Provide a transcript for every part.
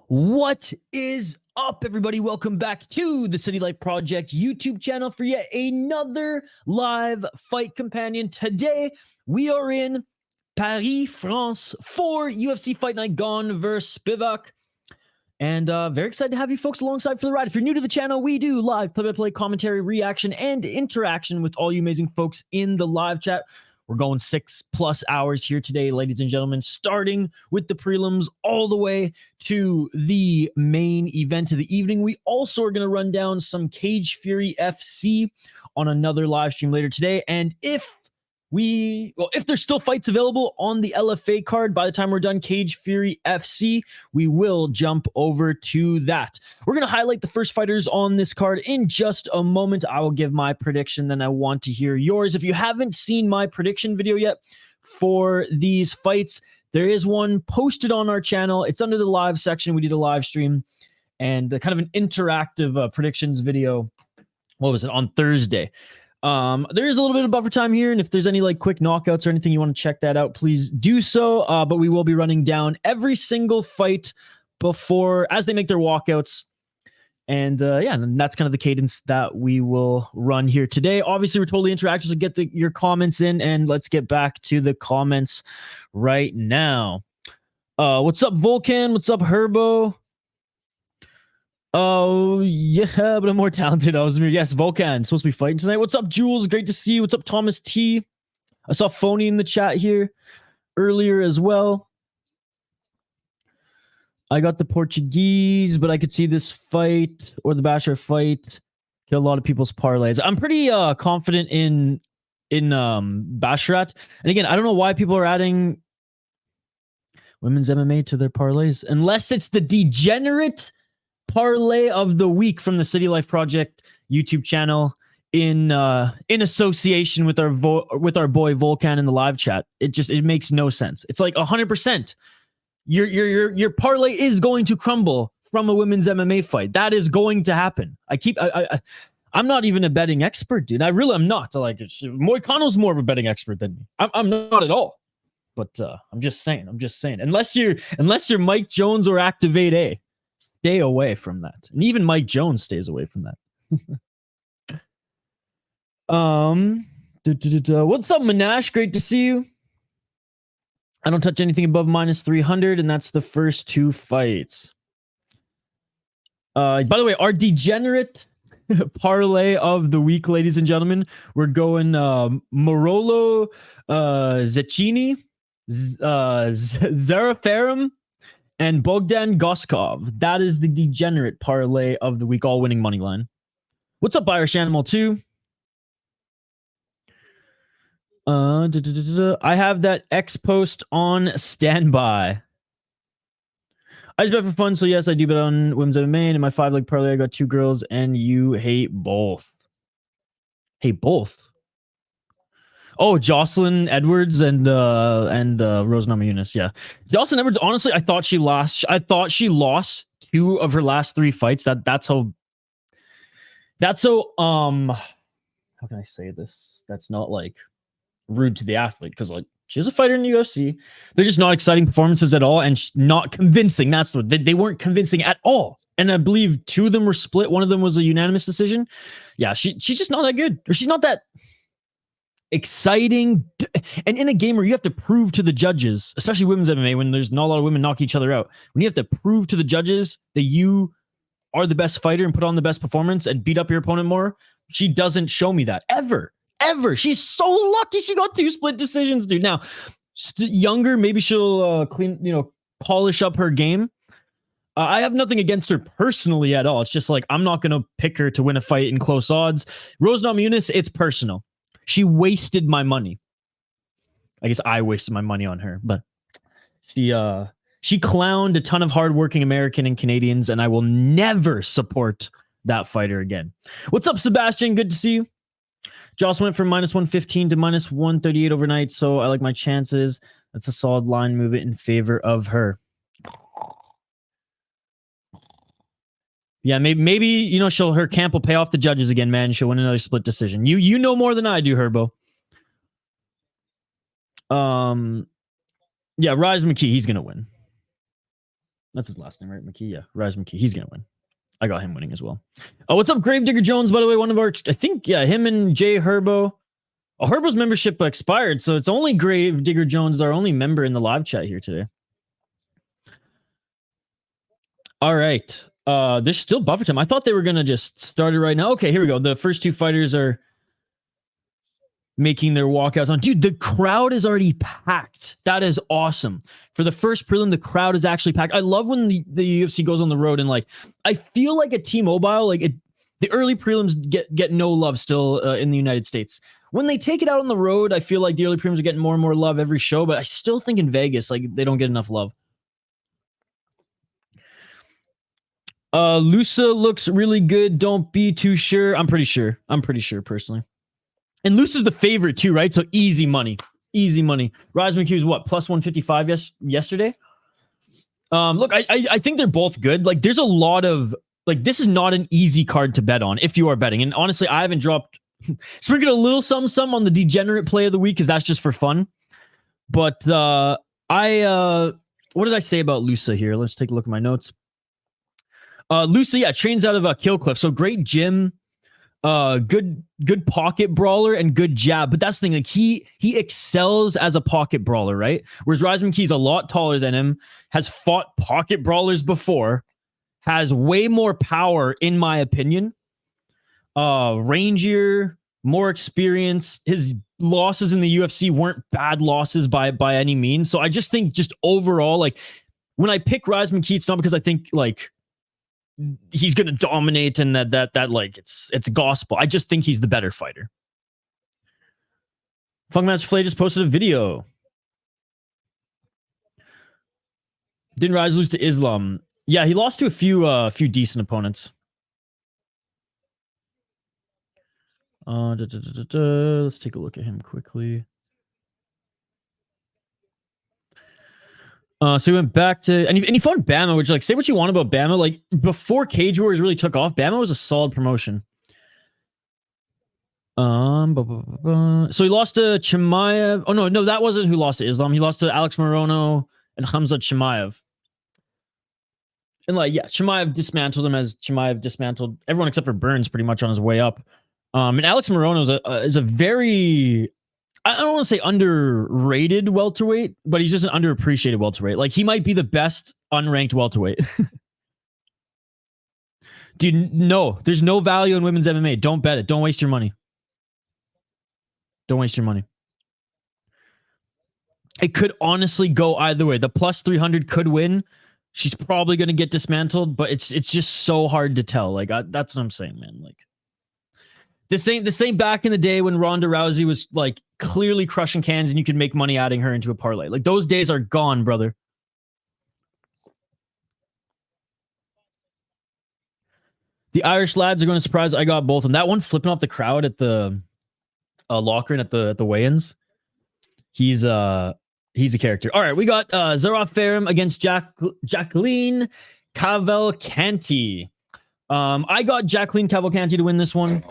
What is up, everybody? Welcome back to the City Life Project YouTube channel for yet another live fight companion. Today, we are in Paris, France for UFC Fight Night Gane versus Spivac. And very excited to have you folks alongside for the ride. If you're new to the channel, we do live play-by-play commentary, reaction, and interaction with all you amazing folks in the live chat. We're going 6+ hours here today, ladies and gentlemen, starting with the prelims all the way to the main event of the evening. We also are going to run down some Cage Fury FC on another live stream later today. And if there's still fights available on the LFA card by the time we're done Cage Fury FC, we will jump over to that. We're going to highlight the first fighters on this card in just a moment. I will give my prediction, then I want to hear yours. If you haven't seen my prediction video yet for these fights, there is one posted on our channel. It's under the live section. We did a live stream and kind of an interactive predictions video. What was it? On Thursday. There is a little bit of buffer time here, and if there's any like quick knockouts or anything you want to check that out, please do so. But we will be running down every single fight before as they make their walkouts. And yeah, and that's kind of the cadence that we will run here today. Obviously, we're totally interactive, so get your comments in, and let's get back to the comments right now. What's up, Volkan? What's up, Herbo? Oh, yeah, but I'm more talented. Oezdemir. Yes, Volkan. Supposed to be fighting tonight. What's up, Jules? Great to see you. What's up, Thomas T? I saw Phony in the chat here earlier as well. I got the Portuguese, but I could see this fight or the Basher fight kill a lot of people's parlays. I'm pretty confident in Basharat. And again, I don't know why people are adding women's MMA to their parlays, unless it's the degenerate parlay of the week from the City Life Project YouTube channel in association with our boy Volkan in the live chat. It makes no sense. It's like 100%. Your parlay is going to crumble from a women's MMA fight. That is going to happen. I'm not even a betting expert, dude. I'm not. Like, Moicano's more of a betting expert than me. I'm not at all. But I'm just saying. Unless you're Mike Jones or Activate A. Stay away from that. And even Mike Jones stays away from that. What's up, Manash? Great to see you. I don't touch anything above -300, and that's the first two fights. By the way, our degenerate parlay of the week, ladies and gentlemen, we're going Manolo, Zecchini, Zeraferim, and Bogdan Guskov. That is the degenerate parlay of the week, all winning money line. What's up, Irish Animal 2? I have that X post on standby. I just bet for fun, so yes, I do bet on women's MMA. And in my 5-leg parlay, I got 2 girls, and you hate both. Hate both? Oh, Jocelyn Edwards and Rose Namajunas. Yeah, Jocelyn Edwards. Honestly, I thought she lost 2 of her last 3 fights. That's how. How can I say this? That's not like rude to the athlete, because like she's a fighter in the UFC. They're just not exciting performances at all, and not convincing. That's what they weren't convincing at all. And I believe 2 of them were split. One of them was a unanimous decision. Yeah, she's just not that good, or she's not that exciting. And in a game where you have to prove to the judges, especially women's MMA, when there's not a lot of women knock each other out, when you have to prove to the judges that you are the best fighter and put on the best performance and beat up your opponent more, she doesn't show me that ever. She's so lucky she got 2 split decisions, dude. Now, younger, maybe she'll polish up her game. I have nothing against her personally at all. It's just like, I'm not going to pick her to win a fight in close odds. Rose Namajunas, it's personal. She wasted my money. I guess I wasted my money on her, but she clowned a ton of hardworking American and Canadians, and I will never support that fighter again. What's up, Sebastian? Good to see you. Joss went from -115 to -138 overnight, so I like my chances. That's a solid line movement in favor of her. Yeah, maybe her camp will pay off the judges again, man. She'll win another split decision. You know more than I do, Herbo. Yeah, Rise McKee, he's gonna win. That's his last name, right? McKee. Yeah, Rise McKee. He's gonna win. I got him winning as well. Oh, what's up, Gravedigger Jones? By the way, one of our, I think, yeah, him and Jay Herbo. Oh, Herbo's membership expired, so it's only Gravedigger Jones, our only member in the live chat here today. All right. There's still buffer time. I thought they were gonna just start it right now. Okay, here we go. The first two fighters are making their walkouts on. Dude, the crowd is already packed. That is awesome. For the first prelim, the crowd is actually packed. I love when the UFC goes on the road and like, I feel like at T-Mobile, like the early prelims get no love still in the United States. When they take it out on the road, I feel like the early prelims are getting more and more love every show, but I still think in Vegas, like they don't get enough love. Lusa looks really good. Don't be too sure. I'm pretty sure personally. And Luce is the favorite too, right? So easy money. Easy money. Rise McHugh is what? Plus 155 yesterday? Look, I think they're both good. Like, there's a lot of... Like, this is not an easy card to bet on if you are betting. And honestly, I haven't dropped... Sprinkle a little some on the degenerate play of the week because that's just for fun. But what did I say about Lusa here? Let's take a look at my notes. Lusa, yeah, trains out of Killcliff. So great gym. Good pocket brawler and good jab, but that's the thing. Like he excels as a pocket brawler, right? Whereas Rise McKee's a lot taller than him, has fought pocket brawlers before, has way more power, in my opinion. Rangier, more experience. His losses in the UFC weren't bad losses by any means. So I just think, just overall, like when I pick Rise McKee, it's not because I think like he's going to dominate and that like it's gospel. I just think he's the better fighter. Funkmaster Flay just posted a video. Didn't Rise lose to Islam? Yeah, he lost to a few decent opponents. Let's take a look at him quickly. So he went back to, and he fought Bama, which, like, say what you want about Bama. Like, before Cage Wars really took off, Bama was a solid promotion. So he lost to Chimaev. Oh, no, that wasn't who lost to Islam. He lost to Alex Morono and Hamza Chimaev. And, like, yeah, Chimaev dismantled him as Chimaev dismantled everyone except for Burns pretty much on his way up. And Alex Morono is a very... I don't want to say underrated welterweight, but he's just an underappreciated welterweight. Like, he might be the best unranked welterweight. Dude, no. There's no value in women's MMA. Don't bet it. Don't waste your money. Don't waste your money. It could honestly go either way. The plus 300 could win. She's probably going to get dismantled, but it's just so hard to tell. Like, that's what I'm saying, man. Like, this ain't back in the day when Ronda Rousey was like clearly crushing cans and you could make money adding her into a parlay. Like, those days are gone, brother. The Irish lads are going to surprise. I got both. And that one flipping off the crowd at the Loughran at the weigh-ins. He's a character. All right, we got Zaraf Farim against Jacqueline Cavalcanti. I got Jacqueline Cavalcanti to win this one.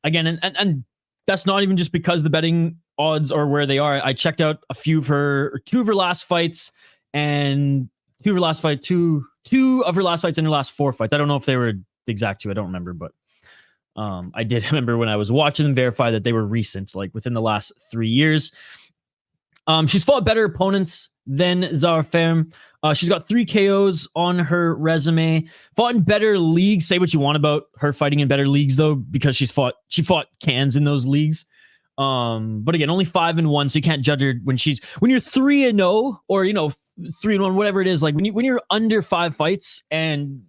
Again, and that's not even just because the betting odds are where they are. I checked out two of her last fights, and two of her last fights in her last 4 fights. I don't know if they were the exact two. I don't remember, but I did remember when I was watching them verify that they were recent, like within the last 3 years. She's fought better opponents than Zara Ferm. She's got 3 KOs on her resume. Fought in better leagues. Say what you want about her fighting in better leagues, though, because she fought cans in those leagues. But again, only 5-1, so you can't judge her when you're 3-0 or 3-1, whatever it is. Like when you're under 5 fights and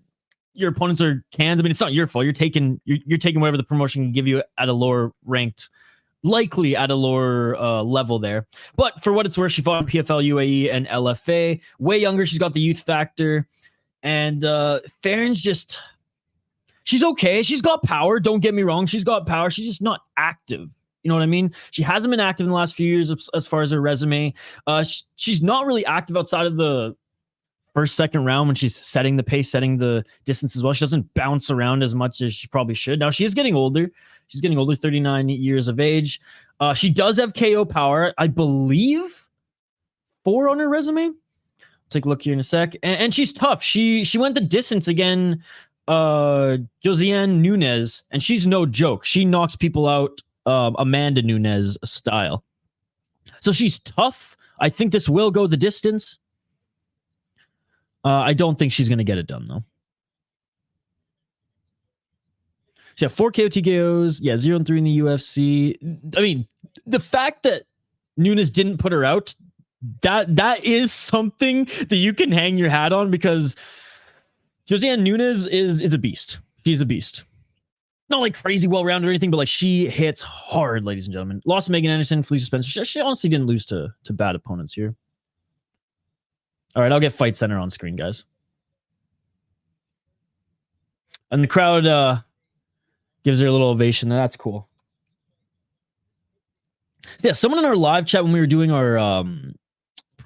your opponents are cans. I mean, it's not your fault. You're taking whatever the promotion can give you at a lower ranked. Likely at a lower level there. But for what it's worth, she fought in PFL, UAE, and LFA. Way younger. She's got the youth factor. And Farron's just... She's okay. She's got power. Don't get me wrong. She's got power. She's just not active. You know what I mean? She hasn't been active in the last few years as far as her resume. She's not really active outside of the first, second round when she's setting the pace, setting the distance as well. She doesn't bounce around as much as she probably should. Now, she is getting older. She's getting older, 39 years of age. She does have KO power, I believe, 4 on her resume. take a look here in a sec. And she's tough. She went the distance again, Josiane Nunes, and she's no joke. She knocks people out Amanda Nunes style. So she's tough. I think this will go the distance. I don't think she's going to get it done, though. So yeah, 4 KO TKOs. Yeah, 0-3 in the UFC. I mean, the fact that Nunes didn't put her out, that is something that you can hang your hat on, because Josiane Nunes is a beast. She's a beast. Not like crazy well-rounded or anything, but like she hits hard, ladies and gentlemen. Lost Megan Anderson, Felicia Spencer. She honestly didn't lose to bad opponents here. All right, I'll get Fight Center on screen, guys. And the crowd gives her a little ovation. That's cool. Yeah, someone in our live chat when we were doing our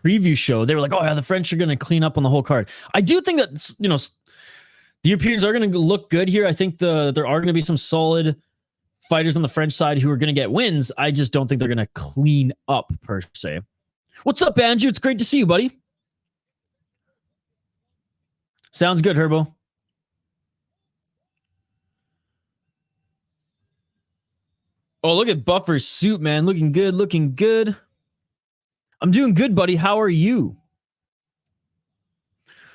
preview show, they were like, "Oh yeah, the French are going to clean up on the whole card." I do think that, you know, the Europeans are going to look good here. I think there are going to be some solid fighters on the French side who are going to get wins. I just don't think they're going to clean up per se. What's up, Andrew? It's great to see you, buddy. Sounds good, Herbo. Oh, look at Buffer's suit, man. Looking good, looking good. I'm doing good, buddy. How are you?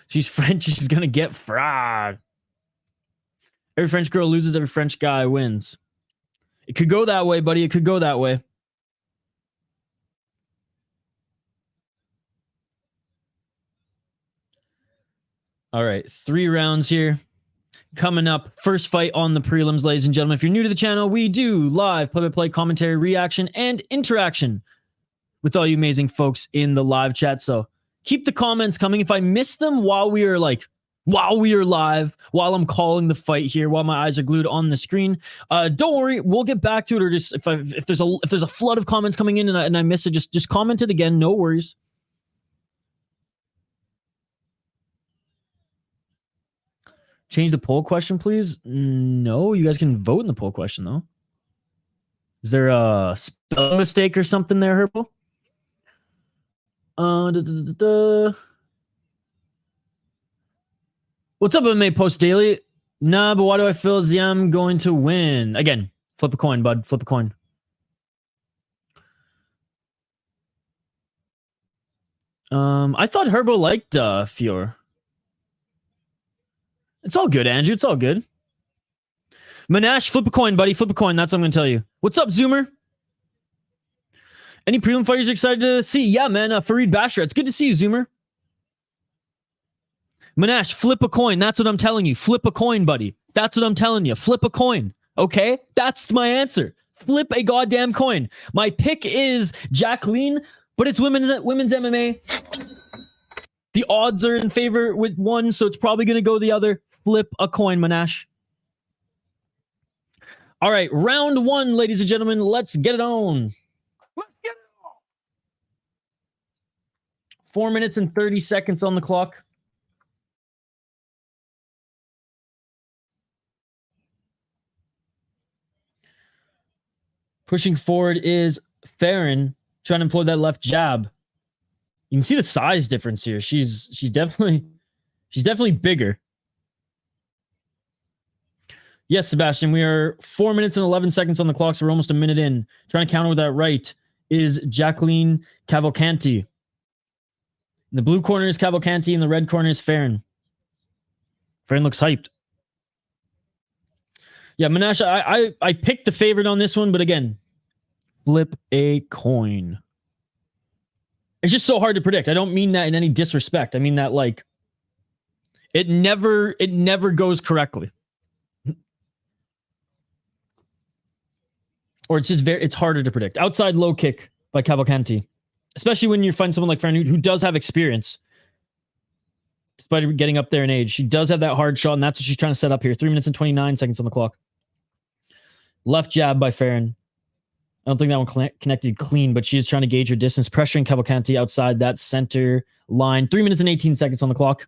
She's French. She's going to get fried. Every French girl loses. Every French guy wins. It could go that way, buddy. It could go that way. All right. 3 rounds here. Coming up, first fight on the prelims, ladies and gentlemen. If you're new to the channel, we do live play-by-play commentary, reaction, and interaction with all you amazing folks in the live chat. So keep the comments coming. If I miss them while we are live, while I'm calling the fight here, while my eyes are glued on the screen, don't worry, we'll get back to it. Or just if there's a flood of comments coming in and I miss it, just comment it again. No worries. Change the poll question, please. No, you guys can vote in the poll question, though. Is there a spelling mistake or something there, Herbo? What's up, MMA Post Daily? Nah, but why do I feel Ziam going to win? Again, flip a coin, bud. Flip a coin. I thought Herbo liked Fior. It's all good, Andrew. It's all good. Manash, flip a coin, buddy. Flip a coin. That's what I'm going to tell you. What's up, Zoomer? Any prelim fighters you're excited to see? Yeah, man. Farid Bashir. It's good to see you, Zoomer. Manash, flip a coin. That's what I'm telling you. Flip a coin, buddy. That's what I'm telling you. Flip a coin. Okay? That's my answer. Flip a goddamn coin. My pick is Jacqueline, but it's women's MMA. The odds are in favor with one, so it's probably going to go the other. Flip a coin, Manash. All right, round 1, ladies and gentlemen. Let's get it on. Let's get it on. 4 minutes and 30 seconds on the clock. Pushing forward is Farron, trying to employ that left jab. You can see the size difference here. She's definitely bigger. Yes, Sebastian, we are 4 minutes and 11 seconds on the clock, so we're almost a minute in. Trying to counter with that right is Jacqueline Cavalcanti. In the blue corner is Cavalcanti, and the red corner is Farron. Farron looks hyped. Yeah, Manash, I picked the favorite on this one, but again, flip a coin. It's just so hard to predict. I don't mean that in any disrespect. I mean that like it never goes correctly. Or it's just it's harder to predict. Outside low kick by Cavalcanti. Especially when you find someone like Farron who does have experience. Despite getting up there in age. She does have that hard shot, and that's what she's trying to set up here. 3 minutes and 29 seconds on the clock. Left jab by Farron. I don't think that one connected clean, but she is trying to gauge her distance, pressuring Cavalcanti outside that center line. 3 minutes and 18 seconds on the clock.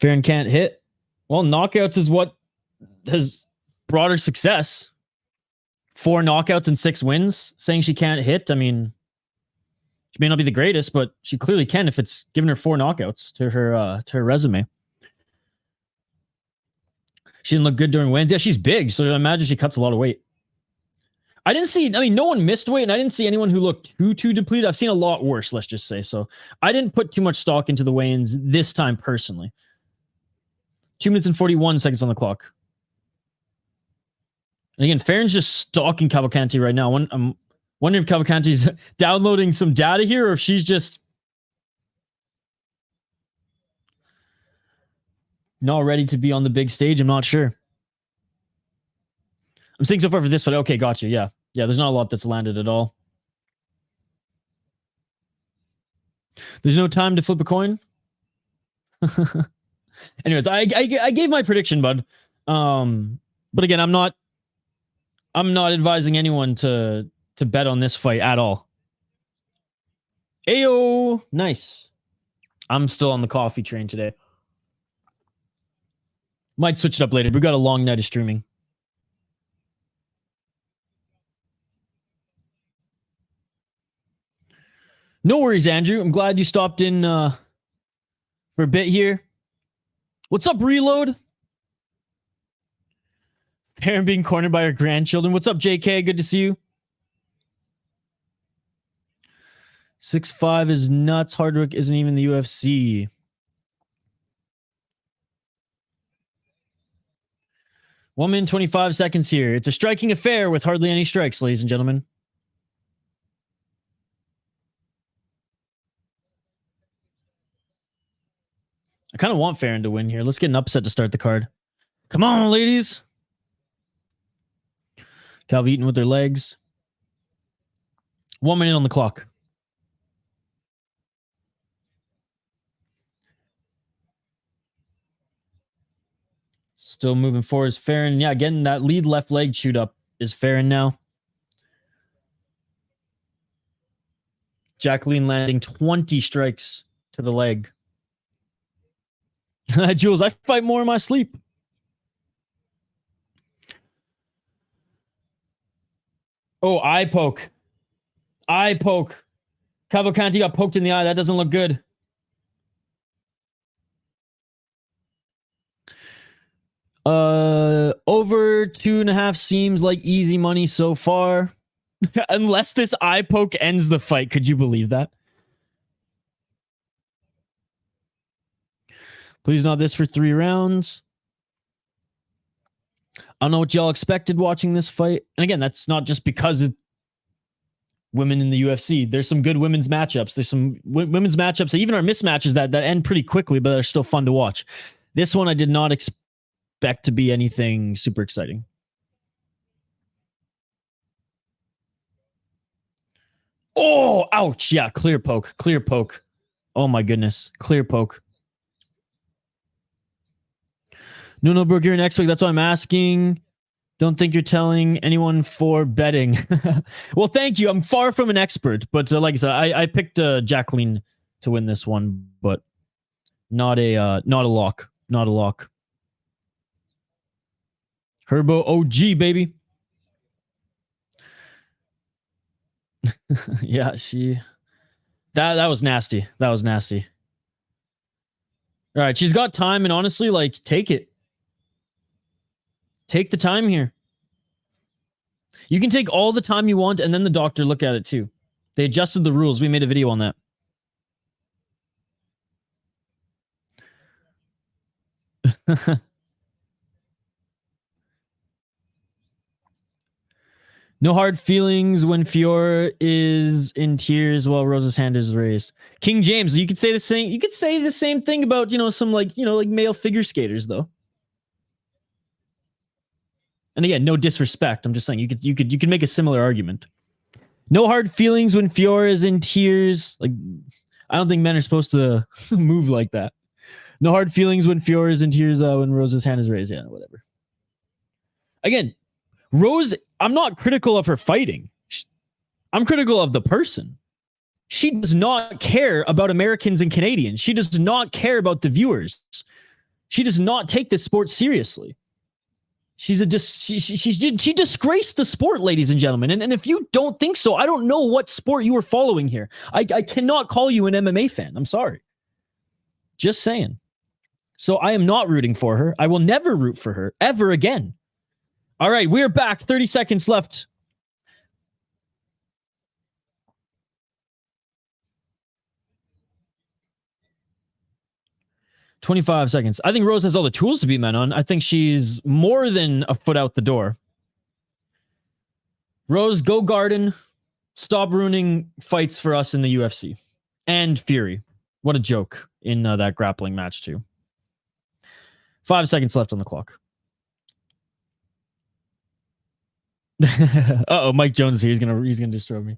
Farron can't hit. Well, knockouts is what has brought her success. 4 knockouts and 6 wins. Saying she can't hit, I mean, She may not be the greatest, but she clearly can if it's given her 4 knockouts to her resume. She didn't look good during wins. Yeah, she's big, so I imagine she cuts a lot of weight. I didn't see, I mean, no one missed weight, and I didn't see anyone who looked too depleted. I've seen a lot worse, let's just say. So I didn't put too much stock into the weigh-ins this time personally. 2 minutes and 41 seconds on the clock. And again, Farron's just stalking Cavalcanti right now. I'm wondering if Cavalcanti's downloading some data here, or if she's just not ready to be on the big stage. I'm not sure. I'm saying so far for this fight. Okay, gotcha. Yeah. Yeah, there's not a lot that's landed at all. There's no time to flip a coin. Anyways, I gave my prediction, bud. But again, I'm not advising anyone to bet on this fight at all. Ayo, nice. I'm still on the coffee train today. Might switch it up later. We got a long night of streaming. No worries, Andrew. I'm glad you stopped in for a bit here. What's up, Reload? Parent being cornered by her grandchildren. What's up, JK? Good to see you. 6'5" is nuts. Hard work isn't even the UFC. One minute, 25 seconds here. It's a striking affair with hardly any strikes, ladies and gentlemen. I kind of want Farron to win here. Let's get an upset to start the card. Come on, ladies. Calv eating with their legs. 1 minute on the clock. Still moving forward is Farron. Yeah, getting that lead left leg chewed up is Farron now. Jacqueline landing 20 strikes to the leg. Jules, I fight more in my sleep. Oh, eye poke. Eye poke. Cavalcanti got poked in the eye. That doesn't look good. Over 2.5 seems like easy money so far. Unless this eye poke ends the fight. Could you believe that? Please not this for 3 rounds. I don't know what y'all expected watching this fight. And again, that's not just because of women in the UFC. There's some good women's matchups. There's some women's matchups that even are mismatches that end pretty quickly, but are still fun to watch. This one I did not expect to be anything super exciting. Oh, ouch. Yeah, clear poke. Clear poke. Oh my goodness. Clear poke. No, Brooke, you're next week. That's what I'm asking. Don't think you're telling anyone for betting. Well, thank you. I'm far from an expert, but like I said, I picked Jacqueline to win this one, but not a lock. Not a lock. Herbo OG, baby. Yeah, that was nasty. That was nasty. All right, she's got time, and honestly, like, take it. Take the time here. You can take all the time you want, and then the doctor look at it too. They adjusted the rules. We made a video on that. No hard feelings when Fiorot is in tears while Rosa's hand is raised. King James, you could say the same. You could say the same thing about, some like male figure skaters though. And again, no disrespect. I'm just saying you could make a similar argument. No hard feelings when Fiorot is in tears. Like, I don't think men are supposed to move like that. No hard feelings when Fiorot is in tears when Rosa's hand is raised. Yeah, whatever. Again, Rose, I'm not critical of her fighting. I'm critical of the person. She does not care about Americans and Canadians. She does not care about the viewers. She does not take this sport seriously. She disgraced the sport, ladies and gentlemen. And if you don't think so, I don't know what sport you are following here. I cannot call you an MMA fan. I'm sorry. Just saying. So I am not rooting for her. I will never root for her ever again. All right, we're back. 30 seconds left. "25 seconds. I think Rose has all the tools to beat Manon. I think she's more than a foot out the door. Rose, go garden. Stop ruining fights for us in the UFC. And Fury. What a joke in that grappling match, too. 5 seconds left on the clock. Uh-oh, Mike Jones is here. He's gonna destroy me.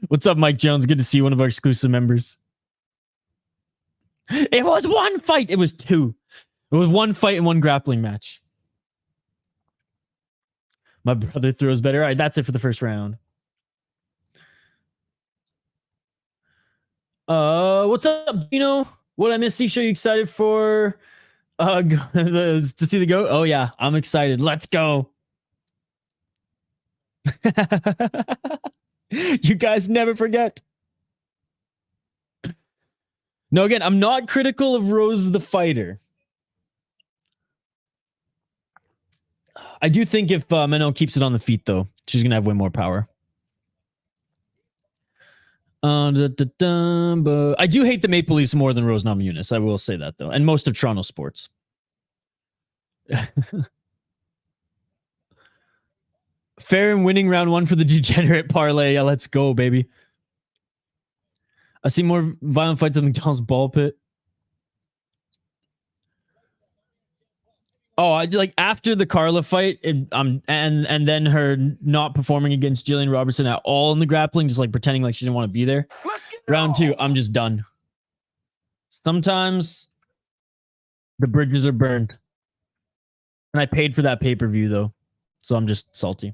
What's up, Mike Jones? Good to see you, one of our exclusive members. It was one fight. It was two. It was one fight and one grappling match. My brother throws better. All right, that's it for the first round. What's up, Gino? What I miss? Show you excited for to see the goat? Oh yeah, I'm excited. Let's go. You guys never forget. No, again, I'm not critical of Rose the fighter. I do think if Manon keeps it on the feet, though, she's going to have way more power. But I do hate the Maple Leafs more than Rose Namajunas. I will say that, though. And most of Toronto sports. Fair and winning round one for the degenerate parlay. Yeah, let's go, baby. I see more violent fights at McDonald's ball pit. Oh, I like after the Carla fight, and then her not performing against Jillian Robertson at all in the grappling, just like pretending like she didn't want to be there. Round two, I'm just done. Sometimes the bridges are burned, and I paid for that pay-per-view though, so I'm just salty.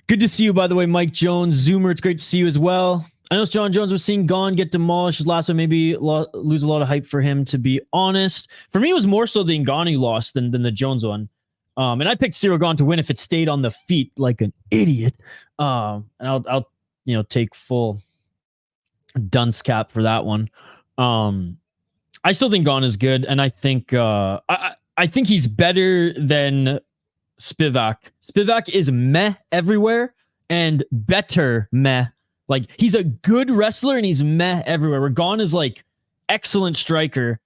Good to see you, by the way, Mike Jones. Zoomer, it's great to see you as well. I know John Jones was seeing Gane get demolished. His last one maybe lose a lot of hype for him, to be honest. For me, it was more so the Ngannou loss than the Jones one. And I picked Ciryl Gane to win if it stayed on the feet like an idiot. And I'll take full dunce cap for that one. I still think Gane is good, and I think I think he's better than Spivac. Spivac is meh everywhere and better meh. Like, he's a good wrestler and he's meh everywhere. Where Gane is like excellent striker,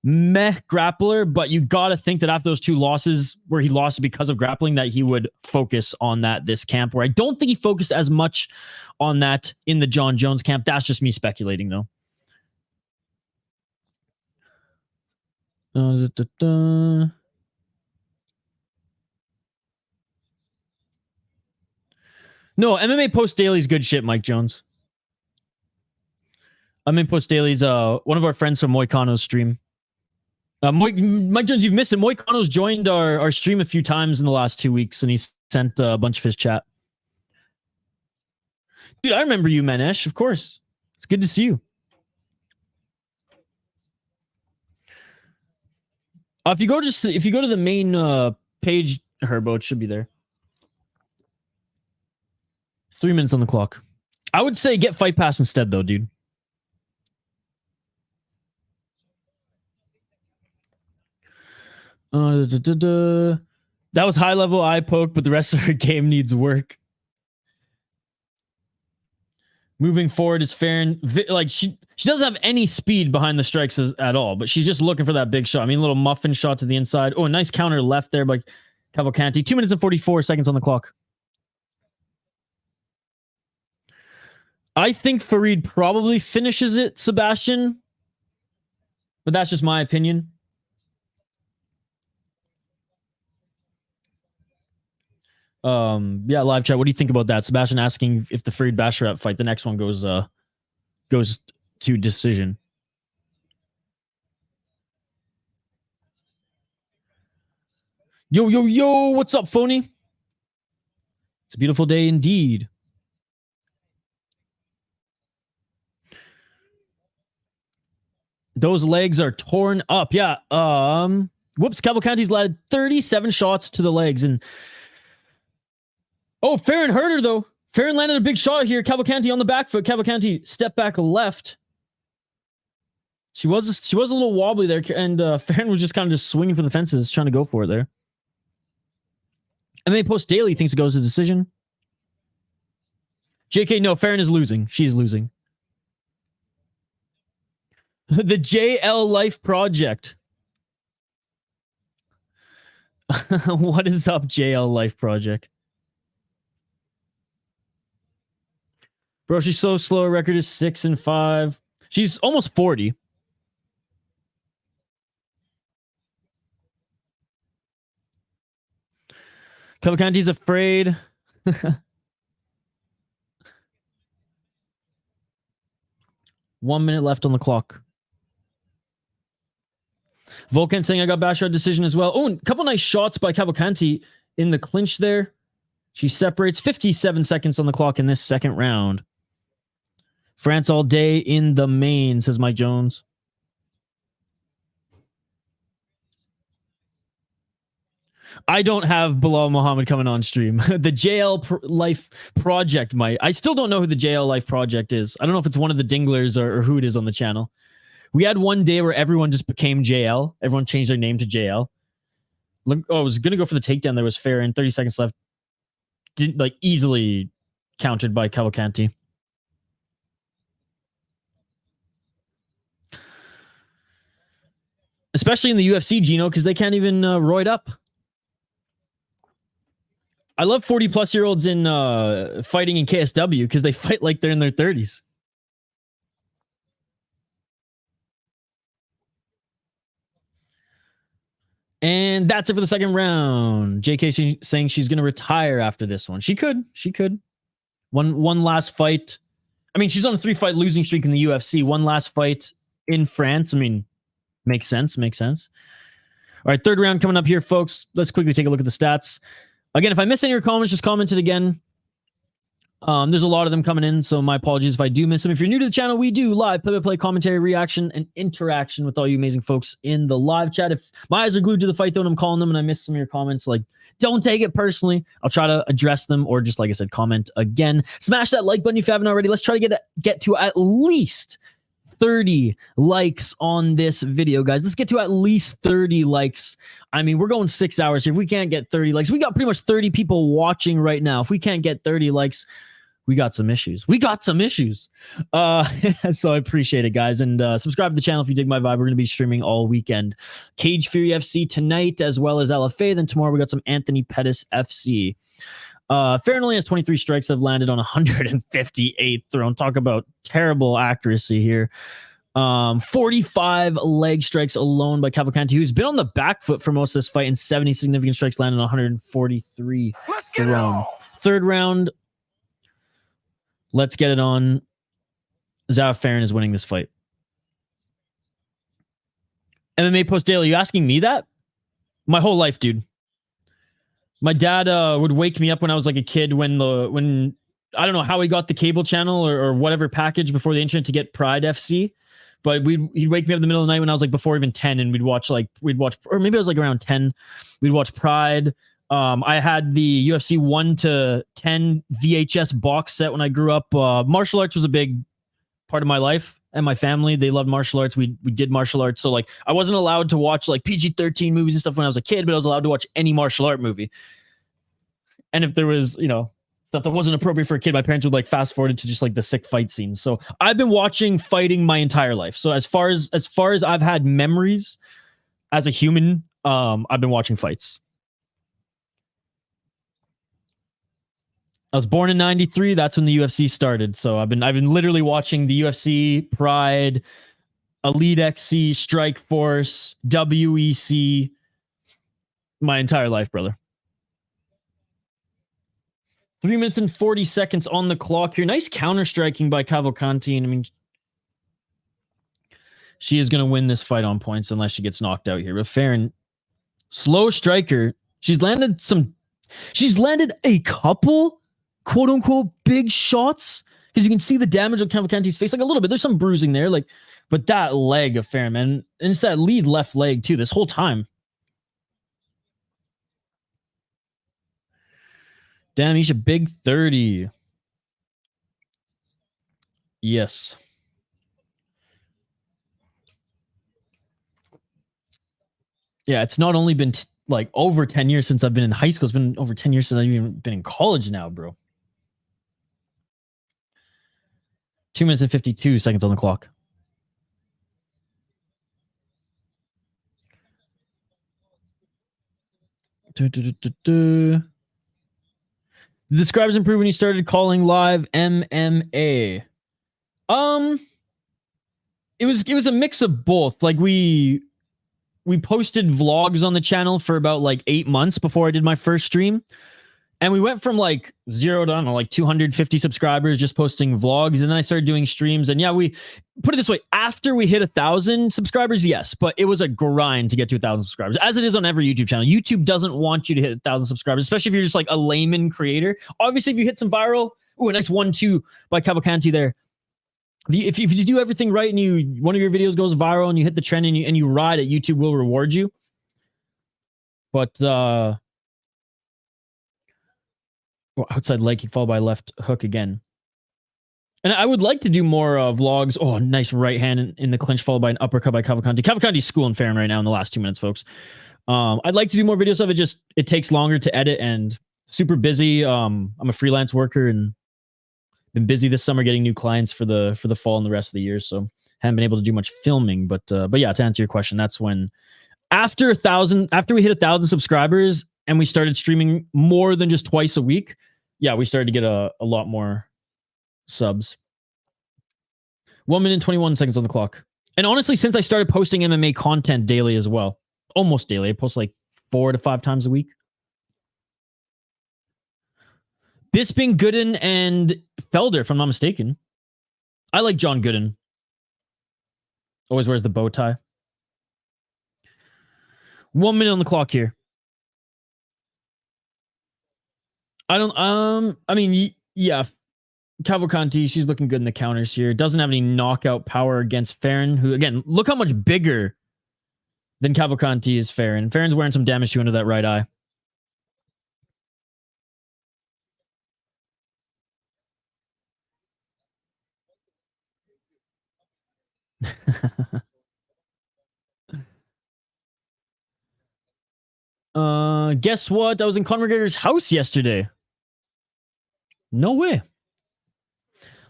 meh grappler, but you got to think that after those two losses where he lost because of grappling, that he would focus on that this camp, where I don't think he focused as much on that in the John Jones camp. That's just me speculating, though. No, MMA Post Daily is good shit, Mike Jones. MMA Post Daily is one of our friends from Moicano's stream. Mike Jones, you've missed it. Moicano's joined our stream a few times in the last 2 weeks, and he's sent a bunch of his chat. Dude, I remember you, Manesh. Of course. It's good to see you. If you go to the main page, Herbo, it should be there. 3 minutes on the clock. I would say get Fight Pass instead, though, dude. That was high level eye poke, but the rest of her game needs work. Moving forward is fair, and like she doesn't have any speed behind the strikes at all, but she's just looking for that big shot. I mean, a little muffin shot to the inside. Oh, a nice counter left there by Cavalcanti. 2 minutes and 44 seconds on the clock. I think Farid probably finishes it, Sebastian, but that's just my opinion. Yeah, live chat. What do you think about that? Sebastian asking if the Farid Basharat fight, the next one goes to decision. Yo, what's up, phony? It's a beautiful day indeed. Those legs are torn up. Yeah. Whoops, Cavalcanti's landed 37 shots to the legs. And oh, Farron hurt her, though. Farron landed a big shot here. Cavalcanti on the back foot. Cavalcanti step back left. She was a little wobbly there, and Farron was just kind of just swinging for the fences, trying to go for it there. MMA Post Daily thinks it goes to decision. JK, no, Farron is losing. She's losing. The JL Life Project. What is up, JL Life Project? Bro, she's so slow. Her record is 6-5. She's almost 40. Cavalcanti's afraid. 1 minute left on the clock. Volkan saying I got backyard decision as well. Oh, and a couple nice shots by Cavalcanti in the clinch there. She separates. 57 seconds on the clock in this second round. France all day in the main, says Mike Jones. I don't have Bilal Muhammad coming on stream. The JL Life Project might. I still don't know who the JL Life Project is. I don't know if it's one of the dinglers or who it is on the channel. We had one day where everyone just became JL. Everyone changed their name to JL. Oh, I was going to go for the takedown. There was fair in 30 seconds left. Didn't like easily countered by Cavalcanti. Especially in the UFC, Gino, because they can't even roid up. I love 40-plus-year-olds in fighting in KSW because they fight like they're in their 30s. And that's it for the second round. JK saying she's going to retire after this one. She could. She could. One last fight. I mean, she's on a 3-fight losing streak in the UFC. One last fight in France. I mean, makes sense. Makes sense. All right, third round coming up here, folks. Let's quickly take a look at the stats. Again, if I miss any of your comments, just comment it again. There's a lot of them coming in, so my apologies if I do miss them. If you're new to the channel, we do live play-by-play commentary, reaction, and interaction with all you amazing folks in the live chat. If my eyes are glued to the fight, though, and I'm calling them and I miss some of your comments, like, don't take it personally. I'll try to address them or just, like I said, comment again. Smash that like button if you haven't already. Let's try to get to at least 30 likes on this video, guys. Let's get to at least 30 likes. I mean, we're going 6 hours here. If we can't get 30 likes, we got pretty much 30 people watching right now. If we can't get 30 likes, we got some issues. We got some issues. So I appreciate it, guys. And subscribe to the channel if you dig my vibe. We're going to be streaming all weekend. Cage Fury FC tonight, as well as LFA. Then tomorrow we got some Anthony Pettis FC. Farron only has 23 strikes have landed on 158 thrown. Talk about terrible accuracy here. 45 leg strikes alone by Cavalcanti, who's been on the back foot for most of this fight, and 70 significant strikes landed on 143 thrown. Third round. Let's get it on. Zara Farron is winning this fight. MMA Post Daily, you asking me that? My whole life, dude. My dad would wake me up when I was like a kid when I don't know how he got the cable channel or whatever package before the internet to get Pride FC, but he'd wake me up in the middle of the night when I was like before even 10, and we'd watch, or maybe I was like around 10. We'd watch Pride. I had the UFC 1 to 10 VHS box set when I grew up. Martial arts was a big part of my life and my family. They loved martial arts. We did martial arts. So like I wasn't allowed to watch like PG-13 movies and stuff when I was a kid, but I was allowed to watch any martial art movie. And if there was, stuff that wasn't appropriate for a kid, my parents would like fast forward to just like the sick fight scenes. So I've been watching fighting my entire life. So as far as I've had memories as a human, I've been watching fights. I was born in 93. That's when the UFC started. So I've been literally watching the UFC, Pride, Elite XC, Strike Force, WEC my entire life, brother. 3 minutes and 40 seconds on the clock here. Nice counter striking by Cavalcanti. And I mean, she is going to win this fight on points unless she gets knocked out here. But Farron, slow striker. She's landed a couple quote unquote big shots, because you can see the damage on Cavalcanti's face, like a little bit. There's some bruising there, but that leg of Farron, man, and it's that lead left leg too this whole time. Damn, he's a big 30. Yes. Yeah, it's not only been like over 10 years since I've been in high school. It's been over 10 years since I've even been in college now, bro. 2 minutes and 52 seconds on the clock. The subscribers improved when you started calling live MMA. It was a mix of both. Like we posted vlogs on the channel for about like 8 months before I did my first stream. And we went from like 0 to, I don't know, like 250 subscribers just posting vlogs. And then I started doing streams. And yeah, we put it this way. After we hit 1,000 subscribers, yes. But it was a grind to get to 1,000 subscribers, as it is on every YouTube channel. YouTube doesn't want you to hit 1,000 subscribers, especially if you're just like a layman creator. Obviously, if you hit some viral, ooh, a nice 1-2 by Cavalcanti there. If you do everything right and one of your videos goes viral and you hit the trend and you ride it, YouTube will reward you. But outside leg kick followed by left hook again. And I would like to do more vlogs. Oh, nice right hand in the clinch followed by an uppercut by Cavalcanti. Cavalcanti's schooling Farron right now in the last 2 minutes, folks. I'd like to do more videos of it. It takes longer to edit and super busy. I'm a freelance worker and been busy this summer getting new clients for the fall and the rest of the year. So haven't been able to do much filming. But yeah, to answer your question, that's when after we hit 1,000 subscribers and we started streaming more than just twice a week, yeah, we started to get a lot more subs. 1 minute and 21 seconds on the clock. And honestly, since I started posting MMA content daily as well, almost daily, I post like 4 to 5 times a week. Bisping, Gooden, and Felder, if I'm not mistaken. I like John Gooden. Always wears the bow tie. 1 minute on the clock here. I mean, yeah. Cavalcanti, she's looking good in the counters here. Doesn't have any knockout power against Farron, who, again, look how much bigger than Cavalcanti is Farron. Farron's wearing some damage to under that right eye. Guess what? I was in Conor McGregor's house yesterday. No way.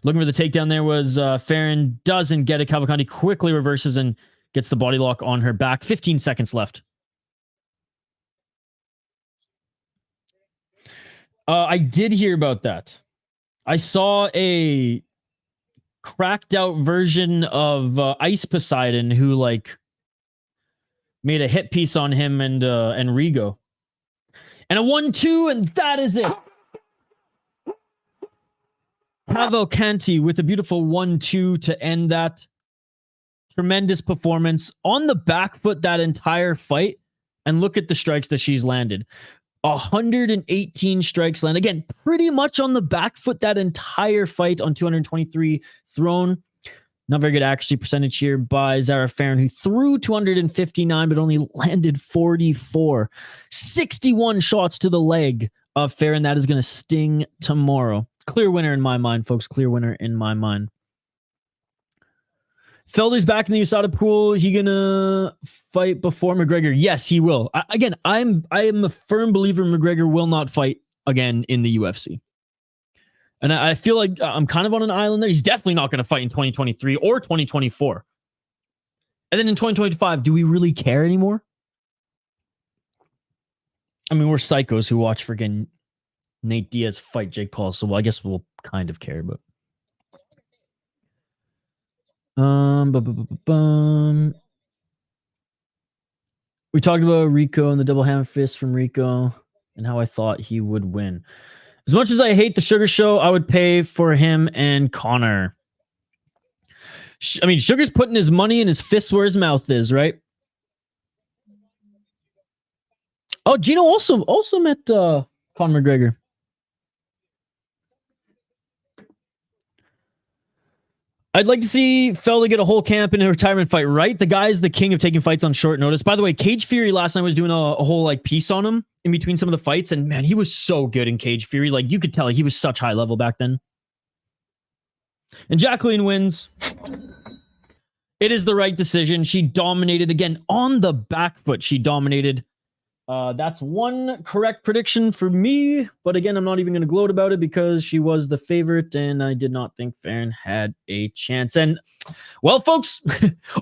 Looking for the takedown there was Farron. Doesn't get it. Cavalcanti quickly reverses and gets the body lock on her back. 15 seconds left. I did hear about that. I saw a cracked out version of Ice Poseidon who like made a hit piece on him and Rigo. And a 1-2, and that is it. Cavalcanti with a beautiful 1-2 to end that. Tremendous performance on the back foot that entire fight. And look at the strikes that she's landed. 118 strikes land. Again, pretty much on the back foot that entire fight on 223 thrown. Not very good accuracy percentage here by Zarah Farron, who threw 259 but only landed 44. 61 shots to the leg of Farron. That is going to sting tomorrow. Clear winner in my mind, folks. Clear winner in my mind. Felder's back in the USADA pool. He gonna fight before McGregor? Yes, he will. I am a firm believer McGregor will not fight again in the UFC. And I feel like I'm kind of on an island there. He's definitely not going to fight in 2023 or 2024. And then in 2025, do we really care anymore? I mean, we're psychos who watch freaking Nate Diaz fight Jake Paul, so I guess we'll kind of care, but we talked about Rico and the double hand fist from Rico and how I thought he would win. As much as I hate the Sugar Show, I would pay for him and Connor. I mean, Sugar's putting his money in his fist where his mouth is, right? Oh, Gino also met Conor McGregor. I'd like to see Felder get a whole camp in a retirement fight, right? The guy's the king of taking fights on short notice. By the way, Cage Fury last night was doing a whole like piece on him. in between some of the fights, and man, he was so good in Cage Fury. Like, you could tell he was such high level back then. And Jacqueline wins. It is the right decision. She dominated again on the back foot. She dominated. That's one correct prediction for me. But again, I'm not even going to gloat about it because she was the favorite and I did not think Farron had a chance. And well, folks,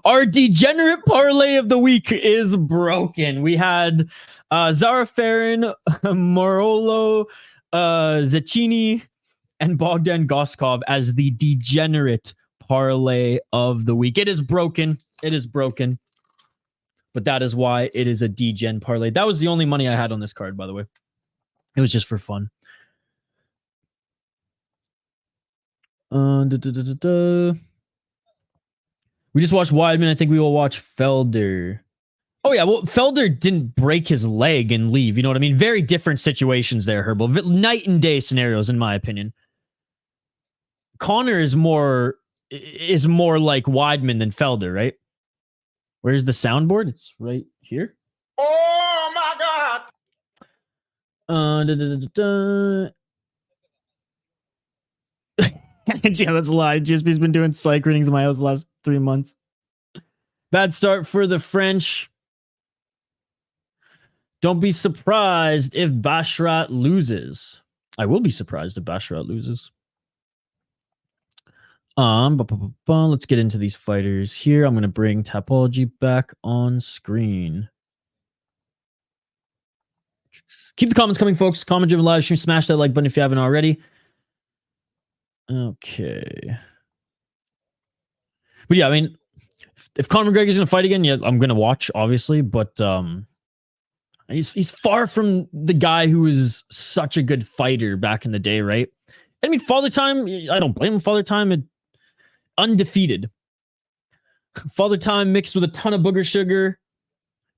our degenerate parlay of the week is broken. We had Zara Farron, Manolo, Zecchini, and Bogdan Guskov as the degenerate parlay of the week. It is broken. It is broken. But that is why it is a degen parlay. That was the only money I had on this card, by the way. It was just for fun. We just watched Weidman. I think we will watch Felder. Oh, yeah. Well, Felder didn't break his leg and leave. You know what I mean? Very different situations there, Herbal. Night and day scenarios, in my opinion. Connor is more like Weidman than Felder, right? Where's the soundboard? It's right here. Oh my God. Yeah, that's a lie. GSP's been doing psych readings in my house the last 3 months. Bad start for the French. Don't be surprised if Basharat loses. I will be surprised if Basharat loses. Let's get into these fighters here. I'm going to bring Tapology back on screen. Keep the comments coming, folks. Comment driven live stream. Smash that like button if you haven't already. Okay. But yeah, I mean, if Conor McGregor's going to fight again, yeah, I'm going to watch, obviously. But he's far from the guy who was such a good fighter back in the day, right? I mean, Father Time, I don't blame him. Father Time, undefeated. Father Time mixed with a ton of booger sugar,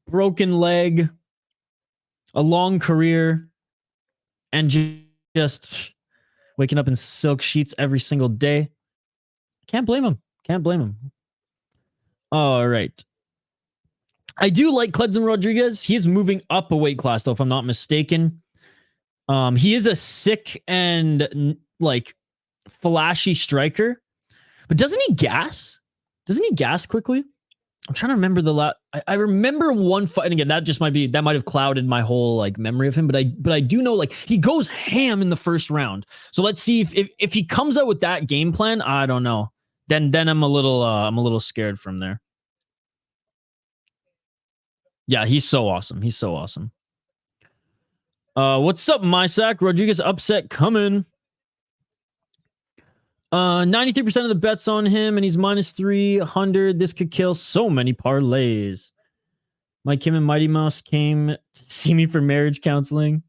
broken leg, a long career, and just waking up in silk sheets every single day. Can't blame him. Can't blame him. All right. I do like Cledson Rodriguez. He is moving up a weight class, though, if I'm not mistaken. He is a sick and like flashy striker. But doesn't he gas? Doesn't he gas quickly? I'm trying to remember the I remember one fight, and again, that might have clouded my whole like memory of him. But I do know like he goes ham in the first round. So let's see if he comes out with that game plan. I don't know. Then I'm a little scared from there. Yeah, he's so awesome. He's so awesome. What's up, Mysack? Rodriguez upset coming. 93% of the bets on him, and he's minus 300. This could kill so many parlays. Mike Kim and Mighty Mouse came to see me for marriage counseling.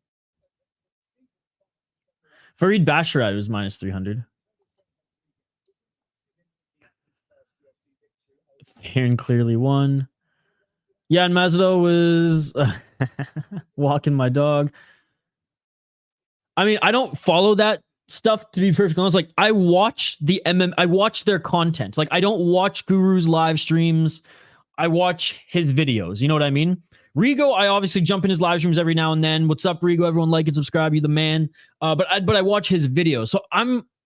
Fareed Basharat was minus 300. Aaron clearly won. Yeah, and Mazdo was walking my dog. I mean, I don't follow that stuff, to be perfectly honest. Like, I watch I watch their content. Like, I don't watch Guru's live streams. I watch his videos. You know what I mean? Rigo, I obviously jump in his live streams every now and then. What's up, Rigo? Everyone like and subscribe. You the man. But I watch his videos. So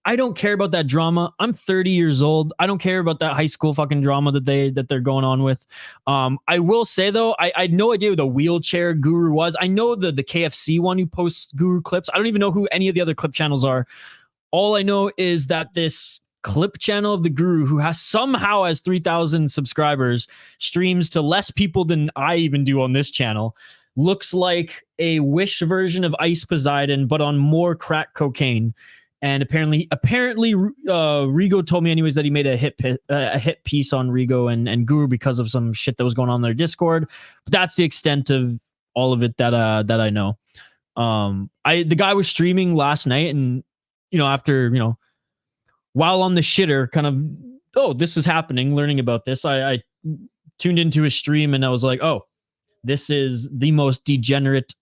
I don't care about that drama. I'm 30 years old. I don't care about that high school fucking drama that they're going on with. I will say though, I had no idea who the wheelchair guru was. I know the KFC one who posts guru clips. I don't even know who any of the other clip channels are. All I know is that this clip channel of the guru, who somehow has 3,000 subscribers, streams to less people than I even do on this channel. Looks like a Wish version of Ice Poseidon, but on more crack cocaine. And apparently, Rigo told me anyways that he made a hit piece on Rigo and Guru because of some shit that was going on in their Discord. But that's the extent of all of it that I know. The guy was streaming last night, and after while on the shitter, kind of, oh, this is happening. Learning about this, I tuned into his stream and I was like, oh, this is the most degenerate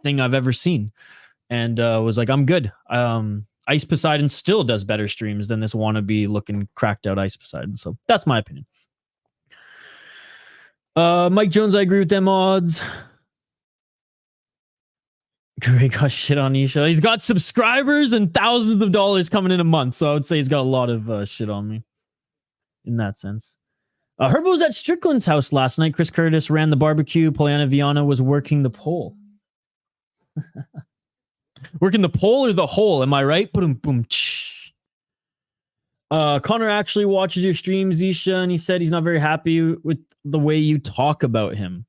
thing I've ever seen, and was like, I'm good. Ice Poseidon still does better streams than this wannabe looking cracked out Ice Poseidon. So that's my opinion. Mike Jones, I agree with them odds. Great got shit on Isha. He's got subscribers and thousands of dollars coming in a month. So I would say he's got a lot of shit on me in that sense. Herbo was at Strickland's house last night. Chris Curtis ran the barbecue. Poliana Viana was working the pole. Working the pole or the hole? Am I right? Boom, boom. Connor actually watches your streams, Isha, and he said he's not very happy with the way you talk about him.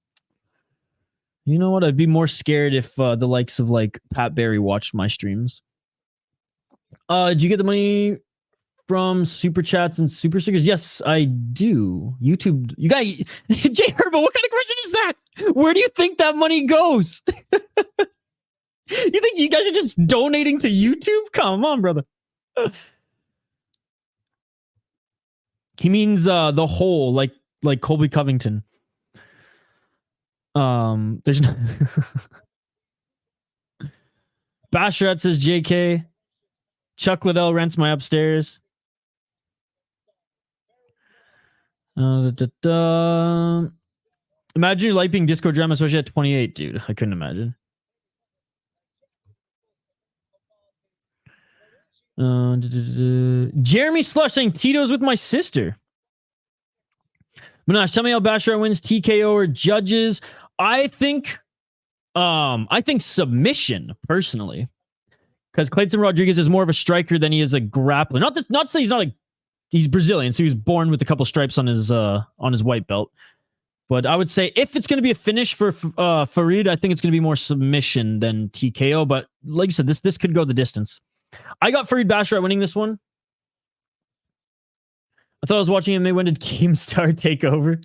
You know what? I'd be more scared if the likes of like Pat Barry watched my streams. Did you get the money from super chats and super stickers? Yes, I do. YouTube, you got Jay Herbo. What kind of question is that? Where do you think that money goes? You think you guys are just donating to YouTube? Come on, brother. He means the whole, like Colby Covington. There's no Basharat says JK. Chuck Liddell rents my upstairs. Imagine your life being disco drama, especially at 28, dude. I couldn't imagine. Jeremy Slush saying Tito's with my sister. Manash, tell me how Basharat wins, TKO or judges. I think submission personally, because Clayton Rodriguez is more of a striker than he is a grappler. Not to say he's Brazilian, so he was born with a couple stripes on his white belt. But I would say if it's going to be a finish for Farid, I think it's going to be more submission than TKO. But like you said, this could go the distance. I got Farid Basharat winning this one. I thought I was watching MMA. When did Keemstar take over?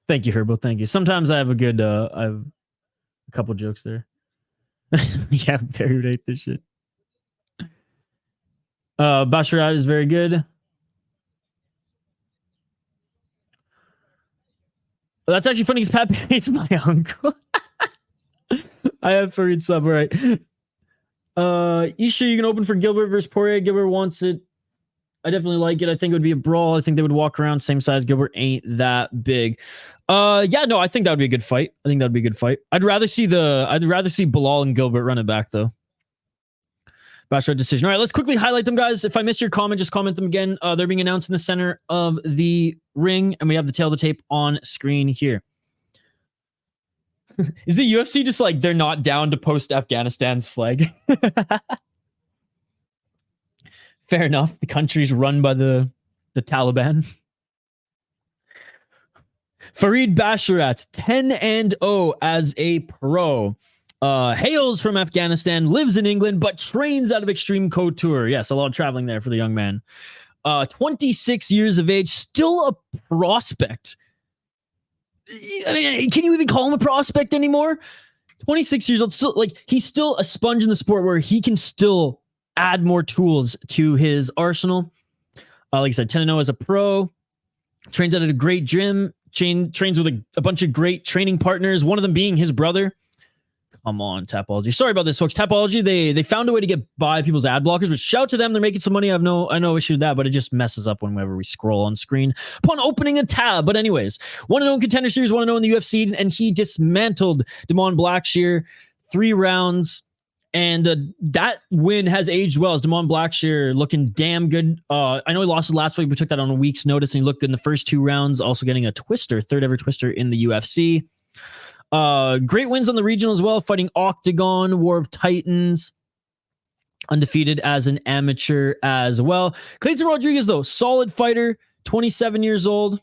Thank you, Herbo. Thank you. Sometimes I have I have a couple jokes there. Yeah, Barry rate this shit. Basharat is very good. Well, that's actually funny because Pat Barry's my uncle. I have Farid sub, all right. Isha, you can open for Gilbert versus Poirier. Gilbert wants it. I definitely like it. I think it would be a brawl. I think they would walk around same size. Gilbert ain't that big. Yeah, no, I think that would be a good fight. I think that would be a good fight. I'd rather see Bilal and Gilbert run it back though. Basharat decision. All right, let's quickly highlight them, guys. If I missed your comment, just comment them again. They're being announced in the center of the ring, and we have the tail of the tape on screen here. Is the UFC just like they're not down to post Afghanistan's flag? Fair enough. The country's run by the Taliban. Farid Basharat, 10-0 as a pro. Hails from Afghanistan, lives in England, but trains out of Extreme Couture. Yes, a lot of traveling there for the young man. 26 years of age, still a prospect. I mean, can you even call him a prospect anymore? 26 years old, still, like, he's still a sponge in the sport where he can still add more tools to his arsenal. Like I said, 10-0 as a pro. Trains out at a great gym. Trains with a bunch of great training partners, one of them being his brother. Come on, Tapology. Sorry about this, folks. Tapology, they found a way to get by people's ad blockers, which shout to them. They're making some money. I have no issue with that, but it just messes up whenever we scroll on screen upon opening a tab. But anyways, 1-0 Contender Series, 1-0 in the UFC, and he dismantled Damon Blackshear 3 rounds. And that win has aged well as Damon Blackshear looking damn good. I know he lost his last week, but took that on a week's notice, and he looked good in the first 2 rounds, also getting a twister, 3rd ever twister in the UFC. Great wins on the regional as well, fighting Octagon, War of Titans, undefeated as an amateur as well. Clayton Rodriguez, though, solid fighter, 27 years old.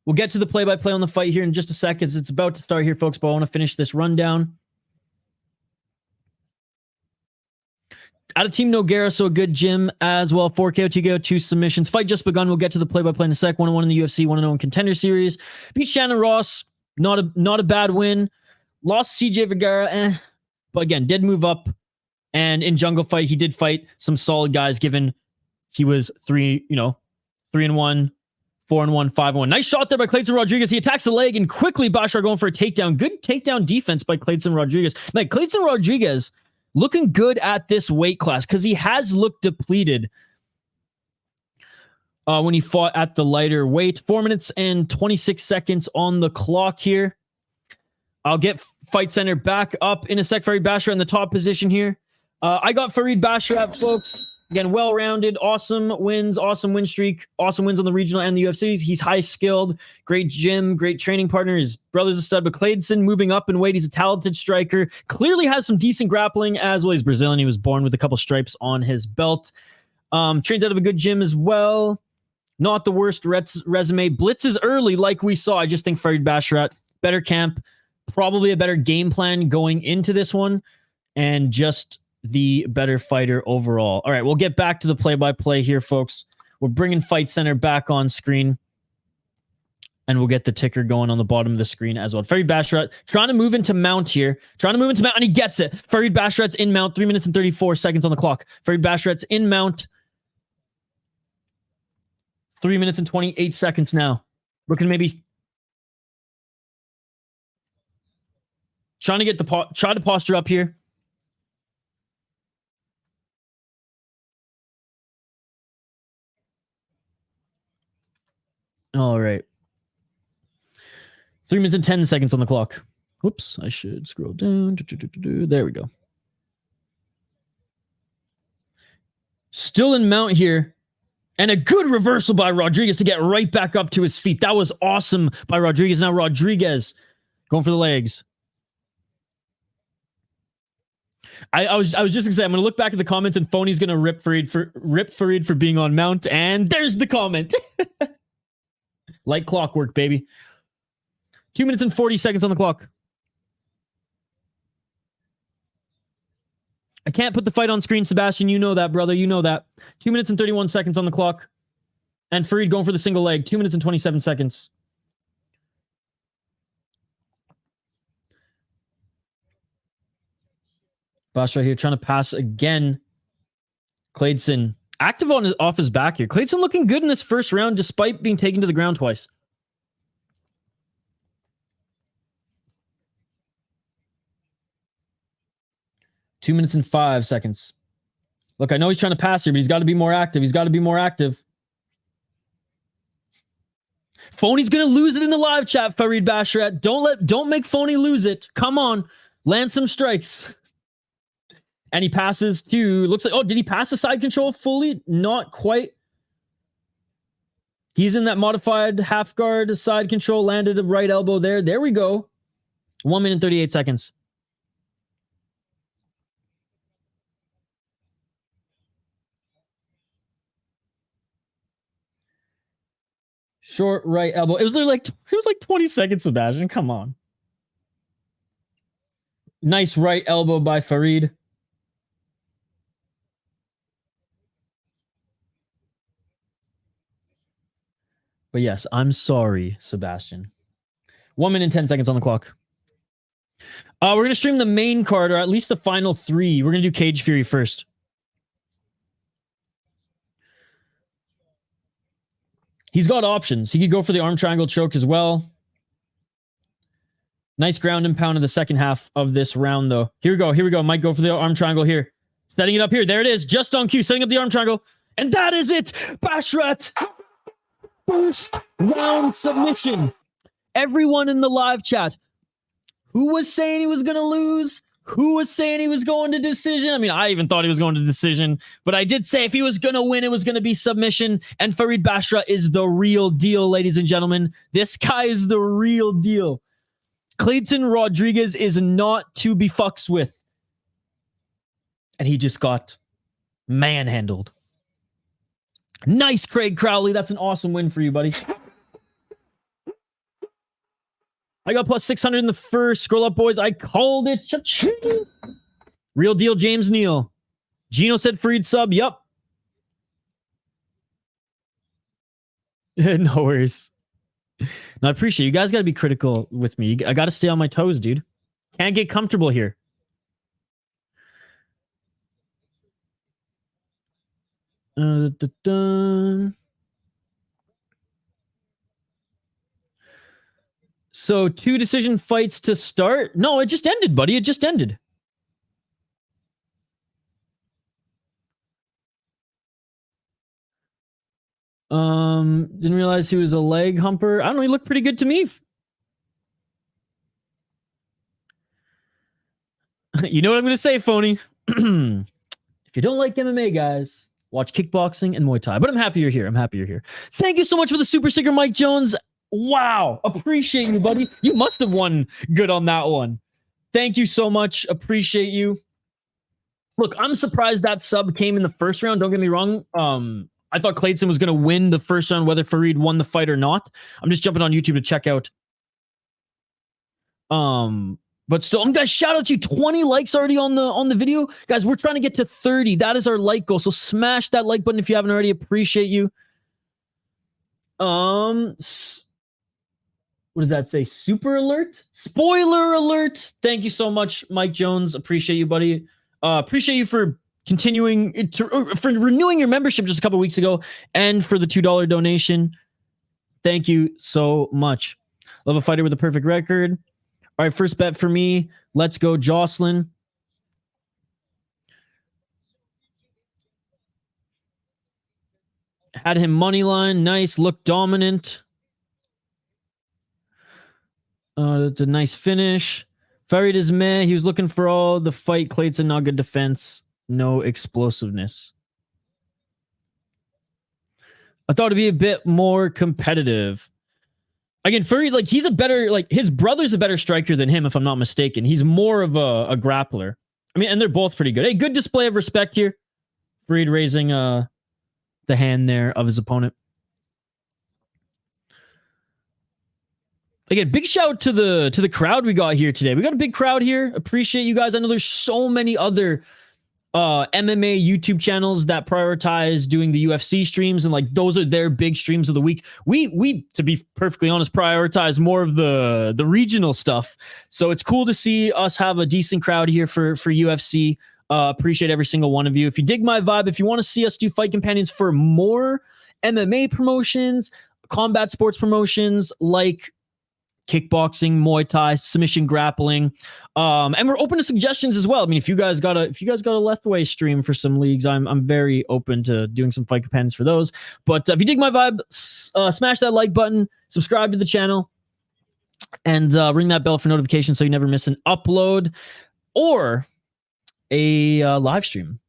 We'll get to the play-by-play on the fight here in just a sec, as it's about to start here, folks, but I want to finish this rundown. Out of Team Nogueira, so a good gym as well. 4 KO, 2 KO, 2 submissions. Fight just begun. We'll get to the play-by-play in a sec. 1-1 in the UFC, 1-0 in Contender Series. Beat Shannon Ross. Not a bad win. Lost CJ Vergara, but again, did move up. And in Jungle Fight, he did fight some solid guys, given he was 3-1, 4-1, 5-1. Nice shot there by Clayton Rodriguez. He attacks the leg, and quickly Basharat going for a takedown. Good takedown defense by Clayton Rodriguez. Like, Clayton Rodriguez looking good at this weight class, because he has looked depleted when he fought at the lighter weight. 4 minutes and 26 seconds on the clock here. I'll get Fight Center back up in a sec. Farid Basharat in the top position here. I got Farid Basharat, folks. Again, well-rounded, awesome wins, awesome win streak, awesome wins on the regional and the UFCs. He's high-skilled, great gym, great training partner. His brother's a stud, but Claydson moving up in weight. He's a talented striker. Clearly has some decent grappling as well. He's Brazilian. He was born with a couple stripes on his belt. Trains out of a good gym as well. Not the worst resume. Blitzes early, like we saw. I just think Farid Basharat, better camp, probably a better game plan going into this one, and just the better fighter overall. All right, we'll get back to the play-by-play here, folks. We're bringing Fight Center back on screen, and we'll get the ticker going on the bottom of the screen as well. Farid Basharat trying to move into mount here. And he gets it. Farid Basharat's in mount. 3 minutes and 34 seconds on the clock. Farid Basharat's in mount. 3 minutes and 28 seconds now. Looking maybe... Trying to get try to posture up here. All right. 3 minutes and 10 seconds on the clock. Whoops, I should scroll down. There we go. Still in mount here. And a good reversal by Rodriguez to get right back up to his feet. That was awesome by Rodriguez. Now Rodriguez going for the legs. I was just gonna say, I'm gonna look back at the comments and Phony's gonna rip Farid for being on mount, and there's the comment. Like clockwork, baby. 2 minutes and 40 seconds on the clock. I can't put the fight on screen, Sebastian. You know that, brother. You know that. 2 minutes and 31 seconds on the clock. And Farid going for the single leg. 2 minutes and 27 seconds. Basharat here trying to pass again. Claydson active off his back here. Claydson looking good in this first round despite being taken to the ground twice. Two minutes and 5 seconds. Look, I know he's trying to pass here, but he's got to be more active. He's got to be more active. Phony's going to lose it in the live chat, Farid Basharat. Don't make Phony lose it. Come on. Land some strikes. And he passes to, looks like, oh, did he pass the side control fully? Not quite. He's in that modified half guard side control, landed a right elbow there. There we go. 1 minute and 38 seconds. Short right elbow. It was like 20 seconds, Sebastian. Come on. Nice right elbow by Farid. But yes, I'm sorry, Sebastian. 1 minute and 10 seconds on the clock. We're going to stream the main card, or at least the final 3. We're going to do Cage Fury first. He's got options. He could go for the arm triangle choke as well. Nice ground and pound in the second half of this round, though. Here we go. Here we go. Might go for the arm triangle here. Setting it up here. There it is. Just on cue. Setting up the arm triangle. And that is it. Basharat. First round submission. Everyone in the live chat. Who was saying he was going to lose? Who was saying he was going to decision? I mean, I even thought he was going to decision, but I did say if he was going to win, it was going to be submission. And Farid Basharat is the real deal, ladies and gentlemen. This guy is the real deal. Claydson Rodriguez is not to be fucks with. And he just got manhandled. Nice, Craig Crowley. That's an awesome win for you, buddy. I got plus 600 in the first. Scroll up, boys. I called it. Cha-ching. Real deal, James Neal. Gino said Farid sub. Yup. No worries. No, I appreciate it. You guys got to be critical with me. I got to stay on my toes, dude. Can't get comfortable here. So 2 decision fights to start? No, it just ended, buddy. It just ended. Didn't realize he was a leg humper. I don't know. He looked pretty good to me. You know what I'm going to say, phony. If you don't like MMA, guys, watch kickboxing and Muay Thai. But I'm happy you're here. I'm happy you're here. Thank you so much for the super sticker, Mike Jones. Wow. Appreciate you, buddy. You must have won good on that one. Thank you so much. Appreciate you. Look, I'm surprised that sub came in the first round. Don't get me wrong. I thought Clayton was going to win the first round, whether Farid won the fight or not. I'm just jumping on YouTube to check out. But still, guys, shout out to you. 20 likes already on the video. Guys, we're trying to get to 30. That is our like goal. So smash that like button if you haven't already. Appreciate you. What does that say? Super alert? Spoiler alert. Thank you so much, Mike Jones. Appreciate you, buddy. Appreciate you for continuing for renewing your membership just a couple weeks ago and for the $2 donation. Thank you so much. Love a fighter with a perfect record. All right, first bet for me. Let's go, Jocelyn. Had him money line. Nice. Looked dominant. It's a nice finish. Farid is meh. He was looking for all the fight. Clayton, not good defense. No explosiveness. I thought it'd be a bit more competitive. Again, Farid, like, he's a better, like, his brother's a better striker than him, if I'm not mistaken. He's more of a grappler. I mean, and they're both pretty good. Hey, good display of respect here. Farid raising the hand there of his opponent. Again, big shout to the crowd we got here today. We got a big crowd here. Appreciate you guys. I know there's so many other MMA YouTube channels that prioritize doing the UFC streams, and like those are their big streams of the week. We to be perfectly honest, prioritize more of the regional stuff. So it's cool to see us have a decent crowd here for UFC. Appreciate every single one of you. If you dig my vibe, if you want to see us do fight companions for more MMA promotions, combat sports promotions like kickboxing, Muay Thai, submission grappling, and we're open to suggestions as well. I mean, if you guys got a Lethway stream for some leagues, I'm very open to doing some fight companions for those. But if you dig my vibe, smash that like button, subscribe to the channel, and ring that bell for notifications so you never miss an upload or a live stream.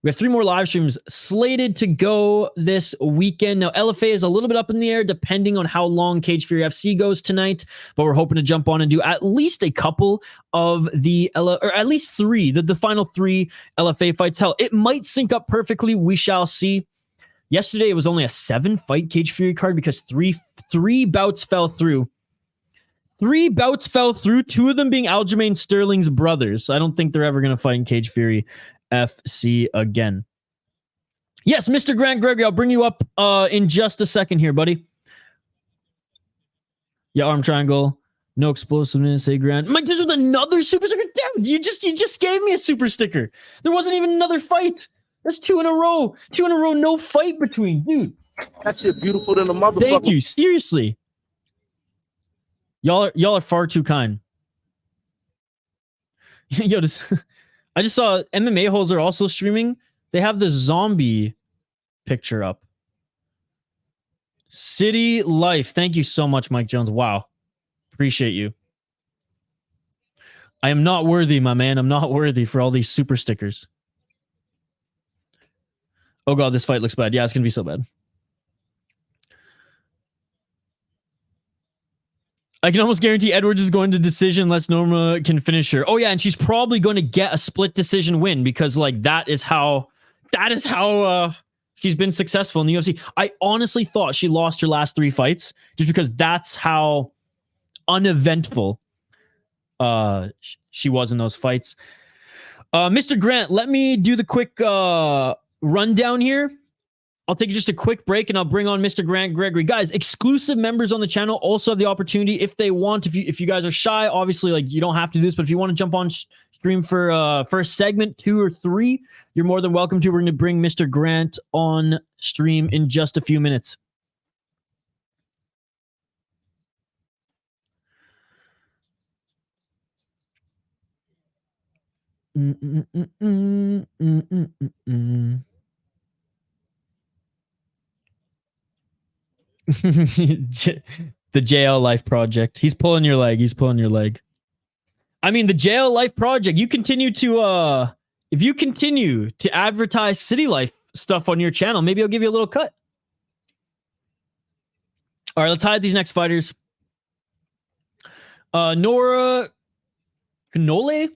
We have 3 more live streams slated to go this weekend. Now, LFA is a little bit up in the air depending on how long Cage Fury FC goes tonight, but we're hoping to jump on and do at least a couple of or at least 3, the final 3 LFA fights. Hell, it might sync up perfectly. We shall see. Yesterday, it was only a 7-fight Cage Fury card because three bouts fell through. 3 bouts fell through, 2 of them being Aljamain Sterling's brothers. I don't think they're ever going to fight in Cage Fury FC again. Yes, Mr. Grant Gregory, I'll bring you up in just a second here, buddy. Yeah, arm triangle. No explosiveness. Hey, Grant. Mike, this was another super sticker. Damn, you just gave me a super sticker. There wasn't even another fight. That's 2 in a row. 2 in a row, no fight between. Dude. That shit beautiful than a motherfucker. Thank you. Seriously. Y'all are far too kind. Yo, I just saw MMA Holes are also streaming. They have the zombie picture up. City Life. Thank you so much, Mike Jones. Wow. Appreciate you. I am not worthy, my man. I'm not worthy for all these super stickers. Oh, God, this fight looks bad. Yeah, it's going to be so bad. I can almost guarantee Edwards is going to decision unless Norma can finish her. Oh yeah, and she's probably going to get a split decision win because like that is how she's been successful in the UFC. I honestly thought she lost her last 3 fights just because that's how uneventful she was in those fights. Mr. Grant, let me do the quick rundown here. I'll take just a quick break and I'll bring on Mr. Grant Gregory. Guys, exclusive members on the channel also have the opportunity if they want. If you guys are shy, obviously, like you don't have to do this, but if you want to jump on stream for a segment 2 or 3, you're more than welcome to. We're going to bring Mr. Grant on stream in just a few minutes. The JL Life Project. He's pulling your leg. He's pulling your leg. I mean, the Jail Life Project, you continue to, if you continue to advertise City Life stuff on your channel, maybe I'll give you a little cut. All right, let's hide these next fighters. Nora Canole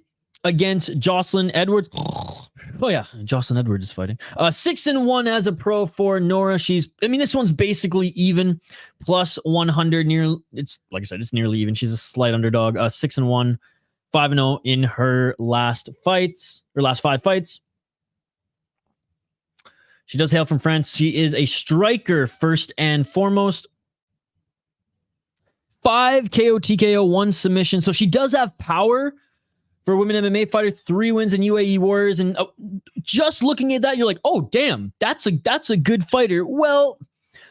against Jocelyn Edwards. Oh yeah, Jocelyn Edwards is fighting. 6-1 as a pro for Nora. I mean, this one's basically even, plus 100. It's like I said, it's nearly even. She's a slight underdog. 6-1, 5-0 in her last five fights. She does hail from France. She is a striker first and foremost. 5 KO, TKO, 1 submission. So she does have power for a women MMA fighter. 3 wins in UAE Warriors. And just looking at that, you're like, oh, damn, that's a good fighter. Well,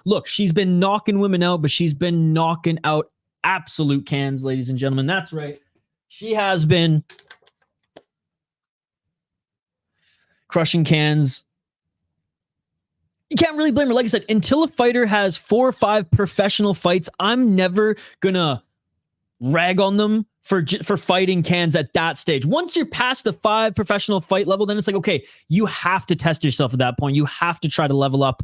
look, she's been knocking women out, but she's been knocking out absolute cans, ladies and gentlemen. That's right. She has been crushing cans. You can't really blame her. Like I said, until a fighter has 4 or 5 professional fights, I'm never gonna rag on them for fighting cans at that stage. Once you're past the 5 professional fight level, then it's like, okay, you have to test yourself at that point. You have to try to level up,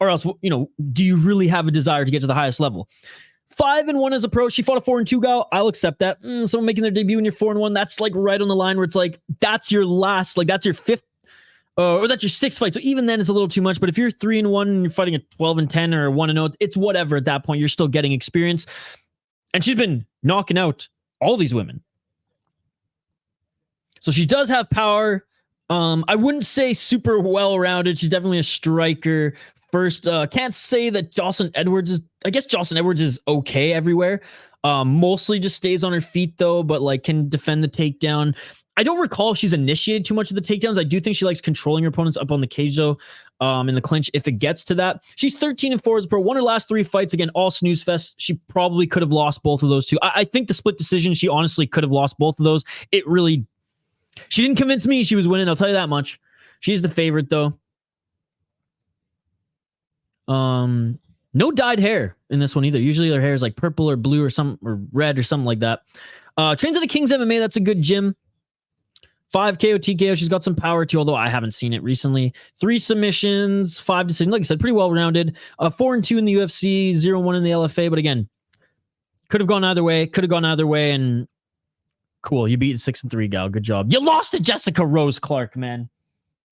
or else, do you really have a desire to get to the highest level? 5-1 as a pro. She fought a 4-2 gal. I'll accept that. Someone making their debut and you're 4-1, that's like right on the line where it's like, that's your last, like that's your 5th, or that's your 6th fight. So even then it's a little too much. But if you're 3-1 and you're fighting a 12-10 or 1-0, it's whatever at that point. You're still getting experience. And she's been knocking out all these women. So she does have power. I wouldn't say super well-rounded. She's definitely a striker first. Can't say that Jocelyn Edwards is... I guess Jocelyn Edwards is okay everywhere. Mostly just stays on her feet, though, but like can defend the takedown. I don't recall if she's initiated too much of the takedowns. I do think she likes controlling her opponents up on the cage, though, in the clinch, if it gets to that. She's 13-4 as a pro. Won her last 3 fights. Again, all snooze fest. She probably could have lost both of those two. I think the split decision, she honestly could have lost both of those. She didn't convince me she was winning, I'll tell you that much. She's the favorite, though. No dyed hair in this one either. Usually their hair is like purple or blue or red or something like that. Trains at a King's MMA. That's a good gym. 5 KO, TKO. She's got some power too, although I haven't seen it recently. 3 submissions, 5 decisions. Like I said, pretty well-rounded. 4-2 in the UFC, 0-1 in the LFA. But again, could have gone either way. And cool, you beat 6-3 gal. Good job. You lost to Jessica Rose Clark, man.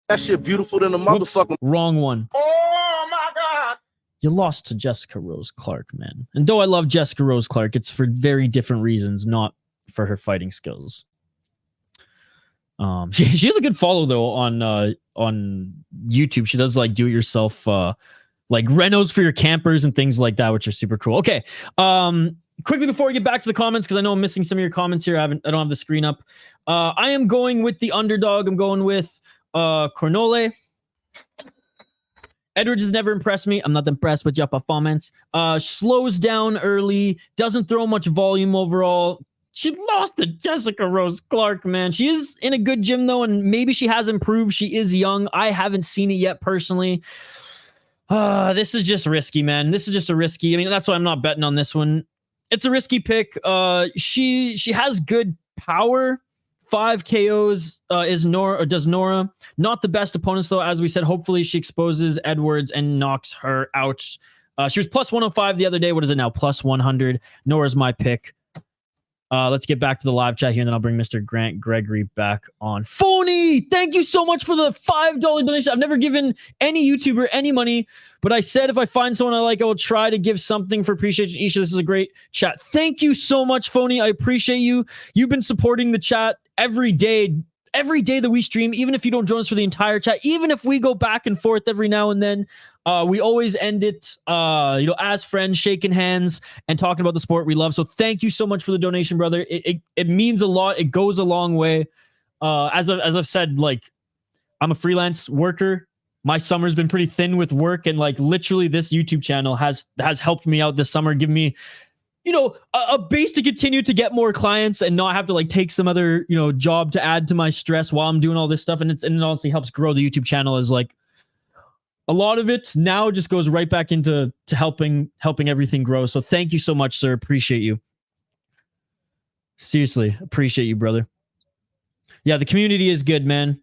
That shit beautiful than a motherfucker. Wrong one. Oh my God. You lost to Jessica Rose Clark, man. And though I love Jessica Rose Clark, it's for very different reasons, not for her fighting skills. She has a good follow though on YouTube. She does like do-it-yourself like renos for your campers and things like that, which are super cool. Okay. Quickly before we get back to the comments, because I know I'm missing some of your comments here. I don't have the screen up. I am going with the underdog. I'm going with Cornole. Edwards has never impressed me. I'm not impressed with your performance. Slows down early, doesn't throw much volume overall. She lost to Jessica Rose Clark, man. She is in a good gym, though, and maybe she has improved. She is young. I haven't seen it yet, personally. This is just risky, man. This is just a risky... I mean, that's why I'm not betting on this one. It's a risky pick. She has good power. 5 KOs does Nora. Not the best opponents, though. As we said, hopefully she exposes Edwards and knocks her out. She was plus 105 the other day. What is it now? Plus 100. Nora's my pick. Let's get back to the live chat here, and then I'll bring Mr. Grant Gregory back on. Phony! Thank you so much for the $5 donation. I've never given any YouTuber any money, but I said if I find someone I like, I will try to give something for appreciation. Isha, this is a great chat. Thank you so much, Phony. I appreciate you. You've been supporting the chat every day that we stream, even if you don't join us for the entire chat, even if we go back and forth every now and then. We always end it, as friends, shaking hands and talking about the sport we love. So thank you so much for the donation, brother. It means a lot. It goes a long way. As I've said, like, I'm a freelance worker. My summer's been pretty thin with work, and like literally this YouTube channel has helped me out this summer, give me, a base to continue to get more clients and not have to like take some other, job to add to my stress while I'm doing all this stuff. And it honestly helps grow the YouTube channel. Is like, a lot of it now just goes right back into helping everything grow. So thank you so much, sir. Appreciate you. Seriously, appreciate you, brother. Yeah, the community is good, man.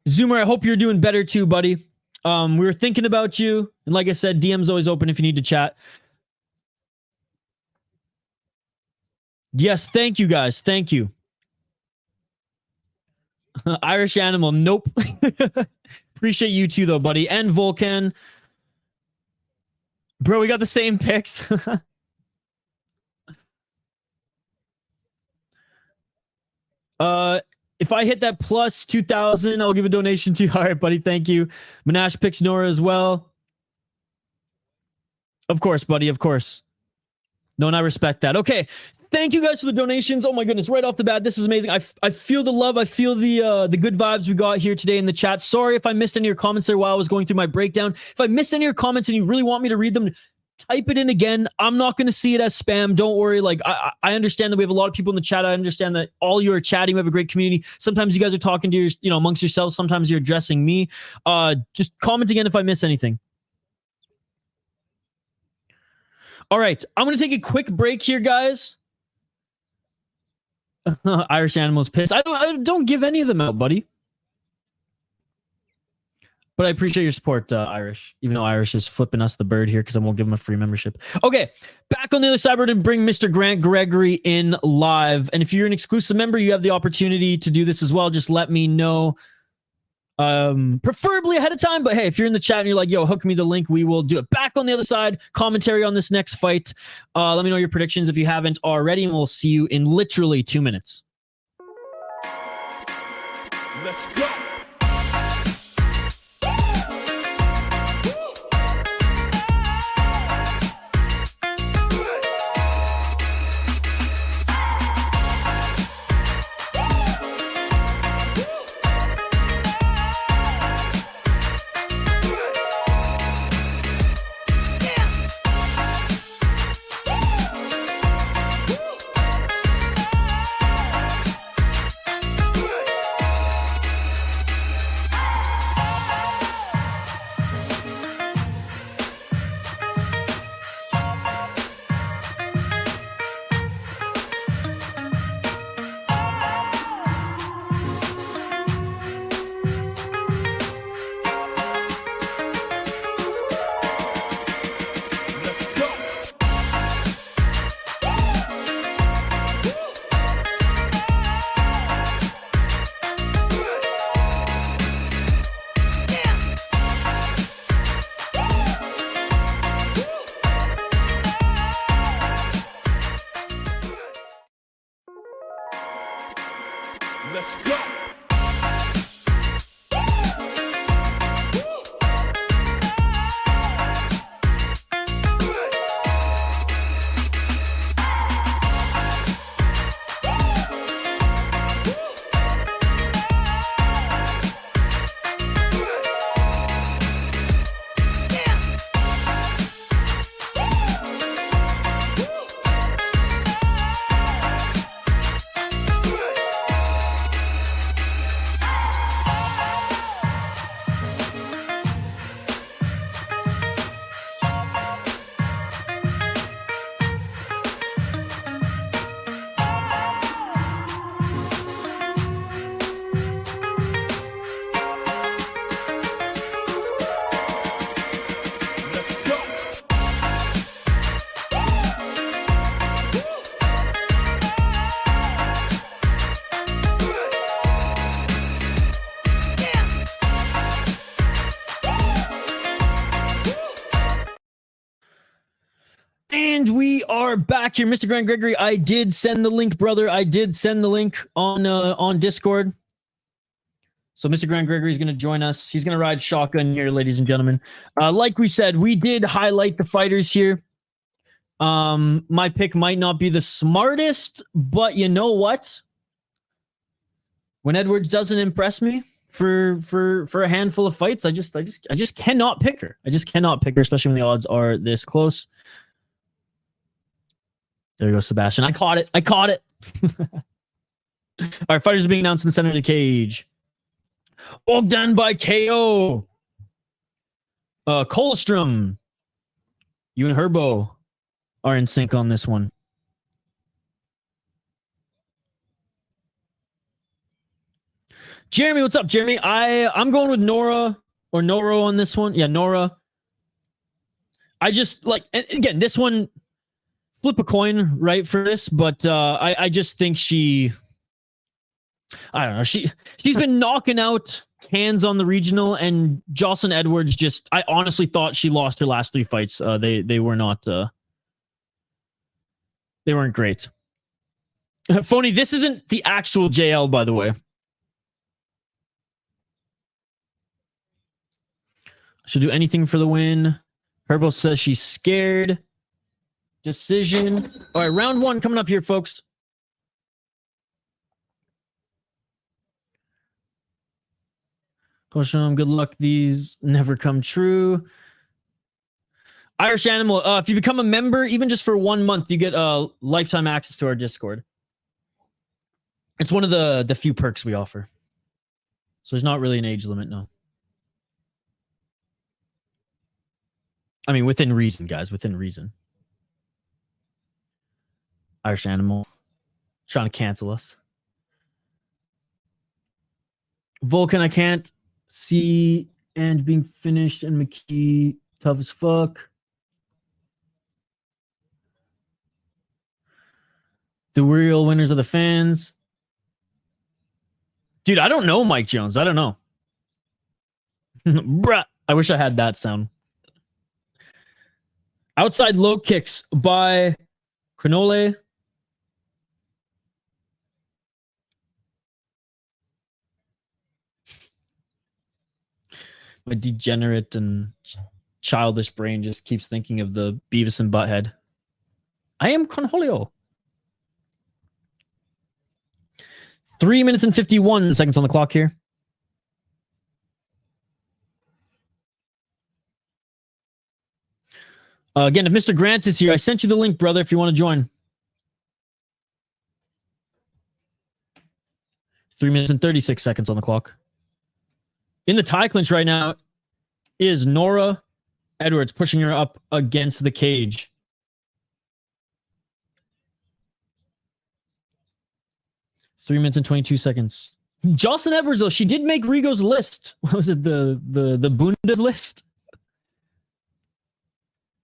Zoomer, I hope you're doing better too, buddy. We were thinking about you. And like I said, DM's always open if you need to chat. Yes, thank you, guys. Thank you. Irish Animal, nope. Appreciate you too, though, buddy. And Volkan. Bro, we got the same picks. If I hit that plus 2,000, I'll give a donation to you. All right, buddy. Thank you. Manash picks Nora as well. Of course, buddy. Of course. No, and I respect that. Okay. Thank you guys for the donations. Oh my goodness. Right off the bat, this is amazing. I feel the love. I feel the good vibes we got here today in the chat. Sorry if I missed any of your comments there while I was going through my breakdown. If I missed any of your comments and you really want me to read them, type it in again. I'm not going to see it as spam. Don't worry. Like, I understand that we have a lot of people in the chat. I understand that all you are chatting. We have a great community. Sometimes you guys are talking to your, amongst yourselves. Sometimes you're addressing me. Just comment again if I miss anything. All right. I'm going to take a quick break here, guys. Irish Animal's pissed. I don't give any of them out, buddy. But I appreciate your support, Irish. Even though Irish is flipping us the bird here because I won't give him a free membership. Okay, back on the other side, we're going to bring Mr. Grant Gregory in live. And if you're an exclusive member, you have the opportunity to do this as well. Just let me know. Preferably ahead of time. But hey, if you're in the chat and you're like, yo, hook me the link, we will do it. Back on the other side, commentary on this next fight. Let me know your predictions if you haven't already. And we'll see you in literally 2 minutes. Let's go. Let's go. And we are back here, Mr. Grant Gregory. I did send the link, brother. I did send the link on Discord. So Mr. Grant Gregory is going to join us. He's going to ride shotgun here, ladies and gentlemen. Like we said, we did highlight the fighters here. My pick might not be the smartest, but you know what? When Edwards doesn't impress me for a handful of fights, I just cannot pick her. I just cannot pick her, especially when the odds are this close. There goes Sebastian. I caught it. All right, fighters are being announced in the center of the cage. Bogdan by KO. Kolstrom. You and Herbo are in sync on this one. Jeremy, what's up, Jeremy? I'm going with Nora or Noro on this one. Yeah, Nora. I just like, and again, this one, flip a coin, right, for this, but I just think I don't know. She's been knocking out hands on the regional, and Jocelyn Edwards I honestly thought she lost her last 3 fights. They were not, they weren't great. Phony, this isn't the actual JL, by the way. She'll do anything for the win. Herbo says she's scared. Decision. All right, round 1 coming up here, folks. Good luck. These never come true. Irish Animal. If you become a member, even just for 1 month, you get lifetime access to our Discord. It's one of the few perks we offer. So there's not really an age limit, no. I mean, within reason, guys. Within reason. Irish Animal. Trying to cancel us. Volkan, I can't see Ange being finished, and McKee tough as fuck. The real winners are the fans. Dude, I don't know, Mike Jones. I don't know. Bruh. I wish I had that sound. Outside low kicks by Crenole. My degenerate and childish brain just keeps thinking of the Beavis and Butthead. I am Conholio. 3 minutes and 51 seconds on the clock here. Again, if Mr. Grant is here, I sent you the link, brother, if you want to join. 3 minutes and 36 seconds on the clock. In the tie clinch right now is Nora Edwards, pushing her up against the cage. Three minutes and 22 seconds. Jocelyn Edwards, though, she did make Rigo's list. What was it? The Bundes list?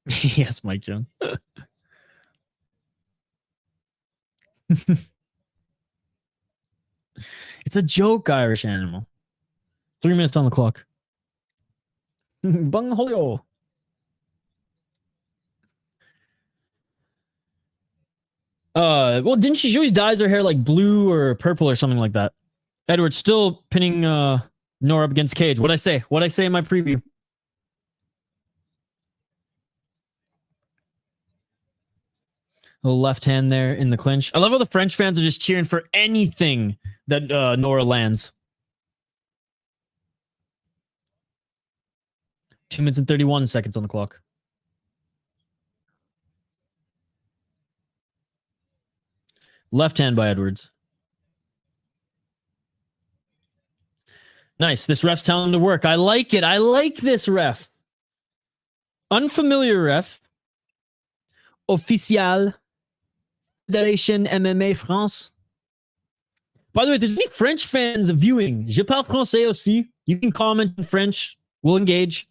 Yes, Mike Jones. It's a joke, Irish Animal. 3 minutes on the clock. Bung Holio. Well, didn't she always dyes her hair like blue or purple or something like that? Edward's still pinning Nora up against cage. What'd I say? What'd I say in my preview? A little left hand there in the clinch. I love how the French fans are just cheering for anything that Nora lands. 2 minutes and 31 seconds on the clock. Left hand by Edwards. Nice. This ref's telling him to work. I like it. I like this ref. Unfamiliar ref. Official. Fédération MMA France. By the way, if there's any French fans viewing, je parle français aussi. You can comment in French. We'll engage.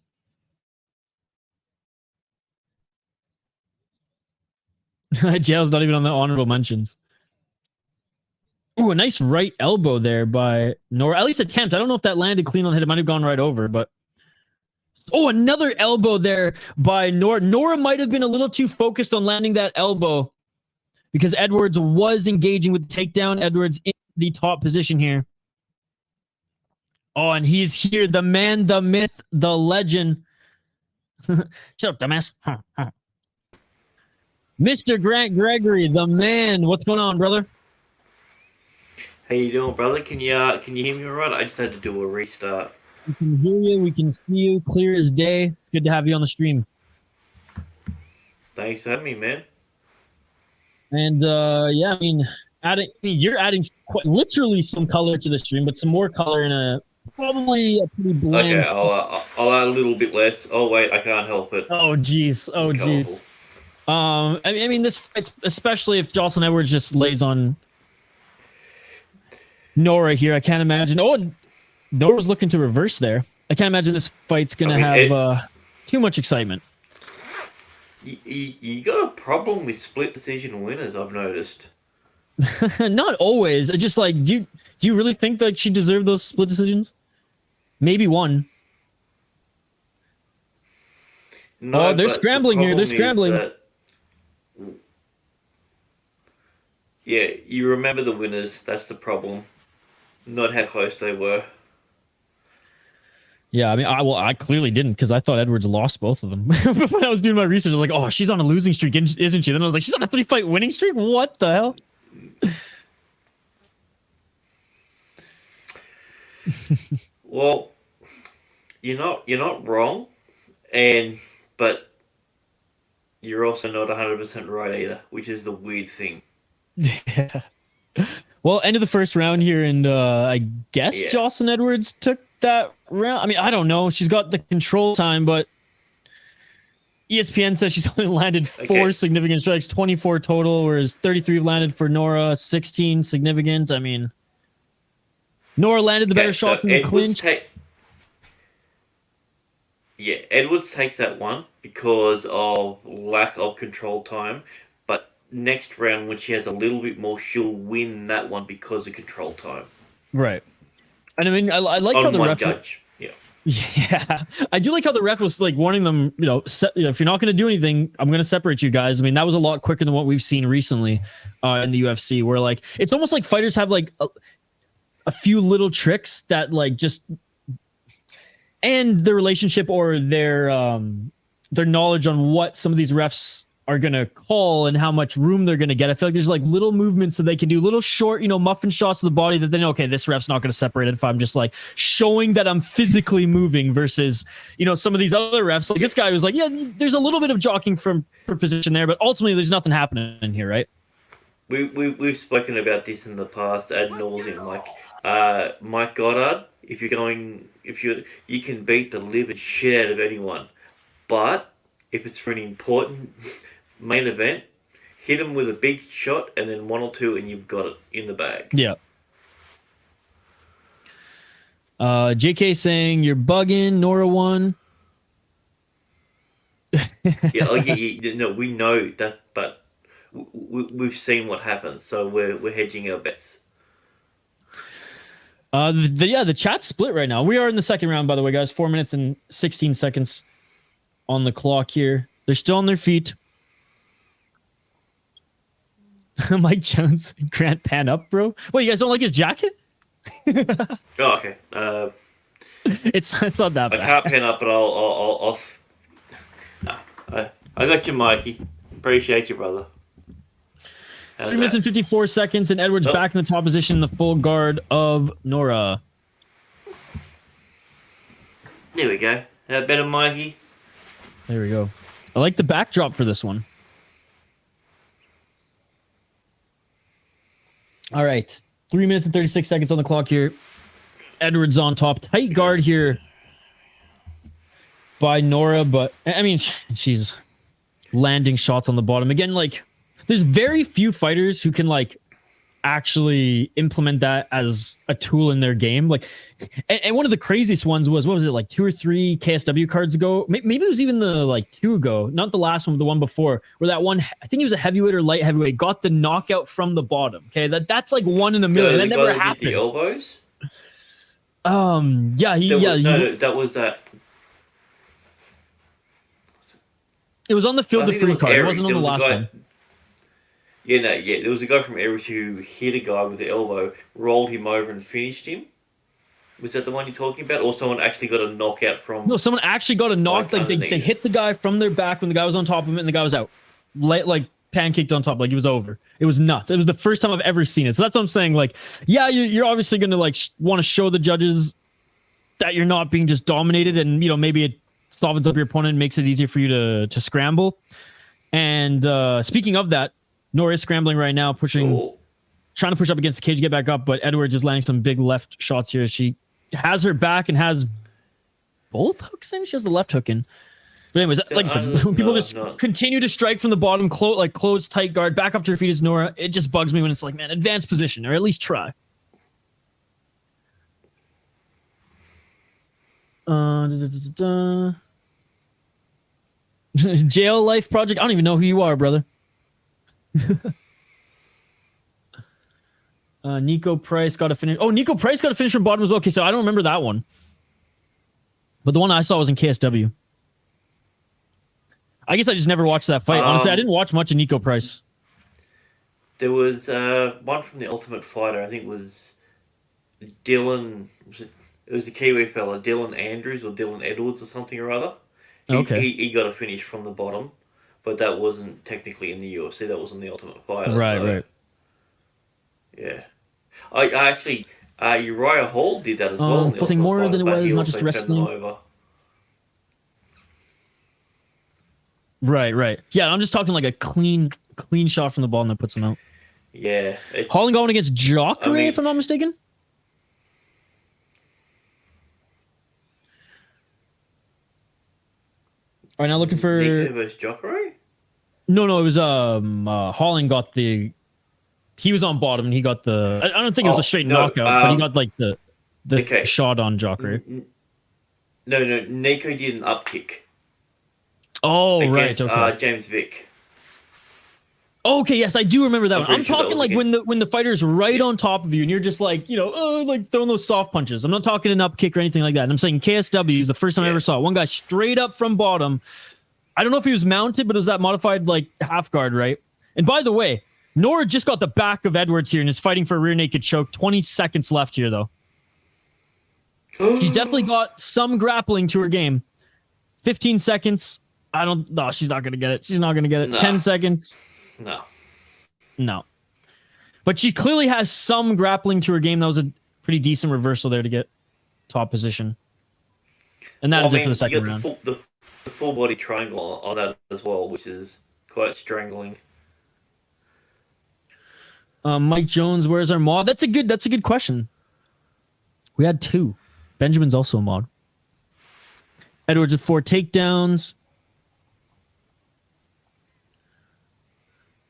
Jail's not even on the honorable mentions. Ooh, a nice right elbow there by Nora. At least attempt. I don't know if that landed clean on the head. It might have gone right over, but... Oh, another elbow there by Nora. Nora might have been a little too focused on landing that elbow because Edwards was engaging with the takedown. Edwards in the top position here. Oh, and he's here. The man, the myth, the legend. Shut up, dumbass. Mr. Grant Gregory, the man. What's going on, brother? How you doing, brother? Can you hear me all right? I just had to do a restart. We can hear you. We can see you clear as day. It's good to have you on the stream. Thanks for having me, man. And yeah, I mean, you're adding literally some color to the stream, but some more color in probably a pretty bland. Okay, I'll add a little bit less. Oh wait, I can't help it. Oh jeez. Oh jeez. I mean, this fight, especially if Jocelyn Edwards just lays on Nora here, I can't imagine. Oh, Nora's looking to reverse there. I can't imagine this fight's gonna have too much excitement. You got a problem with split decision winners, I've noticed. Not always. I just like, do you really think that she deserved those split decisions? Maybe one. No, oh, they're scrambling here. They're scrambling. Yeah, you remember the winners. That's the problem. Not how close they were. Yeah, I mean, I clearly didn't because I thought Edwards lost both of them. When I was doing my research, I was like, oh, she's on a losing streak, isn't she? Then I was like, she's on a 3-fight winning streak? What the hell? Well, you're not wrong, but you're also not 100% right either, which is the weird thing. Yeah. Well, end of the first round here, and I guess Jocelyn Edwards took that round. I mean, I don't know. She's got the control time, but ESPN says she's only landed 4 significant strikes, 24 total, whereas 33 landed for Nora, 16 significant. I mean, Nora landed the better shots in the clinch. Edwards takes that one because of lack of control time, but next round when she has a little bit more, she'll win that one because of control time. Right. And I mean, I like how the ref... judge. Yeah, I do like how the ref was like warning them, if you're not going to do anything, I'm going to separate you guys. I mean, that was a lot quicker than what we've seen recently in the UFC, where like it's almost like fighters have like a few little tricks that like just end the relationship or their knowledge on what some of these refs are going to call and how much room they're going to get. I feel like there's like little movements that they can do, little short, muffin shots to the body that then, okay, this ref's not going to separate it if I'm just like showing that I'm physically moving versus, some of these other refs. Like this guy was like, yeah, there's a little bit of jockeying for position there, but ultimately there's nothing happening in here, right? We've spoken about this in the past ad nauseum. Like Mike Goddard, you can beat the living shit out of anyone, but if it's for an important main event, hit him with a big shot and then 1 or 2 and you've got it in the bag. Yeah. JK saying you're bugging, Nora won. No, we know that, but we've seen what happens, so we're hedging our bets. The chat's split right now. We are in the second round, by the way, guys. 4 minutes and 16 seconds on the clock here. They're still on their feet. Mike Jones, Grant, pan up, bro. What, you guys don't like his jacket? Oh, okay. It's not that bad. I can't pan up, but I'll I got you, Mikey. Appreciate you, brother. 3 minutes and 54 seconds, and Edwards back in the top position in the full guard of Nora. There we go. That better, Mikey? There we go. I like the backdrop for this one. All right. 3 minutes and 36 seconds on the clock here. Edwards on top. Tight guard here by Nora, but I mean, she's landing shots on the bottom. Again, like, there's very few fighters who can, like, actually implement that as a tool in their game. Like, and one of the craziest ones was, what was it, like 2 or 3 KSW cards ago? Maybe it was even the 2 ago, not the last one, but the one before, where that one, I think he was a heavyweight or light heavyweight, got the knockout from the bottom. Okay, that's like 1 in a million. That never happens. The elbows? That was that. It was on the field of free card. It wasn't on the last one. There was a guy from Aries who hit a guy with the elbow, rolled him over and finished him. Was that the one you're talking about? Or someone actually got a knockout from... No, someone actually got a knock. Like, they hit the guy from their back when the guy was on top of it and the guy was out. Like pancaked on top. Like, it was over. It was nuts. It was the first time I've ever seen it. So that's what I'm saying. Like, yeah, you're obviously going to, like, want to show the judges that you're not being just dominated, and, maybe it softens up your opponent and makes it easier for you to scramble. And speaking of that, Nora is scrambling right now, trying to push up against the cage to get back up, but Edwards is landing some big left shots here. She has her back and has both hooks in. She has the left hook in. But anyways, like I said, when people continue to strike from the bottom, close, tight guard, back up to her feet is Nora. It just bugs me when it's like, man, advanced position, or at least try. Jail Life Project. I don't even know who you are, brother. Nico Price got a finish. Oh, Nico Price got a finish from bottom as well. Okay, so I don't remember that one. But the one I saw was in KSW. I guess I just never watched that fight. Honestly, I didn't watch much of Nico Price. There was one from the Ultimate Fighter. I think it was Dylan. It was a Kiwi fella, Dylan Andrews or Dylan Edwards or something or other. He got a finish from the bottom, but that wasn't technically in the UFC. That was in the Ultimate Fighter. Right. Yeah. I actually, Uriah Hall did that as well. Something more than it was, not just wrestling. Right. Yeah, I'm just talking like a clean shot from the ball and that puts him out. Yeah. Holland going against Jacare, if I'm not mistaken. All right, now looking for Nico versus Jacare? No, it was Holland got the. He was on bottom and he got the. I don't think it was a straight knockout, but he got like the shot on Jacare. No, Nico did an up kick. Oh, against, right. Okay. James Vick. Okay, yes, I do remember that one. I'm talking like when the fighter's right on top of you and you're just like, like throwing those soft punches. I'm not talking an up kick or anything like that. And I'm saying KSW is the first time I ever saw it. One guy straight up from bottom. I don't know if he was mounted, but it was that modified like half guard, right? And by the way, Nora just got the back of Edwards here and is fighting for a rear naked choke. 20 seconds left here, though. She's definitely got some grappling to her game. 15 seconds. No, she's not going to get it. She's not going to get it. No. 10 seconds. No. But she clearly has some grappling to her game. That was a pretty decent reversal there to get top position. And that is it for the second round. The full body triangle on that as well, which is quite strangling. Mike Jones, where's our mod? That's a good question. We had 2. Benjamin's also a mod. Edwards with 4 takedowns.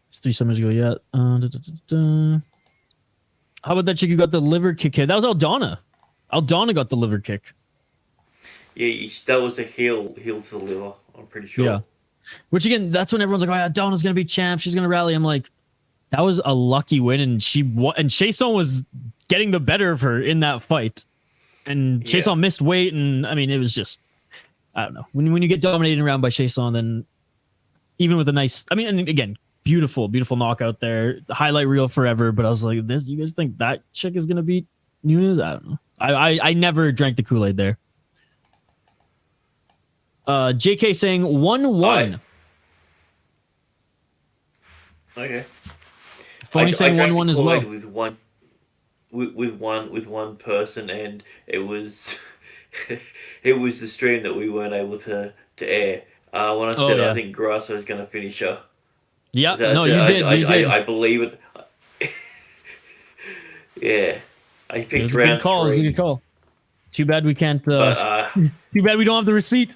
It's 3 summers ago, yeah. How about that chick who got the liver kick hit? That was Aldana. Aldana got the liver kick. Yeah, that was a heel to the liver, I'm pretty sure. Yeah. Which again, that's when everyone's like, oh, Aldana's going to be champ. She's going to rally. I'm like, that was a lucky win, and Chason was getting the better of her in that fight. And Chason missed weight, and I mean, it was just, I don't know. When you get dominated around by Chason, then even with a nice, I mean, and again, beautiful knockout there. The highlight reel forever, but I was like, you guys think that chick is going to beat Nunes? I don't know. I never drank the Kool-Aid there. JK saying 1-1. Okay. Phony saying 1-1 as well. With one person, and it was it was the stream that we weren't able to air. When I said I think Grasso is going to finish her. Yeah, no, you did. I believe it. Yeah, I picked round 3. It was a good call. Too bad we can't. Too bad we don't have the receipt.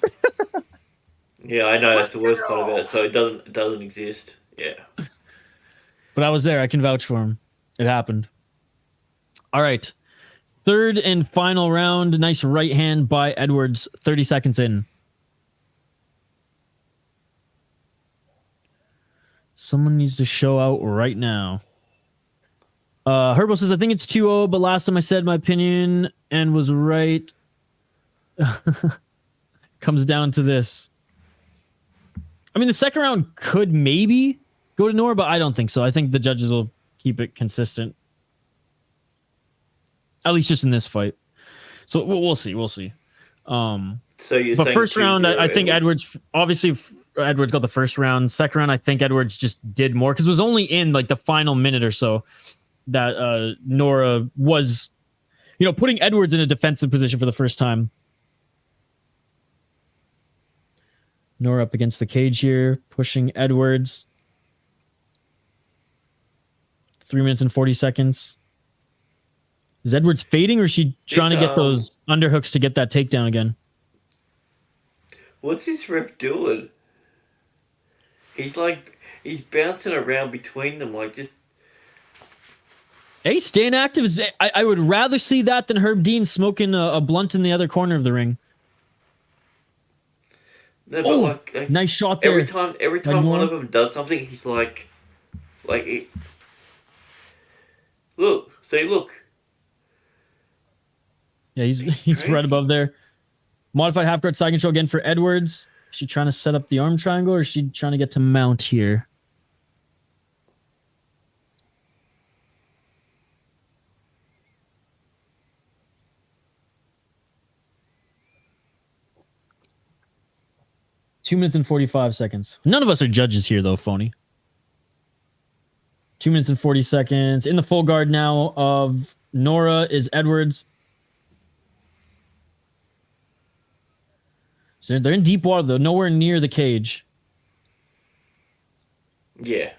Yeah, I know that's the worst part about it. So it doesn't exist. Yeah. But I was there. I can vouch for him. It happened. All right. Third and final round. Nice right hand by Edwards. 30 seconds in. Someone needs to show out right now. Herbo says, I think it's 2-0, but last time I said my opinion and was right. Comes down to this. I mean, the second round could maybe go to Nora, but I don't think so. I think the judges will keep it consistent. At least just in this fight. So we'll see. So you're but saying first round, I think Edwards, obviously Edwards got the first round. Second round, I think Edwards just did more because it was only in like the final minute or so that Nora was, putting Edwards in a defensive position for the first time. Nora up against the cage here, pushing Edwards. 3 minutes and 40 seconds. Is Edwards fading, or is she trying to get those underhooks to get that takedown again? What's this rep doing? He's bouncing around between them, like just. Hey, staying active is. I would rather see that than Herb Dean smoking a blunt in the other corner of the ring. No, but like nice shot there. Every time one of them does something, he's like, look. Yeah, he's right above there. Modified half guard side control again for Edwards. Is she trying to set up the arm triangle, or is she trying to get to mount here? Two minutes and 45 seconds. None of us are judges here, though, phony. 2 minutes and 40 seconds. In the full guard now of Nora is Edwards. So they're in deep water, though. Nowhere near the cage. Yeah.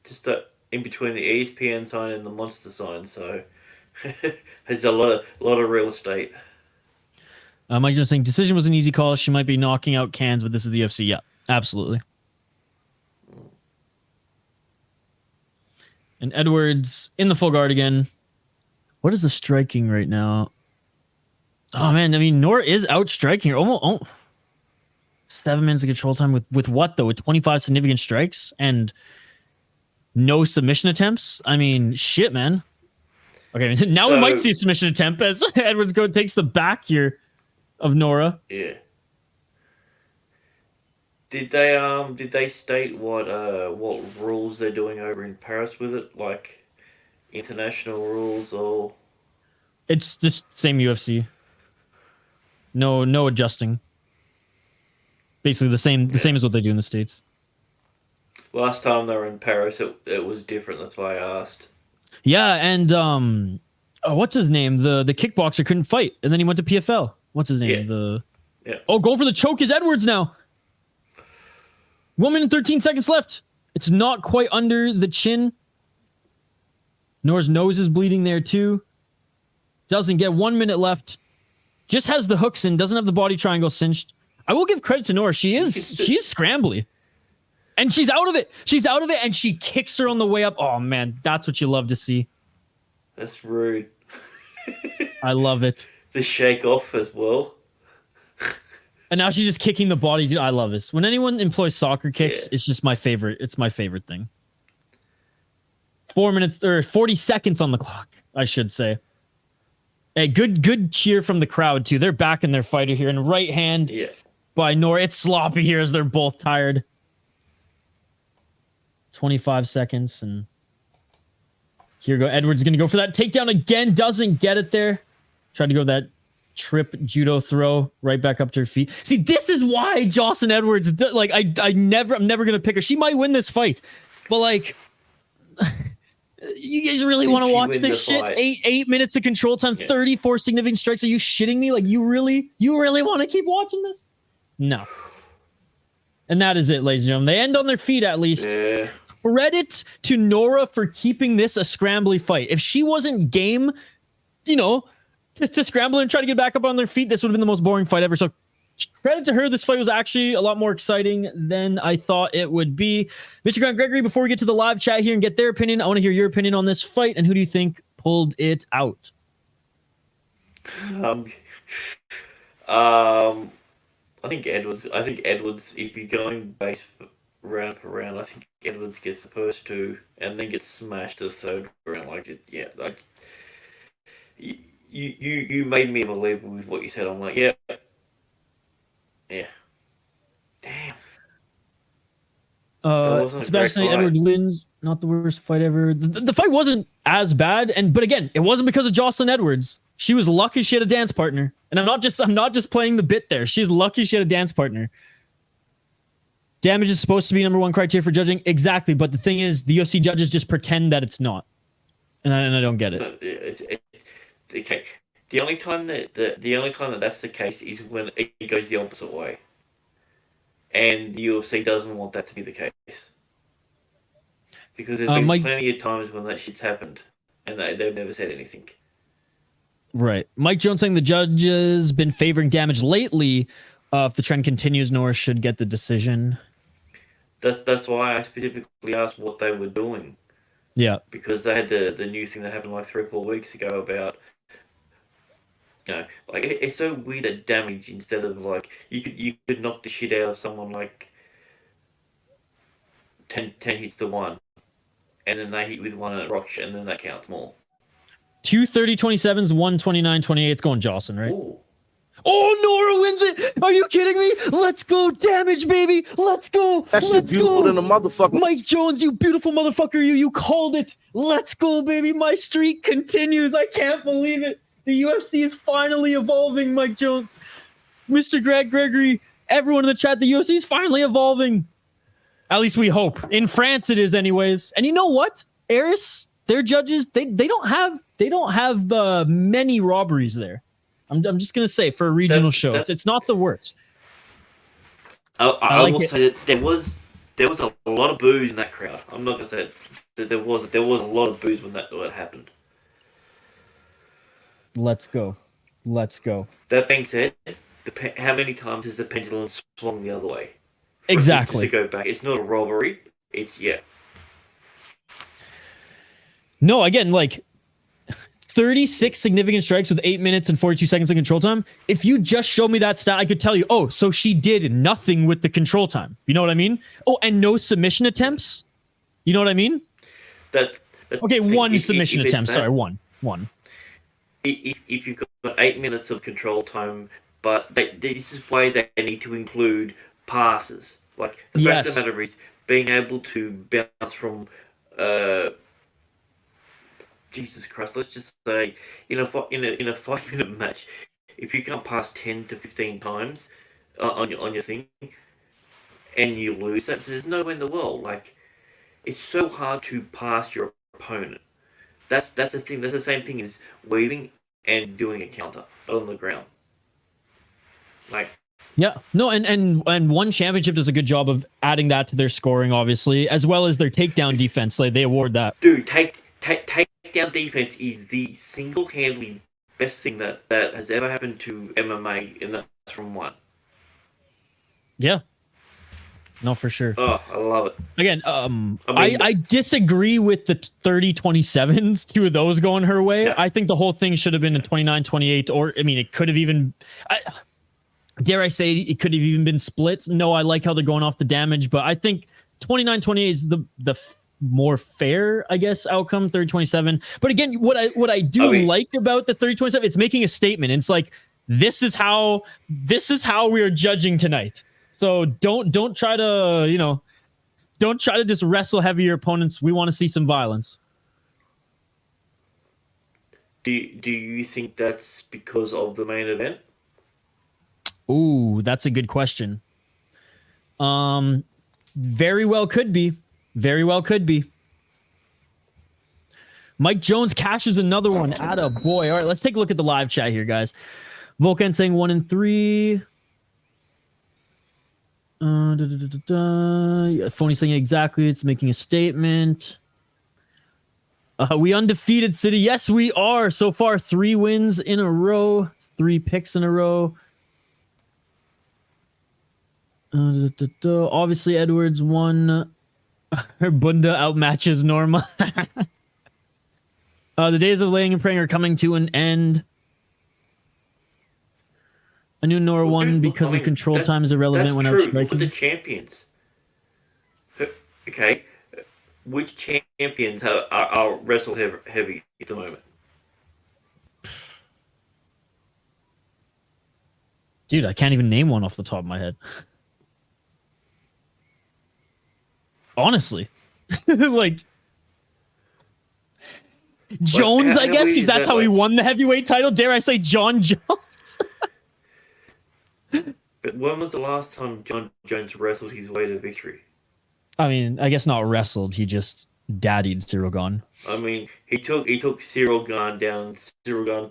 Just in between the ESPN sign and the monster sign, so there's a lot of real estate. Mike just saying decision was an easy call. She might be knocking out cans, but this is the UFC. Yeah, absolutely. And Edwards in the full guard again. What is the striking right now? Oh man, I mean, Nora is out striking her. Almost 7 minutes of control time with what though? With 25 significant strikes and no submission attempts. I mean, shit, man. Okay, now we might see a submission attempt as Edwards takes the back here of Nora. Yeah. Did they state what rules they're doing over in Paris with it, like international rules or? It's just same UFC. No adjusting. Basically the same as what they do in the States. Last time they were in Paris, it was different. That's why I asked. Yeah, and what's his name? The kickboxer couldn't fight, and then he went to PFL. What's his name? Yeah. Oh, goal for the choke is Edwards now. 1 minute and 13 seconds left. It's not quite under the chin. Nora's nose is bleeding there too. Doesn't get 1 minute left. Just has the hooks in. Doesn't have the body triangle cinched. I will give credit to Nora. She is scrambly. And she's out of it. She's out of it, and she kicks her on the way up. Oh, man. That's what you love to see. That's rude. I love it. The shake off as well. And now she's just kicking the body. I love this. When anyone employs soccer kicks, it's just my favorite. It's my favorite thing. 4 minutes or 40 seconds on the clock, I should say. Hey, good cheer from the crowd, too. They're backing their fighter here. And right hand by Nora. It's sloppy here as they're both tired. 25 seconds. And here we go. Edwards is going to go for that takedown again. Doesn't get it there. Tried to go that trip judo throw right back up to her feet. See, this is why Jocelyn Edwards, like, I'm never going to pick her. She might win this fight. But, like, you guys really want to watch this shit? Fight? 8 minutes of control time, 34 significant strikes. Are you shitting me? Like, you really want to keep watching this? No. And that is it, ladies and gentlemen. They end on their feet, at least. Yeah. Credit to Nora for keeping this a scrambly fight. If she wasn't game, just to scramble and try to get back up on their feet, this would have been the most boring fight ever. So credit to her. This fight was actually a lot more exciting than I thought it would be. Mr. Grant Gregory, before we get to the live chat here and get their opinion, I want to hear your opinion on this fight, and who do you think pulled it out? I think Edwards, if you're going base round for round, I think Edwards gets the first two and then gets smashed to the third round. You made me believe with what you said. I'm like, yeah. Damn. Sebastian Edwards wins. Not the worst fight ever. The fight wasn't as bad, but again, it wasn't because of Jocelyn Edwards. She was lucky she had a dance partner. And I'm not just playing the bit there. She's lucky she had a dance partner. Damage is supposed to be number one criteria for judging. Exactly. But the thing is, the UFC judges just pretend that it's not. And I don't get it. Okay. The only time that that's the case is when it goes the opposite way. And the UFC doesn't want that to be the case. Because there's been plenty of times when that shit's happened. And they've never said anything. Right. Mike Jones saying the judges been favoring damage lately. If the trend continues, Norris should get the decision. That's why I specifically asked what they were doing. Yeah. Because they had the new thing that happened like 3 or 4 weeks ago about like it's so weird that damage instead of like you could knock the shit out of someone like 10 hits to 1, and then they hit with one and it rocks, and then that counts more. 2 30-27s, 1 29-28. It's going Jocelyn, right? Ooh. Oh, Nora wins it! Are you kidding me? Let's go, damage, baby! Let's go! That shit Let's beautiful go. than a motherfucker. Mike Jones, you beautiful motherfucker! You called it. Let's go, baby! My streak continues. I can't believe it. The UFC is finally evolving, Mike Jones, Mr. Gregory, everyone in the chat. The UFC is finally evolving. At least we hope. In France, it is, anyways. And you know what, Eris, their judges, they don't have many robberies there. I'm just gonna say, for a regional show, it's not the worst. I will say that there was a lot of boos in that crowd. I'm not gonna say that there was a lot of boos when that happened. Let's go. That being said, how many times has the pendulum swung the other way? Exactly. Just to go back, it's not a robbery. It's No, again, like 36 significant strikes with 8 minutes and 42 seconds of control time. If you just showed me that stat, I could tell you, oh, so she did nothing with the control time. You know what I mean? Oh, and no submission attempts. You know what I mean? That's okay. One submission attempt. Sorry, one. If you've got 8 minutes of control time, but this is why they need to include passes. Like the fact of the matter is being able to bounce from. Jesus Christ, let's just say in a 5-minute match, if you can't pass 10 to 15 times on your thing, and you lose, there's no way in the world. Like, it's so hard to pass your opponent. That's the thing. That's the same thing as weaving and doing a counter, but on the ground. Like. Yeah, no, and One Championship does a good job of adding that to their scoring, obviously, as well as their takedown defense. Like, they award that. Dude, takedown defense is the single-handedly best thing that has ever happened to MMA, and that's from One. Yeah. No, for sure. Oh, I love it. Again, I disagree with the 30-27s, 2 of those going her way. Yeah. I think the whole thing should have been a 29-28, or, I mean, it could have even... dare I say it could have even been split. No, I like how they're going off the damage, but I think 29-28 is the more fair, I guess, outcome. 30-27. But again, what I like about the 30-27, it's making a statement. It's like, this is how we are judging tonight. So don't try to, don't try to just wrestle heavy your opponents. We want to see some violence. Do you think that's because of the main event? Ooh, that's a good question. Very well could be. Very well could be. Mike Jones cashes another one. Atta boy. All right, let's take a look at the live chat here, guys. Volkan saying 1 and 3. Phony saying exactly. It's making a statement. We undefeated, City. Yes, we are. So far, 3 wins in a row. 3 picks in a row. Obviously, Edwards won. Her Bunda outmatches Norma. The days of laying and praying are coming to an end. I knew Nora won because of control time is irrelevant when out striking. Look at the champions. Okay, which champions are wrestle heavy at the moment? Dude, I can't even name one off the top of my head. Honestly. Like, Jones, I guess, because that's how he won the heavyweight title. Dare I say John Jones? But when was the last time John Jones wrestled his way to victory? I mean, I guess not wrestled. He just daddied Ciryl Gane. I mean, he took Ciryl Gane down. Ciryl Gane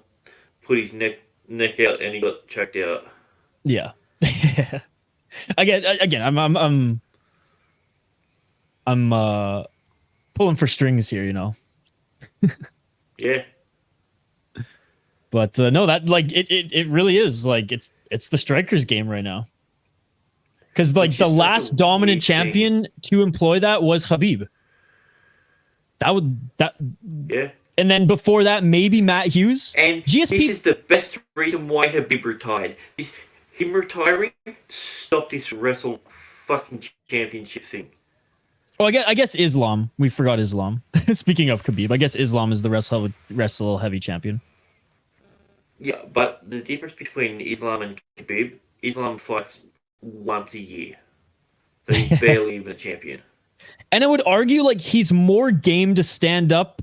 put his neck out, and he got checked out. Yeah. Again, I'm pulling for strings here, Yeah. But no, that like it really is like it's the striker's game right now. Because like the last dominant champion to employ that was Khabib. Yeah. And then before that, maybe Matt Hughes. And GSP... this is the best reason why Khabib retired. Him retiring stopped this wrestle fucking championship thing. Oh, I guess Islam. We forgot Islam. Speaking of Khabib, I guess Islam is the wrestle heavy champion. Yeah, but the difference between Islam and Khabib, Islam fights once a year. So he's barely even a champion. And I would argue like he's more game to stand up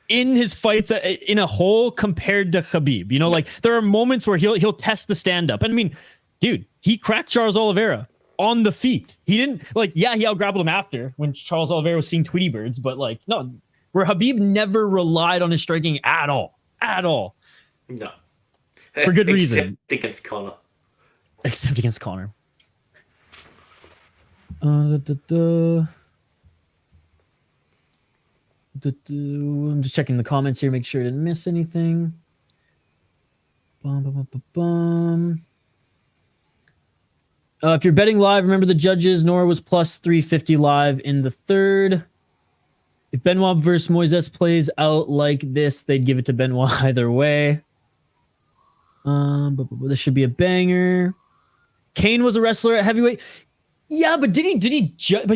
in his fights in a whole compared to Khabib. You know, like there are moments where he'll test the stand up. And I mean, dude, he cracked Charles Oliveira on the feet. He didn't he out-grappled him after when Charles Oliveira was seeing Tweety Birds, but like no, where Khabib never relied on his striking at all. No. For good reason. Except against Conor. I'm just checking the comments here, make sure I didn't miss anything. If you're betting live, remember the judges. Nora was plus 350 live in the third. If Benoit versus Moisés plays out like this, they'd give it to Benoit either way. This should be a banger. Kane was a wrestler at heavyweight. Yeah, but but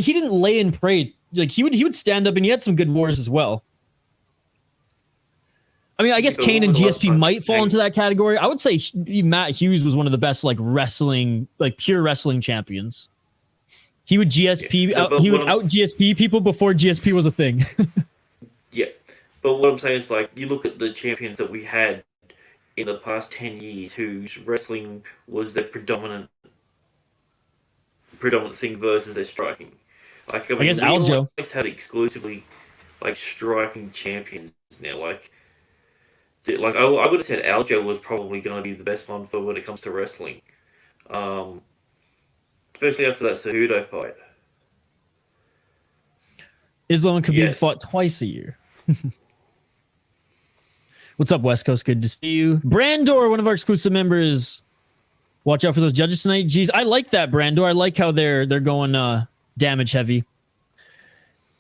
he didn't lay and pray. Like he would stand up, and he had some good wars as well. I mean, I guess Kane and GSP might fall into that category. I would say Matt Hughes was one of the best pure wrestling champions. He would GSP out GSP people before GSP was a thing. Yeah, but what I'm saying is you look at the champions that we had in the past 10 years whose wrestling was their predominant thing versus their striking. I guess Aljo almost had exclusively striking champions now. I would have said Aljo was probably going to be the best one for when it comes to wrestling. Especially after that Cejudo fight. Islam and Khabib fought twice a year. What's up, West Coast? Good to see you. Brandor, one of our exclusive members. Watch out for those judges tonight. Jeez, I like that, Brandor. I like how they're going damage heavy.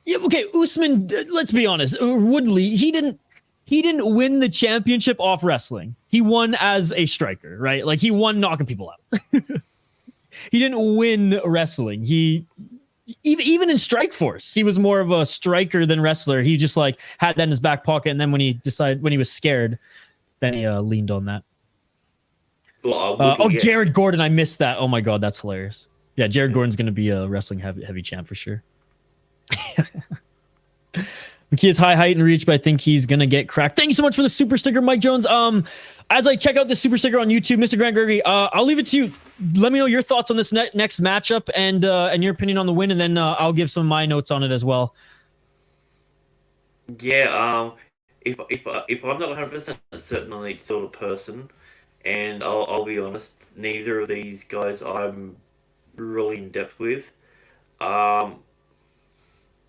Yeah, okay, Usman, let's be honest. Woodley, he didn't win the championship off wrestling. He won as a striker, right? Like he won knocking people out. He didn't win wrestling. He even in Strikeforce, he was more of a striker than wrestler. He just had that in his back pocket, and then when he was scared, then he leaned on that. Jared Gordon, I missed that. Oh my god, that's hilarious. Yeah, Jared Gordon's gonna be a wrestling heavy champ for sure. McKee has high height and reach, but I think he's gonna get cracked. Thank you so much for the super sticker, Mike Jones. As I check out the super sticker on YouTube, Mr. Grant Gregory, I'll leave it to you. Let me know your thoughts on this next matchup and your opinion on the win, and then I'll give some of my notes on it as well. Yeah, if I'm not 100% certain on each sort of person, and I'll be honest, neither of these guys I'm really in depth with.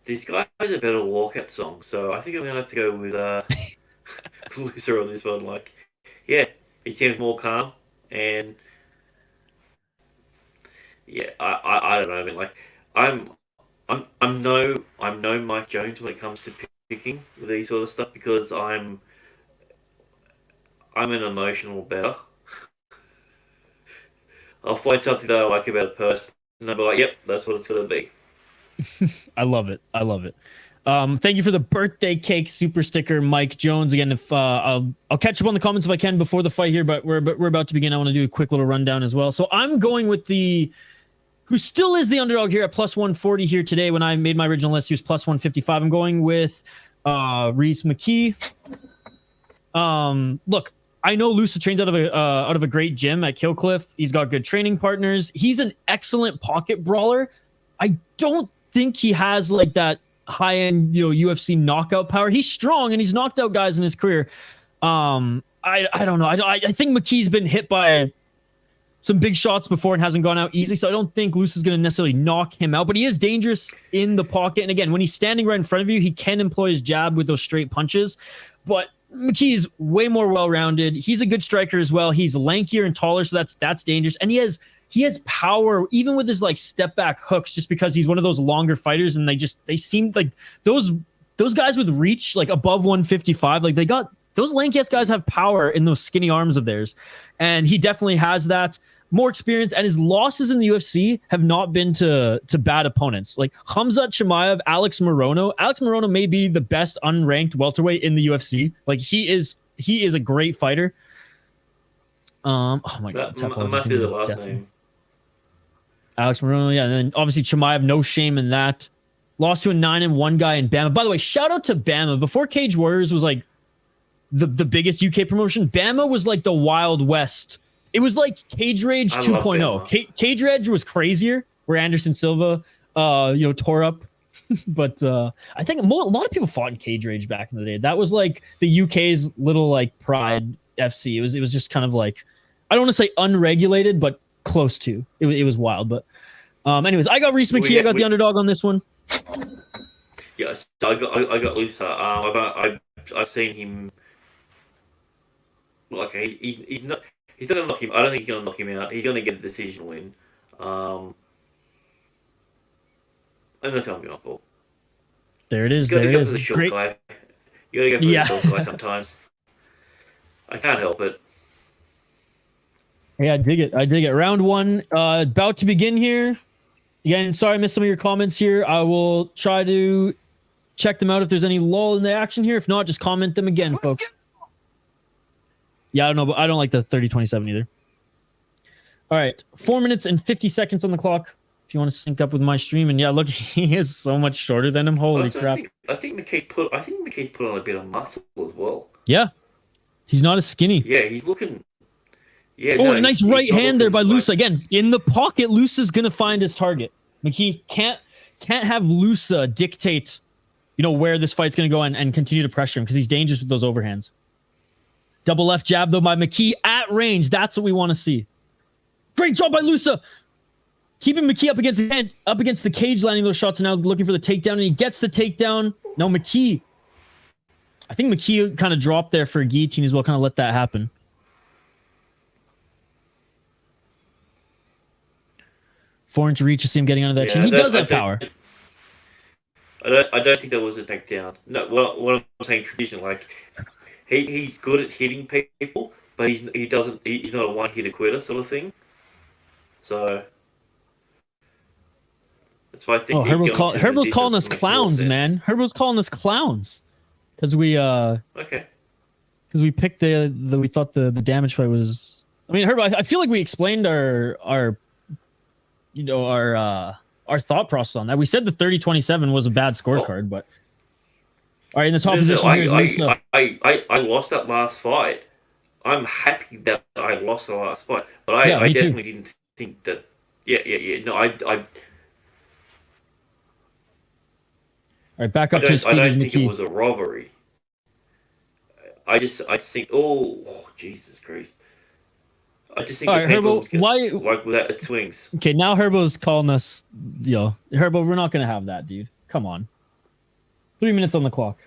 This guy has a better walkout song, so I think I'm gonna have to go with Loser on this one. He seems more calm, and I don't know. I mean, I'm no Mike Jones when it comes to picking with these sort of stuff because I'm an emotional bettor. I'll find something that I like about a person, and I'll be like, "Yep, that's what it's gonna be." I love it. Thank you for the birthday cake super sticker, Mike Jones. Again, if I'll catch up on the comments if I can before the fight here, but we're about to begin. I want to do a quick little rundown as well. So I'm going with who still is the underdog here at plus 140 here today. When I made my original list, he was plus 155. I'm going with Reese McKee. Look, I know Lusa trains out of a great gym at Killcliff. He's got good training partners. He's an excellent pocket brawler. I don't think he has that high-end, UFC knockout power. He's strong and he's knocked out guys in his career. I don't know. I think McKee's been hit by some big shots before and hasn't gone out easy, so I don't think Luce is going to necessarily knock him out, but he is dangerous in the pocket. And again, when he's standing right in front of you, he can employ his jab with those straight punches, but McKee is way more well-rounded. He's a good striker as well. He's lankier and taller, so that's dangerous. And he has power even with his step back hooks, just because he's one of those longer fighters, and they seem like those those guys with reach like above 155, like they got those lanky ass guys have power in those skinny arms of theirs, and he definitely has that. More experience, and his losses in the UFC have not been to bad opponents. Like Khamzat Chimaev, Alex Morono. Alex Morono may be the best unranked welterweight in the UFC. Like he is a great fighter. Oh my god, that must be the last name. Alex Morono, yeah, and then obviously Chimaev, no shame in that. Lost to a 9-1 guy in Bama. By the way, shout out to Bama. Before Cage Warriors was like the biggest UK promotion, Bama was like the Wild West. It was like Cage Rage 2.0. Cage Rage was crazier, where Anderson Silva, tore up. But I think a lot of people fought in Cage Rage back in the day. That was like the UK's little like Pride FC. It was just kind of like, I don't want to say unregulated, but close to. It was wild. But anyways, I got Reese McKee. I got the underdog on this one. Yeah, so I got Lusa. I've seen him. Like he's not. He's not gonna knock him. I don't think he's gonna knock him out. He's gonna get a decision win. And that's how I'm going for. There it is. You gotta go for the short guy. You gotta go for the short guy sometimes. I can't help it. Yeah, I dig it. Round one, about to begin here. Again, sorry I missed some of your comments here. I will try to check them out if there's any lull in the action here. If not, just comment them again, folks. Yeah, I don't know, but I don't like the 30-27 either. All right, 4 minutes and 50 seconds on the clock. If you want to sync up with my stream, and yeah, look, he is so much shorter than him. Holy crap! I think McKay's put on a bit of muscle as well. Yeah, he's not as skinny. Yeah, he's looking. Yeah. Oh, a nice right hand there by Lusa. Again, in the pocket, Lusa's gonna find his target. McKee can't have Lusa dictate, where this fight's gonna go and continue to pressure him because he's dangerous with those overhands. Double left jab, though, by McKee at range. That's what we want to see. Great job by Lusa. Keeping McKee up against the cage, landing those shots, and now looking for the takedown, and he gets the takedown. No, McKee. I think McKee kind of dropped there for a guillotine as well, kind of let that happen. Four-inch reach, you see him getting under that chin. He does have power. I don't think that was a takedown. No, what I'm saying, traditional, like... He's good at hitting people, but he's not a one-hitter quitter sort of thing. So that's why I think. Oh, Herbo's calling us clowns, man. Herbo's calling us clowns because we okay. Because we picked we thought the damage fight was. I mean, Herbo, I feel like we explained our thought process on that. We said the 30-27 was a bad scorecard, but. All right, in the top position. I lost that last fight. I'm happy that I lost the last fight, but I definitely didn't think that. Yeah. No, I. All right, back up to his feet. I don't think it was a robbery. I just think, oh Jesus Christ! I just think the Herbo, was gonna, like without the swings. Okay, now Herbo's calling us. Herbo, we're not gonna have that, dude. Come on. 3 minutes on the clock.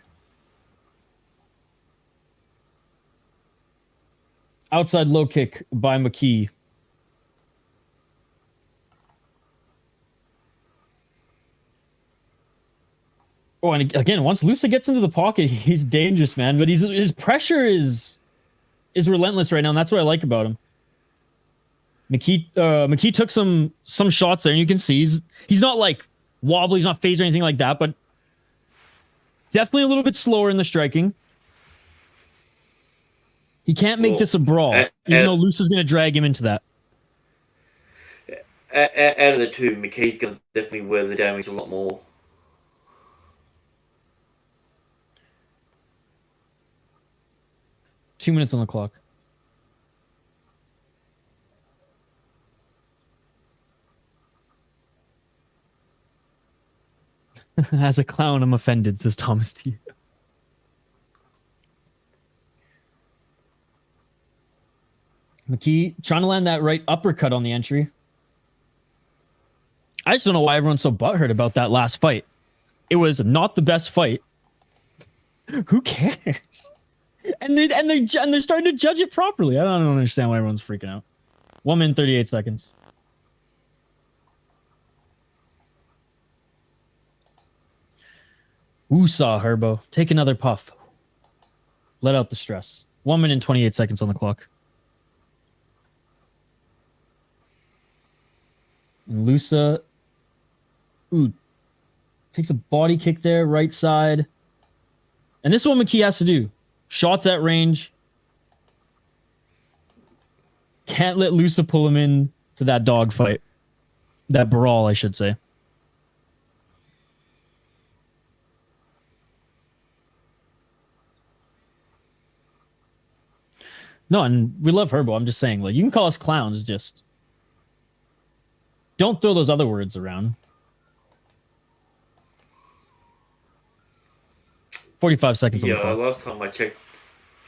Outside low kick by McKee. Oh, and again, once Lusa gets into the pocket, he's dangerous, man. But his pressure is relentless right now, and that's what I like about him. McKee took some shots there, and you can see he's not like wobbly, he's not phased or anything like that, but definitely a little bit slower in the striking. He can't make this a brawl, even though Lusa's going to drag him into that. Out of the two, McKee's going to definitely wear the damage a lot more. Two minutes on the clock. As a clown, I'm offended, says Thomas T. McKee trying to land that right uppercut on the entry. I just don't know why everyone's so butthurt about that last fight. It was not the best fight. Who cares? And they're starting to judge it properly. I don't understand why everyone's freaking out. 1 minute 38 seconds. Woosah, Herbo. Take another puff. Let out the stress. 1 minute and 28 seconds on the clock. And Lusa, takes a body kick there, right side. And this is what McKee has to do. Shots at range. Can't let Lusa pull him in to that dogfight. That brawl, I should say. No, and we love Herbo. I'm just saying, like, you can call us clowns, just don't throw those other words around. 45 seconds on the clock. Last time I checked,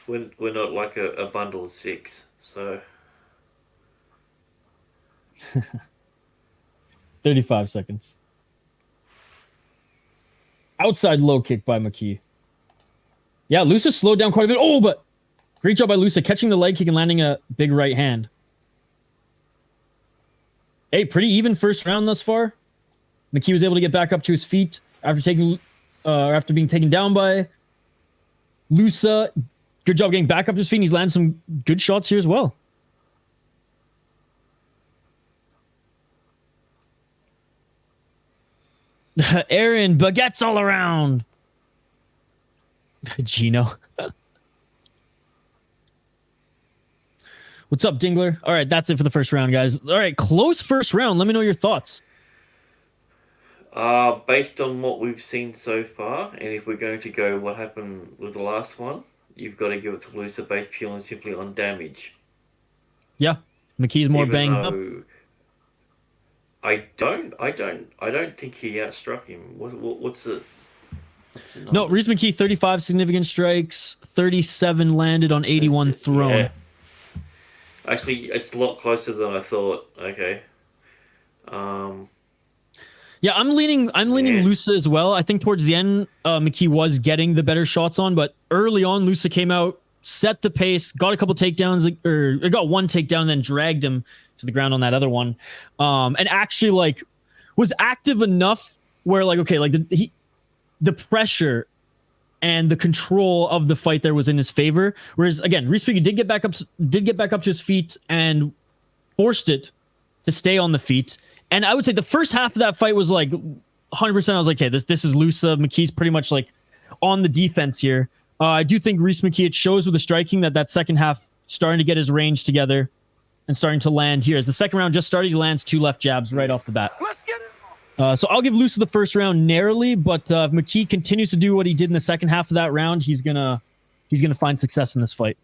we're not like a bundle of six, so... 35 seconds. Outside low kick by McKee. Yeah, Lusa slowed down quite a bit. Oh, but great job by Lusa catching the leg kick and landing a big right hand. Hey, pretty even first round thus far. McKee was able to get back up to his feet after being taken down by Lusa. Good job getting back up to his feet. And he's landed some good shots here as well. Aaron, baguettes all around. Gino. What's up, Dingler? All right, that's it for the first round, guys. All right, close first round. Let me know your thoughts. Based on what we've seen so far, and if we're going to go what happened with the last one, you've got to give it to Lusa based purely and simply on damage. Yeah, McKee's more banged up. I don't think he outstruck him. What's the no, Reese McKee, 35 significant strikes, 37 landed on 81 thrown. Yeah. Actually, it's a lot closer than I thought. Okay. Yeah, I'm leaning Lusa as well. I think towards the end, McKee was getting the better shots on, but early on, Lusa came out, set the pace, got a couple takedowns, or got one takedown, and then dragged him to the ground on that other one, and actually like was active enough where like okay, like the pressure and the control of the fight there was in his favor. Whereas again, Reese McKee did get back up to his feet and forced it to stay on the feet. And I would say the first half of that fight was like 100%. I was like, okay, this is Lusa. McKee's pretty much like on the defense here. I do think Reese McKee, it shows with the striking that second half starting to get his range together and starting to land here. As the second round just started, he lands 2 left jabs right off the bat. Let's get it. So I'll give Lusa the first round narrowly, but if McKee continues to do what he did in the second half of that round, he's gonna find success in this fight.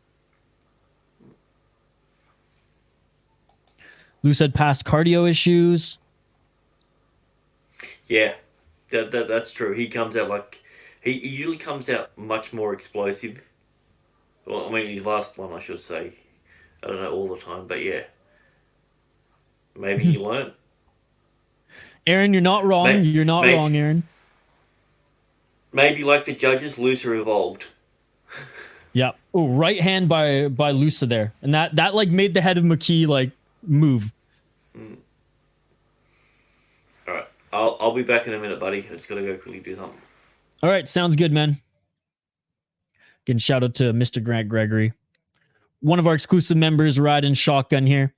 Lusa had past cardio issues. Yeah, that's true. He comes out like he usually comes out much more explosive. Well, I mean his last one, I should say. I don't know all the time, but yeah. Maybe you learn. Aaron, you're not wrong. You're not wrong, Aaron. Maybe like the judges, Lusa evolved. Yeah. Oh, right hand by Lusa there. And that like made the head of McKee like move. All right. I'll be back in a minute, buddy. I just got to go quickly do something. All right. Sounds good, man. Again, shout out to Mr. Grant Gregory. One of our exclusive members riding shotgun here.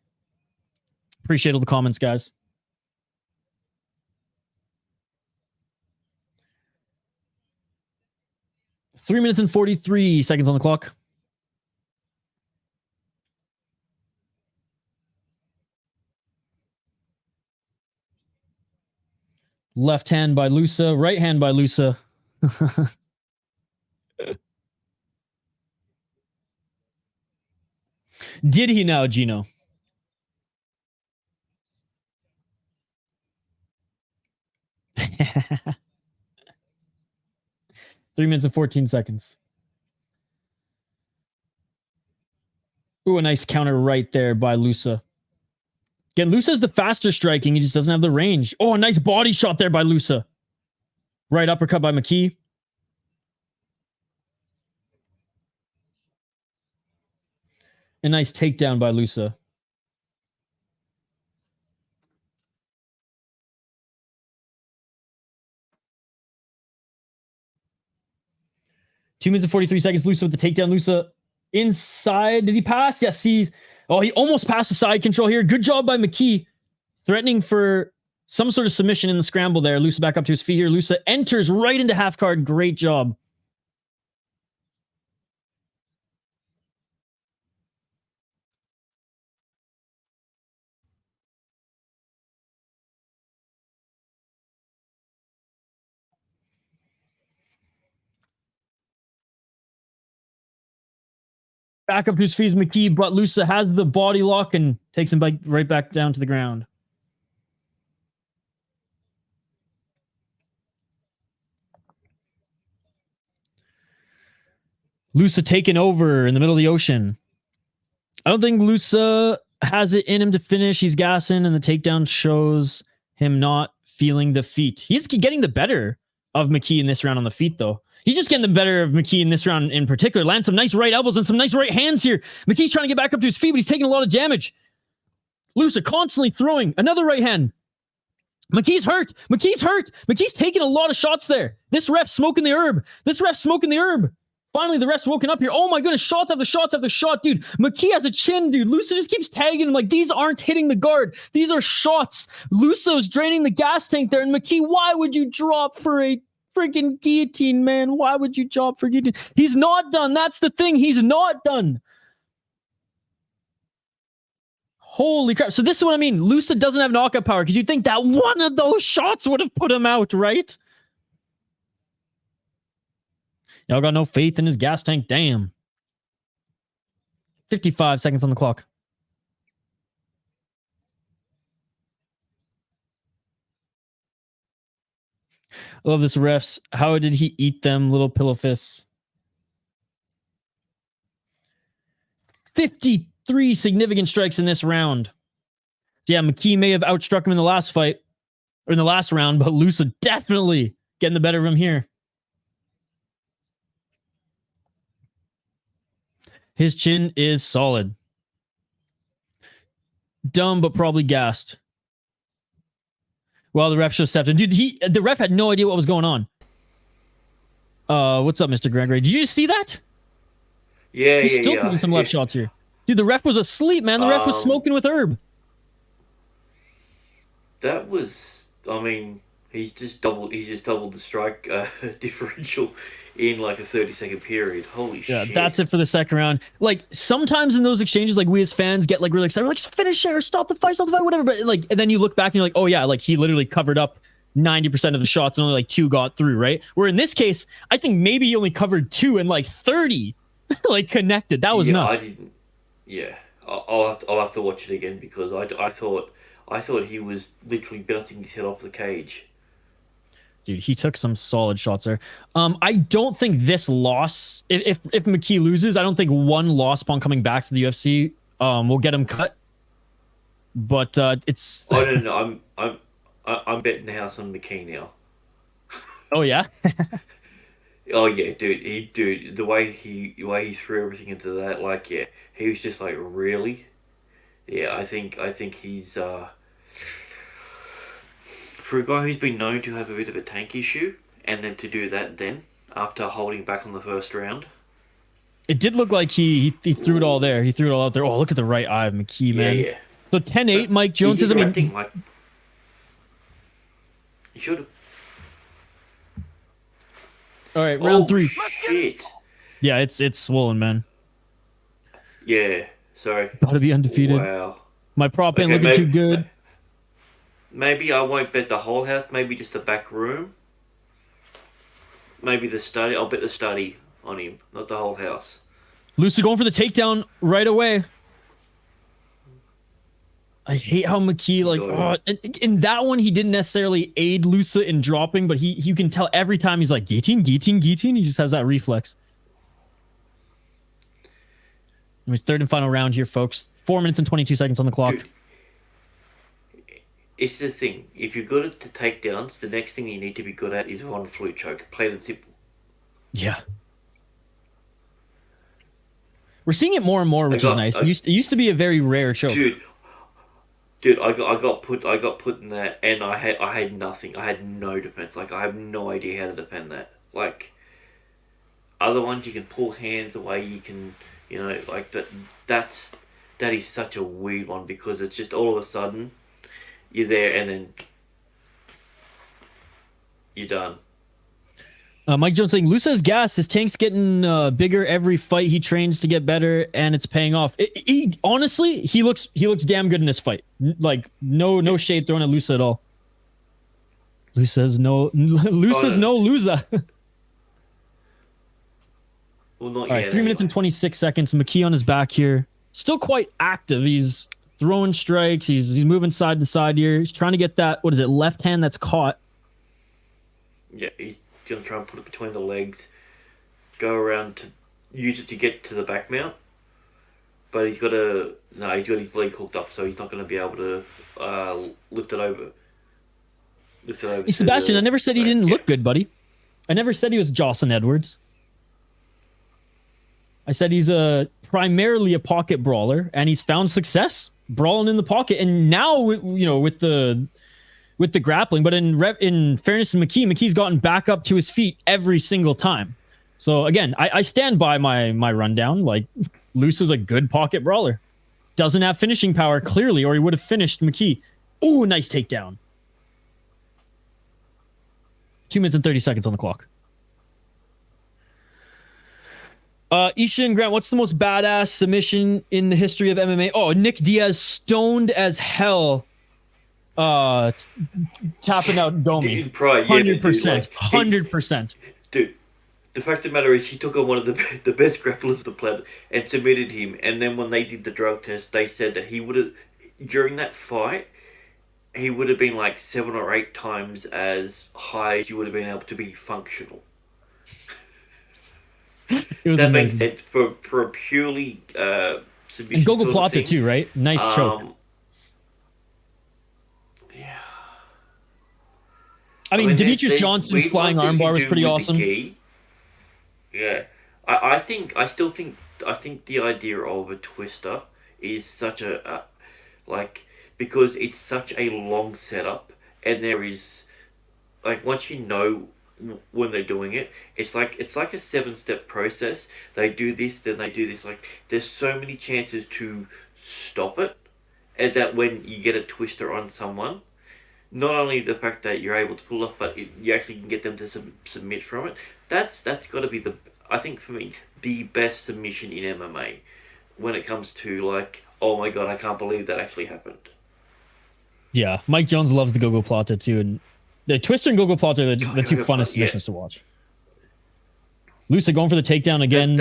Appreciate all the comments, guys. Three minutes and 43 seconds on the clock. Left hand by Lusa, right hand by Lusa. Did he now, Gino? Three minutes and 14 seconds. Ooh, a nice counter right there by Lusa. Again, Lusa's the faster striking. He just doesn't have the range. Oh, a nice body shot there by Lusa. Right uppercut by McKee. A nice takedown by Lusa. 2 minutes and 43 seconds. Lusa with the takedown. Lusa inside. Did he pass? Yes, he almost passed the side control here. Good job by McKee. Threatening for some sort of submission in the scramble there. Lusa back up to his feet here. Lusa enters right into half card. Great job. Back up to his feet is McKee, but Lusa has the body lock and takes him right back down to the ground. Lusa taken over in the middle of the ocean. I don't think Lusa has it in him to finish. He's gassing, and the takedown shows him not feeling the feet. He's getting the better of McKee in this round on the feet, though. He's just getting the better of McKee in this round in particular. Lands some nice right elbows and some nice right hands here. McKee's trying to get back up to his feet, but he's taking a lot of damage. Lusa constantly throwing another right hand. McKee's hurt. McKee's hurt. McKee's taking a lot of shots there. This ref's smoking the herb. This ref's smoking the herb. Finally, the ref's woken up here. Oh my goodness, shots after shots after shot, dude. McKee has a chin, dude. Lusa just keeps tagging him like these aren't hitting the guard. These are shots. Lusa's draining the gas tank there. And McKee, why would you drop for a freaking guillotine, man? Why would you drop for guillotine? He's not done. That's the thing. He's not done. Holy crap. So this is what I mean. Lusa doesn't have knockout power because you'd think that one of those shots would have put him out, right? Y'all got no faith in his gas tank. Damn. 55 seconds on the clock. I love this refs. How did he eat them, little pillow fists? 53 significant strikes in this round. So yeah, McKee may have outstruck him in the last fight, or in the last round, but Lusa definitely getting the better of him here. His chin is solid. Dumb, but probably gassed. Well, the ref just stepped in. Dude, the ref had no idea what was going on. What's up, Mr. Gregory? Did you just see that? Yeah, He's still doing some left shots here. Dude, the ref was asleep, man. The ref was smoking with herb. That was, I mean, he's just doubled the strike differential in like a 30-second period. Holy shit. Yeah, that's it for the second round. Like, sometimes in those exchanges, like, we as fans get, like, really excited. We're like, finish it or stop the fight, whatever. But, like, and then you look back and you're like, oh, yeah, like, he literally covered up 90% of the shots and only, like, 2 got through, right? Where in this case, I think maybe he only covered 2 and, like, 30, like, connected. That was nuts. I'll have to watch it again because I thought he was literally bouncing his head off the cage. Dude, he took some solid shots there. I don't think this loss, if McKee loses, I don't think one loss upon coming back to the UFC will get him cut. But it's. I don't know. I'm betting the house on McKee now. Oh yeah. Oh yeah, dude. The way he threw everything into that, like, yeah, he was just like, really. Yeah, I think he's for a guy who's been known to have a bit of a tank issue, and then to do that then after holding back on the first round. It did look like he threw it all there. He threw it all out there. Oh, look at the right eye of McKee, man. Yeah. So 10-8, Mike Jones says, I think, like, he should have. All right, round 3. Shit. Yeah, it's swollen, man. Yeah, sorry. Got to be undefeated. Wow. My prop ain't looking too good. Maybe I won't bet the whole house. Maybe just the back room. Maybe the study. I'll bet the study on him, not the whole house. Lusa going for the takedown right away. I hate how McKee, like, in that one, he didn't necessarily aid Lusa in dropping, but you can tell every time he's like, guillotine. He just has that reflex. Anyways, third and final round here, folks. 4 minutes and 22 seconds on the clock. Dude, it's the thing. If you're good at the takedowns, the next thing you need to be good at is one flute choke. Plain and simple. Yeah. We're seeing it more and more, which is nice. It used to be a very rare choke. Dude, I got put in that, and I had nothing. I had no defense. Like, I have no idea how to defend that. Like, other ones you can pull hands away. You can, like that. That is such a weird one because it's just all of a sudden you're there and then you're done. Mike Jones saying, Lusa's gas. His tank's getting bigger every fight. He trains to get better, and it's paying off. Honestly, he looks damn good in this fight. Like no shade thrown at Lusa at all. Lusa's no loser. Well, not all yet. Right, 3 minutes and 26 seconds. McKee on his back here, still quite active. He's throwing strikes. He's moving side to side here. He's trying to get that. What is it? Left hand that's caught. Yeah, he's gonna try and put it between the legs, go around to use it to get to the back mount, but he's got his leg hooked up, so he's not gonna be able to lift it over. Hey, Sebastian, I never said he didn't look good, buddy. I never said he was Jocelyn Edwards. I said he's primarily a pocket brawler, and he's found success brawling in the pocket, and now with the grappling, but in fairness to McKee's gotten back up to his feet every single time. So again, I stand by my rundown. Like, Luce is a good pocket brawler. Doesn't have finishing power, clearly, or he would have finished McKee. Ooh, nice takedown. 2 minutes and 30 seconds on the clock. Ishan Grant, what's the most badass submission in the history of MMA? Oh, Nick Diaz stoned as hell. Tapping out Gomis. 100%. 100%. Dude, the fact of the matter is he took on one of the best grapplers of the planet and submitted him, and then when they did the drug test, they said that he would have, during that fight, he would have been like 7 or 8 times as high as you would have been able to be functional. That makes sense for a purely submission. And Gogo Plata too, right? Nice choke. Yeah. I mean, Demetrius Johnson's flying armbar was pretty awesome. Yeah, I think the idea of a twister is such a because it's such a long setup, and there is once you know when they're doing it, it's like a 7-step process. They do this, then they do this. Like, there's so many chances to stop it, and that when you get a twister on someone, not only the fact that you're able to pull off, but you actually can get them to submit from it. That's got to be I think for me, the best submission in MMA when it comes to like, oh my god, I can't believe that actually happened. Yeah, Mike Jones loves the Gogo Plata too, and the Twister and Gogo Plata are the two funnest submissions to watch. Lusa going for the takedown again.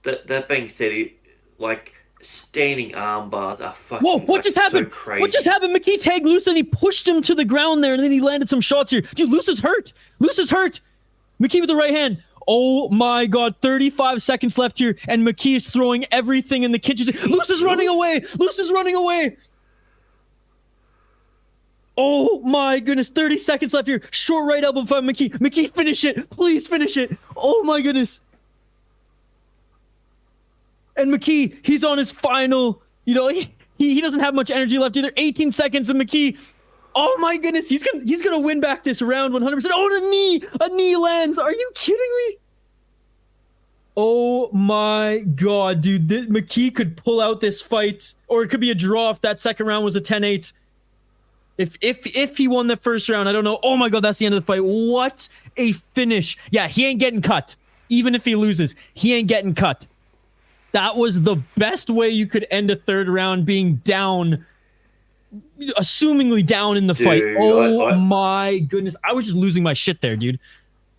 That being said, standing arm bars are fucking. Whoa! What just happened? So crazy. What just happened? McKee tagged Lusa and he pushed him to the ground there, and then he landed some shots here. Dude, Lusa's hurt. Lusa's hurt. McKee with the right hand. Oh my god! 35 seconds left here, and McKee is throwing everything in the kitchen. Lusa's running away. Lusa's running away. Oh my goodness, 30 seconds left here. Short right elbow by McKee. McKee, finish it. Please finish it. Oh my goodness. And McKee, he's on his final, he doesn't have much energy left either. 18 seconds of McKee. Oh my goodness, he's gonna win back this round 100%. Oh, a knee lands. Are you kidding me? Oh my god, dude. McKee could pull out this fight, or it could be a draw if that second round was a 10-8. If he won the first round, I don't know. Oh my god, that's the end of the fight. What a finish. Yeah, he ain't getting cut. Even if he loses, he ain't getting cut. That was the best way you could end a third round, being down, assumingly down in the fight. Oh my goodness. I was just losing my shit there, dude.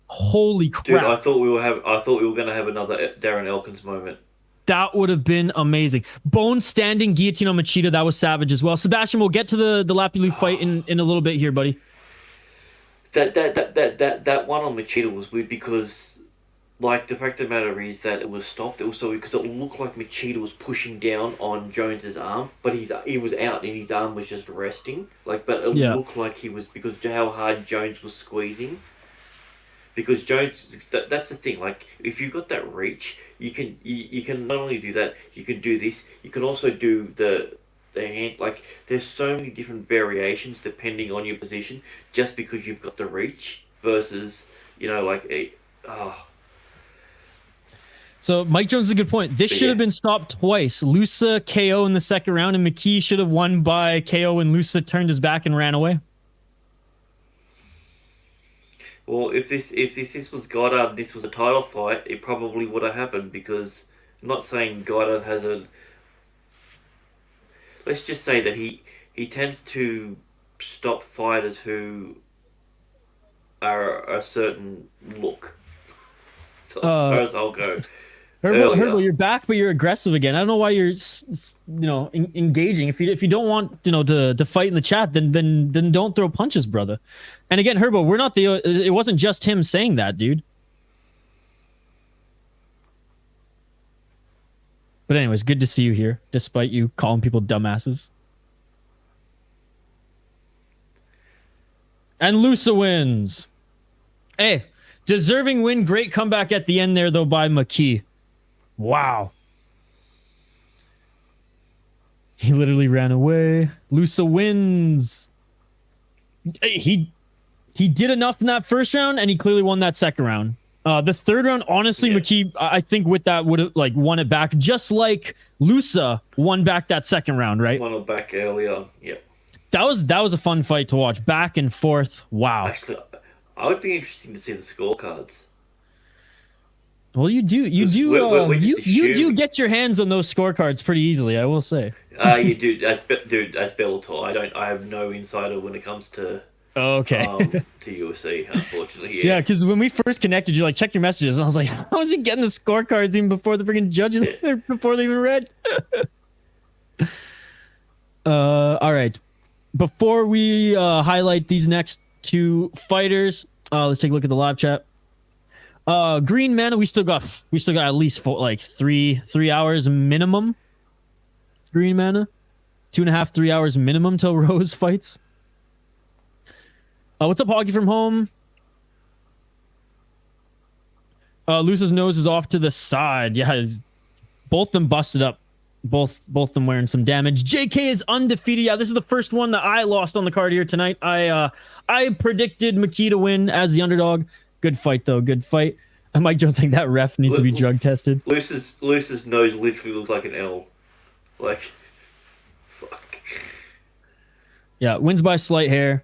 Holy crap. Dude, I thought we were going to have another Darren Elkins moment. That would have been amazing. Bone standing guillotine on Machida. That was savage as well. Sebastian, we'll get to the Lapilus fight in a little bit here, buddy. That one on Machida was weird because, the fact of the matter is that it was stopped. Also because it looked like Machida was pushing down on Jones's arm, but he was out and his arm was just resting. But it looked like he was, because how hard Jones was squeezing. Because Jones, that's the thing. If you've got that reach, you can not only do that, you can do this. You can also do the hand. There's so many different variations depending on your position. Just because you've got the reach, versus So Mike Jones is a good point. This should have been stopped twice. Lusa KO in the second round, and McKee should have won by KO, and Lusa turned his back and ran away. Well, if this was Goddard, this was a title fight, it probably would have happened, because I'm not saying Goddard has a... Let's just say that he tends to stop fighters who are a certain look. So as far as I'll go. Herbal, you're back, but you're aggressive again. I don't know why you're, engaging. If you don't want, to fight in the chat, then don't throw punches, brother. And again, Herbal, we're not it wasn't just him saying that, dude. But anyways, good to see you here, despite you calling people dumbasses. And Lusa wins. Hey, deserving win. Great comeback at the end there, though, by McKee. Wow. He literally ran away. Lusa wins. He did enough in that first round, and he clearly won that second round. The third round, honestly, yeah. McKee, I think with that would have won it back, just like Lusa won back that second round, right? Won it back earlier. Yep. That was a fun fight to watch. Back and forth. Wow. Actually, I would be interesting to see the scorecards. Well, you do get your hands on those scorecards pretty easily, I will say. You do, dude. That's Bellator. I have no insider when it comes to to UFC, unfortunately. Yeah, because when we first connected, you check your messages, and I was like, how is he getting the scorecards even before the freaking judges before they even read? All right. Before we highlight these next two fighters, let's take a look at the live chat. Green Mana, we still got at least three hours minimum. Green Mana, 2.5, 3 hours minimum till Rose fights. What's up, Hockey from home? Lusa's nose is off to the side. Yeah, both them busted up. Both them wearing some damage. JK is undefeated. Yeah, this is the first one that I lost on the card here tonight. I predicted McKee to win as the underdog. Good fight, though. Good fight. Mike Jones think that ref needs to be drug tested. Luce's nose literally looks like an L. Fuck. Yeah, wins by slight hair.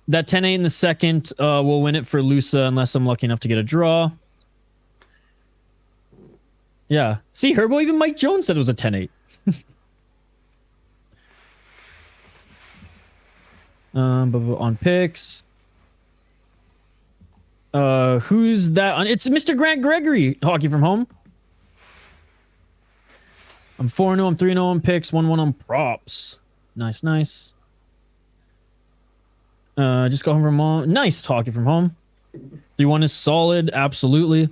That 10-8 in the second will win it for Lusa unless I'm lucky enough to get a draw. Yeah. See, Herbo, even Mike Jones said it was a 10-8. On picks. Who's that? It's Mr. Grant Gregory, Hockey from home. I'm 4-0, I'm 3-0 on picks, 1-1 on props. Nice. Just got home from home. Nice, Hockey from home. 3-1 is solid, absolutely.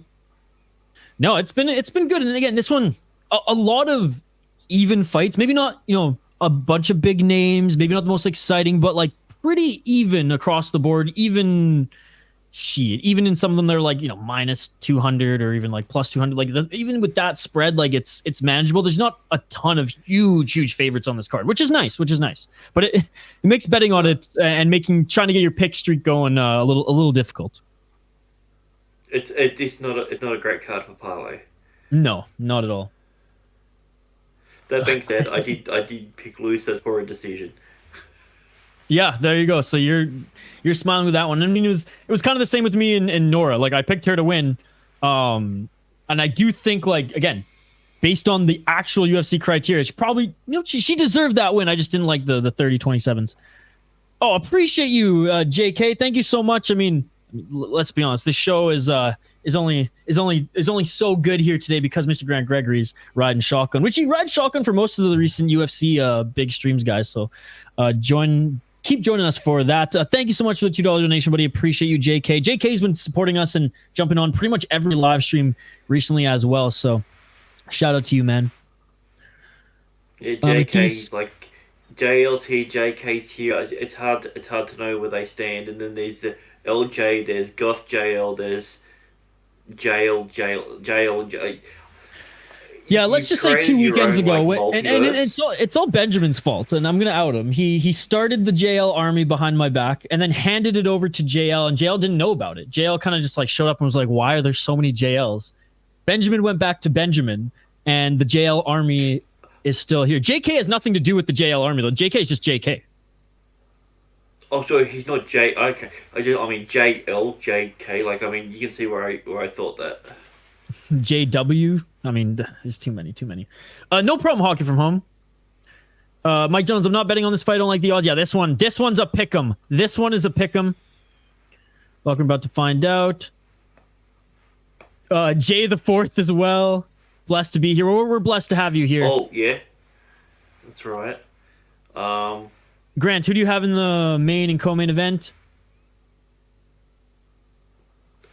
No, it's been good. And again, this one, a lot of even fights. Maybe not, a bunch of big names. Maybe not the most exciting, but pretty even across the board. Even in some of them, they're minus 200 or even plus 200. Even with that spread, it's manageable. There's not a ton of huge favorites on this card, which is nice. But it makes betting on it and trying to get your pick streak going a little difficult. It's not a great card for parlay. No, not at all. That being said, I did pick Lusa for a decision. Yeah, there you go. So you're smiling with that one. I mean, it was kind of the same with me and Nora. I picked her to win, and I do think again, based on the actual UFC criteria, she probably she deserved that win. I just didn't like the 30-27s. Oh, appreciate you, JK. Thank you so much. I mean, let's be honest. This show is only so good here today because Mr. Grant Gregory's riding shotgun, which he rides shotgun for most of the recent UFC big streams, guys. So keep joining us for that. Thank you so much for the $2 donation, buddy. Appreciate you, JK. JK's been supporting us and jumping on pretty much every live stream recently as well. So shout out to you, man. Yeah, JK's JL's here, JK's here. It's hard to know where they stand. And then there's the LJ, there's Goth JL, there's JL. Yeah, let's just say 2 weekends ago, like, and it's all Benjamin's fault, and I'm gonna out him. He started the JL army behind my back, and then handed it over to JL, and JL didn't know about it. JL kind of just like showed up and was like, "Why are there so many JLs?" Benjamin went back to Benjamin, and the JL army is still here. JK has nothing to do with the JL army though. JK is just JK. Oh, so he's not J. Okay, I mean JL, JK. Like, I mean, you can see where I thought that. JW. I mean, there's too many. No problem, Hockey from home. Mike Jones, I'm not betting on this fight. I don't like the odds. Yeah, this one's a pick'em. This one is a pick'em. Welcome, about to find out. Jay the Fourth as well. Blessed to be here. We're blessed to have you here. Oh yeah, that's right. Grant, who do you have in the main and co-main event?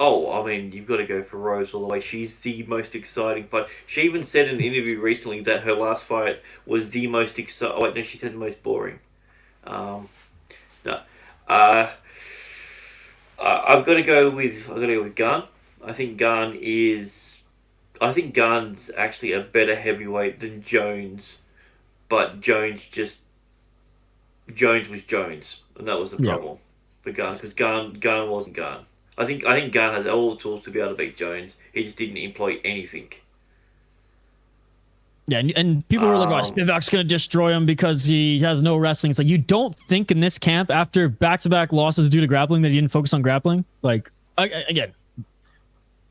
Oh, I mean, you've got to go for Rose all the way. She's the most exciting fight. She even said in an interview recently that her last fight was the most exciting. Oh, wait, no, she said the most boring. No. I've got to go with Gane. I think Gane's actually a better heavyweight than Jones, but Jones was Jones, and that was the problem for Gane, because Gane wasn't Gane. I think Gane has all the tools to be able to beat Jones. He just didn't employ anything. Yeah, and people were like, "Oh, Spivac's gonna destroy him because he has no wrestling." It's like, you don't think in this camp, after back-to-back losses due to grappling, that he didn't focus on grappling? Like, again,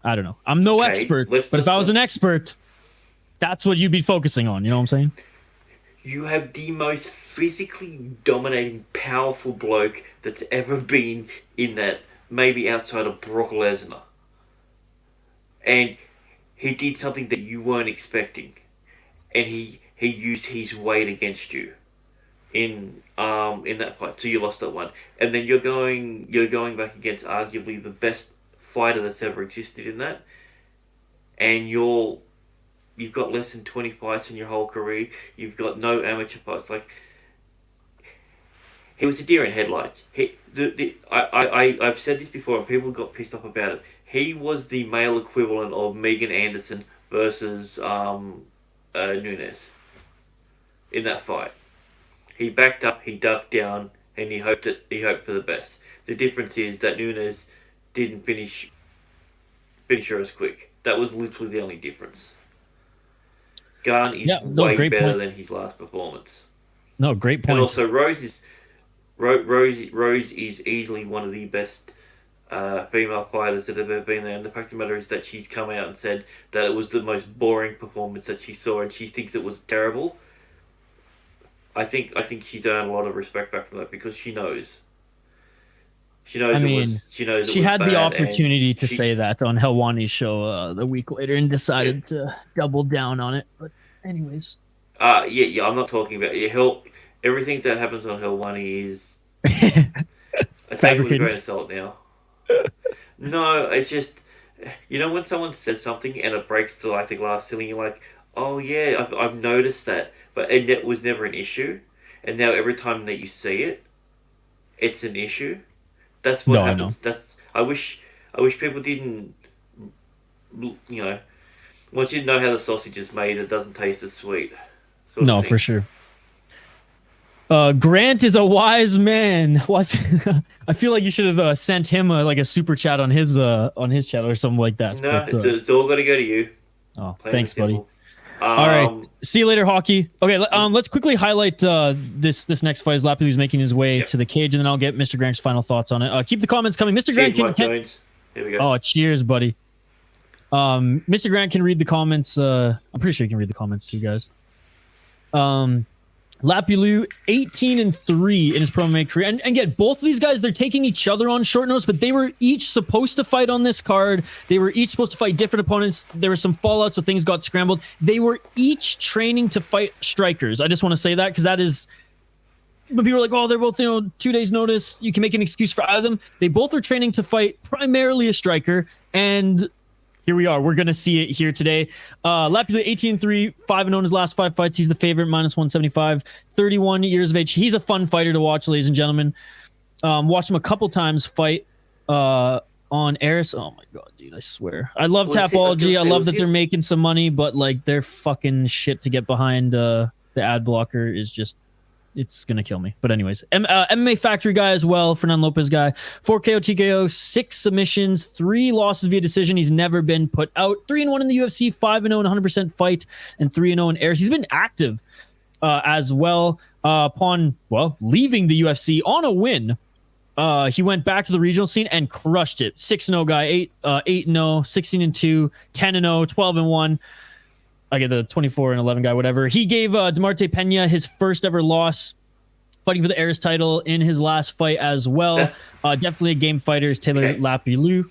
I don't know. I'm no expert, but if I was an expert, that's what you'd be focusing on. You know what I'm saying? You have the most physically dominating, powerful bloke that's ever been in that. Maybe outside of Brock Lesnar. And he did something that you weren't expecting. And he used his weight against you in that fight. So you lost that one. And then you're going back against arguably the best fighter that's ever existed in that. And you've got less than 20 fights in your whole career. You've got no amateur fights. Like, he was a deer in headlights. I've said this before and people got pissed off about it. He was the male equivalent of Megan Anderson versus Nunes in that fight. He backed up, he ducked down, and he hoped for the best. The difference is that Nunes didn't finish her as quick. That was literally the only difference. Gane is way better than his last performance. No, great point. And also Rose is easily one of the best female fighters that have ever been there. And the fact of the matter is that she's come out and said that it was the most boring performance that she saw, and she thinks it was terrible. I think she's earned a lot of respect back from that, because she knows. She knows she had the opportunity to say that on Helwani's show the week later and decided to double down on it. But anyways. Yeah, I'm not talking about everything that happens on Helwani is I take it with a grain of salt now. No, it's just, when someone says something and it breaks the glass ceiling, you're like, oh yeah, I've noticed that, and it was never an issue, and now every time that you see it, it's an issue. That's what happens. I wish people didn't. Once you know how the sausage is made, it doesn't taste as sweet. No, for sure. Grant is a wise man. Well, I feel like you should have sent him a super chat on his channel or something like that. No, it's all got to go to you. Oh, thanks, buddy. All right, see you later, Hockey. Okay, let's quickly highlight this next fight as Lapilus making his way to the cage, and then I'll get Mr. Grant's final thoughts on it. Keep the comments coming. Mr. Grant Here we go. Oh, cheers, buddy. Mr. Grant can read the comments. I'm pretty sure he can read the comments too, guys. Lapilus 18-3 in his pro MMA career, and again, both of these guys, they're taking each other on short notice, but they were each supposed to fight on this card. They were each supposed to fight different opponents. There was some fallout, so things got scrambled. They were each training to fight strikers. I just want to say that, because that is, when people are like, oh, they're both 2 days notice, you can make an excuse for either of them. They both are training to fight primarily a striker, and here we are. We're going to see it here today. Lapilus 18-3, 5-0 in his last 5 fights. He's the favorite, -175, 31 years of age. He's a fun fighter to watch, ladies and gentlemen. Watched him a couple times fight on on Eris. Oh my god, dude! I swear, I love Was it- I was Tapology. gonna I say, love was that it- they're making some money, but like their fucking shit to get behind the ad blocker is just. It's gonna kill me. But anyways, MMA Factory guy as well, Fernando Lopez guy. 4 KO TKO, 6 submissions, 3 losses via decision. He's never been put out. 3-1 in the UFC, 5-0 in 100% fight, and 3-0 in airs. He's been active as well upon leaving the UFC on a win. He went back to the regional scene and crushed it. 6-0 guy, 8-0, 16-2, 10-0, 12-1. I get the 24-11 guy, whatever. He gave Demarte Pena his first ever loss, fighting for the Aris title in his last fight as well. Definitely a game fighter is Taylor Lapilus.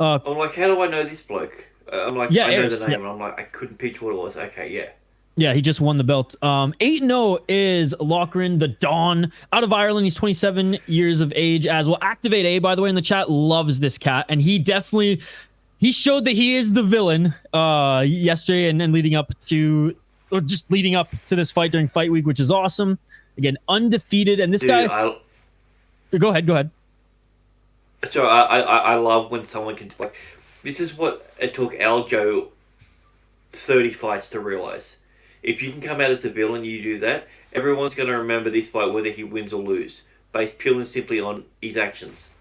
I'm like, how do I know this bloke? I'm like, yeah, I know Aris, the name, and I'm like, I couldn't picture what it was. Okay, yeah. Yeah, he just won the belt. 8-0 is Loughran, the Dawn, out of Ireland. He's 27 years of age as well. Activate A, by the way, in the chat, loves this cat, and he definitely... He showed that he is the villain yesterday and leading up to this fight during fight week, which is awesome. Again, undefeated. And this guy... Go ahead. So I love when someone can... like. This is what it took Aljo 30 fights to realize. If you can come out as a villain, you do that, everyone's going to remember this fight whether he wins or loses, based purely and simply on his actions.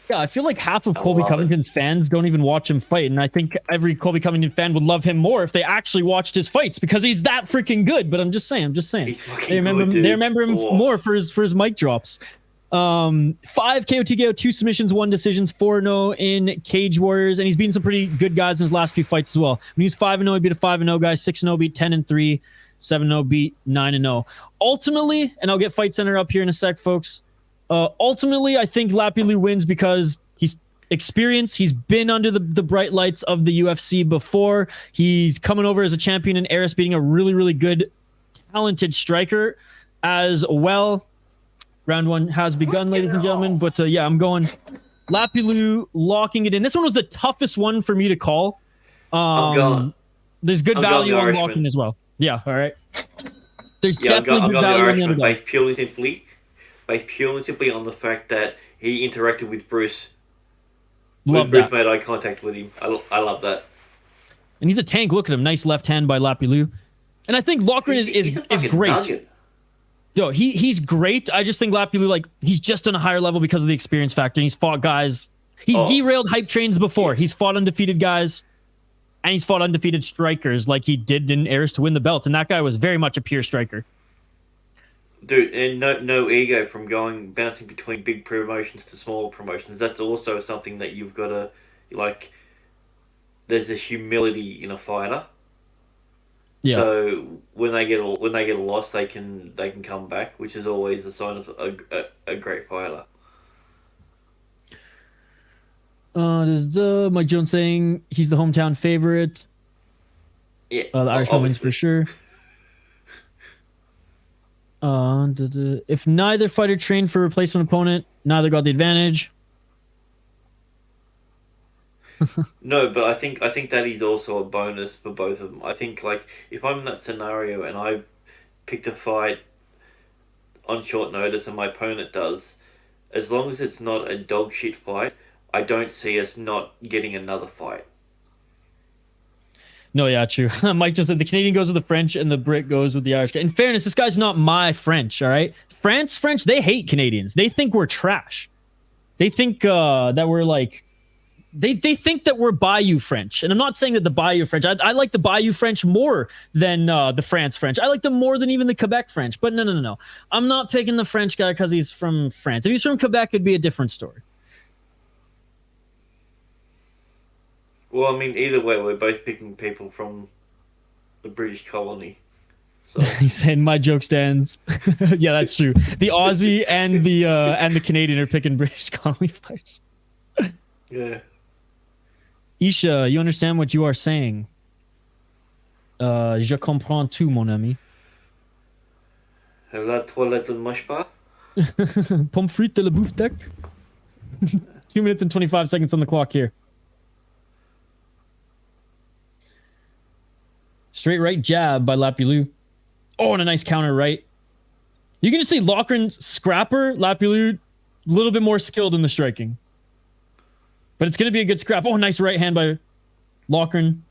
Yeah, I feel like half of Colby Covington's fans don't even watch him fight, and I think every Colby Covington fan would love him more if they actually watched his fights because he's that freaking good. But I'm just saying. They remember him more for his mic drops. 5 KO TKO, 2 submissions, 1 decisions, 4-0 in Cage Warriors, and he's beaten some pretty good guys in his last few fights as well. When he's 5-0, he beat a 5-0 guy, 6-0 beat 10-3, 7-0 beat 9-0. Ultimately, and I'll get Fight Center up here in a sec, folks. Ultimately, I think Lapilus wins because he's experienced. He's been under the bright lights of the UFC before. He's coming over as a champion in Aris, beating a really, really good, talented striker as well. Round 1 has begun, ladies and gentlemen. But yeah, I'm going Lapilus, locking it in. This one was the toughest one for me to call. There's good value on locking as well. Yeah, all right. There's definitely good value on the underdog. Based purely simply on the fact that he interacted with Bruce. Bruce made eye contact with him. I love that. And he's a tank. Look at him. Nice left hand by Lapilus. And I think Loughran is great. Nugget. Yo, he's great. I just think Lapilus, he's just on a higher level because of the experience factor. And he's fought guys. He's derailed hype trains before. He's fought undefeated guys. And he's fought undefeated strikers like he did in Aris to win the belt. And that guy was very much a pure striker. Dude, and no ego from bouncing between big promotions to smaller promotions. That's also something that you've got to, there's a humility in a fighter. Yeah. So when they get a loss, they can come back, which is always a sign of a great fighter. Mike Jones saying he's the hometown favorite. Yeah, the Irishman wins for sure. If neither fighter trained for a replacement opponent, neither got the advantage. No, but I think that is also a bonus for both of them. I think if I'm in that scenario and I picked a fight on short notice and my opponent does, as long as it's not a dog shit fight, I don't see us not getting another fight. No, yeah, true. Mike just said the Canadian goes with the French and the Brit goes with the Irish guy. In fairness, this guy's not my French, all right? French, they hate Canadians. They think we're trash. They think that we're they think that we're Bayou French. And I'm not saying that the Bayou French, I like the Bayou French more than the France French. I like them more than even the Quebec French. But no. I'm not picking the French guy because he's from France. If he's from Quebec, it'd be a different story. Well, I mean, either way, we're both picking people from the British colony. So. He said, "My joke stands." Yeah, that's true. The Aussie and the Canadian are picking British colony fighters. Yeah. Isha, you understand what you are saying? Je comprends tout, mon ami. La toilette ne marche pas. Pommes frites de la bouffe tech. 2 minutes and 25 seconds on the clock here. Straight right jab by Lapilus. Oh, and a nice counter right. You can just see Loughran scrapper, Lapilus little bit more skilled in the striking. But it's going to be a good scrap. Oh, nice right hand by Loughran.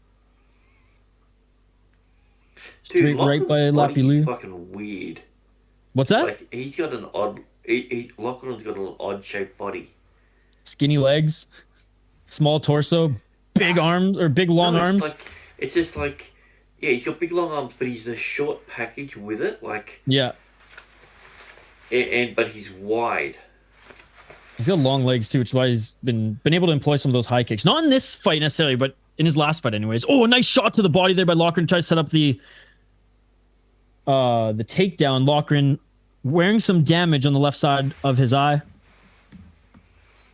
Straight right by Lapilus. Fucking weird. What's that? Like, he's got an odd... Loughran's got an odd-shaped body. Skinny legs. Small torso. Big arms, or big long arms. It's just like... Yeah, he's got big long arms, but he's a short package with it. Like... Yeah. But he's wide. He's got long legs too, which is why he's been able to employ some of those high kicks. Not in this fight necessarily, but in his last fight anyways. Oh, a nice shot to the body there by Loughran. Tries to set up the takedown. Loughran wearing some damage on the left side of his eye.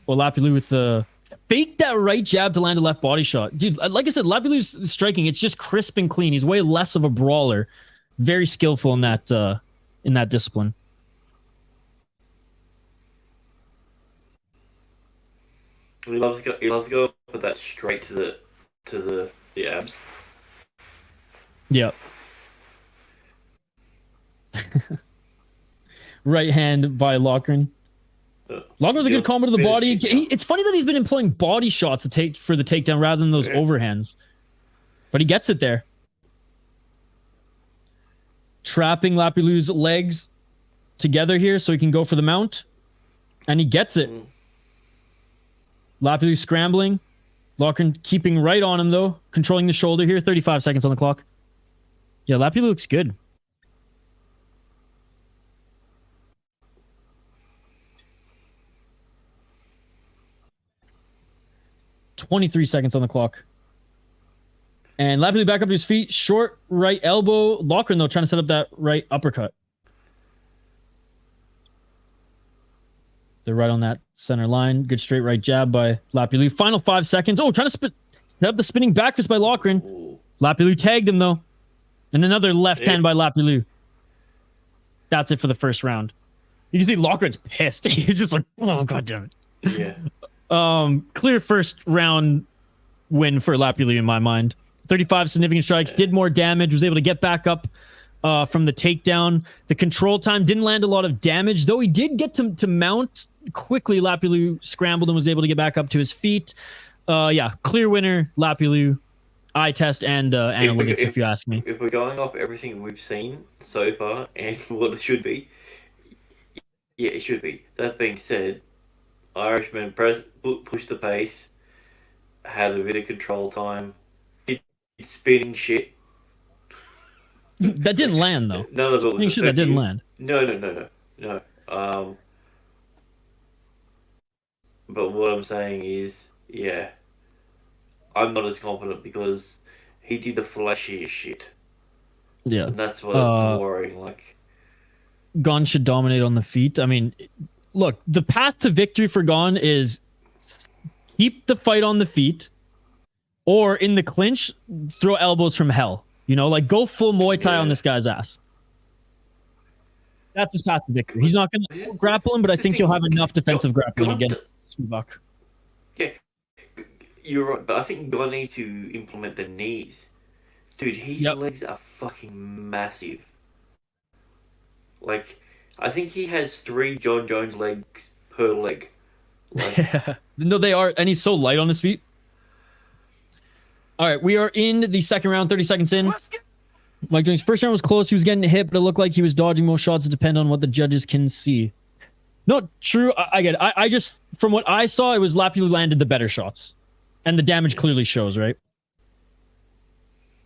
Well, Lapilus with the... Fake that right jab to land a left body shot. Dude, like I said, Lapilus striking, it's just crisp and clean. He's way less of a brawler. Very skillful in that discipline. He loves to go with that straight to the abs. Yeah. Right hand by Loughran. Loughran's a good combo to the body. It's funny that he's been employing body shots for the takedown rather than those overhands. But he gets it there. Trapping Lapilus' legs together here so he can go for the mount. And he gets it. Lapilus scrambling. Loughran keeping right on him, though. Controlling the shoulder here. 35 seconds on the clock. Yeah, Lapilus looks good. $23 seconds on the clock. And Lapilus back up to his feet. Short right elbow. Loughran, though, trying to set up that right uppercut. They're right on that center line. Good straight right jab by Lapilus. Final 5 seconds. Oh, trying to set up the spinning back fist by Loughran. Lapilus tagged him, though. And another left hand by Lapilus. That's it for the first round. You can see Loughran's pissed. He's just like, oh, God damn it. Yeah. Clear first round win for Lapilus in my mind. 35 significant strikes, did more damage, was able to get back up from the takedown. The control time didn't land a lot of damage, though he did get to mount quickly. Lapilus scrambled and was able to get back up to his feet. Yeah, clear winner, Lapilus. Eye test and analytics, if you ask me. If we're going off everything we've seen so far and what it should be, yeah, it should be. That being said, Irishman pushed the pace, had a bit of control time, did spinning shit. That didn't land, though. None of it was shit that didn't land. No. But what I'm saying is, yeah, I'm not as confident because he did the flashiest shit. Yeah. And that's what's worrying. Like, Gane should dominate on the feet. I mean, look, the path to victory for Gane is keep the fight on the feet, or in the clinch, throw elbows from hell. You know, like go full Muay Thai on this guy's ass. That's his path to victory. He's not going to grapple him, but I think he'll have enough defensive grappling against Spivac. Yeah, you're right, but I think Gane needs to implement the knees. Dude, his legs are fucking massive. Like, I think he has 3 John Jones legs per leg. Like, no, they are, and he's so light on his feet. All right, we are in the second round, 30 seconds in. Mike Jones' first round was close. He was getting hit, but it looked like he was dodging most shots. It depends on what the judges can see. Not true. I get it. I just, from what I saw, it was Lapilus landed the better shots. And the damage clearly shows, right?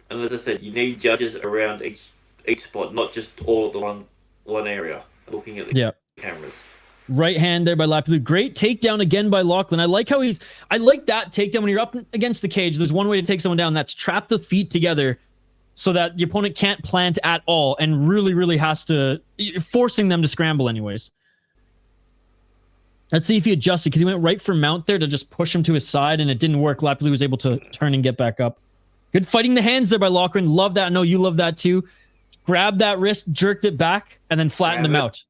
And as I said, you need judges around each spot, not just all at the one area, looking at the cameras. Right hand there by Lapilus. Great takedown again by Loughran. I like that takedown when you're up against the cage. There's one way to take someone down. That's trap the feet together so that the opponent can't plant at all and really has to, forcing them to scramble anyways. Let's see if he adjusted, because he went right for mount there to just push him to his side, and it didn't work. Lapilus was able to turn and get back up. Good fighting the hands there by Loughran. Love that. I know you love that too. Grabbed that wrist, jerked it back, and then flattened him out.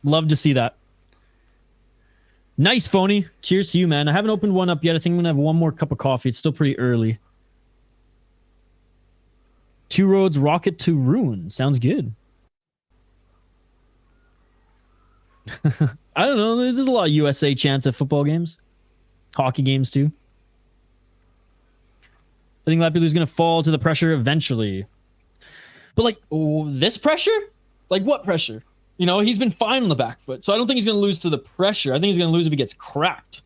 Love to see that. Nice, Phony. Cheers to you, man. I haven't opened one up yet. I think I'm going to have one more cup of coffee. It's still pretty early. 2 roads, rocket to ruin. Sounds good. I don't know. There's a lot of USA chants at football games. Hockey games, too. I think Lapilus is going to fall to the pressure eventually. But, like, this pressure? Like, what pressure? You know, he's been fine on the back foot. So I don't think he's going to lose to the pressure. I think he's going to lose if he gets cracked.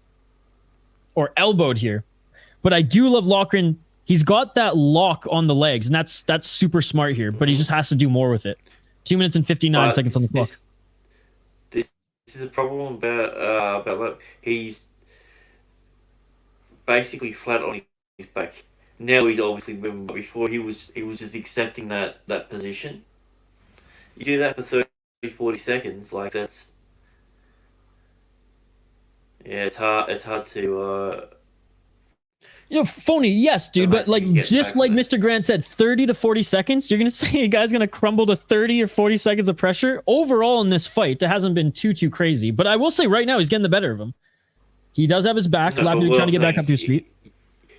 Or elbowed here. But I do love Loughran. He's got that lock on the legs. And that's super smart here. But he just has to do more with it. 2 minutes and 59 seconds on the clock. This is a problem about he's basically flat on his back. Now he's obviously moving, but before he was just accepting that position. You do that for 30, 40 seconds, like that's it's hard to You know, phony, yes, dude, but like just like Mr. Grant said, 30 to 40 seconds, you're gonna say a guy's gonna crumble to 30 or 40 seconds of pressure? Overall in this fight, it hasn't been too crazy. But I will say right now he's getting the better of him. He does have his back. Lapilus trying to get back up to his feet.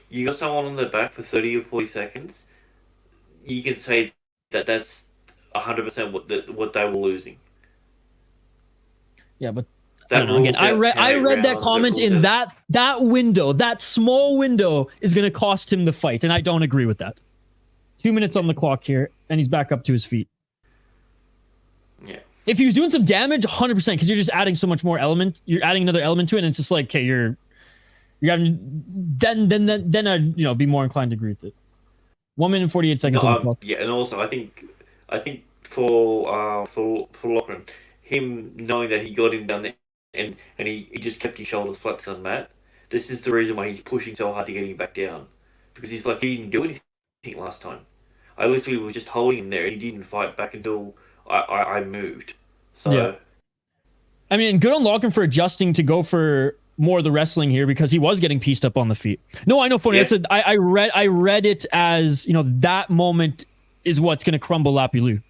You got someone on their back for 30 or 40 seconds, you can say that's 100% what they were losing. Yeah, but I don't know. Again, I read that comment in that window. That small window is going to cost him the fight, and I don't agree with that. 2 minutes on the clock here, and he's back up to his feet. Yeah. If he was doing some damage, 100%, because you're just adding so much more element. You're adding another element to it, and it's just like, okay, you're having then I'd be more inclined to agree with it. 1 minute and 48 seconds on the clock. Yeah, and also I think for Loughran, him knowing that he got him down there and he just kept his shoulders flat to the mat. This is the reason why he's pushing so hard to get him back down, because he's like, he didn't do anything last time. I literally was just holding him there, and he didn't fight back until I moved. So yeah. I mean, good on Loughran for adjusting to go for more of the wrestling here, because he was getting pieced up on the feet. No, I know, funny. Yeah. I read it as, that moment is what's going to crumble Lapilus.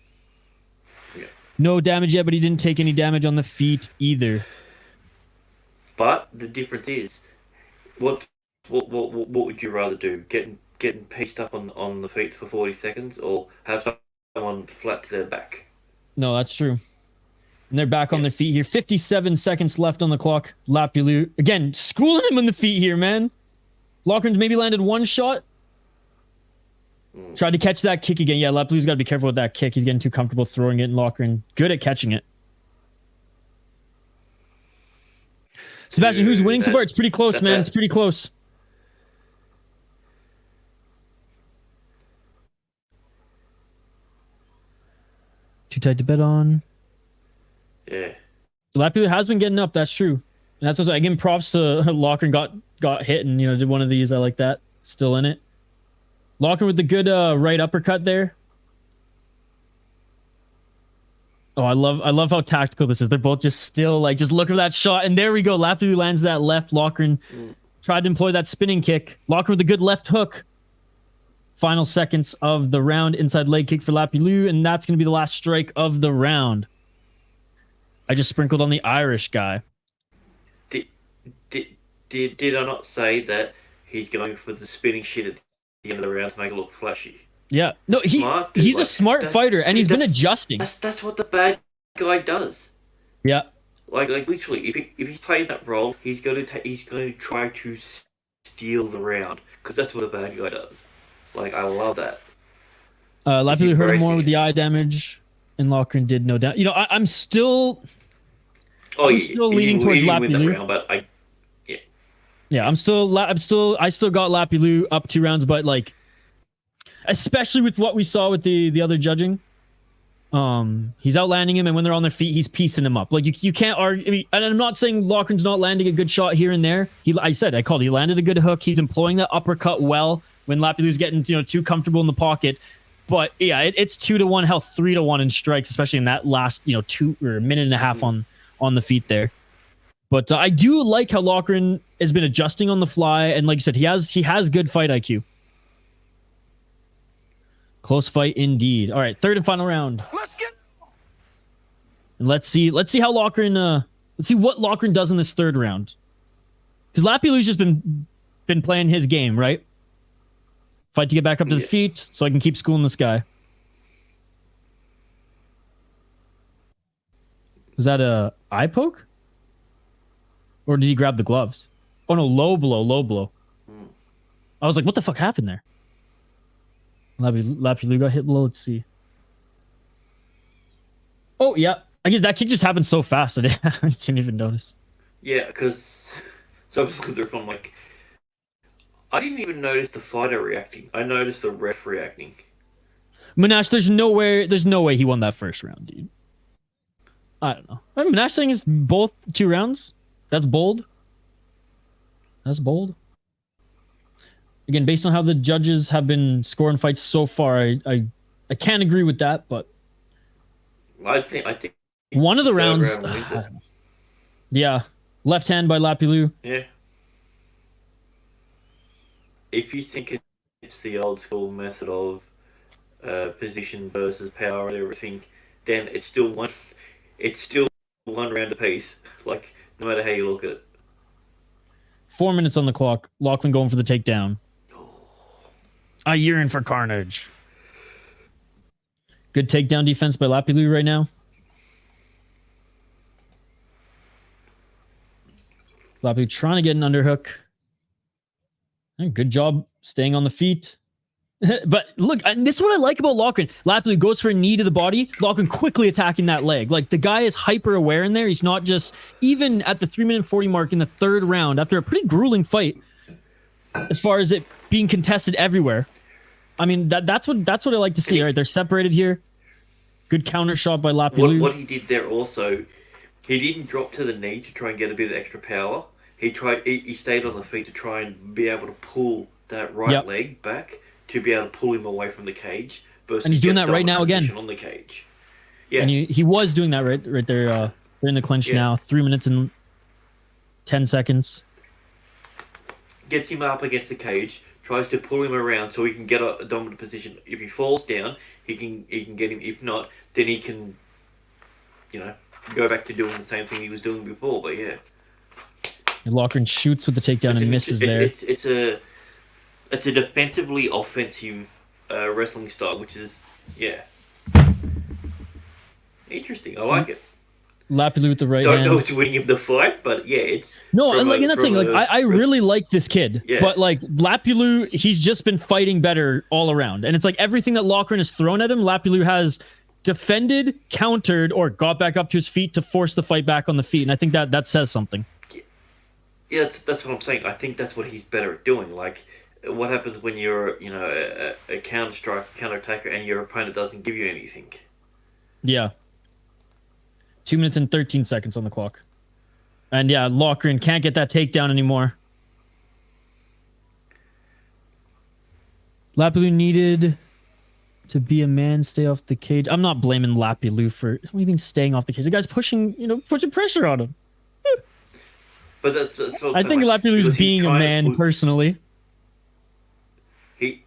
Yeah. No damage yet, but he didn't take any damage on the feet either. But the difference is, what would you rather do? Getting pieced up on the feet for 40 seconds, or have someone flat to their back? No, that's true. And they're back on their feet here. 57 seconds left on the clock. Lapilus, again, schooling him on the feet here, man. Loughran's maybe landed one shot. Tried to catch that kick again. Yeah, Lapilus got to be careful with that kick. He's getting too comfortable throwing it, and Loughran good at catching it. Sebastian, who's winning so far? It's pretty close, man. It's pretty close. Too tight to bet on. Yeah. Lapilus has been getting up, that's true. And that's what I give him props to. Loughran got hit and did one of these. I like that. Still in it. Loughran with the good right uppercut there. Oh, I love how tactical this is. They're both just still just look for that shot, and there we go. Lapilus lands that left. Loughran tried to employ that spinning kick. Loughran with a good left hook. Final seconds of the round, inside leg kick for Lapilus, and that's going to be the last strike of the round. I just sprinkled on the Irish guy. Did I not say that he's going for the spinning shit at the end of the round to make it look flashy? Yeah. No, he's a smart fighter, and he's been adjusting. That's what the bad guy does. Yeah. Like literally, if he's playing that role, he's going to try to steal the round, because that's what a bad guy does. Like, I love that. Lapilus hurt him more with the eye damage, and Loughran did no doubt. I'm still leaning towards Lapilus. Yeah, I still got Lapilus up 2 rounds, but especially with what we saw with the other judging, he's outlanding him, and when they're on their feet, he's piecing him up. You can't argue. I mean, and I'm not saying Loughran's not landing a good shot here and there. He landed a good hook. He's employing that uppercut well when Lapilus is getting too comfortable in the pocket. But yeah, it's 2-1 health, 3-1 in strikes, especially in that last 2 or a minute and a half on the feet there. But I do like how Loughran has been adjusting on the fly, and like you said, he has good fight IQ. Close fight indeed. All right, third and final round. And let's see how Loughran let's see what Loughran does in this third round. Because Lapilus just been playing his game, right? Fight to get back up to the feet so I can keep schooling this guy. Was that a eye poke? Or did he grab the gloves? Oh no, low blow, low blow. I was like, what the fuck happened there? Lapilus got hit below. Let's see. Oh, yeah. I guess that kick just happened so fast that I didn't even notice. Yeah, because... So I was looking through it, I'm like... I didn't even notice the fighter reacting. I noticed the ref reacting. Monash, there's no way he won that first round, dude. I don't know. Monash saying it's both 2 rounds. That's bold. That's bold. Again, based on how the judges have been scoring fights so far, I can't agree with that, but I think one of the rounds, round yeah, left hand by Lapilus. Yeah. If you think it's the old school method of position versus power and everything, then it's still one round apiece. Like, no matter how you look at it. 4 minutes on the clock. Loughran going for the takedown. I yearn for carnage. Good takedown defense by Lapilus right now. Lapilus trying to get an underhook. Good job staying on the feet. But look, and this is what I like about Loughran. Lapilus goes for a knee to the body. Loughran quickly attacking that leg. Like, the guy is hyper aware in there. He's not just... Even at the 3-minute 40 mark in the 3rd round, after a pretty grueling fight, as far as it being contested everywhere, I mean, that's what I like to see. Right, they're separated here. Good counter shot by Lapilus. What he did there also, he didn't drop to the knee to try and get a bit of extra power. He stayed on the feet to try and be able to pull that right leg back to be able to pull him away from the cage. And he's doing that right now again. On the cage. Yeah. And he was doing that right there. They're in the clinch now. 3 minutes and 10 seconds. Gets him up against the cage. Tries to pull him around so he can get a dominant position. If he falls down, he can get him. If not, then he can, go back to doing the same thing he was doing before. But yeah, and Loughran shoots with the takedown and misses there. It's a defensively offensive wrestling style, which is interesting. I like it. Lapilus with the right hand. Don't know what's winning of the fight, but yeah, it's... No, and that's the thing. Like, I really like this kid. Yeah. But, like, Lapilus, he's just been fighting better all around. And it's like everything that Loughran has thrown at him, Lapilus has defended, countered, or got back up to his feet to force the fight back on the feet. And I think that says something. Yeah, that's what I'm saying. I think that's what he's better at doing. Like, what happens when you're, a counter-strike, counter-attacker, and your opponent doesn't give you anything? Yeah. 2 minutes and 13 seconds on the clock. And yeah, Loughran can't get that takedown anymore. Lapilus needed to be a man, stay off the cage. I'm not blaming Lapilus for... What do you mean staying off the cage? The guy's pushing pressure on him. But that's what I think Lapilus being a man, personally. He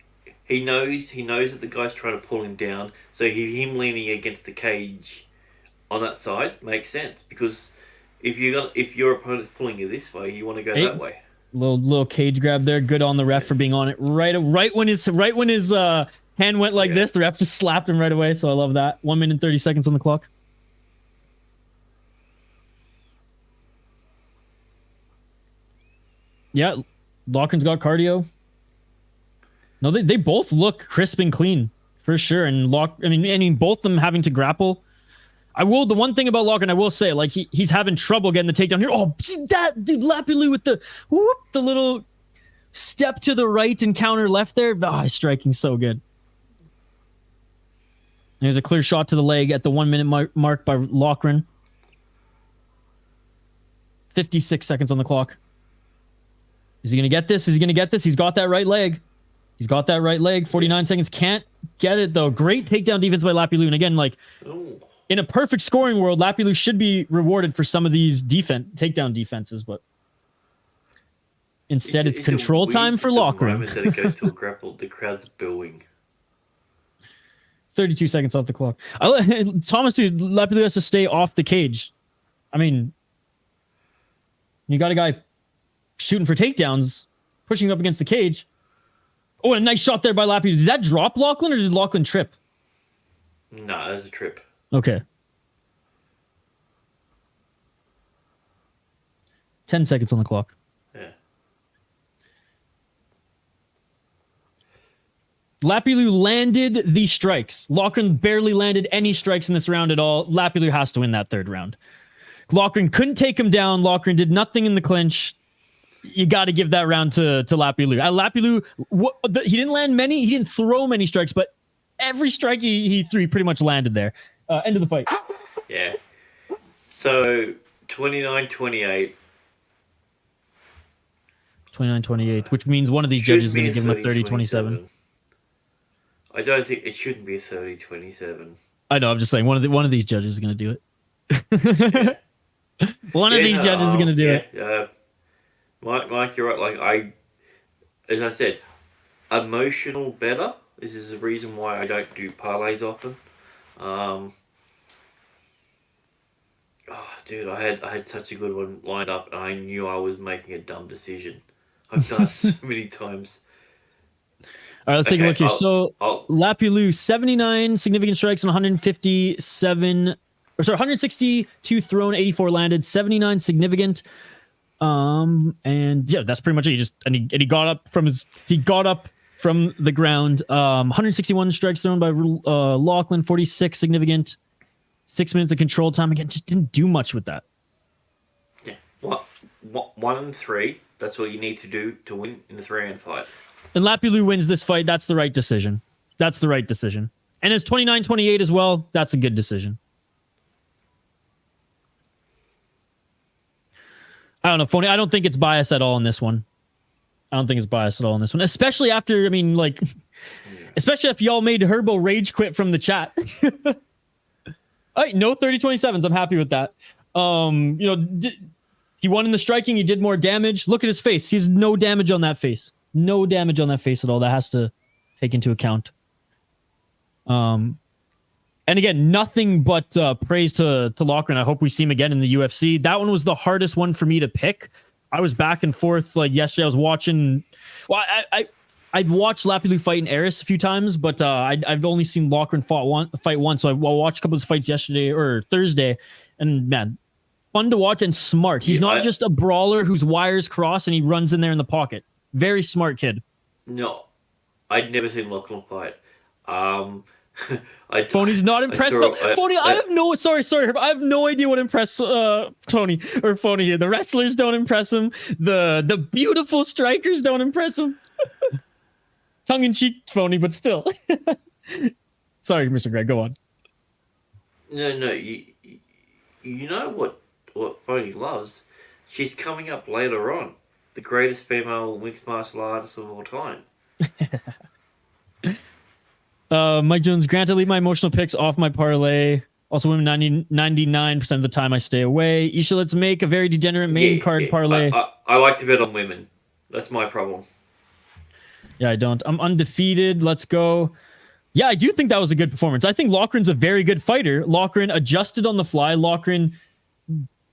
knows that the guy's trying to pull him down, so him leaning against the cage on that side makes sense, because if your opponent's pulling you this way, you want to go that way. Little cage grab there. Good on the ref for being on it right when his hand went like this. The ref just slapped him right away. So I love that. 1 minute and 30 seconds on the clock. Yeah, Loughran's got cardio. No, they both look crisp and clean for sure. And I mean, both of them having to grapple. The one thing about Loughran, I will say, like, he's having trouble getting the takedown here. Oh, that dude, Lapilus with the little step to the right and counter left there. Oh, he's striking so good. There's a clear shot to the leg at the 1 minute mark by Loughran. 56 seconds on the clock. Is he going to get this? He's got that right leg. 49 seconds. Can't get it, though. Great takedown defense by Lapilus. And again, like... Ooh. In a perfect scoring world, Lapilus should be rewarded for some of these takedown defenses, but instead it's control time for Loughran. That it goes to a grapple, the crowd's booing. 32 seconds off the clock. Thomas, dude, Lapilus has to stay off the cage. I mean, you got a guy shooting for takedowns, pushing up against the cage. Oh, and a nice shot there by Lapilus. Did that drop Loughran, or did Loughran trip? No, that was a trip. Okay. 10 seconds on the clock. Yeah. Lapilus landed the strikes. Loughran barely landed any strikes in this round at all. Lapilus has to win that third round. Loughran couldn't take him down. Loughran did nothing in the clinch. You got to give that round to Lapilus. Lapilus, he didn't land many. He didn't throw many strikes, but every strike he threw, he pretty much landed there. End of the fight. Yeah. So, 29-28. 29-28, which means one of these judges is going to give him a 30-27. I don't think it shouldn't be a 30-27. I know. I'm just saying one of these judges is going to do it. One of these judges is going to do it. Mike, you're right. Like as I said, emotional better. This is the reason why I don't do parlays often. Dude, I had such a good one lined up, and I knew I was making a dumb decision. I've done it so many times. All right, let's take a look here. So, Lapilus, 79 significant strikes and 162 thrown, 84 landed, 79 significant. And yeah, that's pretty much it. He got up from the ground. 161 strikes thrown by Loughran, 46 significant. 6 minutes of control time. Again, just didn't do much with that. Yeah. 1 and 3. That's what you need to do to win in the 3-round fight. And Lapilus wins this fight. That's the right decision. And it's 29-28 as well. That's a good decision. I don't know, Phony. I don't think it's biased at all in this one. Especially after, especially if y'all made Herbo rage quit from the chat. All right, no 30-27s. I'm happy with that. He won in the striking. He did more damage. Look at his face. He has no damage on that face. No damage on that face at all. That has to take into account. And again, nothing but praise to Loughran. I hope we see him again in the UFC. That one was the hardest one for me to pick. I was back and forth. Like yesterday, I was watching. Well, I'd watched Lapilus fight in Eris a few times, but I've only seen Loughran fight once. So I watched a couple of his fights yesterday or Thursday, and man, fun to watch and smart. He's not just a brawler whose wires cross and he runs in there in the pocket. Very smart kid. No, I'd never seen Loughran fight. Phony's not impressed. Phony, I have no. Sorry. I have no idea what impressed Tony or Phony here. The wrestlers don't impress him. The beautiful strikers don't impress him. Tongue in cheek, Phony, but still. Sorry, Mr. Greg. Go on. No. You know what Phony loves? She's coming up later on. The greatest female mixed martial artist of all time. Mike Jones, Grant, I leave my emotional picks off my parlay. Also, women 99% of the time I stay away. Isha, let's make a very degenerate main card parlay. I like to bet on women. That's my problem. Yeah, I don't. I'm undefeated. Let's go. Yeah, I do think that was a good performance. I think Loughran's a very good fighter. Loughran adjusted on the fly. Loughran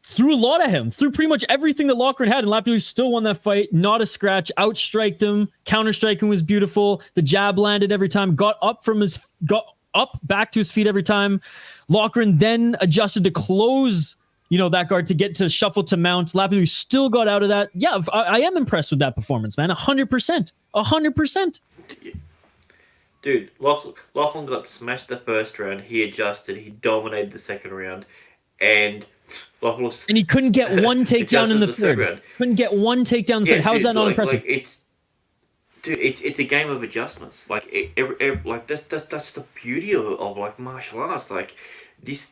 threw a lot at him. Threw pretty much everything that Loughran had, and Lapilus still won that fight. Not a scratch. Outstriked him. Counter-striking was beautiful. The jab landed every time. Got up back to his feet every time. Loughran then adjusted to close, that guard to get to shuffle to mount. Lapilus still got out of that. Yeah, I am impressed with that performance, man. 100%. 100%. Dude, Loughran got smashed the first round. He adjusted. He dominated the second round. And he couldn't get one takedown in the third round. Couldn't get one takedown in the third. How is that not impressive? It's a game of adjustments. That's the beauty of martial arts. Like this,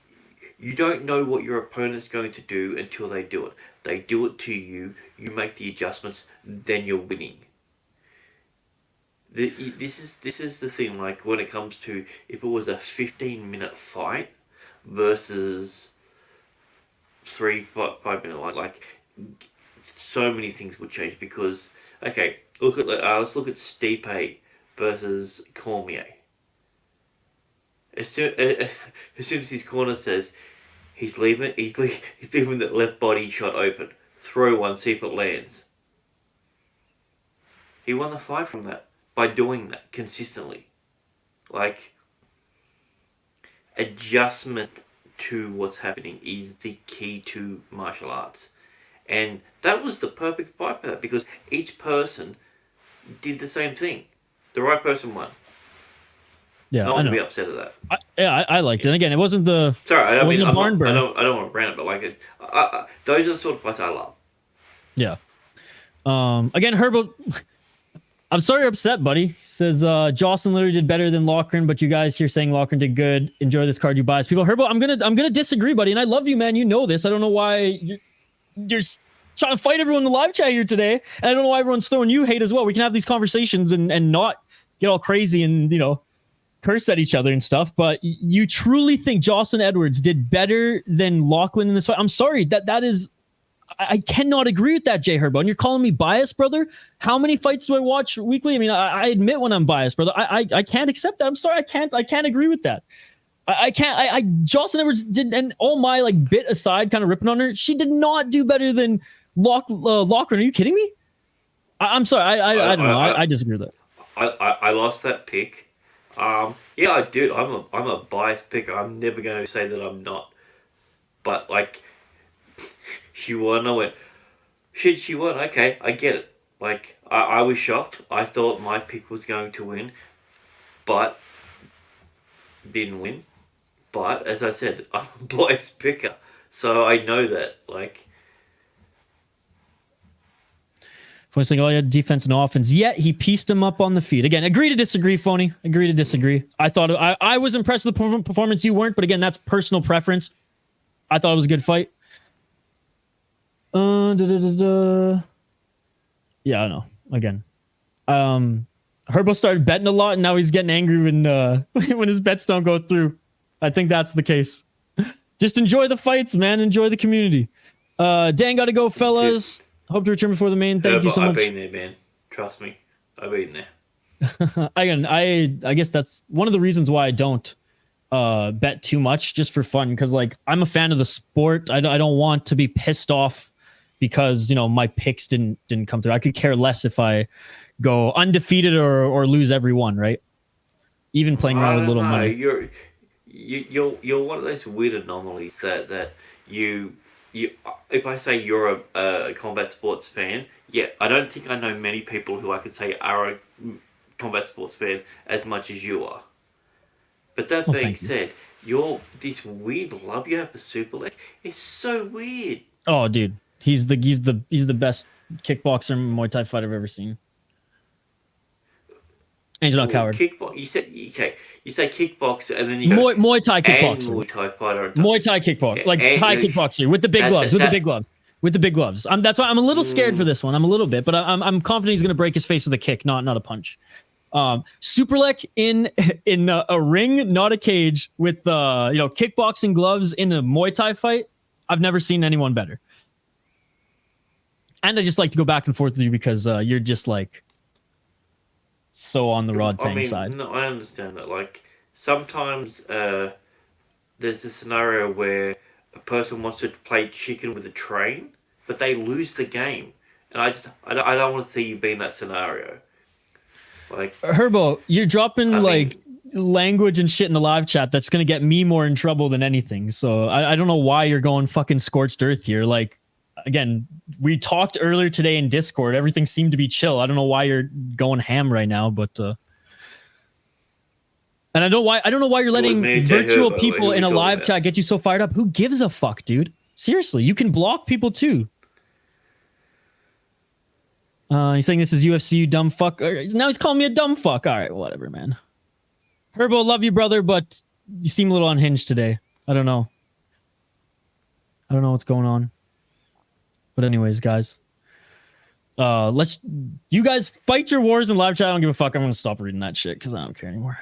you don't know what your opponent's going to do until they do it. They do it to you. You make the adjustments. Then you're winning. This is the thing. Like when it comes to if it was a 15-minute fight versus 3-5 minute, like so many things would change because let's look at Stipe versus Cormier. As soon as his corner says he's leaving that left body shot open, throw one, see if it lands. He won the fight from that by doing that consistently. Like adjustment to what's happening is the key to martial arts, And that was the perfect fight for that because each person did the same thing. The right person won. Yeah, no one can be upset at that. I liked it. And again, it wasn't the. Sorry, I don't don't want to brand it, but like those are the sort of fights I love. Yeah. Again, Herbo, I'm sorry you're upset, buddy. He says Jocelyn literally did better than Loughran, but you guys here saying Loughran did good. Enjoy this card, you biased people. Herbo, I'm gonna disagree, buddy, and I love you, man. You know this. I don't know why you're trying to fight everyone in the live chat here today, and I don't know why everyone's throwing you hate as well. We can have these conversations and not get all crazy and curse at each other and stuff. But you truly think Jocelyn Edwards did better than Loughran in this fight? I'm sorry, that is. I cannot agree with that, Jay Herbo. And you're calling me biased, brother? How many fights do I watch weekly? I mean, I admit when I'm biased, brother. I can't accept that. I'm sorry. I can't agree with that. I can't. Jocelyn Edwards did, and all my like bit aside, kind of ripping on her. She did not do better than Loughran. Are you kidding me? I'm sorry. I don't know. I disagree with that. I lost that pick. Yeah, I did. I'm a biased picker. I'm never going to say that I'm not. But like. She won. I went, shit, she won. Okay, I get it. Like, I was shocked. I thought my pick was going to win, but didn't win. But, as I said, I'm a biased picker, so I know that. Like, Phony's saying, oh, yeah, defense and offense. Yet he pieced him up on the feet. Again, agree to disagree, Phony. Agree to disagree. I thought I was impressed with the performance. You weren't, but again, that's personal preference. I thought it was a good fight. Yeah, I know. Again, Herbo started betting a lot, and now he's getting angry when his bets don't go through. I think that's the case. Just enjoy the fights, man. Enjoy the community. Dan, gotta go, fellas. Hope to return before the main. Thank you so much. I've been there, man. Trust me, I've been there. Again, I guess that's one of the reasons why I don't bet too much, just for fun, because like I'm a fan of the sport. I don't want to be pissed off because my picks didn't come through. I could care less if I go undefeated or lose every one, right? Even playing around with little money. You're one of those weird anomalies that you if I say you're a combat sports fan, yeah, I don't think I know many people who I could say are a combat sports fan as much as you are. But that being said, you're this weird love you have for Super League. It's so weird. Oh, dude. He's the best kickboxer and Muay Thai fight I've ever seen. And he's not a coward. Kickbox. You said okay. You say kickboxer, and then you go Muay Thai kickboxer. Muay Thai fighter. Muay Thai kickboxer, like Thai kickboxer with the big gloves. With the big gloves. That's why I'm a little scared for this one. I'm a little bit, but I'm confident he's gonna break his face with a kick, not a punch. Superlek in a ring, not a cage, with kickboxing gloves in a Muay Thai fight. I've never seen anyone better. And I just like to go back and forth with you because you're just like so on the Rod Tang side. No, I understand that. Like sometimes there's a scenario where a person wants to play chicken with a train, but they lose the game, and I don't want to see you be in that scenario. Like Herbo, you're dropping language and shit in the live chat that's gonna get me more in trouble than anything. So I don't know why you're going fucking scorched earth here. Like. Again, we talked earlier today in Discord. Everything seemed to be chill. I don't know why you're going ham right now, but and I don't know why you're letting virtual people in a live chat get you so fired up. Who gives a fuck, dude? Seriously, you can block people too. He's saying this is UFC, you dumb fuck. Now he's calling me a dumb fuck. All right, whatever, man. Herbo, love you, brother, but you seem a little unhinged today. I don't know what's going on. But anyways, guys, you guys fight your wars in live chat. I don't give a fuck. I'm going to stop reading that shit because I don't care anymore.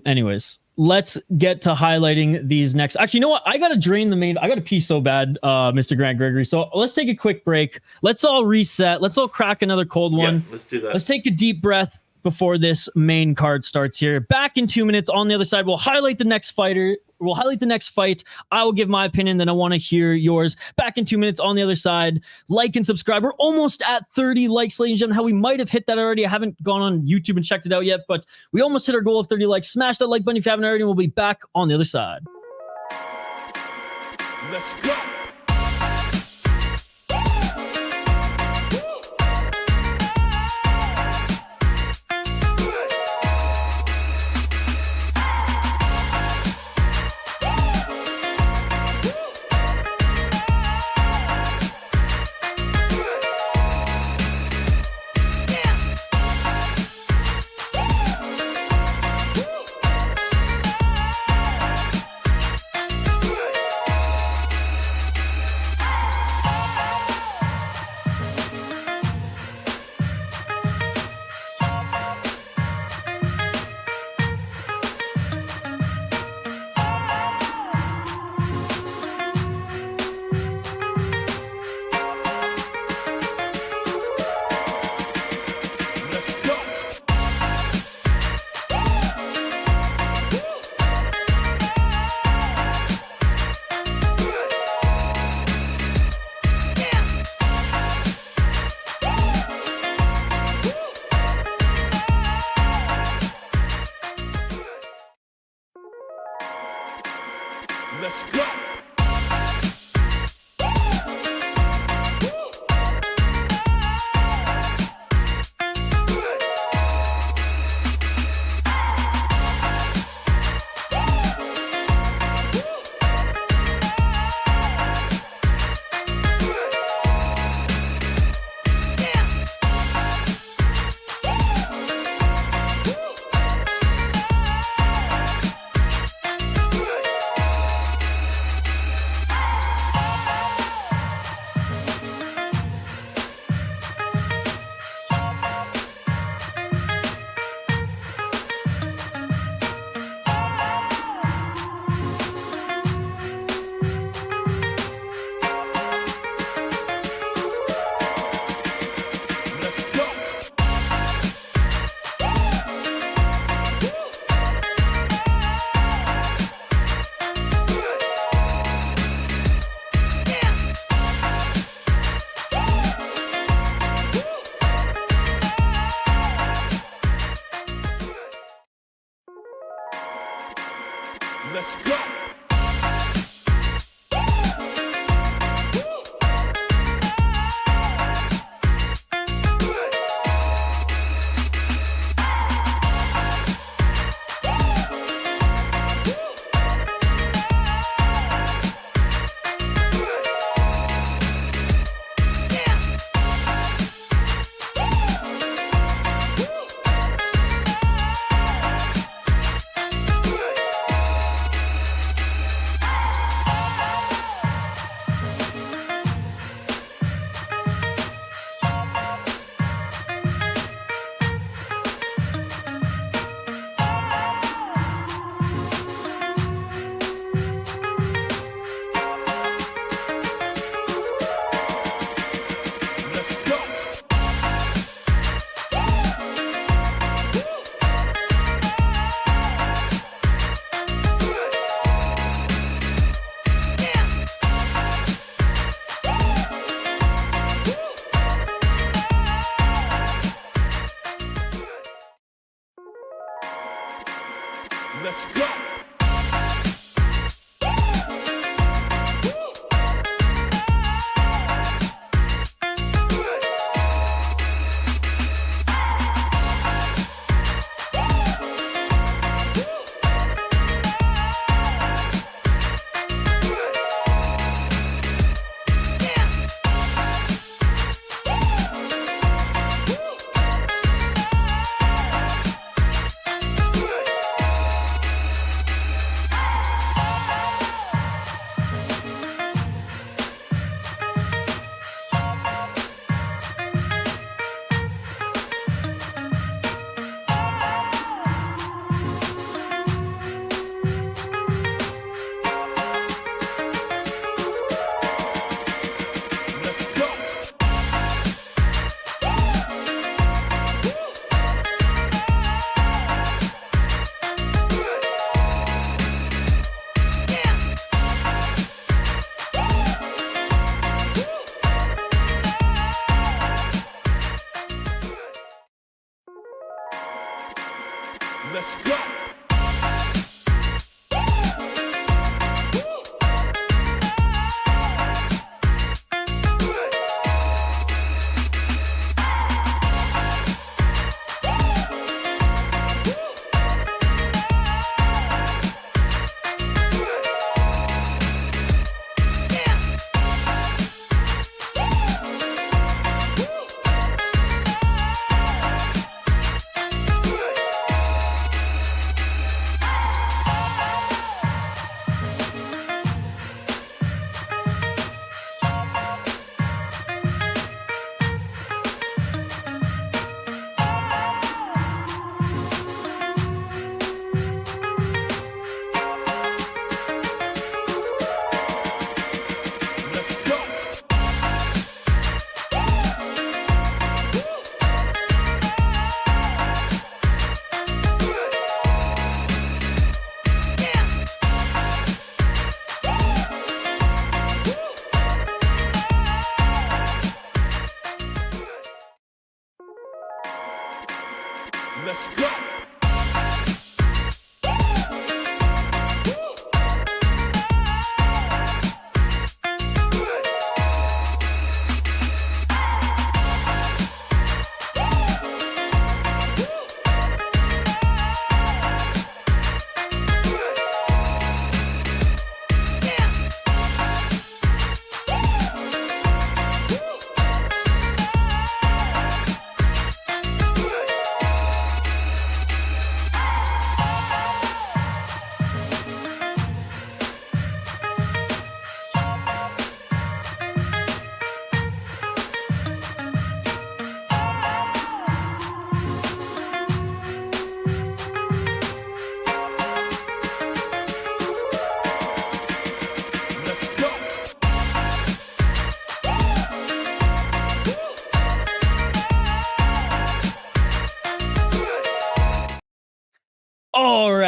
Anyways, let's get to highlighting these next. Actually, you know what? I got to drain the main. I got to pee so bad, Mr. Grant Gregory. So let's take a quick break. Let's all reset. Let's all crack another cold one. Yeah, let's do that. Let's take a deep breath before this main card starts here. Back in 2 minutes. On the other side, we'll highlight the next fighter. We'll highlight the next fight. I will give my opinion, then I want to hear yours. Back in 2 minutes. On the other side, like and subscribe. We're almost at 30 likes, ladies and gentlemen. How we might have hit that already. I haven't gone on YouTube and checked it out yet, but we almost hit our goal of 30 likes. Smash that like button if you haven't already, and we'll be back on the other side. Let's go. Let's go. Let's go.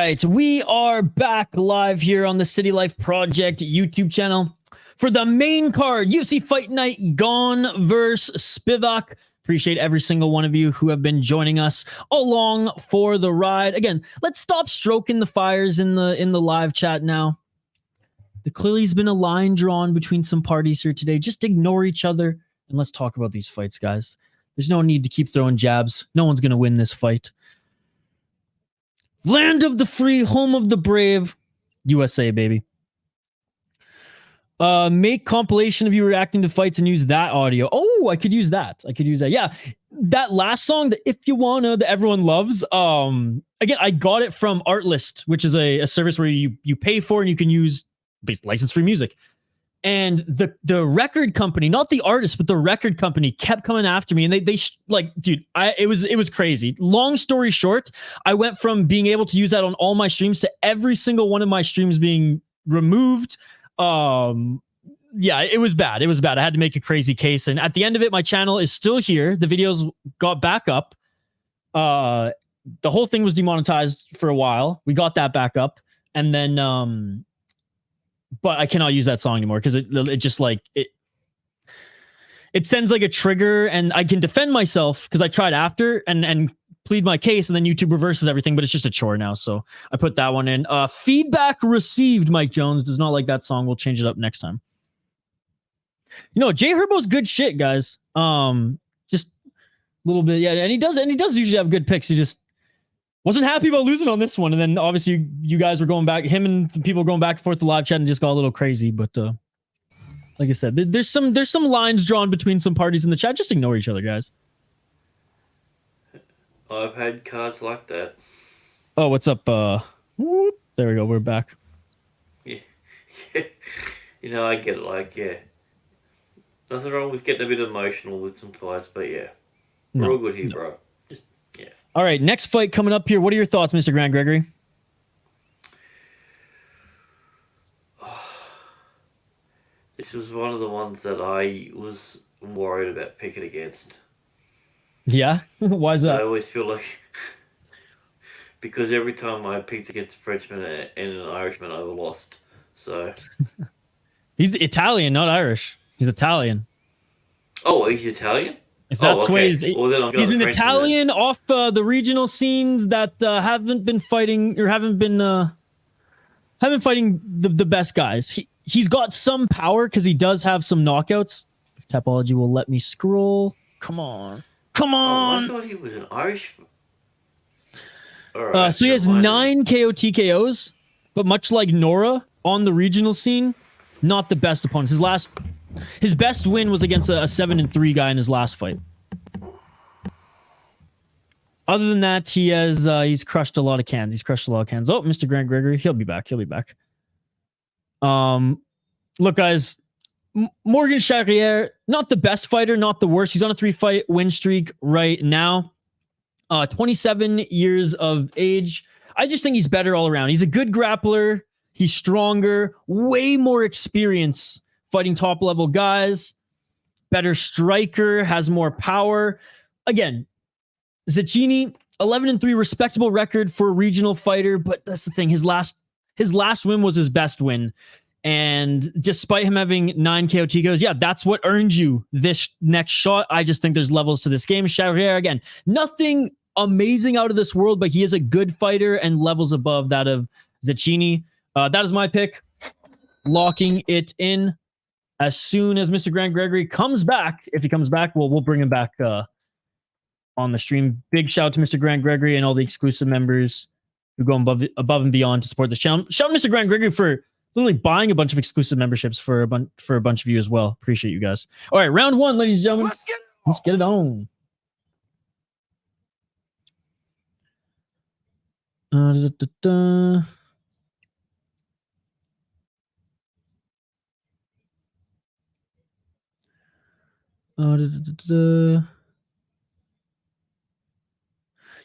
right, we are back live here on the City Life Project YouTube channel for the main card, UFC Fight Night Gane versus Spivac. Appreciate every single one of you who have been joining us along for the ride. Again, let's stop stroking the fires in the live chat now. There clearly has been a line drawn between some parties here today. Just ignore each other and let's talk about these fights, guys. There's no need to keep throwing jabs. No one's going to win this fight. Land of the free, home of the brave, USA, baby. Make compilation of you reacting to fights and use that audio. Oh, I could use that. Yeah, that last song, the If You Wanna, that everyone loves. Again, I got it from Artlist, which is a service where you pay for and you can use license-free music. And the record company, not the artist, but the record company kept coming after me. And they like, dude, it was crazy. Long story short, I went from being able to use that on all my streams to every single one of my streams being removed. Yeah, it was bad. I had to make a crazy case. And at the end of it, my channel is still here. The videos got back up. The whole thing was demonetized for a while. We got that back up. And then, but I cannot use that song anymore because it just like it sends like a trigger, and I can defend myself because I tried after and plead my case, and then YouTube reverses everything, but it's just a chore now. So I put that one in. Feedback received. Mike Jones does not like that song. We'll change it up next time. You know, Jay Herbo's good shit, guys. Just a little bit, yeah, and he does usually have good picks. He just wasn't happy about losing on this one. And then obviously you guys were going back, him and some people going back and forth to live chat and just got a little crazy. But like I said, there's some lines drawn between some parties in the chat. Just ignore each other, guys. I've had cards like that. Oh, what's up? Whoop, there we go. We're back. Yeah. You know, I get it. Like, yeah. Nothing wrong with getting a bit emotional with some fights, but yeah. We're all good here, bro. Yeah. All right, next fight coming up here. What are your thoughts, Mr. Grant Gregory? This was one of the ones that I was worried about picking against. Yeah? Why is that? I always feel like... because every time I picked against a Frenchman and an Irishman, I lost. So... He's Italian, not Irish. He's Italian. Oh, he's Italian? If that's okay. Way he's an Italian then. Off the regional scenes that haven't been fighting or haven't been fighting the best guys. He's got some power because he does have some knockouts. If Tapology will let me scroll. Come on. Oh, I thought he was an Irish. All right, so he has 9 KO TKOs, but much like Nora on the regional scene, not the best opponents. His best win was against a 7-3 guy in his last fight. Other than that, he's crushed a lot of cans. Oh, Mr. Grant Gregory, he'll be back. Look, guys, Morgan Charriere, not the best fighter, not the worst. He's on a 3-fight win streak right now. 27 years of age. I just think he's better all around. He's a good grappler. He's stronger, way more experience fighting top-level guys, better striker, has more power. Again, Zecchini, 11-3, respectable record for a regional fighter, but that's the thing. His last win was his best win. And despite him having 9 KO TKOs, yeah, that's what earned you this next shot. I just think there's levels to this game. Charriere, again, nothing amazing out of this world, but he is a good fighter and levels above that of Zecchini. That is my pick. Locking it in. As soon as Mr. Grant Gregory comes back, if he comes back, we'll bring him back on the stream. Big shout out to Mr. Grant Gregory and all the exclusive members who go above and beyond to support this channel. Shout out to Mr. Grant Gregory for literally buying a bunch of exclusive memberships for a bunch of you as well. Appreciate you guys. All right, round 1, ladies and gentlemen. Let's get it on.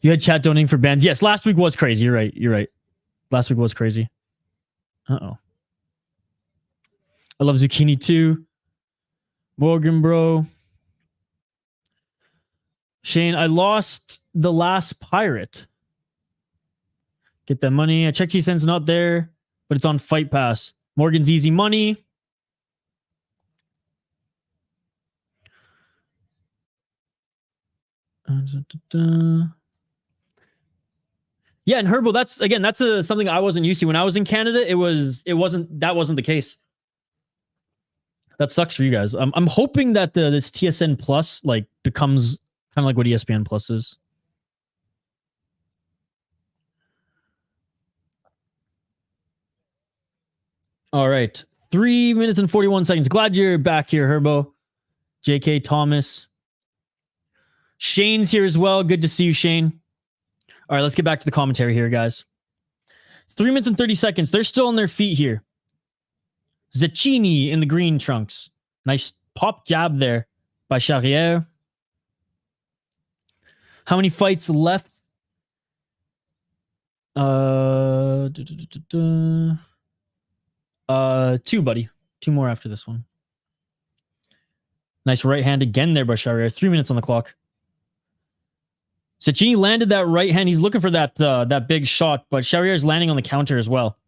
You had chat donating for bands. Yes, last week was crazy. You're right. Last week was crazy. Uh-oh. I love Zecchini too. Morgan, bro. Shane, I lost the last pirate. Get that money. I checked GSN's not there, but it's on Fight Pass. Morgan's easy money. Yeah, and Herbo, that's something I wasn't used to. When I was in Canada, that wasn't the case. That sucks for you guys. I'm hoping that this TSN Plus like becomes kind of like what ESPN Plus is. All right. 3 minutes and 41 seconds. Glad you're back here, Herbo. JK Thomas. Shane's here as well. Good to see you, Shane. All right, let's get back to the commentary here, guys. 3 minutes and 30 seconds. They're still on their feet here. Zecchini in the green trunks. Nice pop jab there by Charriere. How many fights left? 2, buddy. 2 more after this one. Nice right hand again there by Charriere. 3 minutes on the clock. Zecchini landed that right hand. He's looking for that big shot, but Charriere is landing on the counter as well.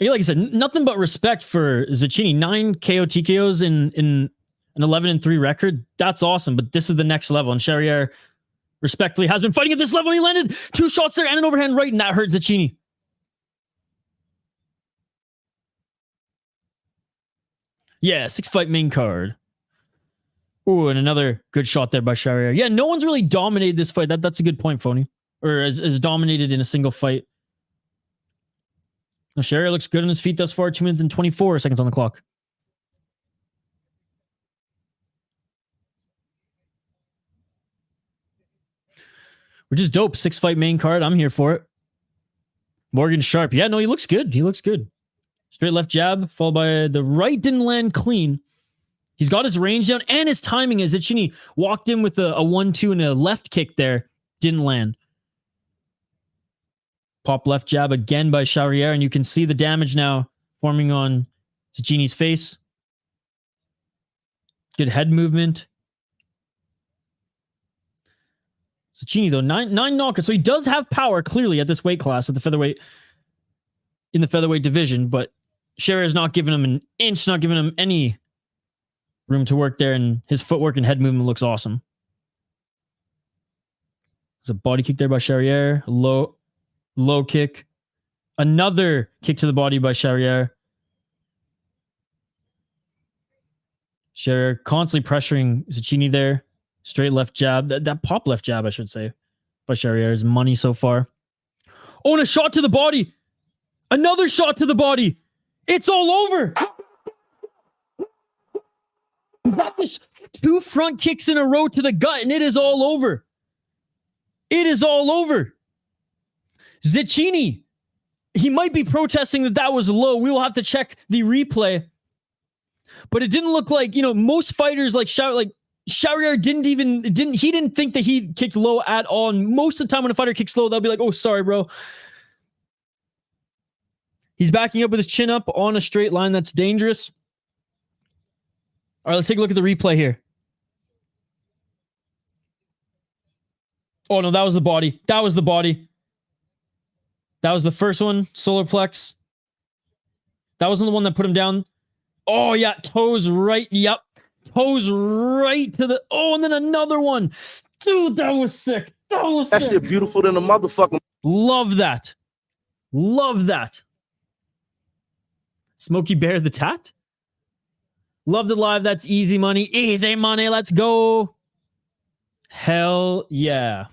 Like I said, nothing but respect for Zecchini. 9 KO TKOs in an 11-3 record. That's awesome, but this is the next level. And Charriere, respectfully, has been fighting at this level. He landed 2 shots there and an overhand right, and that hurt Zecchini. Yeah, 6-fight main card. Ooh, and another good shot there by Charriere. Yeah, no one's really dominated this fight. That's a good point, Phony. Or as dominated in a single fight. Now, Charriere looks good on his feet thus far. 2 minutes and 24 seconds on the clock. Which is dope. 6-fight main card. I'm here for it. Morgan Sharp. Yeah, no, he looks good. He looks good. Straight left jab, followed by the right. Didn't land clean. He's got his range down and his timing as Zecchini walked in with a 1-2 and a left kick there. Didn't land. Pop left jab again by Charriere, and you can see the damage now forming on Zecchini's face. Good head movement. Zecchini, though, 9 knockouts. So he does have power, clearly, at this weight class, at the featherweight, in the featherweight division, but Charriere's not giving him an inch, not giving him any room to work there, and his footwork and head movement looks awesome. There's a body kick there by Charriere. Low kick. Another kick to the body by Charriere. Charriere constantly pressuring Zecchini there. Straight left jab. That pop left jab, I should say, by Charriere is money so far. Oh, and a shot to the body. Another shot to the body. It's all over. That was 2 front kicks in a row to the gut, and it is all over. It is all over. Zecchini, he might be protesting that was low. We will have to check the replay. But it didn't look like, most fighters like Charriere didn't think that he kicked low at all. And most of the time when a fighter kicks low, they'll be like, oh, sorry, bro. He's backing up with his chin up on a straight line. That's dangerous. All right, let's take a look at the replay here. Oh, no, that was the body. That was the body. That was the first one, solar plex. That wasn't the one that put him down. Oh, yeah, toes right. Yep. Toes right to the... Oh, and then another one. Dude, that was sick. That shit beautiful than a motherfucker. Love that. Love that. Smokey Bear the Tat? Loved it live. That's easy money. Easy money. Let's go. Hell yeah.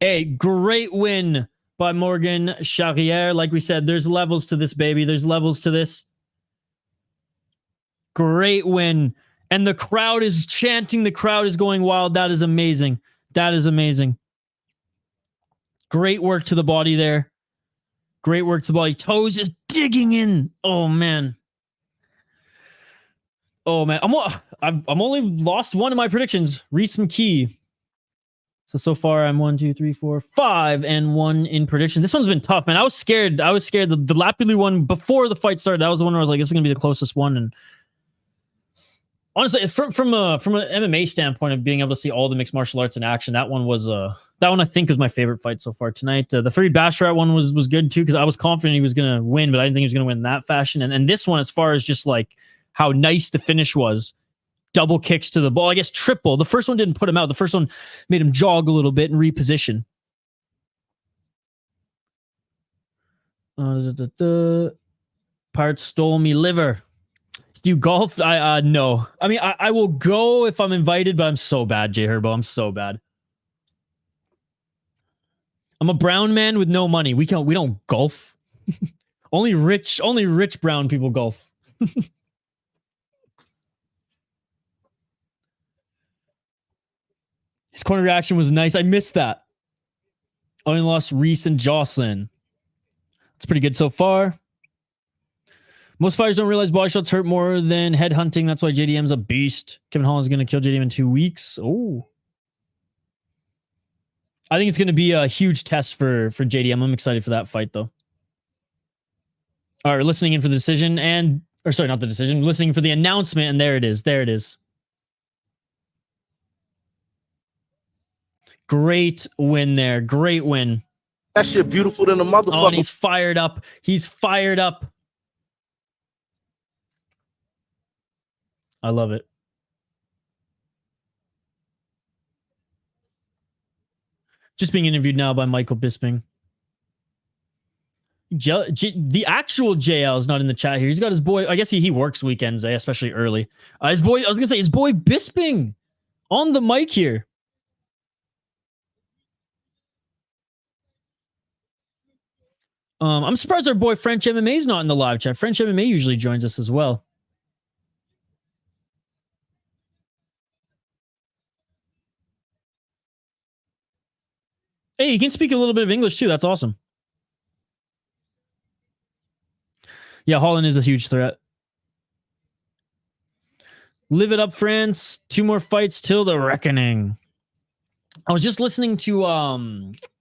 A great win by Morgan Charriere. Like we said, there's levels to this, baby. There's levels to this. Great win. And the crowd is chanting. The crowd is going wild. That is amazing. That is amazing. Great work to the body there. Great work to the body. Toes just digging in. Oh, man. Oh, man. I'm only lost one of my predictions. Reese McKee. So far, I'm 1, 2, 3, 4, 5, and 1 in prediction. This one's been tough, man. I was scared. The Lapilus one before the fight started. That was the one where I was like, this is going to be the closest one. And honestly, from an MMA standpoint of being able to see all the mixed martial arts in action, that one I think was my favorite fight so far tonight. The Farid Basharat one was good too, because I was confident he was going to win, but I didn't think he was going to win in that fashion. And this one, as far as just like how nice the finish was, double kicks to the ball, I guess triple. The first one didn't put him out. The first one made him jog a little bit and reposition. Part stole me liver. Do you golf? No. I mean, I will go if I'm invited, but I'm so bad, J Herbo. I'm so bad. I'm a brown man with no money. We don't golf. only rich brown people golf. His corner reaction was nice. I missed that. Only lost Reese and Jocelyn. It's pretty good so far. Most fighters don't realize body shots hurt more than head hunting. That's why JDM's a beast. Kevin Holland's going to kill JDM in 2 weeks. Oh. I think it's going to be a huge test for JDM. I'm excited for that fight, though. All right, we're listening in for the decision not the decision, listening for the announcement, and there it is. There it is. Great win there. Great win. That shit beautiful than a motherfucker. Oh, and he's fired up. He's fired up. I love it. Just being interviewed now by Michael Bisping. The actual JL is not in the chat here. He's got his boy. I guess he works weekends, especially early. His boy Bisping on the mic here. I'm surprised our boy French MMA is not in the live chat. French MMA usually joins us as well. Hey, you can speak a little bit of English too. That's awesome. Yeah, Holland is a huge threat. Live it up, France. 2 more fights till the reckoning. I was just listening to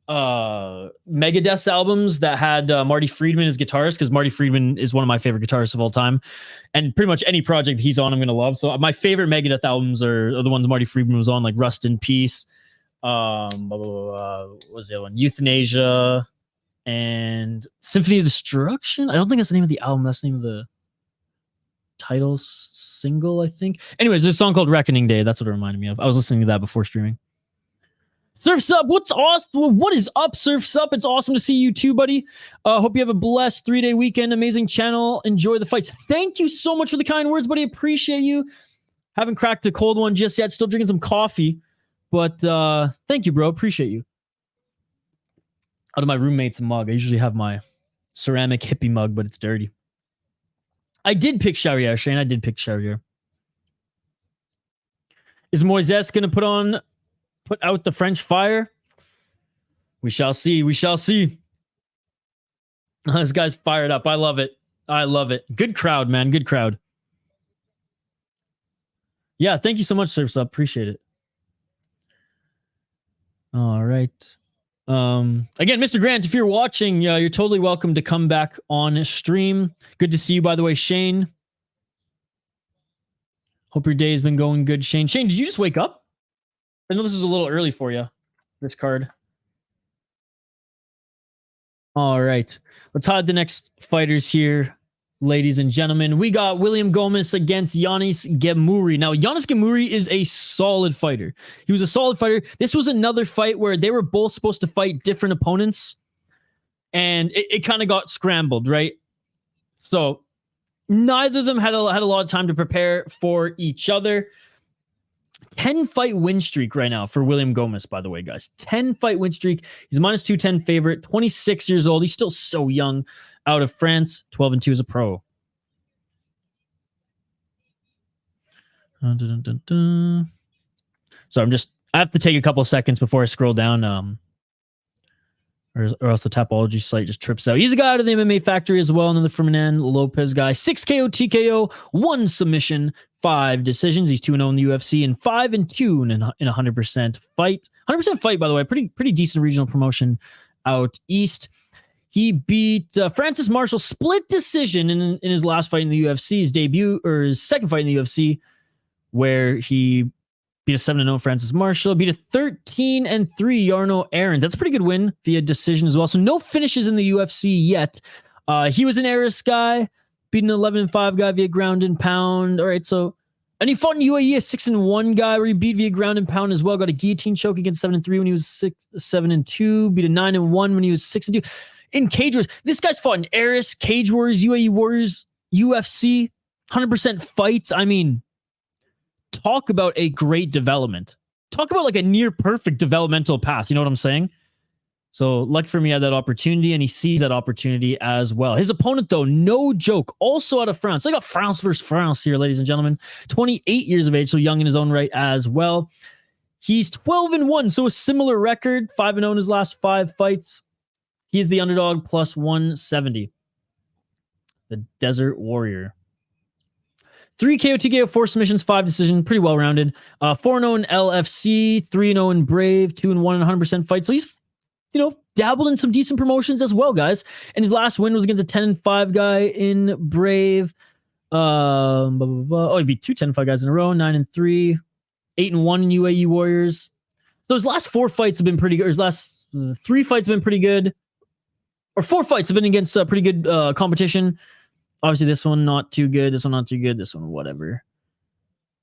Megadeth's albums that had Marty Friedman as guitarist, because Marty Friedman is one of my favorite guitarists of all time, and pretty much any project he's on I'm gonna love. So my favorite Megadeth albums are the ones Marty Friedman was on, like Rust in Peace, what was the other one, Euthanasia, and Symphony of Destruction. I don't think that's the name of the album, that's the name of the title single, I think. Anyways, there's a song called Reckoning Day. That's what it reminded me of. I was listening to that before streaming. Surf's up. What's awesome? What is up, Surf's up? It's awesome to see you too, buddy. Hope you have a blessed 3-day weekend. Amazing channel. Enjoy the fights. Thank you so much for the kind words, buddy. Appreciate you. Haven't cracked a cold one just yet. Still drinking some coffee. But thank you, bro. Appreciate you. Out of my roommate's mug. I usually have my ceramic hippie mug, but it's dirty. I did pick Charriere, Shane. I did pick Charriere. Is Moisés going to put out the French fire? We shall see. We shall see. This guy's fired up. I love it. I love it. Good crowd, man. Good crowd. Yeah, thank you so much, Surf's Up. Appreciate it. All right. Again, Mr. Grant, if you're watching, you're totally welcome to come back on stream. Good to see you, by the way, Shane. Hope your day has been going good, Shane. Shane, did you just wake up? I know this is a little early for you, this card. All right. Let's hide the next fighters here, ladies and gentlemen. We got William Gomis against Yanis Ghemmouri. Now, Yanis Ghemmouri is a solid fighter. He was a solid fighter. This was another fight where they were both supposed to fight different opponents, and it kind of got scrambled, right? So neither of them had a lot of time to prepare for each other. 10-fight win streak right now for William Gomis, by the way, guys. 10-fight win streak. He's a -210 favorite, 26 years old. He's still so young. Out of France, 12-2 as a pro. So I have to take a couple of seconds before I scroll down, or else the Tapology site just trips out. He's a guy out of the MMA Factory as well. Another Ferdinand Lopez guy. 6 KO, TKO, 1 submission, 5 decisions. He's 2-0 in the UFC and 5-2 in 100% fight. 100% fight, by the way. Pretty decent regional promotion out east. He beat Francis Marshall split decision in his last fight in the UFC, his debut or his second fight in the UFC. where he beat a 7-0 Francis Marshall, beat a 13-3 Jarno Aarons. That's a pretty good win via decision as well. So no finishes in the UFC yet. He was an Aris guy, beat an 11-5 guy via ground and pound. All right, so and he fought in UAE, a 6-1 guy where he beat via ground and pound as well. Got a guillotine choke against 7-3 when he was 7-2. Beat a 9-1 when he was 6-2. In Cage Wars, this guy's fought in Aris, Cage Wars, UAE Warriors, UFC, 100% fights. I mean, talk about a great development. Talk about like a near perfect developmental path. You know what I'm saying? So lucky for me, he had that opportunity, and he sees that opportunity as well. His opponent, though, no joke, also out of France. I got France versus France here, ladies and gentlemen. 28 years of age, so young in his own right as well. He's 12-1, so a similar record. 5-0 in his last 5 fights. He's the underdog, plus 170. The Desert Warrior. 3 KO, 2 KO, 4 submissions, 5 decisions, pretty well-rounded. 4-0 in LFC, 3-0 in Brave, 2-1 in 100% fight. So he's, dabbled in some decent promotions as well, guys. And his last win was against a 10-5 guy in Brave. He beat 2 10-5 guys in a row, 9-3, 8-1 in UAE Warriors. So his last 4 fights have been pretty good. His last 3 fights have been pretty good. Or 4 fights have been against pretty good competition. Obviously, this one not too good. This one not too good. This one whatever.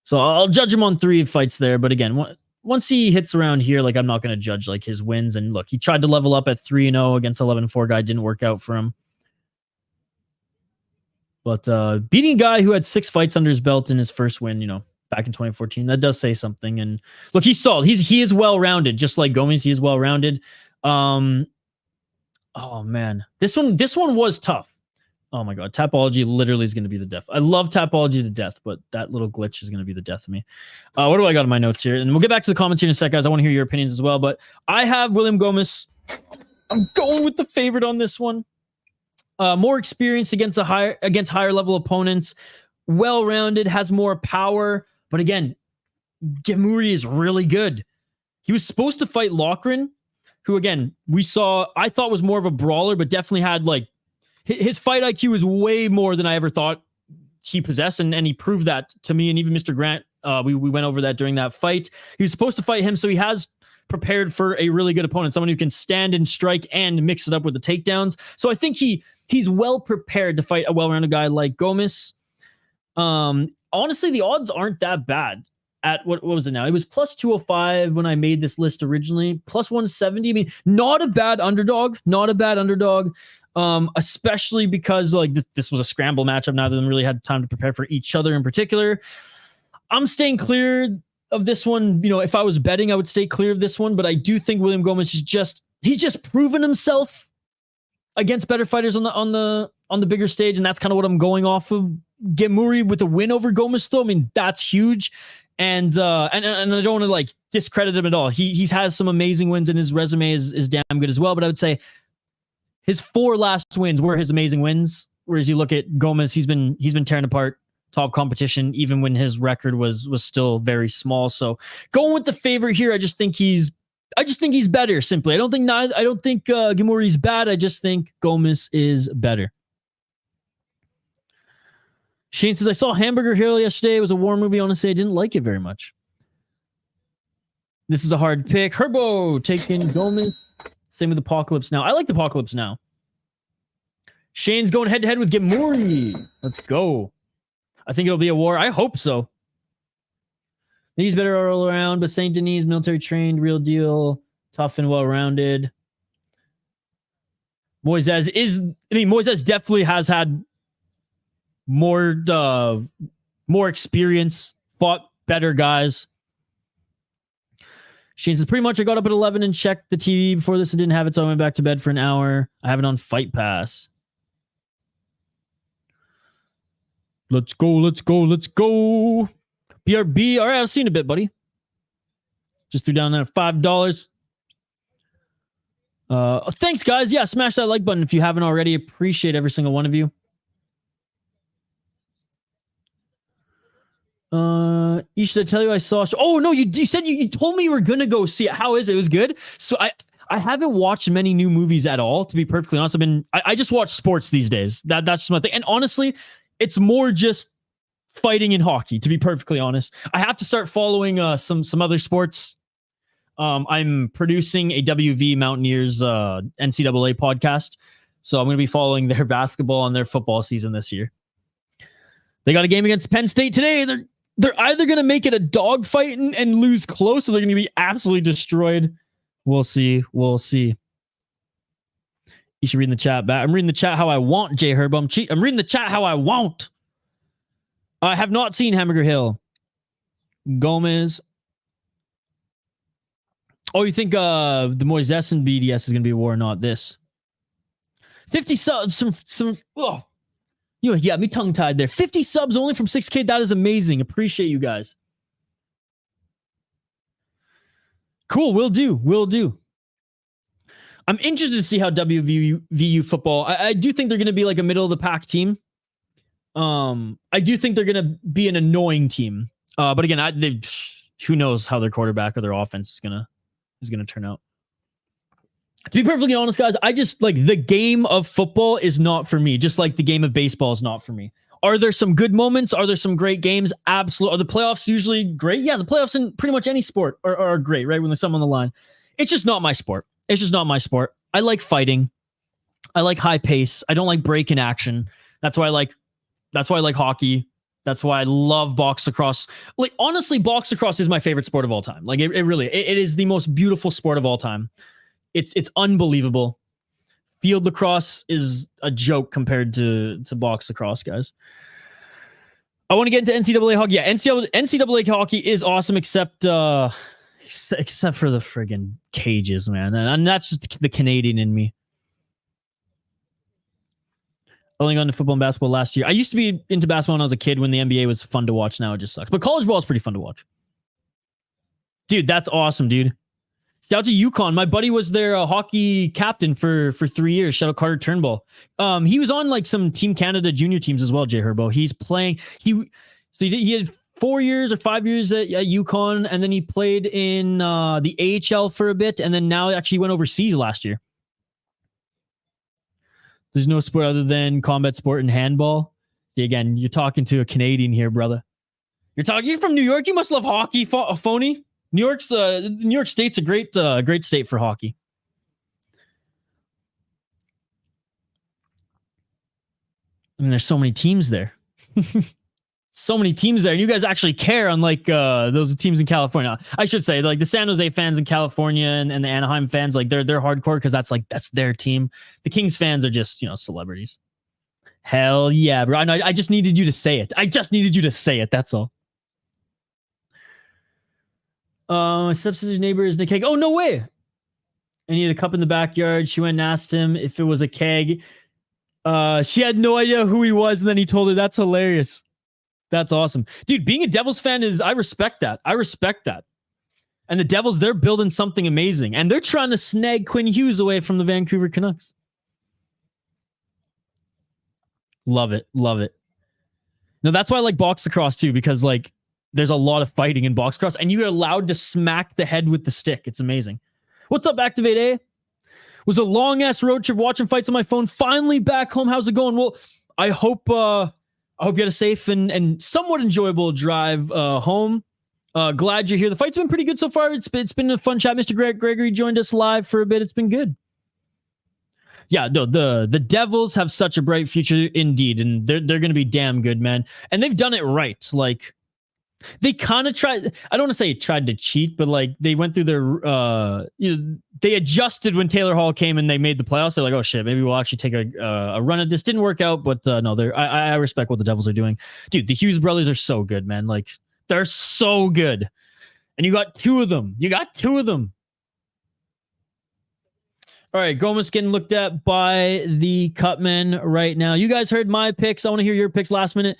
So I'll judge him on 3 fights there. But again, once he hits around here, like I'm not going to judge like his wins. And look, he tried to level up at 3-0 against 11-4 guy. Didn't work out for him. But beating a guy who had 6 fights under his belt in his first win, back in 2014, that does say something. And look, he's solid. He is well-rounded, just like Gomis. He is well-rounded. Oh man, this one was tough. Oh my God, Tapology literally is going to be the death. I love Tapology to death, but that little glitch is going to be the death of me. What do I got in my notes here? And we'll get back to the comments here in a sec, guys. I want to hear your opinions as well. But I have William Gomis. I'm going with the favorite on this one. More experience against higher level opponents. Well-rounded, has more power. But again, Ghemmouri is really good. He was supposed to fight Loughran, who again I thought was more of a brawler, but definitely had like his fight IQ is way more than I ever thought he possessed, and he proved that to me and even Mr. Grant. We went over that during that fight. He was supposed to fight him, so he has prepared for a really good opponent, someone who can stand and strike and mix it up with the takedowns. So I think he's well prepared to fight a well-rounded guy like Gomis. Honestly, the odds aren't that bad. At what was it now? It was plus 205 when I made this list originally. Plus 170. I mean, not a bad underdog. Especially because like this was a scramble matchup. Neither of them really had time to prepare for each other in particular. I'm staying clear of this one. If I was betting, I would stay clear of this one. But I do think William Gomis he's just proven himself against better fighters on the bigger stage, and that's kind of what I'm going off of. Ghemmouri with a win over Gomis, though. I mean, that's huge. And I don't want to like discredit him at all. He has some amazing wins, and his resume is damn good as well. But I would say his 4 last wins were his amazing wins. Whereas you look at Gomis, he's been tearing apart top competition, even when his record was still very small. So going with the favorite here, I just think he's better. Simply, I don't think Ghemmouri's bad. I just think Gomis is better. Shane says, I saw Hamburger Hill yesterday. It was a war movie. Honestly, I didn't like it very much. This is a hard pick. Herbo taking Gomis. Same with Apocalypse Now. I like Apocalypse Now. Shane's going head-to-head with Ghemmouri. Let's go. I think it'll be a war. I hope so. He's better all around, but Saint-Denis, military trained, real deal, tough and well-rounded. Moisés definitely has had more experience, fought better guys. Shane says, pretty much I got up at 11 and checked the TV before this. I didn't have it, so I went back to bed for an hour. I have it on Fight Pass. Let's go. BRB. All right, I've seen a bit, buddy. Just threw down there $5. Thanks, guys. Yeah, smash that like button if you haven't already. Appreciate every single one of you. Ish, did I tell you I saw? Oh no, you said you told me you were gonna go see it. How is it? It was good. So I haven't watched many new movies at all, to be perfectly honest. I just watch sports these days. That's just my thing. And honestly, it's more just fighting in hockey, to be perfectly honest. I have to start following some other sports. I'm producing a WV Mountaineers NCAA podcast, so I'm going to be following their basketball and their football season this year. They got a game against Penn State today. They're either going to make it a dogfight and lose close, or they're going to be absolutely destroyed. We'll see. We'll see. You should read in the chat back. I'm reading the chat how I want, J Herb. I'm reading the chat how I want. I have not seen Hamburger Hill. Gomis. Oh, you think the Moisés and BDS is going to be a war, not this? 50 subs. Oh. You got me tongue-tied there. 50 subs only from 6K. That is amazing. Appreciate you guys. Cool. Will do. I'm interested to see how WVU football. I do think they're going to be like a middle-of-the-pack team. I do think they're going to be an annoying team. But again, who knows how their quarterback or their offense is going to turn out. To be perfectly honest, guys, I just like the game of football is not for me. Just like the game of baseball is not for me. Are there some good moments? Are there some great games? Absolutely. Are the playoffs usually great? Yeah, the playoffs in pretty much any sport are great, right? When there's something on the line. It's just not my sport. I like fighting. I like high pace. I don't like break in action. That's why I like hockey. That's why I love box lacrosse. Like, honestly, box lacrosse is my favorite sport of all time. Like, it is the most beautiful sport of all time. It's unbelievable. Field lacrosse is a joke compared to box lacrosse, guys. I want to get into NCAA hockey. Yeah, NCAA hockey is awesome, except for the friggin' cages, man. And that's just the Canadian in me. Only got into football and basketball last year. I used to be into basketball when I was a kid when the NBA was fun to watch. Now it just sucks. But college ball is pretty fun to watch. Dude, that's awesome, dude. Shout out to UConn. My buddy was their hockey captain for 3 years. Shout out Carter Turnbull. He was on like some Team Canada junior teams as well, J Herbo. He's playing. He had 4 years or 5 years at UConn, and then he played in the AHL for a bit, and then now actually went overseas last year. There's no sport other than combat sport and handball. See, again, you're talking to a Canadian here, brother. You're from New York. You must love hockey, phony. New York State's a great state for hockey. I mean, there's so many teams there. So many teams there. And you guys actually care, unlike those teams in California. I should say, like the San Jose fans in California and the Anaheim fans, like they're hardcore because that's their team. The Kings fans are just, celebrities. Hell yeah, bro. I just needed you to say it. That's all. My stepsister's neighbor is Nick Keg. Oh, no way. And he had a cup in the backyard. She went and asked him if it was a keg. She had no idea who he was, and then he told her. That's hilarious. That's awesome. Dude, being a Devils fan I respect that. And the Devils, they're building something amazing. And they're trying to snag Quinn Hughes away from the Vancouver Canucks. Love it. No, that's why I like box lacrosse too, because like there's a lot of fighting in box lacrosse, and you're allowed to smack the head with the stick. It's amazing. What's up, Activate A? Was a long-ass road trip watching fights on my phone. Finally back home. How's it going? Well, I hope you had a safe and somewhat enjoyable drive home. Glad you're here. The fight's been pretty good so far. It's been a fun chat. Mr. Gregory joined us live for a bit. It's been good. Yeah, no, the Devils have such a bright future indeed, and they're going to be damn good, man. And they've done it right. Like, they kind of tried. I don't want to say tried to cheat, but like they went through their. They adjusted when Taylor Hall came and they made the playoffs. They're like, oh shit, maybe we'll actually take a run at this. Didn't work out, but no, I respect what the Devils are doing, dude. The Hughes brothers are so good, man. Like they're so good, and you got two of them. All right, Gomis getting looked at by the Cutman right now. You guys heard my picks. I want to hear your picks last minute.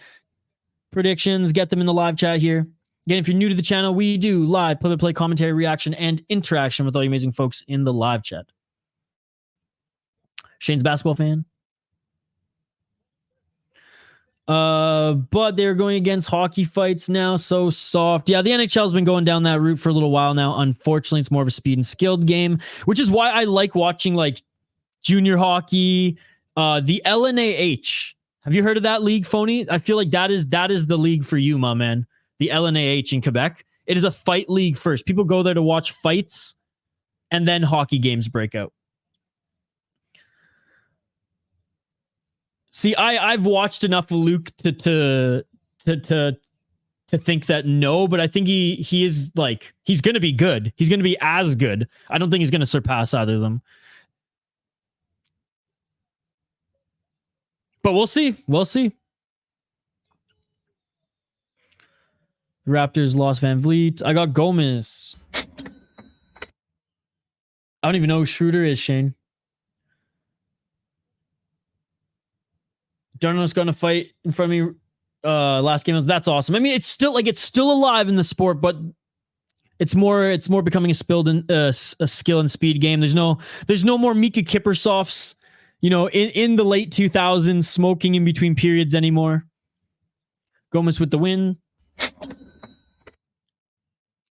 Predictions, get them in the live chat here. Again, if you're new to the channel, we do live play-by-play commentary, reaction, and interaction with all you amazing folks in the live chat. Shane's a basketball fan. But they're going against hockey fights now, so soft. Yeah, the NHL's been going down that route for a little while now. Unfortunately, it's more of a speed and skilled game, which is why I like watching like junior hockey. The LNAH Have you heard of that league, Phony? I feel like that is the league for you, my man. The LNAH in Quebec. It is a fight league first. People go there to watch fights, and then hockey games break out. See, I've watched enough of Luke to think that no, but I think he is like, he's going to be good. He's going to be as good. I don't think he's going to surpass either of them. But we'll see. We'll see. Raptors lost Van Vliet. I got Gomis. I don't even know who Schroeder is, Shane. Darnold's going to fight in front of me last game. That's awesome. I mean, it's still alive in the sport, but it's more becoming a skill and speed game. There's no more Mika Kippersofts, in the late 2000s smoking in between periods anymore. Gomis with the win.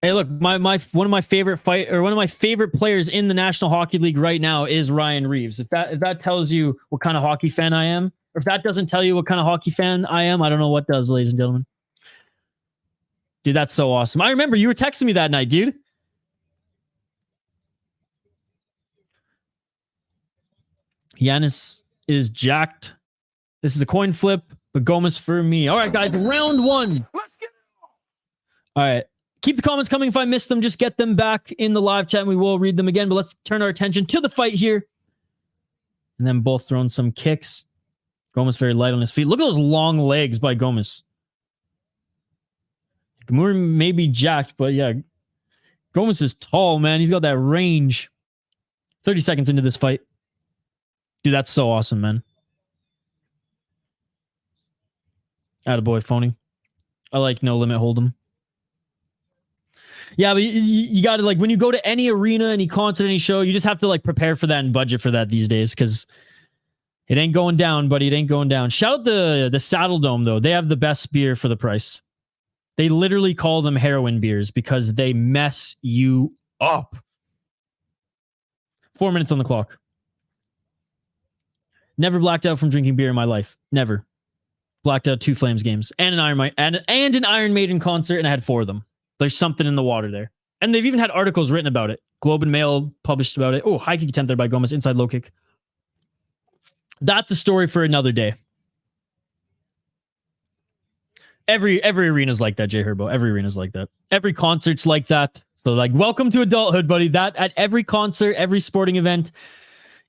Hey, look, one of my favorite players in the National Hockey League right now is Ryan Reeves. If that tells you what kind of hockey fan I am, or if that doesn't tell you what kind of hockey fan I am, I don't know what does, ladies and gentlemen. Dude, that's so awesome. I remember you were texting me that night, dude. Yanis is jacked. This is a coin flip, but Gomis for me. All right, guys, round one. Let's get it. All right. Keep the comments coming. If I missed them, just get them back in the live chat and we will read them again. But let's turn our attention to the fight here. And then both throwing some kicks. Gomis very light on his feet. Look at those long legs by Gomis. Ghemmouri may be jacked, but yeah. Gomis is tall, man. He's got that range. 30 seconds into this fight. Dude, that's so awesome, man. Attaboy, Phony. I like no limit hold'em. Yeah, but you got to, like, when you go to any arena, any concert, any show, you just have to, like, prepare for that and budget for that these days, because it ain't going down, buddy. It ain't going down. Shout out the Saddle Dome, though. They have the best beer for the price. They literally call them heroin beers because they mess you up. 4 minutes on the clock. Never blacked out from drinking beer in my life. Never. Blacked out 2 Flames games and an Iron Maiden concert, and I had 4 of them. There's something in the water there. And they've even had articles written about it. Globe and Mail published about it. Oh, high kick attempt there by Gomis. Inside low kick. That's a story for another day. Every arena's like that, J Herbo. Every arena's like that. Every concert's like that. So, like, welcome to adulthood, buddy. That at every concert, every sporting event,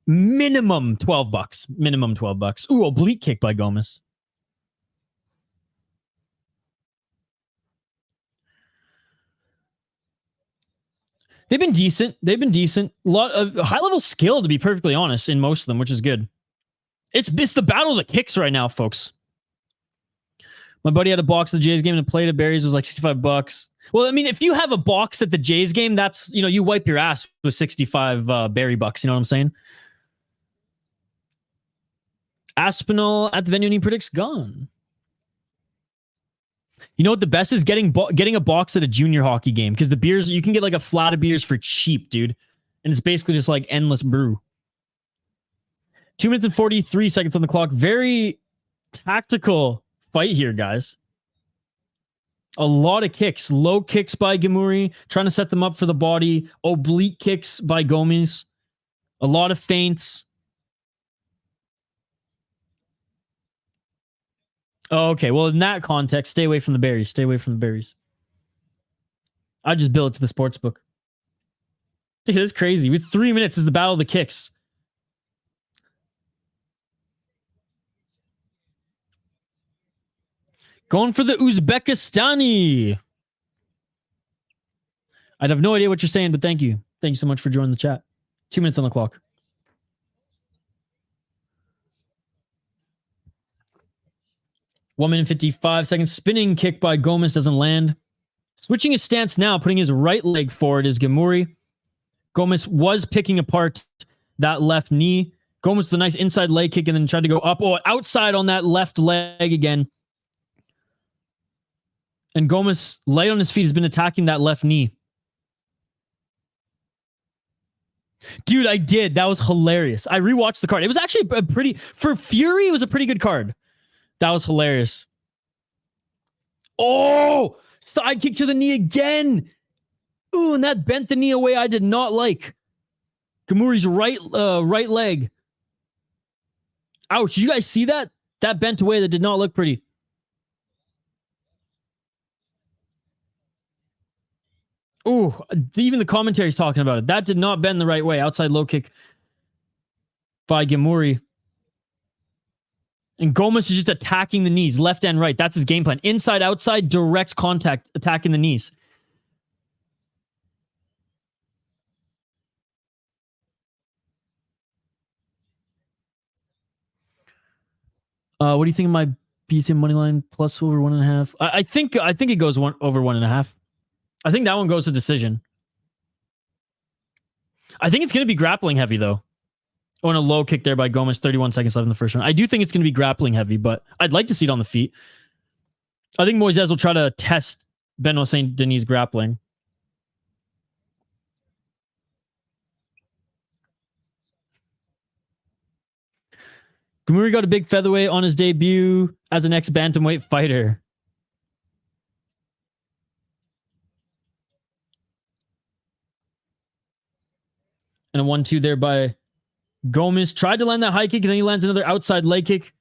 minimum $12. Minimum $12. Ooh, oblique kick by Gomis. They've been decent. A lot of high-level skill, to be perfectly honest, in most of them, which is good. It's the battle of the kicks right now, folks. My buddy had a box of the Jays game and a plate of berries. It was like $65. Well, I mean, if you have a box at the Jays game, that's, you wipe your ass with 65 berry bucks. You know what I'm saying? Aspinall at the venue and he predicts gone. You know what the best is? Getting a box at a junior hockey game, because the beers, you can get like a flat of beers for cheap, dude. And it's basically just like endless brew. 2 minutes and 43 seconds on the clock. Very tactical fight here, guys. A lot of kicks. Low kicks by Ghemmouri, trying to set them up for the body. Oblique kicks by Gomis. A lot of feints. Oh, okay, well, in that context, stay away from the berries. Stay away from the berries. I just bill it to the sports book. Dude, that's crazy. With 3 minutes is the battle of the kicks. Going for the Uzbekistani. I'd have no idea what you're saying, but thank you. Thank you so much for joining the chat. 2 minutes on the clock. One minute 55 seconds. Spinning kick by Gomis doesn't land. Switching his stance now, putting his right leg forward is Ghemmouri. Gomis was picking apart that left knee. Gomis with a nice inside leg kick and then tried to go up. Oh, outside on that left leg again. And Gomis, light on his feet, has been attacking that left knee. Dude, I did. That was hilarious. I rewatched the card. It was actually for Fury, it was a pretty good card. That was hilarious. Oh, side kick to the knee again. Ooh, and that bent the knee away I did not like. Ghemmouri's right leg. Ouch, did you guys see that? That bent away that did not look pretty. Ooh, even the commentary's talking about it. That did not bend the right way. Outside low kick by Ghemmouri. And Gomis is just attacking the knees, left and right. That's his game plan. Inside, outside, direct contact, attacking the knees. What do you think of my BCM money line plus over 1.5? I think it goes over 1.5. I think that one goes to decision. I think it's going to be grappling heavy though. Oh, and a low kick there by Gomis. 31 seconds left in the first round. I do think it's going to be grappling heavy, but I'd like to see it on the feet. I think Moisés will try to test Benoit Saint-Denis' grappling. Ghemmouri got a big featherweight on his debut as an ex-bantamweight fighter. And a 1-2 there by Gomis. Tried to land that high kick, and then he lands another outside leg kick.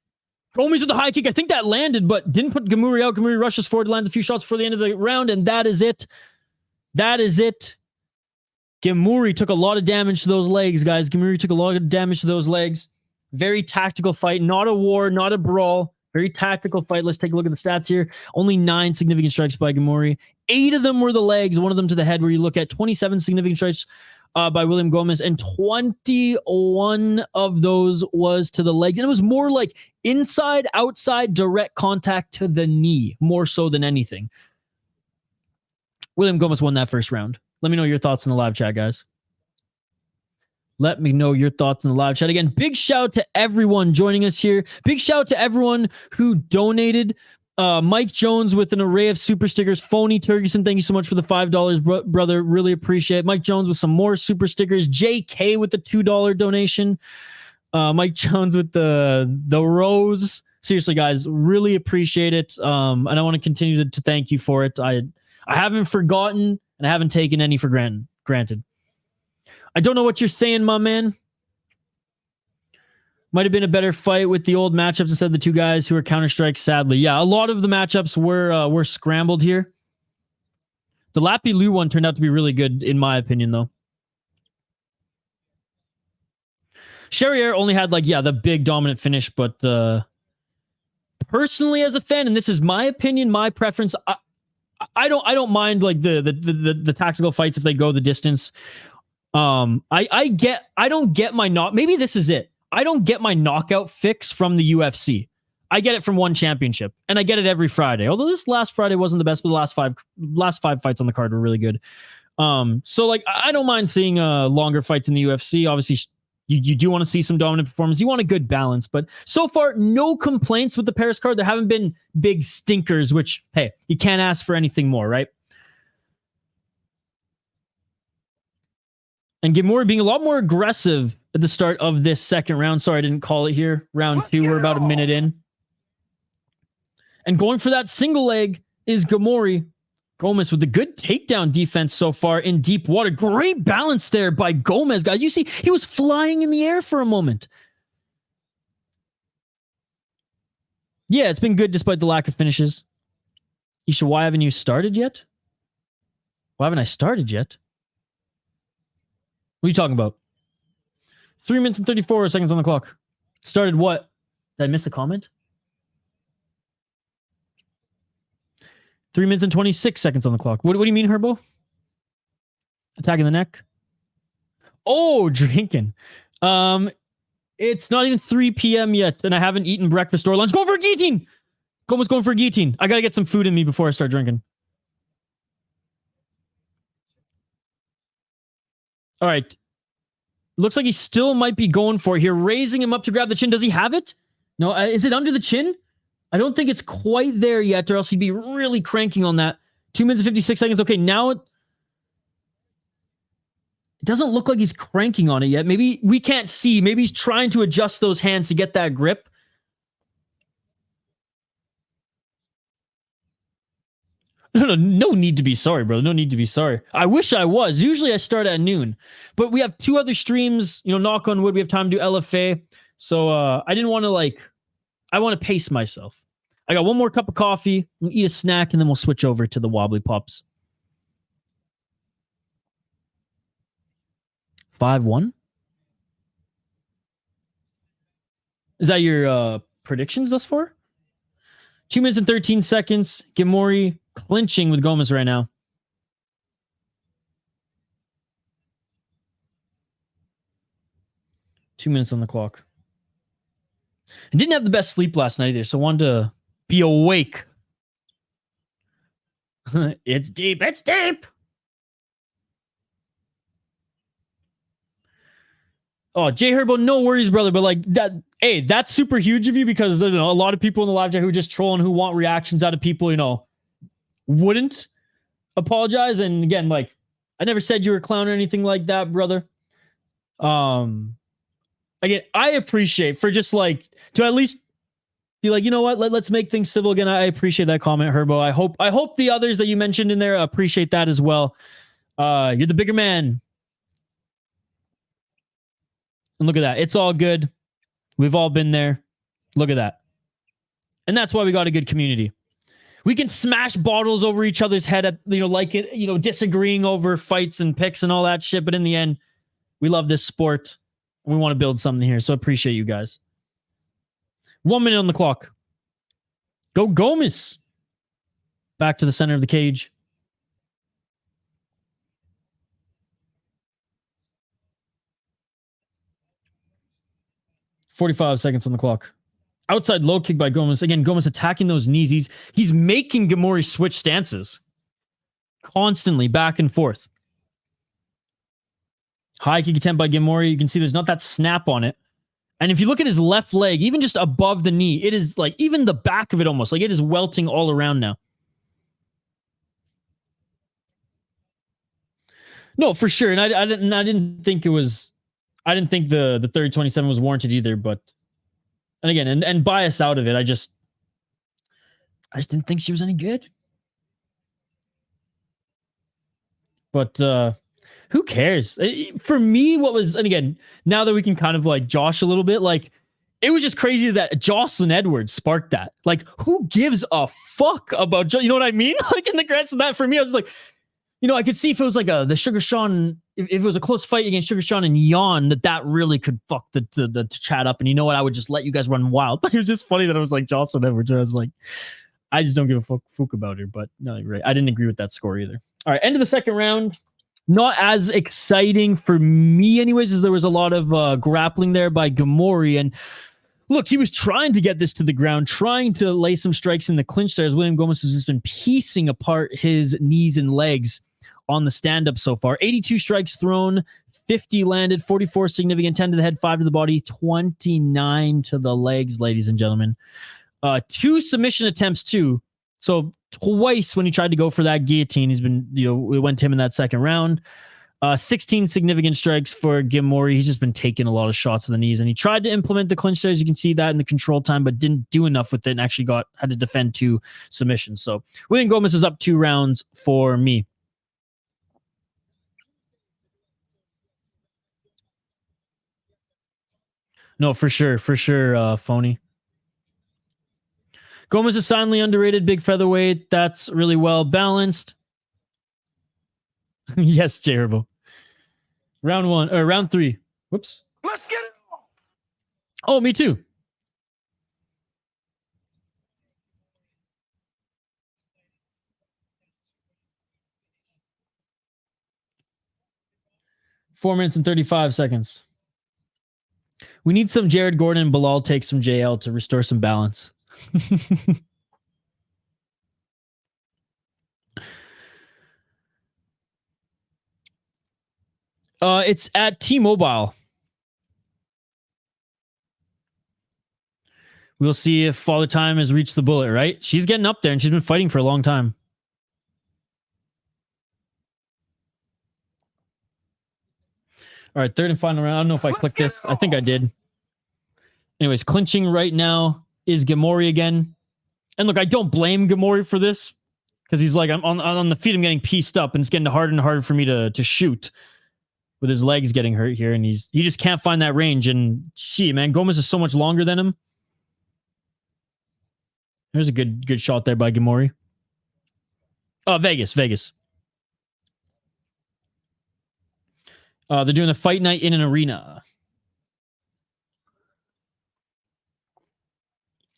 Gomis with the high kick. I think that landed, but didn't put Ghemmouri out. Ghemmouri rushes forward, lands a few shots before the end of the round, and that is it. That is it. Ghemmouri took a lot of damage to those legs, guys. Ghemmouri took a lot of damage to those legs. Very tactical fight. Not a war, not a brawl. Very tactical fight. Let's take a look at the stats here. Only 9 significant strikes by Ghemmouri. 8 of them were the legs, one of them to the head, where you look at 27 significant strikes by William Gomis, and 21 of those was to the legs. And it was more like inside, outside, direct contact to the knee, more so than anything. William Gomis won that first round. Let me know your thoughts in the live chat, guys. Let me know your thoughts in the live chat. Again, big shout to everyone joining us here. Big shout to everyone who donated. Mike Jones with an array of super stickers. Phony Turgeson, thank you so much for the $5, brother. Really appreciate it. Mike Jones with some more super stickers. JK with the $2 donation. Mike Jones with the rose. Seriously, guys, really appreciate it. And I want to continue to thank you for it. I haven't forgotten, and I haven't taken any for granted. I don't know what you're saying, my man. Might have been a better fight with the old matchups instead of the two guys who are Counter-Strike, sadly. Yeah, a lot of the matchups were scrambled here. The Lapilus one turned out to be really good, in my opinion, though. Charriere only had, the big dominant finish, but personally as a fan, and this is my opinion, my preference, I don't mind, the tactical fights if they go the distance. Maybe this is it. I don't get my knockout fix from the UFC. I get it from one championship, and I get it every Friday. Although this last Friday wasn't the best, but the last five fights on the card were really good. So I don't mind seeing longer fights in the UFC. Obviously, you do want to see some dominant performance. You want a good balance, but so far, no complaints with the Paris card. There haven't been big stinkers, which, hey, you can't ask for anything more, right? And Ghemmouri being a lot more aggressive at the start of this second round. Sorry, I didn't call it here. Round 2, we're about a minute in. And going for that single leg is Ghemmouri. Gomis with a good takedown defense so far in deep water. Great balance there by Gomis, guys. You see, he was flying in the air for a moment. Yeah, it's been good despite the lack of finishes. Isha, why haven't you started yet? Why haven't I started yet? What are you talking about? 3 minutes and 34 seconds on the clock. Started what? Did I miss a comment? 3 minutes and 26 seconds on the clock. What do you mean, Herbo? Attacking the neck? Oh, drinking. It's not even 3 p.m. yet, and I haven't eaten breakfast or lunch. Go for a guillotine! Gomis going for a guillotine. I gotta get some food in me before I start drinking. All right. Looks like he still might be going for it here. Raising him up to grab the chin. Does he have it? No. Is it under the chin? I don't think it's quite there yet, or else he'd be really cranking on that. 2 minutes and 56 seconds. Okay, now it doesn't look like he's cranking on it yet. Maybe we can't see. Maybe he's trying to adjust those hands to get that grip. No need to be sorry, bro. No need to be sorry. I wish I was. Usually I start at noon, but we have 2 other streams. Knock on wood, we have time to do LFA. So I didn't want to I want to pace myself. I got one more cup of coffee, and eat a snack, and then we'll switch over to the wobbly pops. 5-1. Is that your predictions thus far? 2 minutes and 13 seconds. Ghemmouri clinching with Gomis right now. Two minutes on the clock. I didn't have the best sleep last night either, so I wanted to be awake. It's deep. It's deep. Oh, J Herbo, no worries, brother. But that, hey, that's super huge of you because a lot of people in the live chat who just troll and who want reactions out of people, wouldn't apologize. And again, I never said you were a clown or anything like that, brother. Again, I appreciate for just to at least be you know what, let's make things civil again. I appreciate that comment, Herbo. I hope the others that you mentioned in there appreciate that as well. You're the bigger man. And look at that. It's all good. We've all been there. Look at that. And that's why we got a good community. We can smash bottles over each other's head at, disagreeing over fights and picks and all that shit. But in the end, we love this sport. And we want to build something here. So appreciate you guys. 1 minute on the clock. Go Gomis. Back to the center of the cage. .45 seconds on the clock. Outside low kick by Gomis. Again, Gomis attacking those knees. He's making Ghemmouri switch stances. Constantly back and forth. High kick attempt by Ghemmouri. You can see there's not that snap on it. And if you look at his left leg, even just above the knee, it is even the back of it almost, it is welting all around now. No, for sure. And I didn't think it was... I didn't think the 30-27 was warranted either, but and again, and bias out of it, I just didn't think she was any good. But who cares? For me, what was, and again, now that we can kind of josh a little bit, it was just crazy that Jocelyn Edwards sparked that. Who gives a fuck about, you know what I mean? In the grand of that, for me, I was just I could see if it was the Sugar Sean, if it was a close fight against Sugar Sean and Jan, that really could fuck the chat up. And you know what? I would just let you guys run wild. But it was just funny that it was Jocelyn Edwards. I was I just don't give a fuck about her. But no, you're right. I didn't agree with that score either. All right, end of the second round. Not as exciting for me anyways, as there was a lot of grappling there by Ghemmouri. And look, he was trying to get this to the ground, trying to lay some strikes in the clinch there as William Gomis has just been piecing apart his knees and legs on the stand-up so far. 82 strikes thrown, 50 landed, 44 significant, 10 to the head, 5 to the body, 29 to the legs, ladies and gentlemen. 2 submission attempts too. So twice when he tried to go for that guillotine, he's been, we went to him in that second round. 16 significant strikes for Ghemmouri. He's just been taking a lot of shots to the knees, and he tried to implement the clinch there, as you can see that in the control time, but didn't do enough with it and actually had to defend 2 submissions. So William Gomis is up 2 rounds for me. No, for sure, Phony. Gomis is silently underrated, big featherweight. That's really well balanced. Yes, terrible. Round 3. Whoops. Let's get it on. Oh, me too. Four minutes and 35 seconds. We need some Jared Gordon and Bilal takes from JL to restore some balance. It's at T-Mobile. We'll see if Father Time has reached the bullet, right? She's getting up there and she's been fighting for a long time. All right, third and final round. I don't know if I clicked this. I think I did. Anyways, clinching right now is Ghemmouri again. And look, I don't blame Ghemmouri for this. Because he's like, I'm on the feet, I'm getting pieced up, and it's getting harder and harder for me to shoot with his legs getting hurt here, and he just can't find that range. And gee, man, Gomis is so much longer than him. There's a good shot there by Ghemmouri. Oh, Vegas. They're doing a fight night in an arena.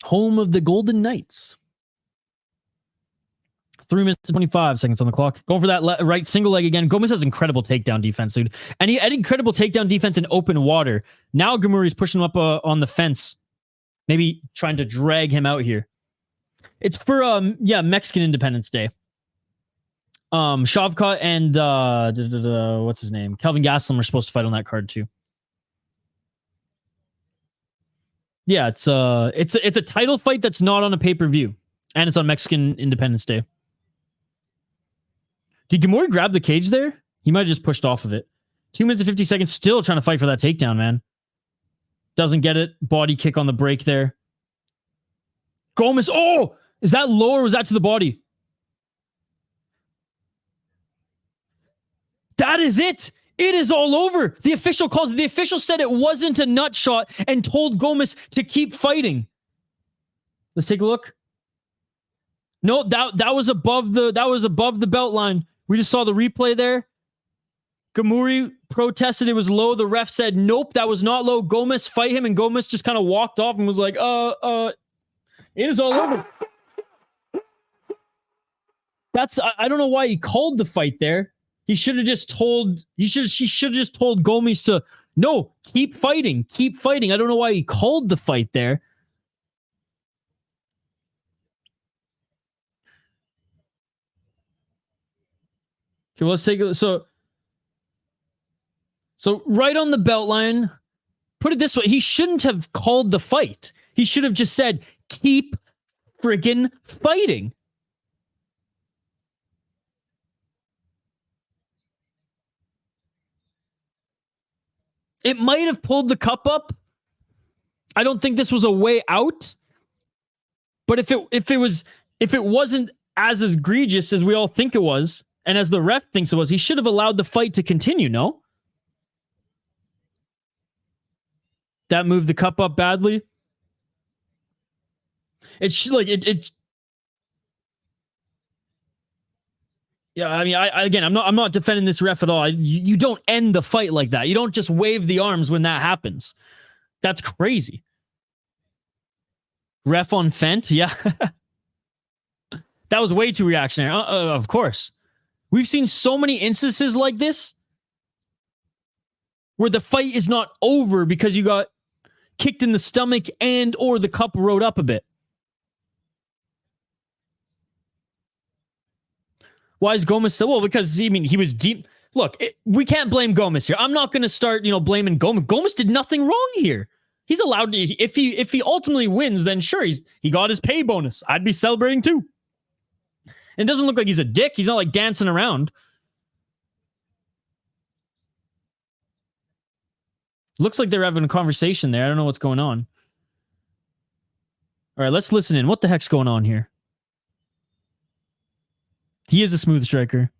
Home of the Golden Knights. 3 minutes and 25 seconds on the clock. Going for that right single leg again. Gomis has incredible takedown defense, dude. And he had incredible takedown defense in open water. Now Ghemmouri's pushing him up on the fence. Maybe trying to drag him out here. It's for, Mexican Independence Day. Shavkat and, what's his name? Kelvin Gastelum are supposed to fight on that card too. Yeah, it's a title fight that's not on a pay-per-view. And it's on Mexican Independence Day. Did Ghemmouri grab the cage there? He might have just pushed off of it. 2 minutes and 50 seconds, still trying to fight for that takedown, man. Doesn't get it. Body kick on the break there. Gomis, oh! Is that low or was that to the body? That is it! It is all over! The official calls it. The official said it wasn't a nut shot and told Gomis to keep fighting. Let's take a look. No, that was above the belt line. We just saw the replay there. Ghemmouri protested it was low. The ref said, nope, that was not low. Gomis, fight him. And Gomis just kind of walked off and was like, it is all over. I don't know why he called the fight there. He should have just told, she should have just told Gomis to, no, keep fighting. I don't know why he called the fight there. Okay, well, let's take a so right on the belt line. Put it this way, he shouldn't have called the fight. He should have just said, keep friggin' fighting. It might have pulled the cup up. I don't think this was a way out. But if it wasn't as egregious as we all think it was, and as the ref thinks it was, he should have allowed the fight to continue, no? That moved the cup up badly. Yeah, I mean, I'm not defending this ref at all. You don't end the fight like that. You don't just wave the arms when that happens. That's crazy. Ref on Fent, yeah. That was way too reactionary. Of course. We've seen so many instances like this where the fight is not over because you got kicked in the stomach and or the cup rode up a bit. Why is Gomis so well? Because he was deep. Look, we can't blame Gomis here. I'm not going to start, blaming Gomis. Gomis did nothing wrong here. He's allowed to. If he ultimately wins, then sure, he got his pay bonus. I'd be celebrating too. And it doesn't look like he's a dick. He's not like dancing around. Looks like they're having a conversation there. I don't know what's going on. All right, let's listen in. What the heck's going on here? He is a smooth striker.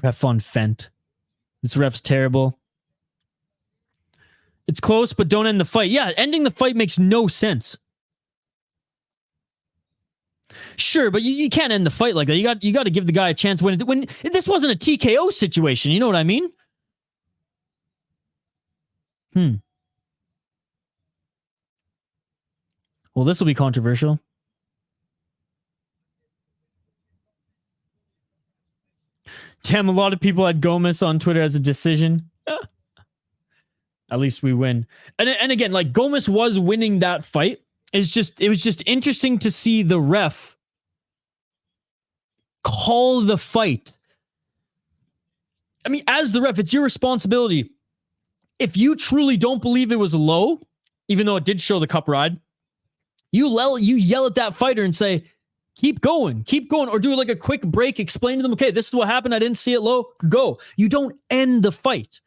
Ref on Fent. This ref's terrible. It's close, but don't end the fight. Yeah, ending the fight makes no sense. Sure, but you can't end the fight like that. You got to give the guy a chance when this wasn't a TKO situation. You know what I mean? Well, this will be controversial. Damn, a lot of people had Gomis on Twitter as a decision. At least we win. And again, like Gomis was winning that fight. It was just interesting to see the ref call the fight. I mean, as the ref, it's your responsibility. If you truly don't believe it was low, even though it did show the cup ride, you yell at that fighter and say, keep going, or do like a quick break, explain to them, okay, this is what happened, I didn't see it low, go. You don't end the fight.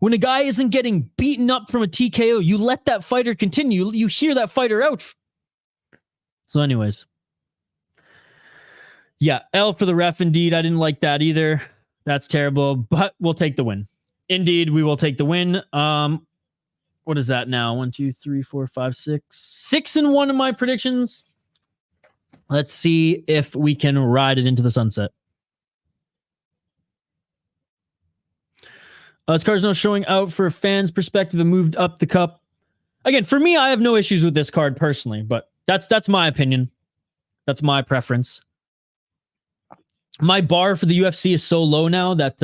When a guy isn't getting beaten up from a TKO, you let that fighter continue. You hear that fighter out. So anyways. Yeah, L for the ref indeed. I didn't like that either. That's terrible, but we'll take the win. Indeed, we will take the win. What is that now? 1, 2, 3, 4, 5, 6. 6-1 in my predictions. Let's see if we can ride it into the sunset. This card's not showing out for a fan's perspective and moved up the cup. Again, for me, I have no issues with this card personally, but that's my opinion. That's my preference. My bar for the UFC is so low now that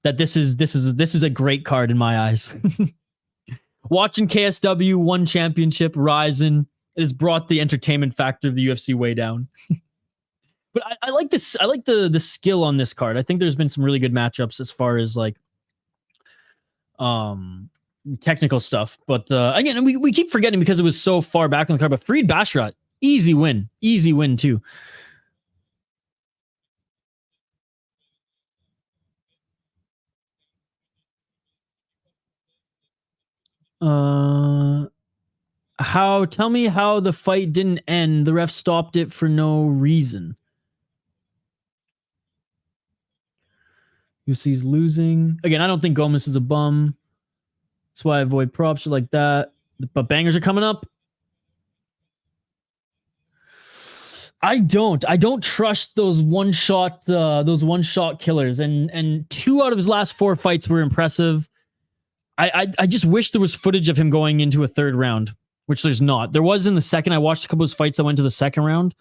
this is a great card in my eyes. Watching KSW one championship rising has brought the entertainment factor of the UFC way down. But I like this. I like the skill on this card. I think there's been some really good matchups as far as like technical stuff. But again, we keep forgetting because it was so far back on the card. But Farid Basharat, easy win too. Tell me how the fight didn't end. The ref stopped it for no reason. UFC's losing. Again, I don't think Gomis is a bum. That's why I avoid props like that. But bangers are coming up. I don't trust those one-shot killers. And 2 out of his last 4 fights were impressive. I just wish there was footage of him going into a 3rd round, which there's not. There was in the second. I watched a couple of his fights that went to the 2nd round.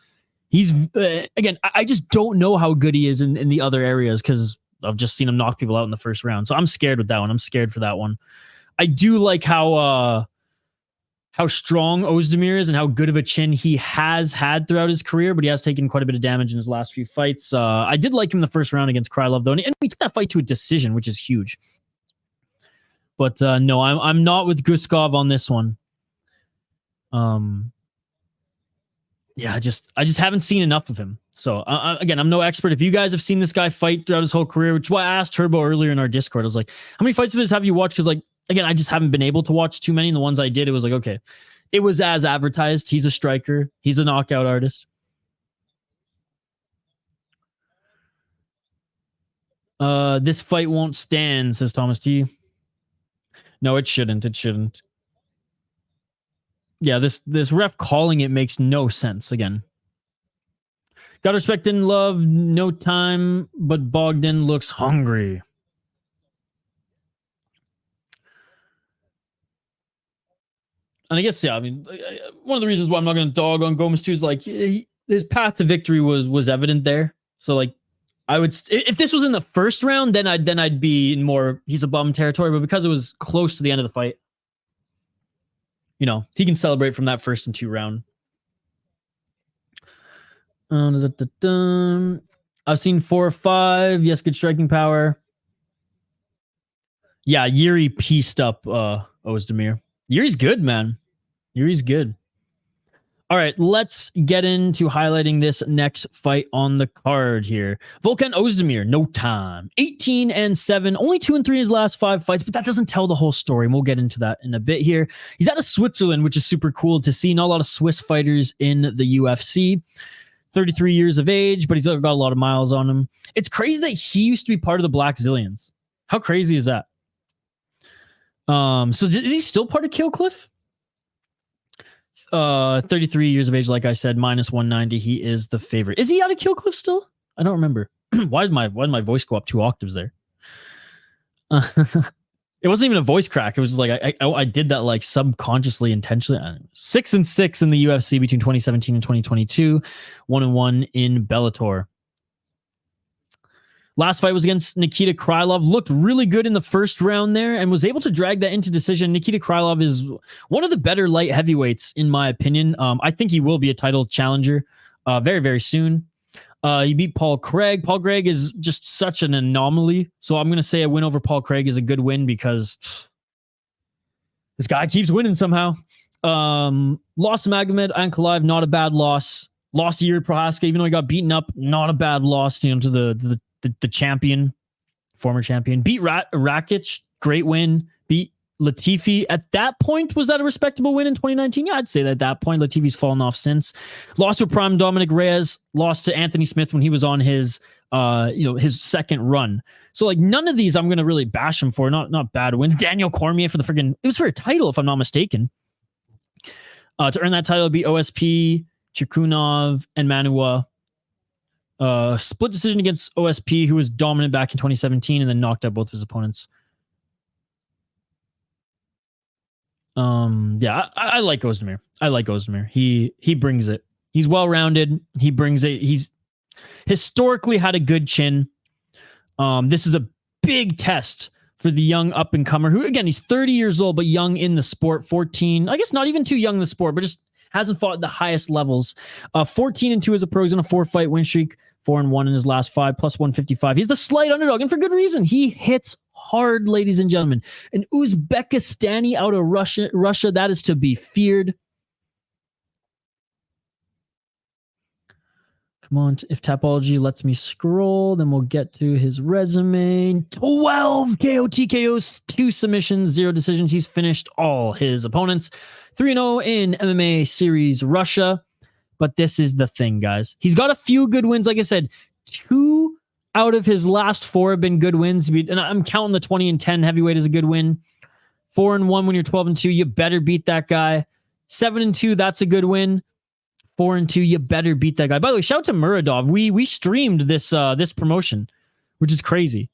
He's again, I just don't know how good he is in the other areas because I've just seen him knock people out in the 1st round. So I'm scared with that one. I'm scared for that one. I do like how strong Oezdemir is and how good of a chin he has had throughout his career, but he has taken quite a bit of damage in his last few fights. I did like him in the 1st round against Krylov, though, and we took that fight to a decision, which is huge. But no, I'm not with Guskov on this one. Yeah, I just haven't seen enough of him. So again, I'm no expert. If you guys have seen this guy fight throughout his whole career, which is why I asked Turbo earlier in our Discord, I was like, how many fights of his have you watched? Because like, again, I just haven't been able to watch too many. And the ones I did, it was like, okay, it was as advertised. He's a striker. He's a knockout artist. This fight won't stand, says Thomas T. No, it shouldn't. It shouldn't. Yeah, this ref calling it makes no sense again. Got respect and love, no time, but Bogdan looks hungry. And I guess, yeah, I mean, one of the reasons why I'm not going to dog on Gomis too is like his path to victory was evident there. So like, I would, if this was in the 1st round, then I'd be in more he's a bum territory. But because it was close to the end of the fight, you know, he can celebrate from that 1st and 2 round. I've seen 4 or 5. Yes, good striking power. Yeah, Yuri pieced up Oezdemir. Yuri's good, man. Yuri's good. All right, let's get into highlighting this next fight on the card here. Volkan Oezdemir, no time. 18-7, only 2-3 in his last 5 fights, but that doesn't tell the whole story. And we'll get into that in a bit here. He's out of Switzerland, which is super cool to see. Not a lot of Swiss fighters in the UFC. 33 years of age, but he's got a lot of miles on him. It's crazy that he used to be part of the Black Zillions. How crazy is that? So is he still part of Kill Cliff? 33 years of age, like I said, minus 190. He is the favorite. Is he out of Kill Cliff still? I don't remember. Why did my voice go up 2 octaves there? It wasn't even a voice crack. It was just like I did that like subconsciously, intentionally. 6-6 in the UFC between 2017 and 2022. 1-1 in Bellator. Last fight was against Nikita Krylov. Looked really good in the 1st round there and was able to drag that into decision. Nikita Krylov is one of the better light heavyweights, in my opinion. I think he will be a title challenger very, very soon. He beat Paul Craig. Paul Craig is just such an anomaly. So I'm going to say a win over Paul Craig is a good win because this guy keeps winning somehow. Lost to Magomed Ankalaev, not a bad loss. Lost to Yuri Prohaska, even though he got beaten up, not a bad loss, to the champion, former champion. Beat Rakic Great win. Beat Latifi. At that point, was that a respectable win in 2019? Yeah, I'd say that at that point. Latifi's fallen off since. Lost to prime Dominic Reyes. Lost to Anthony Smith when he was on his his second run. So like none of these I'm gonna really bash him for. Not bad wins. Daniel Cormier for the freaking, it was for a title if I'm not mistaken. To earn that title, beat OSP, Chirkunov, and Manua. Split decision against OSP, who was dominant back in 2017, and then knocked out both of his opponents. Yeah, I like Oezdemir. I like Oezdemir. He brings it. He's well-rounded. He brings it. He's historically had a good chin. This is a big test for the young up-and-comer, who, again, he's 30 years old, but young in the sport. 14, I guess not even too young in the sport, but just hasn't fought at the highest levels. 14-2 as a pro. He's on a 4-fight win streak. 4-1 in his last 5, plus 155. He's the slight underdog, and for good reason. He hits hard, ladies and gentlemen. An Uzbekistani out of Russia, that is to be feared. Come on, if Tapology lets me scroll, then we'll get to his resume. 12 KO TKOs, 2 submissions, 0 decisions. He's finished all his opponents. 3-0 in MMA Series Russia. But this is the thing, guys. He's got a few good wins. Like I said, 2 out of his last 4 have been good wins. And I'm counting the 20-10 heavyweight as a good win. 4-1 when you're 12-2. You better beat that guy. 7-2, that's a good win. 4-2, you better beat that guy. By the way, shout out to Muradov. We streamed this promotion, which is crazy.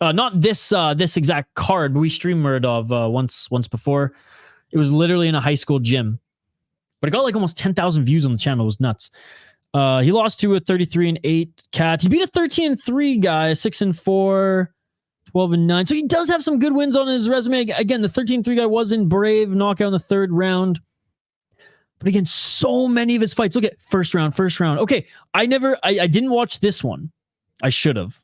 Not this exact card, but we streamed Muradov once before. It was literally in a high school gym. But it got like almost 10,000 views on the channel. It was nuts. He lost to a 33-8 cat. He beat a 13-3 guy, 6-4, 12-9. So he does have some good wins on his resume. Again, the 13-3 guy was in Brave, knockout in the 3rd round. But again, so many of his fights. Look at first round. Okay, I didn't watch this one. I should have.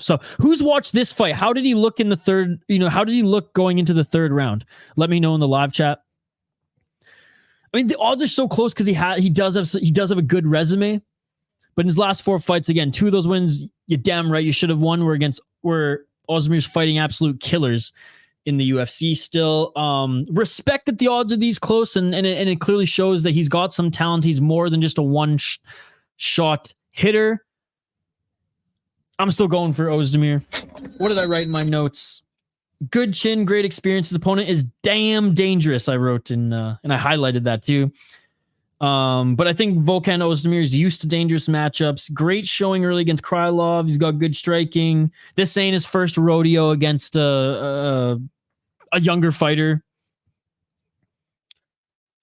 So who's watched this fight? How did he look in the third? How did he look going into the 3rd round? Let me know in the live chat. I mean, the odds are so close because he does have a good resume, but in his last 4 fights, again, 2 of those wins, you're damn right you should have won. Where Oezdemir's fighting absolute killers in the UFC still. Respect that the odds are these close, and it clearly shows that he's got some talent. He's more than just a one-shot hitter. I'm still going for Oezdemir. What did I write in my notes? Good chin, great experience. His opponent is damn dangerous, I wrote, and I highlighted that too. But I think Volkan Oezdemir is used to dangerous matchups. Great showing early against Krylov. He's got good striking. This ain't his first rodeo against a younger fighter.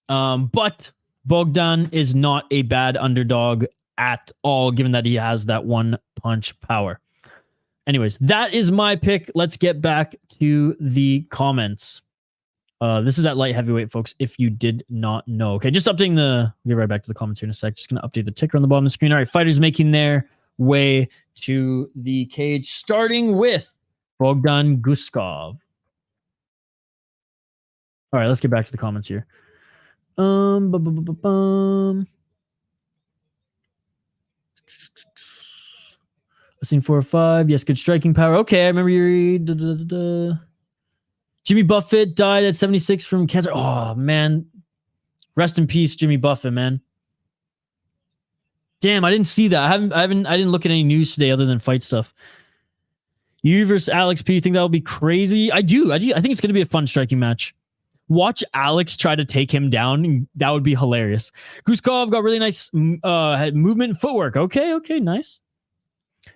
But Bogdan is not a bad underdog at all, given that he has that one-punch power. Anyways, that is my pick. Let's get back to the comments. This is at light heavyweight, folks, if you did not know. Okay, just updating we'll get right back to the comments here in a sec. Just going to update the ticker on the bottom of the screen. All right, fighters making their way to the cage, starting with Bogdan Guskov. All right, let's get back to the comments here. Listening 4 or 5. Yes, good striking power. Okay, I remember you. Jimmy Buffett died at 76 from cancer. Oh man, rest in peace, Jimmy Buffett, man. Damn, I didn't see that. I didn't look at any news today other than fight stuff. You versus Alex P. You think that would be crazy? I do. I think it's going to be a fun striking match. Watch Alex try to take him down. That would be hilarious. Guskov got really nice movement and footwork. Okay, nice.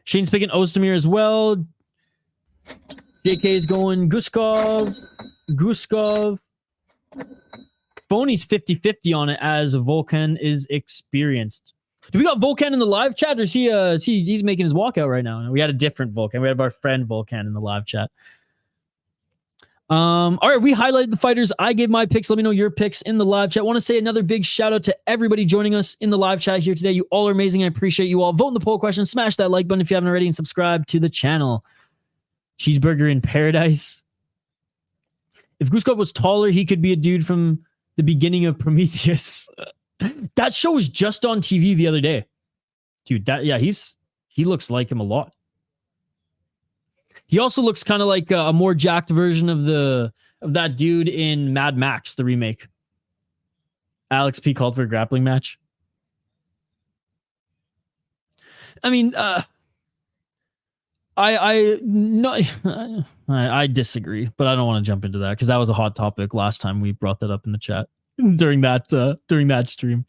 Shane's picking Oezdemir as well. JK is going Guskov. Phony's 50-50 on it as Volkan is experienced. Do we got Volkan in the live chat, or is he's making his walkout right now? We had a different Volkan. We have our friend Volkan in the live chat. All right, we highlighted the fighters. I gave my picks. Let me know your picks in the live chat. I want to say another big shout out to everybody joining us in the live chat here today. You all are amazing. I appreciate you all. Vote in the poll question. Smash that like button if you haven't already, and subscribe to the channel. Cheeseburger in paradise. If Guskov was taller, he could be a dude from the beginning of Prometheus. That show was just on TV the other day. Dude, he looks like him a lot. He also looks kind of like a more jacked version of that dude in Mad Max, the remake. Alex P called for a grappling match. I mean, I disagree, but I don't want to jump into that because that was a hot topic last time we brought that up in the chat during that stream.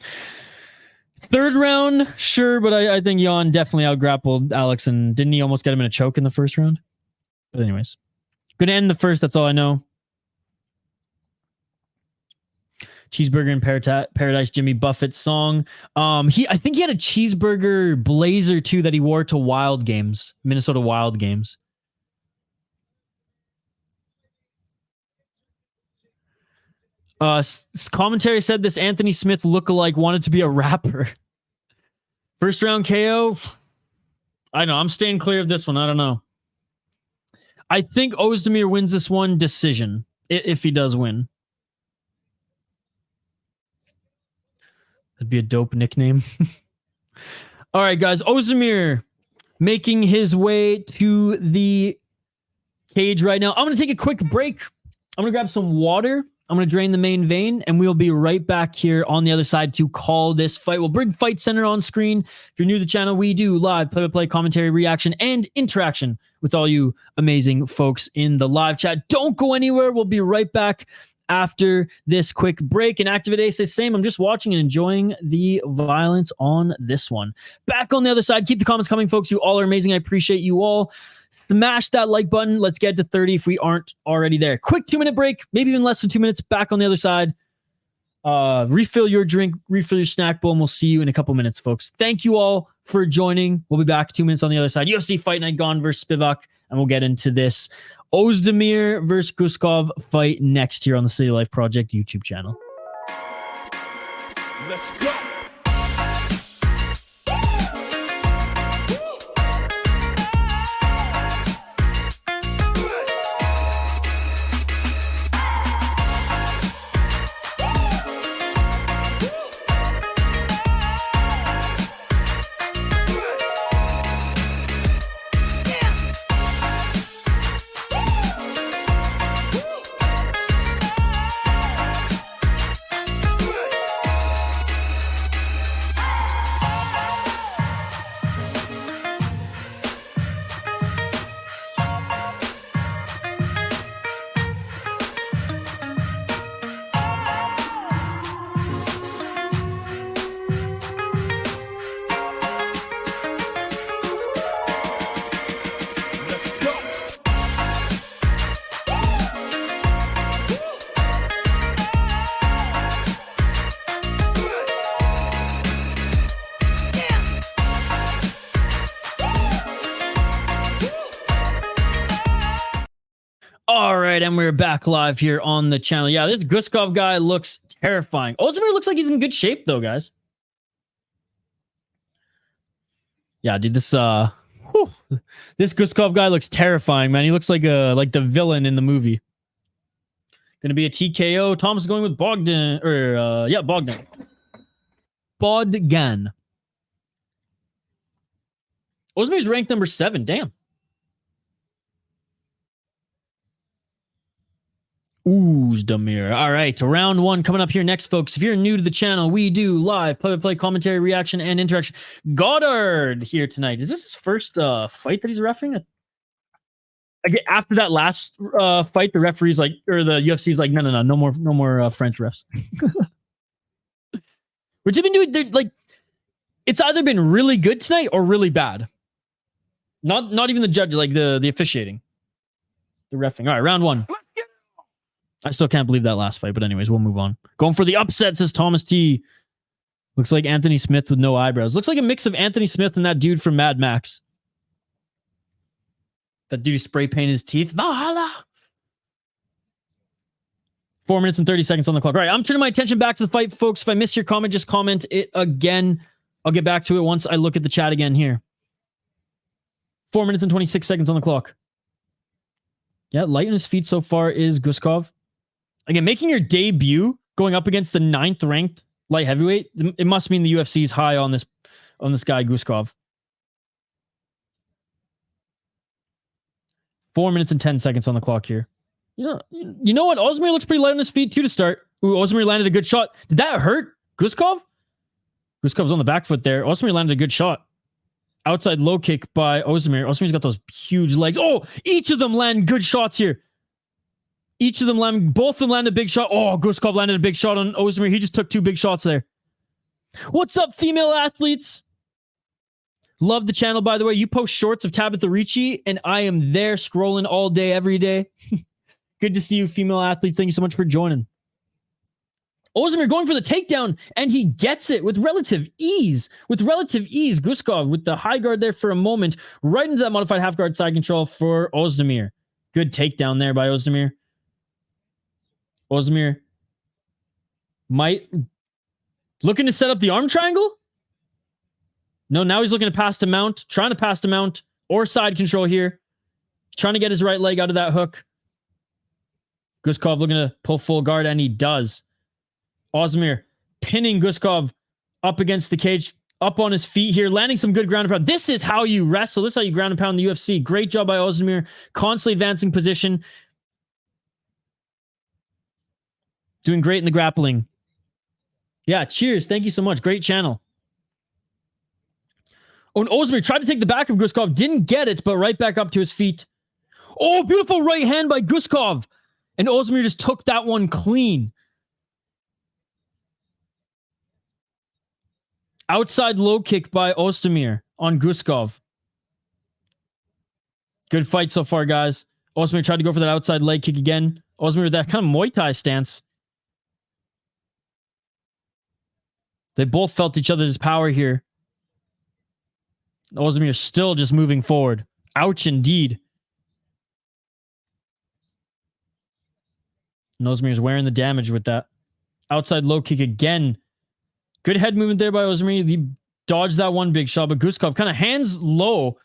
Third round, sure, but I think Jan definitely outgrappled Alex, and didn't he almost get him in a choke in the first round? But anyways, gonna end the first. That's all I know. Cheeseburger in Paradise, Jimmy Buffett song. I think he had a cheeseburger blazer too that he wore to Wild Games, Minnesota Wild Games. Commentary said this Anthony Smith lookalike wanted to be a rapper. First round KO. I know. I'm staying clear of this one. I don't know. I think Oezdemir wins this one decision if he does win. That'd be a dope nickname. All right, guys. Oezdemir making his way to the cage right now. I'm going to take a quick break. I'm going to grab some water. I'm going to drain the main vein, and we'll be right back here on the other side to call this fight. We'll bring Fight Center on screen. If you're new to the channel, we do live play-by-play commentary, reaction, and interaction with all you amazing folks in the live chat. Don't go anywhere. We'll be right back after this quick break. And Activate Ace says same. I'm just watching and enjoying the violence on this one. Back on the other side. Keep the comments coming, folks. You all are amazing. I appreciate you all. Smash that like button. Let's get to 30 if we aren't already there. Quick 2-minute break, maybe even less than 2 minutes. Back on the other side. Refill your drink, refill your snack bowl, and we'll see you in a couple minutes, folks. Thank you all for joining. We'll be back 2 minutes on the other side. UFC Fight Night Gane versus Spivac, and we'll get into this Oezdemir versus Guskov fight next here on the City Life Project YouTube channel. Let's go. All right, and we're back live here on the channel. Yeah, this Guskov guy looks terrifying. Oezdemir looks like he's in good shape, though, guys. Yeah, dude, this Guskov guy looks terrifying, man. He looks like the villain in the movie. Gonna be a TKO. Thomas is going with Bogdan, Bogdan. Bogdan. Oezdemir's ranked number 7. Damn. Oezdemir. All right, round 1 coming up here next, folks. If you're new to the channel, we do live play-by-play commentary, reaction, and interaction. Goddard here tonight. Is this his first fight that he's reffing? Again, after that last fight, the referee's like, or the UFC's like, no more French refs. Which have been doing, like, it's either been really good tonight or really bad. Not even the judge, like the officiating, the reffing. All right, round 1. I still can't believe that last fight, but anyways, we'll move on. Going for the upset, says Thomas T. Looks like Anthony Smith with no eyebrows. Looks like a mix of Anthony Smith and that dude from Mad Max. That dude spray painted his teeth. Valhalla! 4 minutes and 30 seconds on the clock. All right, I'm turning my attention back to the fight, folks. If I missed your comment, just comment it again. I'll get back to it once I look at the chat again here. 4 minutes and 26 seconds on the clock. Yeah, light on his feet so far is Guskov. Again, making your debut going up against the 9th ranked light heavyweight, it must mean the UFC is high on this guy, Guskov. 4 minutes and 10 seconds on the clock here. You know what? Oezdemir looks pretty light on his feet too to start. Ooh, Oezdemir landed a good shot. Did that hurt Guskov? Guskov's on the back foot there. Oezdemir landed a good shot. Outside low kick by Oezdemir. Ozdemir's got those huge legs. Oh, each of them land good shots here. Both of them landed a big shot. Oh, Guskov landed a big shot on Oezdemir. He just took 2 big shots there. What's up, female athletes? Love the channel, by the way. You post shorts of Tabitha Ricci, and I am there scrolling all day, every day. Good to see you, female athletes. Thank you so much for joining. Oezdemir going for the takedown, and he gets it with relative ease. Guskov with the high guard there for a moment, right into that modified half guard side control for Oezdemir. Good takedown there by Oezdemir. Oezdemir might looking to set up the arm triangle. No, now he's looking to pass to mount, trying to pass to mount or side control here. Trying to get his right leg out of that hook. Guskov looking to pull full guard, and he does. Oezdemir pinning Guskov up against the cage, up on his feet here, landing some good ground and pound. This is how you wrestle. This is how you ground and pound in the UFC. Great job by Oezdemir. Constantly advancing position. Doing great in the grappling. Yeah, cheers. Thank you so much. Great channel. Oh, and Oezdemir tried to take the back of Guskov. Didn't get it, but right back up to his feet. Oh, beautiful right hand by Guskov. And Oezdemir just took that one clean. Outside low kick by Oezdemir on Guskov. Good fight so far, guys. Oezdemir tried to go for that outside leg kick again. Oezdemir with that kind of Muay Thai stance. They both felt each other's power here. Oezdemir still just moving forward. Ouch indeed. And Oezdemir's wearing the damage with that. Outside low kick again. Good head movement there by Oezdemir. He dodged that one big shot, but Guskov kind of hands low,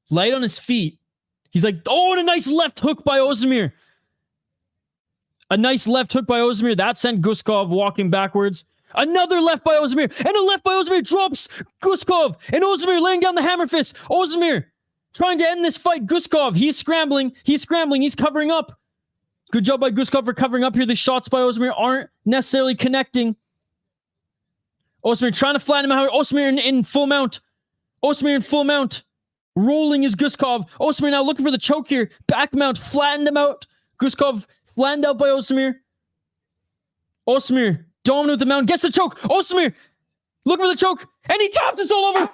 light on his feet. He's like, oh, and a nice left hook by Oezdemir. That sent Guskov walking backwards. Another left by Oezdemir, and a left by Oezdemir drops Guskov, and Oezdemir laying down the hammer fist. Oezdemir trying to end this fight. Guskov, he's scrambling, he's covering up. Good job by Guskov for covering up here. The shots by Oezdemir aren't necessarily connecting. Oezdemir trying to flatten him out. Oezdemir in full mount. Rolling is Guskov. Oezdemir now looking for the choke here. Back mount, flattened him out. Guskov flattened out by Oezdemir. Oezdemir dominant with the mount, gets the choke. Oezdemir looking for the choke, and he tapped us all over.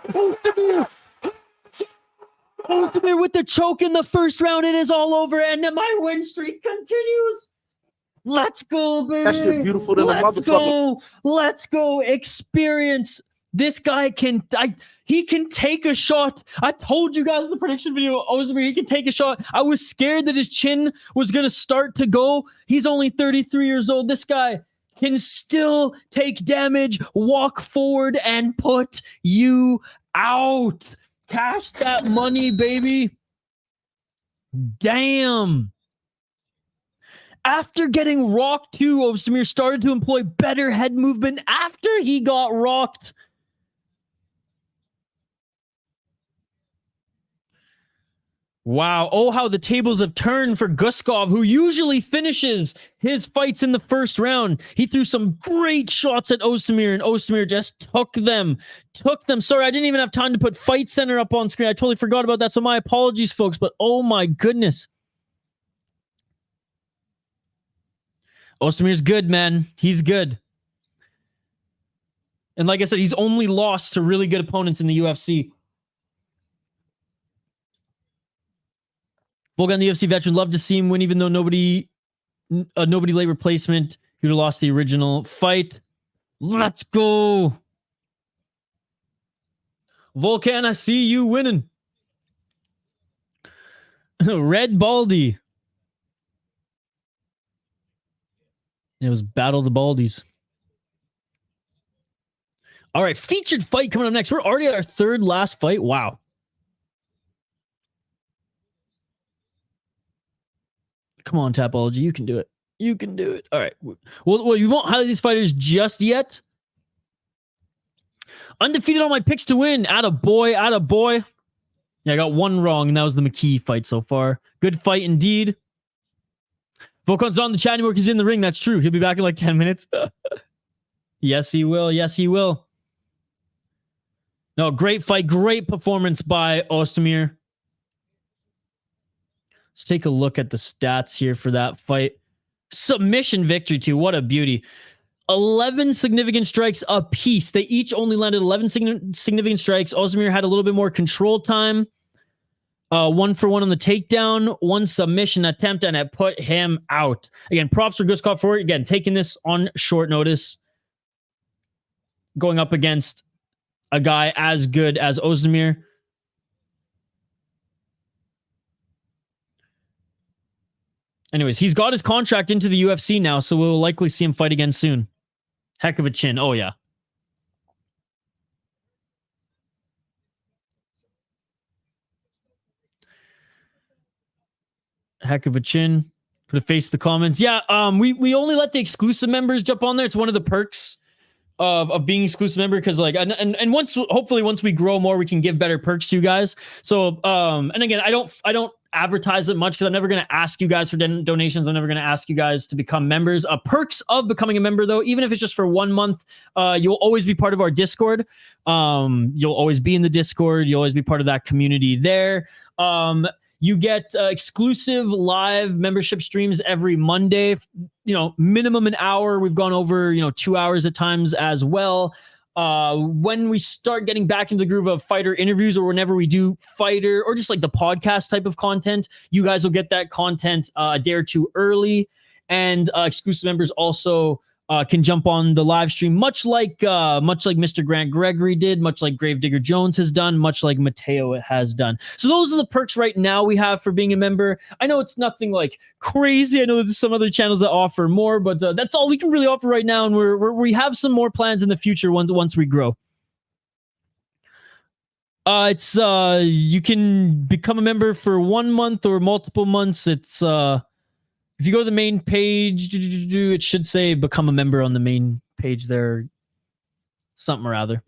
Oezdemir with the choke in the first round. It is all over, and my win streak continues. Let's go, baby. That shit beautiful than a motherfucker. Let's go. Experience. This guy he can take a shot. I told you guys in the prediction video, Oezdemir, he can take a shot. I was scared that his chin was going to start to go. He's only 33 years old. This guy can still take damage, walk forward, and put you out. Cash that money, baby. Damn. After getting rocked too, Oezdemir started to employ better head movement after he got rocked. Wow. Oh, how the tables have turned for Guskov, who usually finishes his fights in the first round. He threw some great shots at Oezdemir, and Oezdemir just took them. Sorry, I didn't even have time to put Fight Center up on screen. I totally forgot about that, so my apologies, folks, but oh my goodness. Oezdemir's good, man. He's good. And like I said, he's only lost to really good opponents in the UFC. Volkan, the UFC veteran, love to see him win, even though nobody late replacement who'd have lost the original fight. Let's go. Volkan, I see you winning. Red Baldy. It was Battle of the Baldies. All right, featured fight coming up next. We're already at our third last fight. Wow. Come on, Tapology. You can do it. You can do it. All right. Well, you won't highlight these fighters just yet. Undefeated on my picks to win. Attaboy. Yeah, I got one wrong, and that was the McKee fight so far. Good fight indeed. Volkan's not in the chat anymore because he's in the ring. That's true. He'll be back in like 10 minutes. Yes, he will. Yes, he will. No, great fight. Great performance by Oezdemir. Let's take a look at the stats here for that fight. Submission victory, too. What a beauty. 11 significant strikes apiece. They each only landed 11 significant strikes. Oezdemir had a little bit more control time. 1-for-1 on the takedown, 1 submission attempt, and it put him out. Again, props for Guskov for it. Again, taking this on short notice. Going up against a guy as good as Oezdemir. Anyways, he's got his contract into the UFC now, so we'll likely see him fight again soon. Heck of a chin. Oh, yeah. Heck of a chin. Put a face to the comments. Yeah, we only let the exclusive members jump on there. It's one of the perks of being exclusive member, because like and once, hopefully once we grow more, we can give better perks to you guys. So and again, I don't advertise it much because I'm never going to ask you guys for donations. I'm never going to ask you guys to become members. Perks of becoming a member, though, even if it's just for 1 month, you'll always be part of our Discord. You'll always be in the Discord. You'll always be part of that community there. You get exclusive live membership streams every Monday, minimum an hour. We've gone over, 2 hours at times as well. When we start getting back into the groove of fighter interviews, or whenever we do fighter or just like the podcast type of content, you guys will get that content a day or two early. And exclusive members also can jump on the live stream, much like Mr. Grant Gregory did, much like Gravedigger Jones has done, much like Mateo has done. So those are the perks right now we have for being a member. I know it's nothing like crazy. I know there's some other channels that offer more, but that's all we can really offer right now, and we have some more plans in the future once we grow. It's you can become a member for 1 month or multiple months. It's if you go to the main page, it should say become a member on the main page there. Something or other.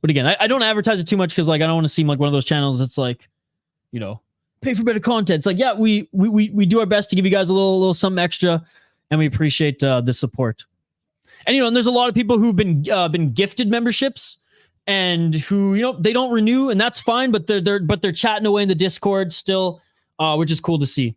But again, I don't advertise it too much because like I don't want to seem like one of those channels that's like, pay for better content. It's like, yeah, we do our best to give you guys a little something extra, and we appreciate the support. And and there's a lot of people who've been gifted memberships and who they don't renew, and that's fine, but they're chatting away in the Discord still, which is cool to see.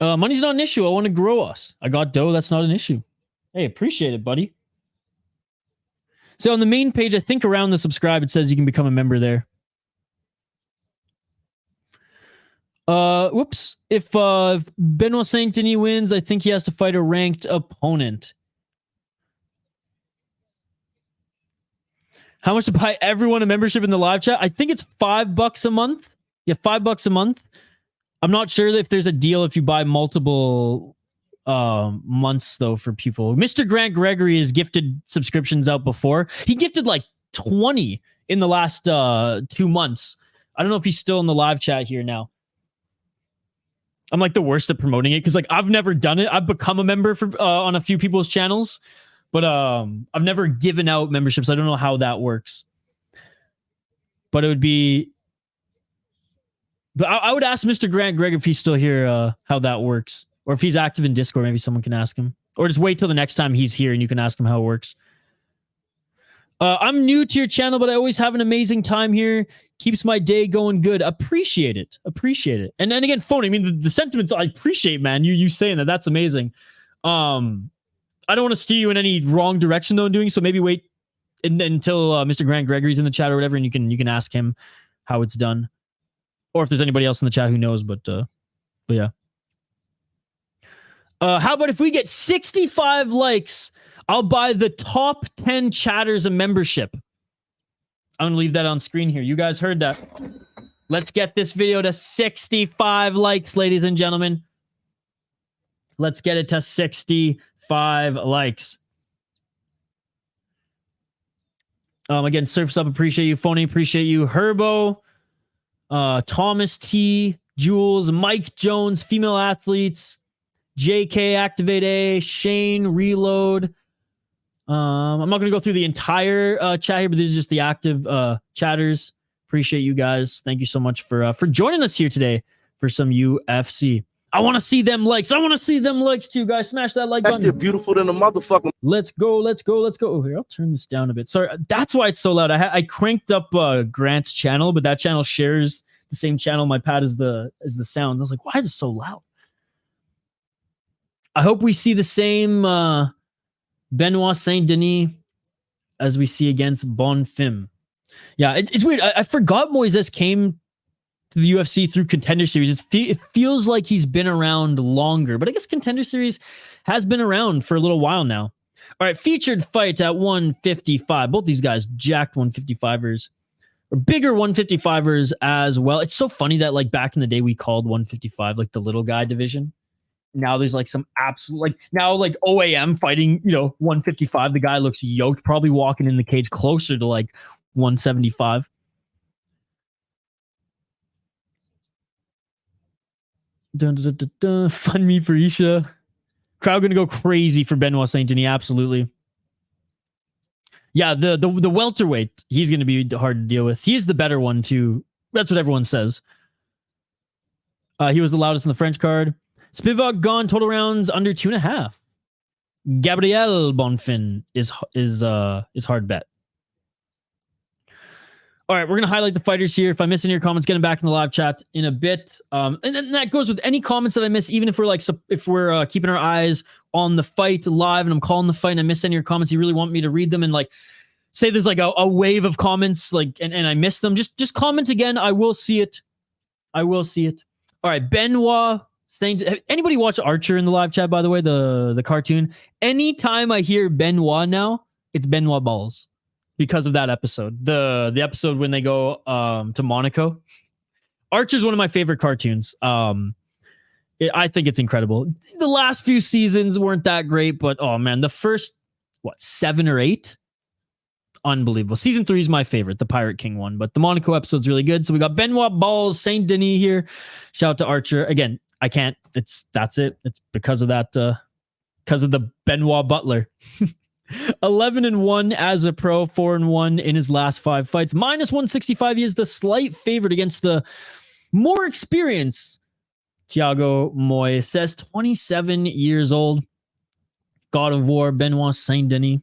Money's not an issue. I want to grow us. I got dough. That's not an issue. Hey, appreciate it, buddy. So on the main page, I think around the subscribe, it says you can become a member there. Whoops. If Benoit Saint-Denis wins, I think he has to fight a ranked opponent. How much to buy everyone a membership in the live chat? I think it's $5 a month. Yeah, $5 a month. I'm not sure if there's a deal if you buy multiple months, though, for people. Mr. Grant Gregory has gifted subscriptions out before. He gifted like 20 in the last 2 months. I don't know if he's still in the live chat here now. I'm like the worst at promoting it because like I've never done it. I've become a member for on a few people's channels, but I've never given out memberships. I don't know how that works. But it would be... But I would ask Mr. Grant Greg if he's still here, how that works. Or if he's active in Discord, maybe someone can ask him. Or just wait till the next time he's here and you can ask him how it works. I'm new to your channel, but I always have an amazing time here. Keeps my day going good. Appreciate it. Appreciate it. And then again, phone. I mean, the sentiments I appreciate, man. You saying that. That's amazing. I don't want to steer you in any wrong direction, though, in doing so. Maybe wait until Mr. Grant Gregory's in the chat or whatever, and you can ask him how it's done. Or if there's anybody else in the chat who knows, but yeah. How about if we get 65 likes, I'll buy the top 10 chatters a membership. I'm going to leave that on screen here. You guys heard that. Let's get this video to 65 likes, ladies and gentlemen. Let's get it to 65 likes. Again, Surf's Up, appreciate you. Phony, appreciate you. Herbo. Thomas T, Jules, Mike Jones, female athletes, JK, Activate A, Shane, Reload. I'm not going to go through the entire chat here, but this is just the active chatters. Appreciate you guys. Thank you so much for joining us here today for some UFC. I want to see them likes. I want to see them likes too, guys. Smash that like button. That shit beautiful than a motherfucker. Let's go. Oh, here, I'll turn this down a bit. Sorry, that's why it's so loud. I cranked up Grant's channel, but that channel shares the same channel my pad as the sounds. I was like, why is it so loud? I hope we see the same Benoit Saint-Denis as we see against Bonfim. Yeah, it's weird. I forgot Moisés came to the UFC through Contender Series. It feels like he's been around longer, but I guess Contender Series has been around for a little while now. All right, featured fight at 155. Both these guys jacked 155ers, or bigger 155ers as well. It's so funny that like back in the day we called 155 like the little guy division. Now there's like some absolute, like now like OAM fighting, 155. The guy looks yoked, probably walking in the cage closer to like 175. Dun, dun, dun, dun. Fund me for Isha. Crowd gonna go crazy for Benoit Saint-Denis, absolutely. Yeah, the welterweight, he's gonna be hard to deal with. He's the better one too. That's what everyone says. He was the loudest in the French card. Spivac gone total rounds under 2.5. Gabriel Bonfim is hard bet. All right, we're going to highlight the fighters here. If I miss any of your comments, get them back in the live chat in a bit. And then that goes with any comments that I miss, even if we're keeping our eyes on the fight live and I'm calling the fight and I miss any of your comments, you really want me to read them and like say there's like a wave of comments like and I miss them. Just comment again. I will see it. All right, Benoit Saint. Anybody watch Archer in the live chat, by the way, the cartoon? Anytime I hear Benoit now, it's Benoit balls. Because of that episode, the episode when they go to Monaco. Archer's one of my favorite cartoons. I think it's incredible. The last few seasons weren't that great, but oh man, the first 7 or 8, unbelievable. Season 3 is my favorite, the Pirate King one, but the Monaco episode's really good. So we got Benoit balls, Saint-Denis here. Shout out to Archer again. I can't. That's it. It's because of that. Because of the Benoit Butler. 11-1 as a pro, 4-1 in his last 5 fights. -165. He is the slight favorite against the more experienced Thiago Moisés, 27 years old. God of War, Benoit Saint-Denis.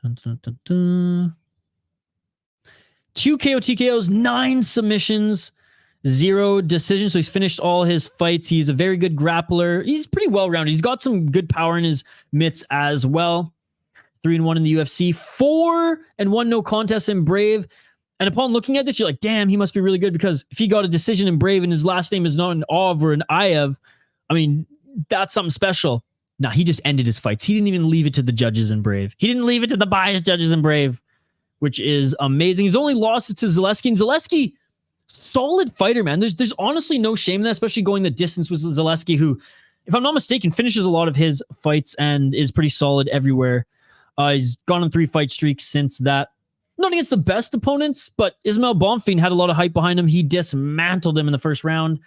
Dun, dun, dun, dun. 2 KO TKOs, 9 submissions, 0 decisions. So he's finished all his fights. He's a very good grappler. He's pretty well-rounded. He's got some good power in his mitts as well. 3-1 in the UFC. 4-1 no contest in Brave. And upon looking at this, you're like, damn, he must be really good because if he got a decision in Brave and his last name is not an Ov or an Iev, I mean, that's something special. Nah, he just ended his fights. He didn't even leave it to the judges in Brave. He didn't leave it to the biased judges in Brave, which is amazing. He's only lost it to Zaleski. And Zaleski, solid fighter, man. There's honestly no shame in that, especially going the distance with Zaleski, who, if I'm not mistaken, finishes a lot of his fights and is pretty solid everywhere. He's gone on 3 fight streaks since that. Not against the best opponents, but Ismael Bonfim had a lot of hype behind him. He dismantled him in the first round.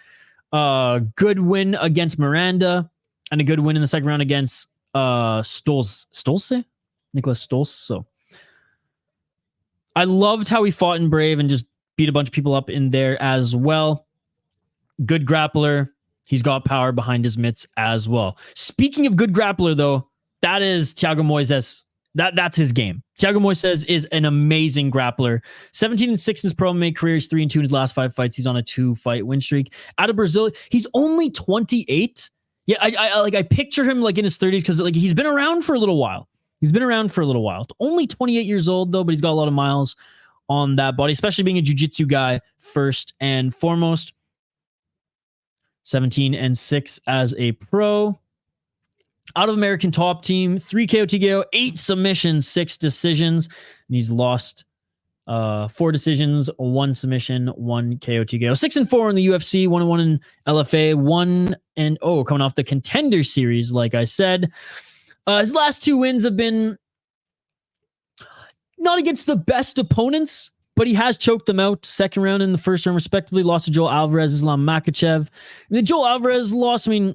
Good win against Miranda, and a good win in the second round against Stolze? Nicholas Stolze. So I loved how he fought in Brave and just beat a bunch of people up in there as well. Good grappler. He's got power behind his mitts as well. Speaking of good grappler, though, that is Thiago Moisés. That's his game. Thiago Moisés is an amazing grappler. 17-6 in his pro MMA career. He's 3-2 in his last 5 fights. He's on a 2-fight win streak. Out of Brazil, he's only 28. Yeah, I picture him like in his 30s because like he's been around for a little while. Only 28 years old though, but he's got a lot of miles on that body, especially being a jiu-jitsu guy first and foremost. 17-6 as a pro. Out of American top team, 3 KO TKO, 8 submissions, 6 decisions. And he's lost 4 decisions, 1 submission, 1 KO TKO. 6-4 in the UFC, 1-1 in LFA, 1-0 coming off the Contender Series, like I said. His last 2 wins have been not against the best opponents, but he has choked them out. Second round and the first round, respectively. Lost to Joel Alvarez, Islam Makhachev. And the Joel Alvarez loss, I mean,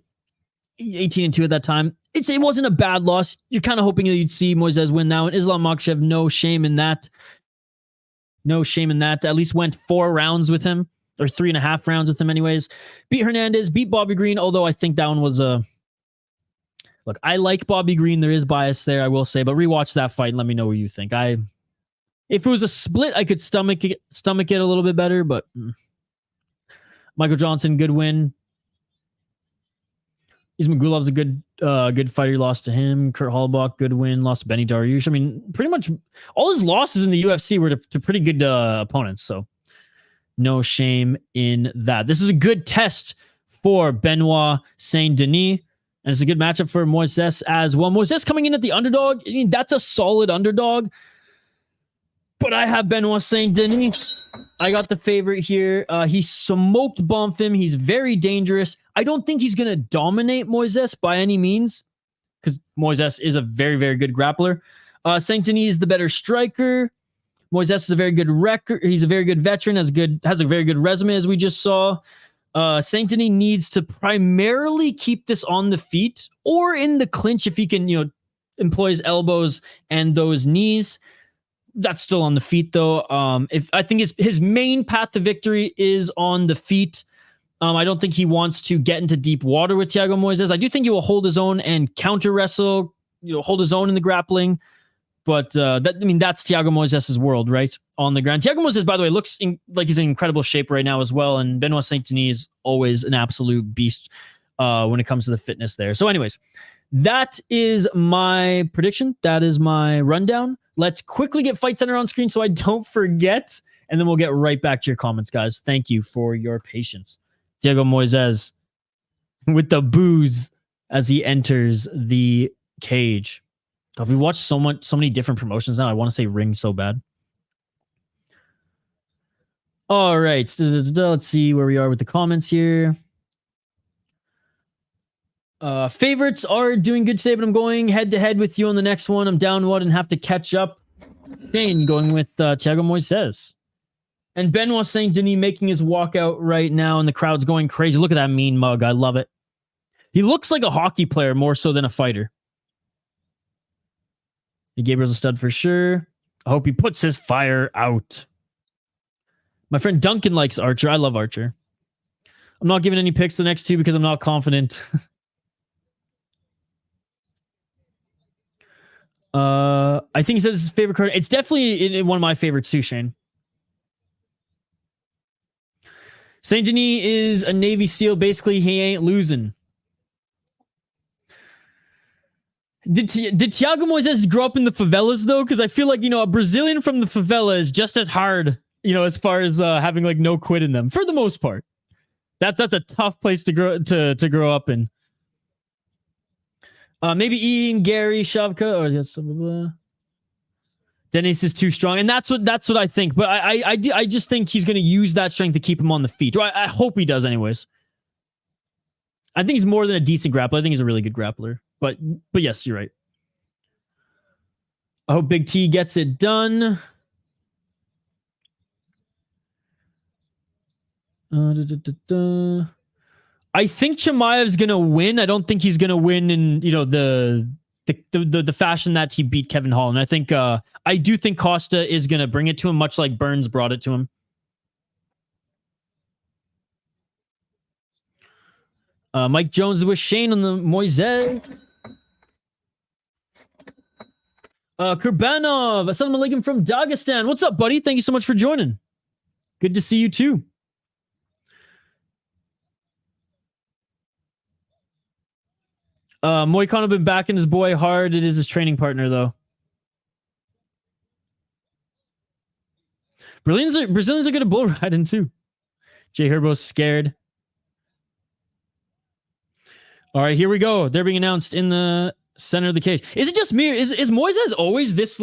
18-2 at that time. It wasn't a bad loss. You're kind of hoping that you'd see Moisés win now. And Islam Makhachev, no shame in that. No shame in that. At least went 4 rounds with him, or 3.5 rounds with him anyways. Beat Hernandez, beat Bobby Green, although I think that one was a... Look, I like Bobby Green. There is bias there, I will say, but rewatch that fight and let me know what you think. If it was a split, I could stomach it a little bit better, but Michael Johnson, good win. Ismagulov's a good fighter. He lost to him. Kurt Hallbach, good win. Lost to Benny Dariush. I mean, pretty much all his losses in the UFC were to pretty good opponents, so no shame in that. This is a good test for Benoit Saint-Denis. And it's a good matchup for Moisés as well. Moisés coming in at the underdog. I mean, that's a solid underdog. But I have Benoit Saint-Denis. I got the favorite here. He smoked Bonfim. He's very dangerous. I don't think he's going to dominate Moisés by any means, because Moisés is a very, very good grappler. Saint-Denis is the better striker. Moisés is a very good record. He's a very good veteran, has a very good resume, as we just saw. Saint-Denis needs to primarily keep this on the feet or in the clinch if he can, employ his elbows and those knees. That's still on the feet, though. I think his main path to victory is on the feet. I don't think he wants to get into deep water with Thiago Moisés. I do think he will hold his own and counter wrestle, hold his own in the grappling. But that's Thiago Moisés' world, right? On the ground. Thiago Moisés, by the way, looks like he's in incredible shape right now as well. And Benoit Saint-Denis is always an absolute beast when it comes to the fitness there. So anyways, that is my prediction. That is my rundown. Let's quickly get Fight Center on screen so I don't forget. And then we'll get right back to your comments, guys. Thank you for your patience. Thiago Moisés with the booze as he enters the cage. We watched so many different promotions now. I want to say Ring so bad. All right. Let's see where we are with the comments here. Favorites are doing good today, but I'm going head-to-head with you on the next one. I'm down one and have to catch up. Gane going with Thiago Moisés. And Benoit Saint-Denis making his walkout right now, and the crowd's going crazy. Look at that mean mug. I love it. He looks like a hockey player more so than a fighter. Gabriel's a stud for sure. I hope he puts his fire out. My friend Duncan likes Archer. I love Archer. I'm not giving any picks the next two because I'm not confident. I think he says his favorite card. It's definitely one of my favorites too, Shane. Saint-Denis is a Navy SEAL. Basically, he ain't losing. Did Thiago Moisés grow up in the favelas, though? Because I feel like, a Brazilian from the favela is just as hard, as far as having, no quit in them, for the most part. That's a tough place to grow up in. Maybe Ian, Gary, Shavka, or yes, blah, blah, blah. Dennis is too strong, and that's what I think. But I just think he's going to use that strength to keep him on the feet. Or I hope he does, anyways. I think he's more than a decent grappler. I think he's a really good grappler. But yes, you're right. I hope Big T gets it done. I think Chimaev's gonna win. I don't think he's gonna win in the fashion that he beat Kevin Holland. I think I do think Costa is gonna bring it to him, much like Burns brought it to him. Mike Jones with Shane on the Moisés. Kurbanov, assalamu alaikum from Dagestan. What's up, buddy? Thank you so much for joining. Good to see you too. Moikanov been backing his boy hard. It is his training partner, though. Brazilians are good at bull riding too. Jay Herbo's scared. All right, here we go. They're being announced in the center of the cage. Is it just me? Is Moisés always this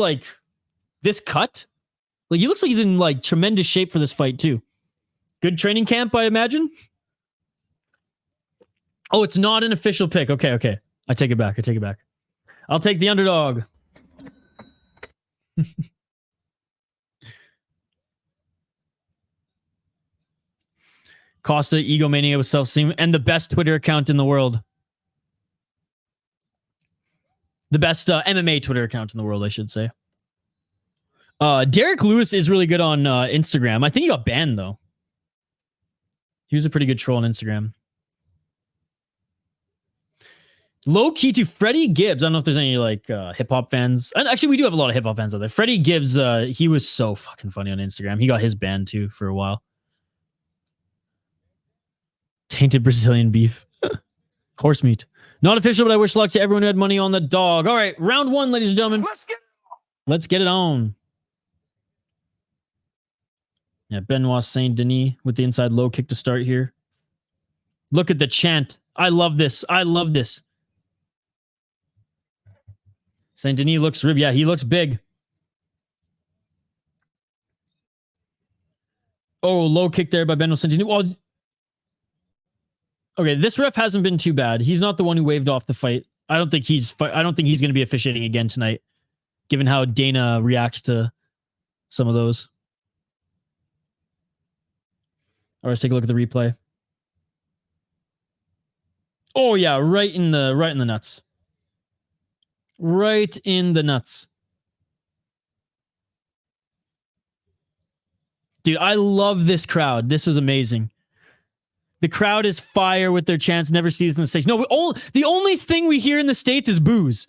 cut? He looks like he's in tremendous shape for this fight too. Good training camp, I imagine. Oh, it's not an official pick. Okay. I take it back. I'll take the underdog. Costa, egomania with self-esteem, and the best Twitter account in the world. The best MMA Twitter account in the world, I should say. Derek Lewis is really good on Instagram. I think he got banned, though. He was a pretty good troll on Instagram. Low key to Freddie Gibbs. I don't know if there's any like hip-hop fans. And actually, we do have a lot of hip-hop fans out there. Freddie Gibbs, he was so fucking funny on Instagram. He got his banned, too, for a while. Tainted Brazilian beef. Horse meat. Not official, but I wish luck to everyone who had money on the dog. All right, round one, ladies and gentlemen. Let's get it on. Yeah, Benoit Saint-Denis with the inside low kick to start here. Look at the chant. I love this. I love this. Saint-Denis looks rib. Yeah, he looks big. Oh, low kick there by Benoit Saint-Denis. Well, okay, this ref hasn't been too bad. He's not the one who waved off the fight. I don't think he's going to be officiating again tonight, given how Dana reacts to some of those. All right, let's take a look at the replay. Oh yeah, right in the nuts. Right in the nuts. Dude, I love this crowd. This is amazing. The crowd is fire with their chants. Never see this in the States. No, the only thing we hear in the States is booze.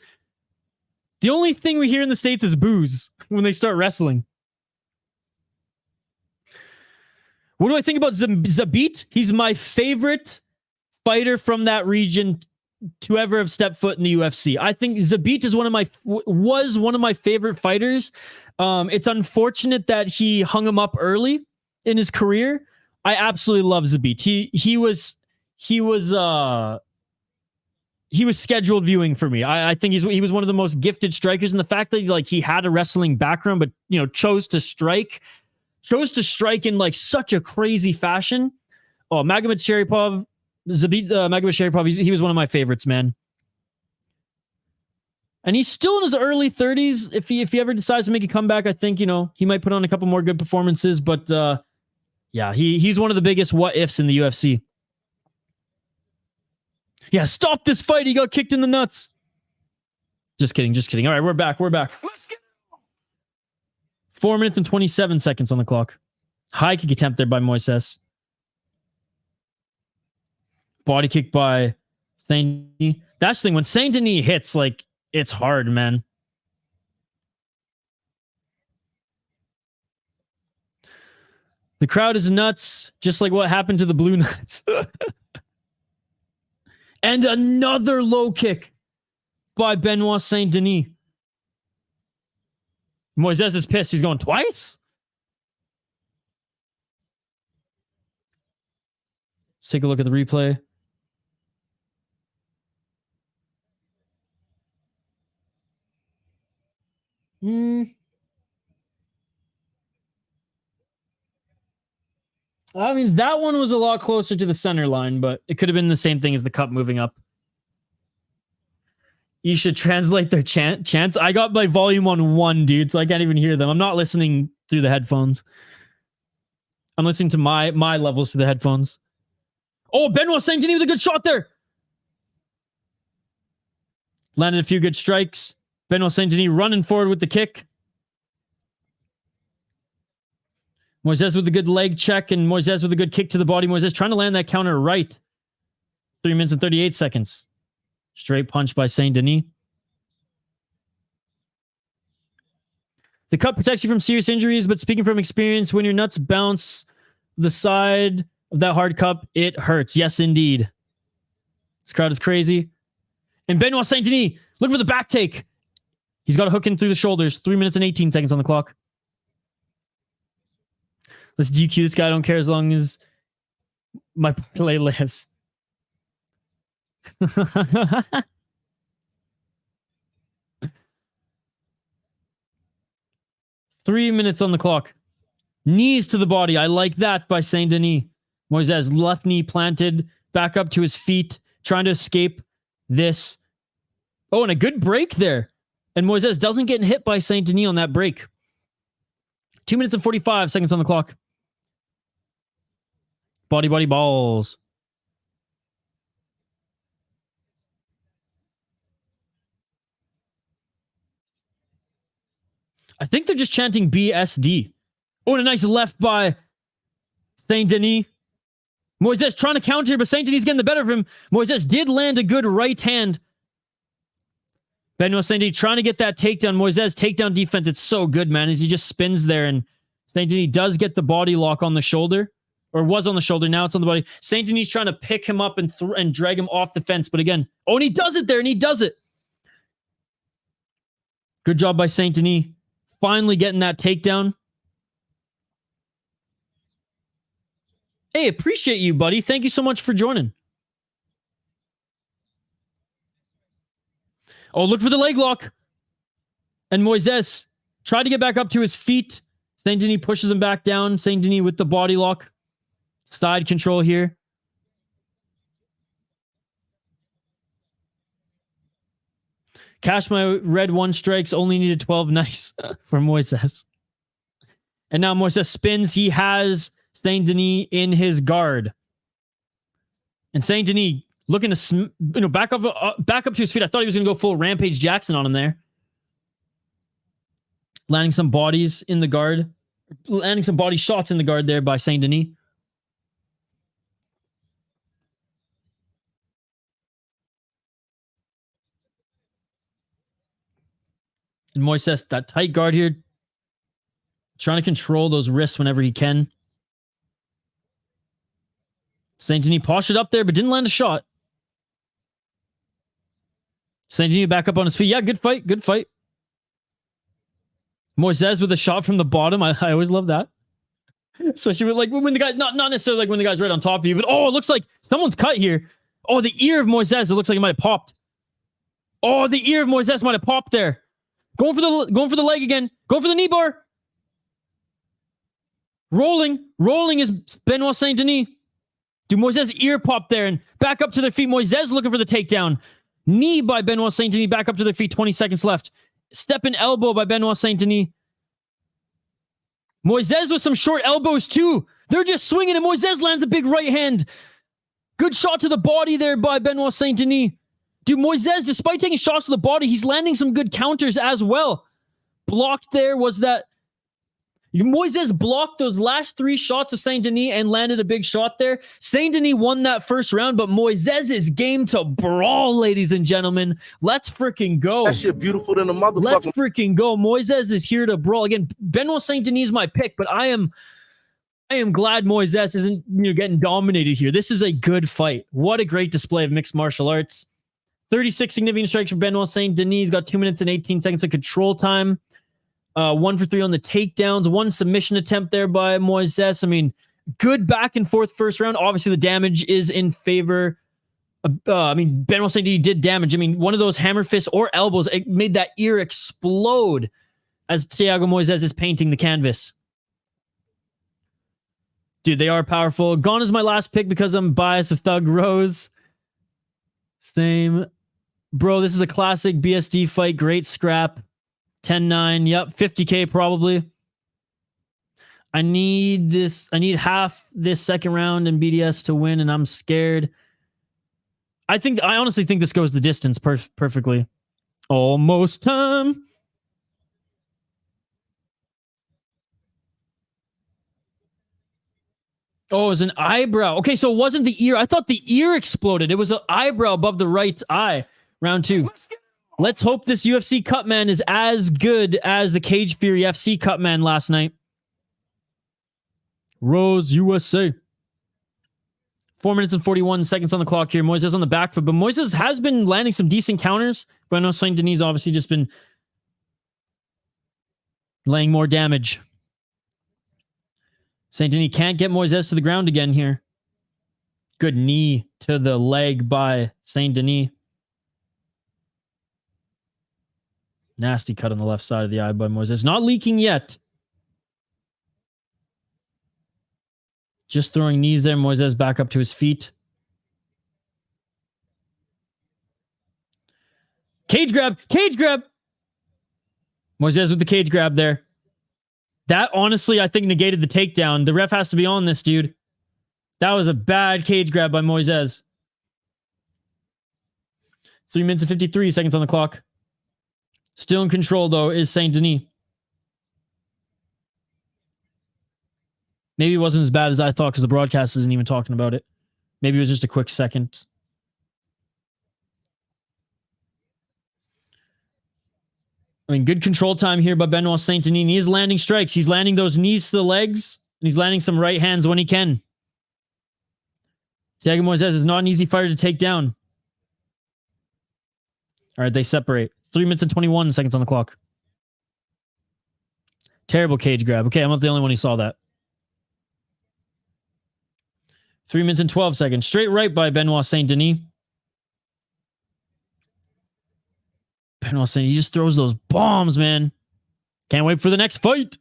The only thing we hear in the States is booze when they start wrestling. What do I think about Zabit? He's my favorite fighter from that region to ever have stepped foot in the UFC. I think Zabit is was one of my favorite fighters. It's unfortunate that he hung him up early in his career. I absolutely love Zabit. He was scheduled viewing for me. I think he was one of the most gifted strikers, and the fact that he had a wrestling background, but chose to strike in like such a crazy fashion. Oh, Magomed Sharipov, Zabit Magomed Sharipov, he was one of my favorites, man. And he's still in his early 30s. If he ever decides to make a comeback, I think he might put on a couple more good performances. But yeah, he's one of the biggest what ifs in the UFC. Yeah, stop this fight. He got kicked in the nuts. Just kidding. All right, we're back. Let's get 4 minutes and 27 seconds on the clock. High kick attempt there by Moisés. Body kick by Saint-Denis. That's the thing. When Saint-Denis hits, it's hard, man. The crowd is nuts, just like what happened to the Blue Nuts. And another low kick by Benoit Saint-Denis. Moisés is pissed. He's going twice? Let's take a look at the replay. I mean, that one was a lot closer to the center line, but it could have been the same thing as the cup moving up. You should translate their chants. I got my volume on 1, dude, so I can't even hear them. I'm not listening through the headphones. I'm listening to my levels through the headphones. Oh, Benoit Saint-Denis with a good shot there. Landed a few good strikes. Benoit Saint-Denis running forward with the kick. Moisés with a good leg check, and Moisés with a good kick to the body. Moisés trying to land that counter right. 3 minutes and 38 seconds. Straight punch by Saint-Denis. The cup protects you from serious injuries, but speaking from experience, when your nuts bounce the side of that hard cup, it hurts. Yes, indeed. This crowd is crazy. And Benoit Saint-Denis, look for the back take. He's got a hook in through the shoulders. 3 minutes and 18 seconds on the clock. Let's DQ this guy. I don't care as long as my parlay lives. 3 minutes on the clock. Knees to the body. I like that by Saint-Denis. Moisés left knee planted, back up to his feet, trying to escape this. Oh, and a good break there. And Moisés doesn't get hit by Saint-Denis on that break. 2 minutes and 45 seconds on the clock. Body, body, balls. I think they're just chanting BSD. Oh, and a nice left by Saint-Denis. Moisés trying to counter here, but Saint-Denis getting the better of him. Moisés did land a good right hand. Benoit Saint-Denis trying to get that takedown. Moisés takedown defense, it's so good, man, as he just spins there, and Saint-Denis does get the body lock on the shoulder. Or was on the shoulder, now it's on the body. Saint-Denis trying to pick him up and drag him off the fence, but again, oh, and he does it there, and he does it. Good job by Saint-Denis. Finally getting that takedown. Hey, appreciate you, buddy. Thank you so much for joining. Oh, look for the leg lock. And Moisés tried to get back up to his feet. Saint-Denis pushes him back down. Saint-Denis with the body lock. Side control here. Cash my red 1 strikes. Only needed 12. Nice for Moisés. And now Moisés spins. He has Saint-Denis in his guard. And Saint-Denis looking to back up to his feet. I thought he was going to go full Rampage Jackson on him there. Landing some bodies in the guard. Landing some body shots in the guard there by Saint-Denis. And Moisés, that tight guard here. Trying to control those wrists whenever he can. Saint-Denis poshed it up there, but didn't land a shot. Saint-Denis back up on his feet. Yeah, good fight. Good fight. Moisés with a shot from the bottom. I always love that. Especially with, like, when the guy, not necessarily like when the guy's right on top of you, but oh, it looks like someone's cut here. Oh, the ear of Moisés, it looks like it might have popped. Oh, the ear of Moisés might have popped there. Going for the leg again. Going for the knee bar. Rolling is Benoit Saint-Denis. Dude, Moisés' ear popped there and back up to their feet. Moisés looking for the takedown. Knee by Benoit Saint-Denis. Back up to their feet. 20 seconds left. Step and elbow by Benoit Saint-Denis. Moisés with some short elbows too. They're just swinging and Moisés lands a big right hand. Good shot to the body there by Benoit Saint-Denis. Dude, Moisés, despite taking shots to the body, he's landing some good counters as well. Blocked there was that... Moisés blocked those last 3 shots of Saint-Denis and landed a big shot there. Saint-Denis won that first round, but Moisés is game to brawl, ladies and gentlemen. Let's freaking go. That shit beautiful than a motherfucker. Let's freaking go. Moisés is here to brawl. Again, Benoit Saint-Denis is my pick, but I am glad Moisés isn't getting dominated here. This is a good fight. What a great display of mixed martial arts. 36 significant strikes for Benoit Saint-Denis. He's got 2 minutes and 18 seconds of control time. 1 for 3 on the takedowns. 1 submission attempt there by Moisés. I mean, good back and forth first round. Obviously, the damage is in favor. Benoit Saint-Denis did damage. I mean, one of those hammer fists or elbows, it made that ear explode as Thiago Moisés is painting the canvas. Dude, they are powerful. Gane is my last pick because I'm biased of Thug Rose. Same. Bro, this is a classic BSD fight. Great scrap. 10-9. Yep. 50K probably. I need half this second round in BDS to win, and I'm scared. I honestly think this goes the distance perfectly. Almost time. Oh, it was an eyebrow. Okay, so it wasn't the ear. I thought the ear exploded. It was an eyebrow above the right eye. Round 2. Let's hope this UFC Cutman is as good as the Cage Fury FC Cutman last night. Rose USA. 4 minutes and 41 seconds on the clock here. Moisés on the back foot, but Moisés has been landing some decent counters. But I know Saint-Denis obviously just been laying more damage. Saint-Denis can't get Moisés to the ground again here. Good knee to the leg by Saint-Denis. Nasty cut on the left side of the eye by Moisés. Not leaking yet. Just throwing knees there. Moisés back up to his feet. Cage grab. Cage grab. Moisés with the cage grab there. That honestly, I think, negated the takedown. The ref has to be on this, dude. That was a bad cage grab by Moisés. 3 minutes and 53 seconds on the clock. Still in control, though, is Saint-Denis. Maybe it wasn't as bad as I thought because the broadcast isn't even talking about it. Maybe it was just a quick second. I mean, good control time here by Benoit Saint-Denis. He is landing strikes. He's landing those knees to the legs, and he's landing some right hands when he can. Thiago Moisés is not an easy fighter to take down. All right, they separate. 3 minutes and 21 seconds on the clock. Terrible cage grab. Okay, I'm not the only one who saw that. 3 minutes and 12 seconds. Straight right by Benoit Saint-Denis. Benoit Saint-Denis, he just throws those bombs, man. Can't wait for the next fight.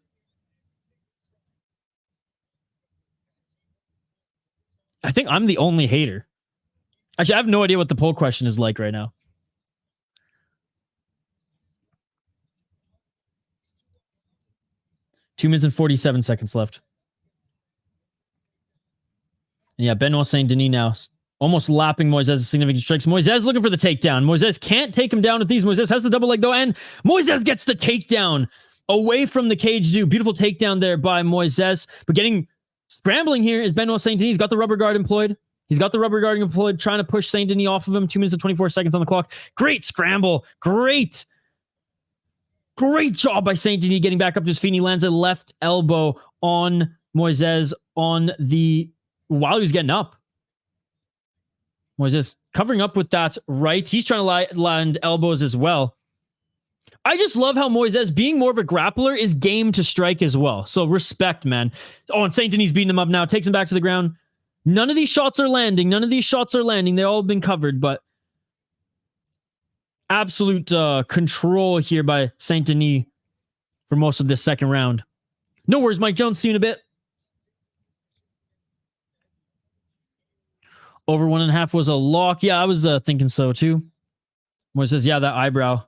I think I'm the only hater. Actually, I have no idea what the poll question is like right now. Two minutes and 47 seconds left. And yeah, Benoit Saint-Denis now almost lapping Moisés' significant strikes. Moisés looking for the takedown. Moisés can't take him down with these. Moisés has the double leg though, and Moisés gets the takedown away from the cage dude. Beautiful takedown there by Moisés. But scrambling here is Benoit Saint-Denis. He's got the rubber guard employed. Trying to push Saint-Denis off of him. 2 minutes and 24 seconds on the clock. Great scramble. Great job by Saint-Denis getting back up to his feet. He lands a left elbow on Moisés while he was getting up. Moisés covering up with that right. He's trying to land elbows as well. I just love how Moisés, being more of a grappler, is game to strike as well. So respect, man. Oh, and Saint-Denis beating him up now. Takes him back to the ground. None of these shots are landing. They've all been covered, but absolute control here by Saint-Denis for most of this second round. No worries, Mike Jones. See you in a bit. Over 1.5 was a lock. Yeah, I was thinking so too. Moisés, yeah, that eyebrow.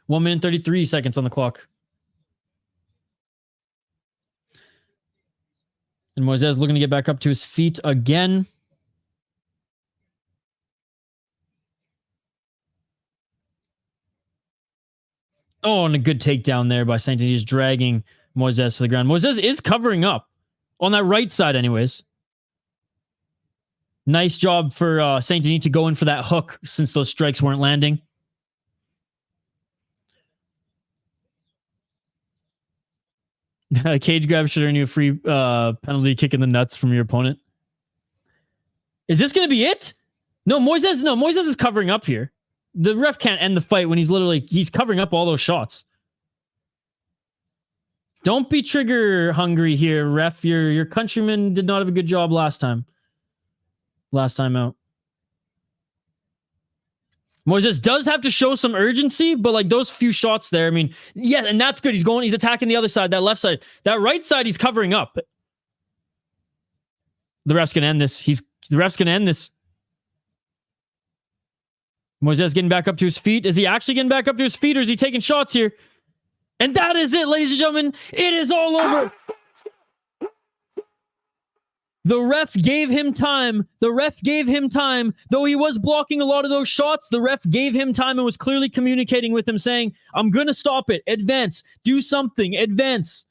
1 minute 33 seconds on the clock. And Moisés looking to get back up to his feet again. Oh, and a good takedown there by Saint-Denis, dragging Moisés to the ground. Moisés is covering up on that right side anyways. Nice job for Saint-Denis to go in for that hook since those strikes weren't landing. Cage grab should earn you a free penalty kick in the nuts from your opponent. Is this going to be it? No, Moisés is covering up here. The ref can't end the fight when he's covering up all those shots. Don't be trigger hungry here, ref. Your countryman did not have a good job last time out. Moisés does have to show some urgency, but like those few shots there, I mean, yeah, and that's good. He's attacking the other side, that left side. That right side, he's covering up. The ref's gonna end this. Moisés getting back up to his feet. Is he actually getting back up to his feet, or is he taking shots here? And that is it, ladies and gentlemen. It is all over. The ref gave him time. Though he was blocking a lot of those shots, the ref gave him time and was clearly communicating with him, saying, I'm going to stop it. Advance. Do something. Advance.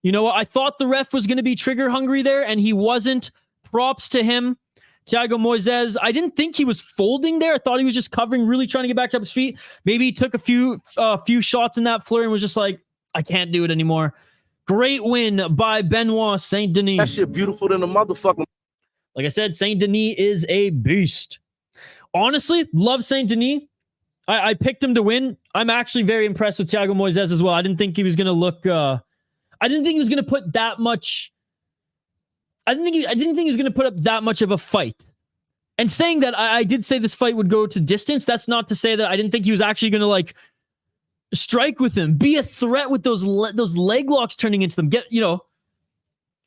You know what? I thought the ref was going to be trigger hungry there, and he wasn't. Props to him. Thiago Moisés, I didn't think he was folding there. I thought he was just covering, really trying to get back up his feet. Maybe he took a few shots in that flurry and was just like, I can't do it anymore. Great win by Benoit Saint-Denis. That shit beautiful than a motherfucker. Like I said, Saint-Denis is a beast. Honestly, love Saint-Denis. I picked him to win. I'm actually very impressed with Thiago Moisés as well. I didn't think he was going to look... I didn't think he was going to put that much... I didn't think he was going to put up that much of a fight. And saying that, I did say this fight would go to distance. That's not to say that I didn't think he was actually going to like strike with him, be a threat with those leg locks turning into them.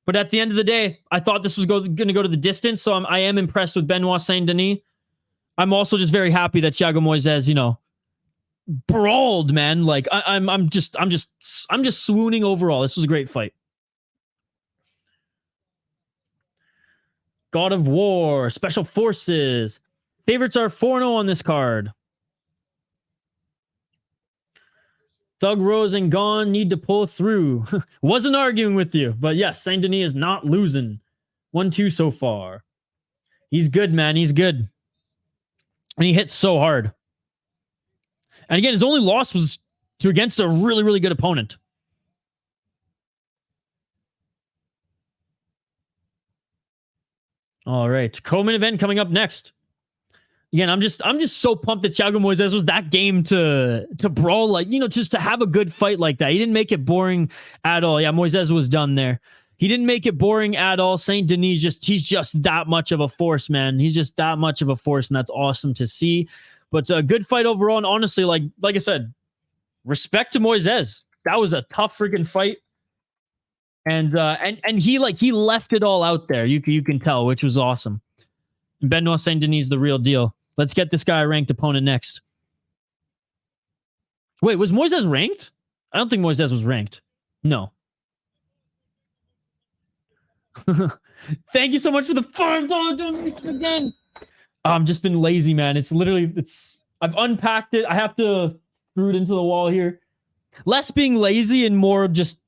But at the end of the day, I thought this was going to go to the distance. So I am impressed with Benoit Saint-Denis. I'm also just very happy that Thiago Moisés, brawled, man. Like I'm just swooning overall. This was a great fight. God of War, Special Forces. Favorites are 4-0 on this card. Doug Rose and Gane need to pull through. Wasn't arguing with you, but yes, Saint-Denis is not losing. 1-2 so far. He's good, man. He's good. And he hits so hard. And again, his only loss was against a really, really good opponent. All right. Co-main event coming up next. Again, I'm just so pumped that Thiago Moisés was that game to brawl, like, you know, just to have a good fight like that. He didn't make it boring at all. Yeah, Moisés was done there. He didn't make it boring at all. Saint-Denis he's just that much of a force, man. He's just that much of a force, and that's awesome to see. But a good fight overall, and honestly, like I said, respect to Moisés. That was a tough freaking fight. And he left it all out there. You can tell, which was awesome. Benoit Saint-Denis is the real deal. Let's get this guy a ranked opponent next. Wait, was Moisés ranked? I don't think Moisés was ranked. No. Thank you so much for the $5 donation again. I've just been lazy, man. I've unpacked it. I have to screw it into the wall here. Less being lazy and more just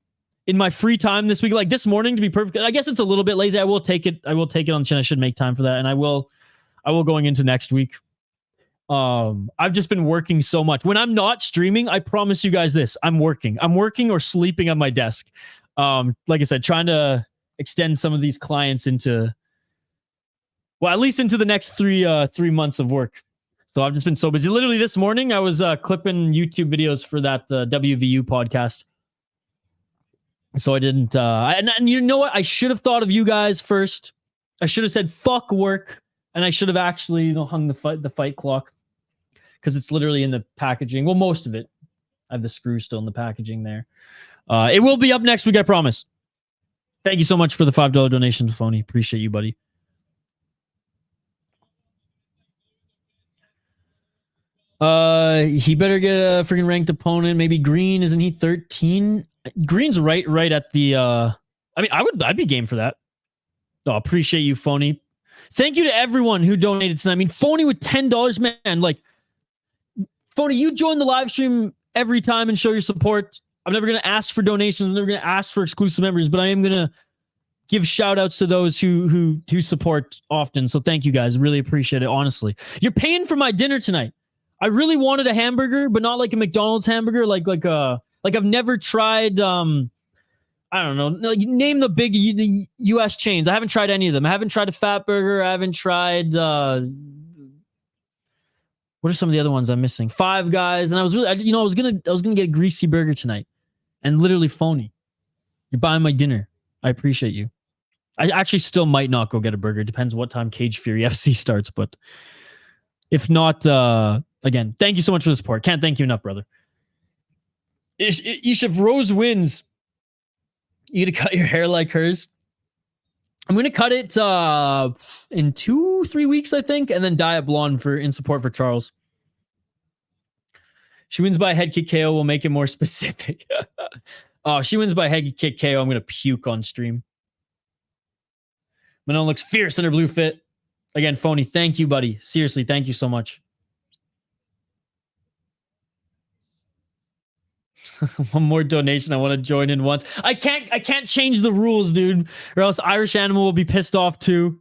in my free time this week. Like this morning, to be perfect. I guess it's a little bit lazy. I will take it on the chin. I should make time for that. And I will going into next week. I've just been working so much. When I'm not streaming, I promise you guys this. I'm working or sleeping at my desk. Like I said, trying to extend some of these clients into, well, at least into the next 3 months of work. So I've just been so busy. Literally this morning, I was clipping YouTube videos for that WVU podcast. So I didn't, and you know what? I should have thought of you guys first. I should have said, fuck work. And I should have actually, hung the fight clock. Because it's literally in the packaging. Well, most of it. I have the screw still in the packaging there. It will be up next week, I promise. Thank you so much for the $5 donation, Phony. Appreciate you, buddy. He better get a freaking ranked opponent. Maybe Green. Isn't he 13? Green's right at the I'd be game for that. Oh, appreciate you, Phony. Thank you to everyone who donated tonight. I mean, Phony with $10, man. Like, Phony, you join the live stream every time and show your support. I'm never going to ask for donations. I'm never going to ask for exclusive members, but I am going to give shout outs to those who support often. So thank you guys. Really appreciate it. Honestly, you're paying for my dinner tonight. I really wanted a hamburger, but not like a McDonald's hamburger. Like I've never tried. I don't know. Like, name the big U.S. chains. I haven't tried any of them. I haven't tried a Fat Burger. I haven't tried. What are some of the other ones I'm missing? Five Guys. And I was gonna get a greasy burger tonight, and literally, Phony, you're buying my dinner. I appreciate you. I actually still might not go get a burger. Depends what time Cage Fury FC starts, but if not, again, thank you so much for the support. Can't thank you enough, brother. If Rose wins, you gotta cut your hair like hers. I'm gonna cut it in 2-3 weeks, I think, and then dye it blonde in support for Charles. She wins by a head kick KO. We'll make it more specific. Oh, she wins by a head kick KO. I'm gonna puke on stream. Manon looks fierce in her blue fit. Again, Phony, thank you, buddy. Seriously, thank you so much. One more donation. I want to join in once. I can't change the rules, dude, or else Irish Animal will be pissed off too.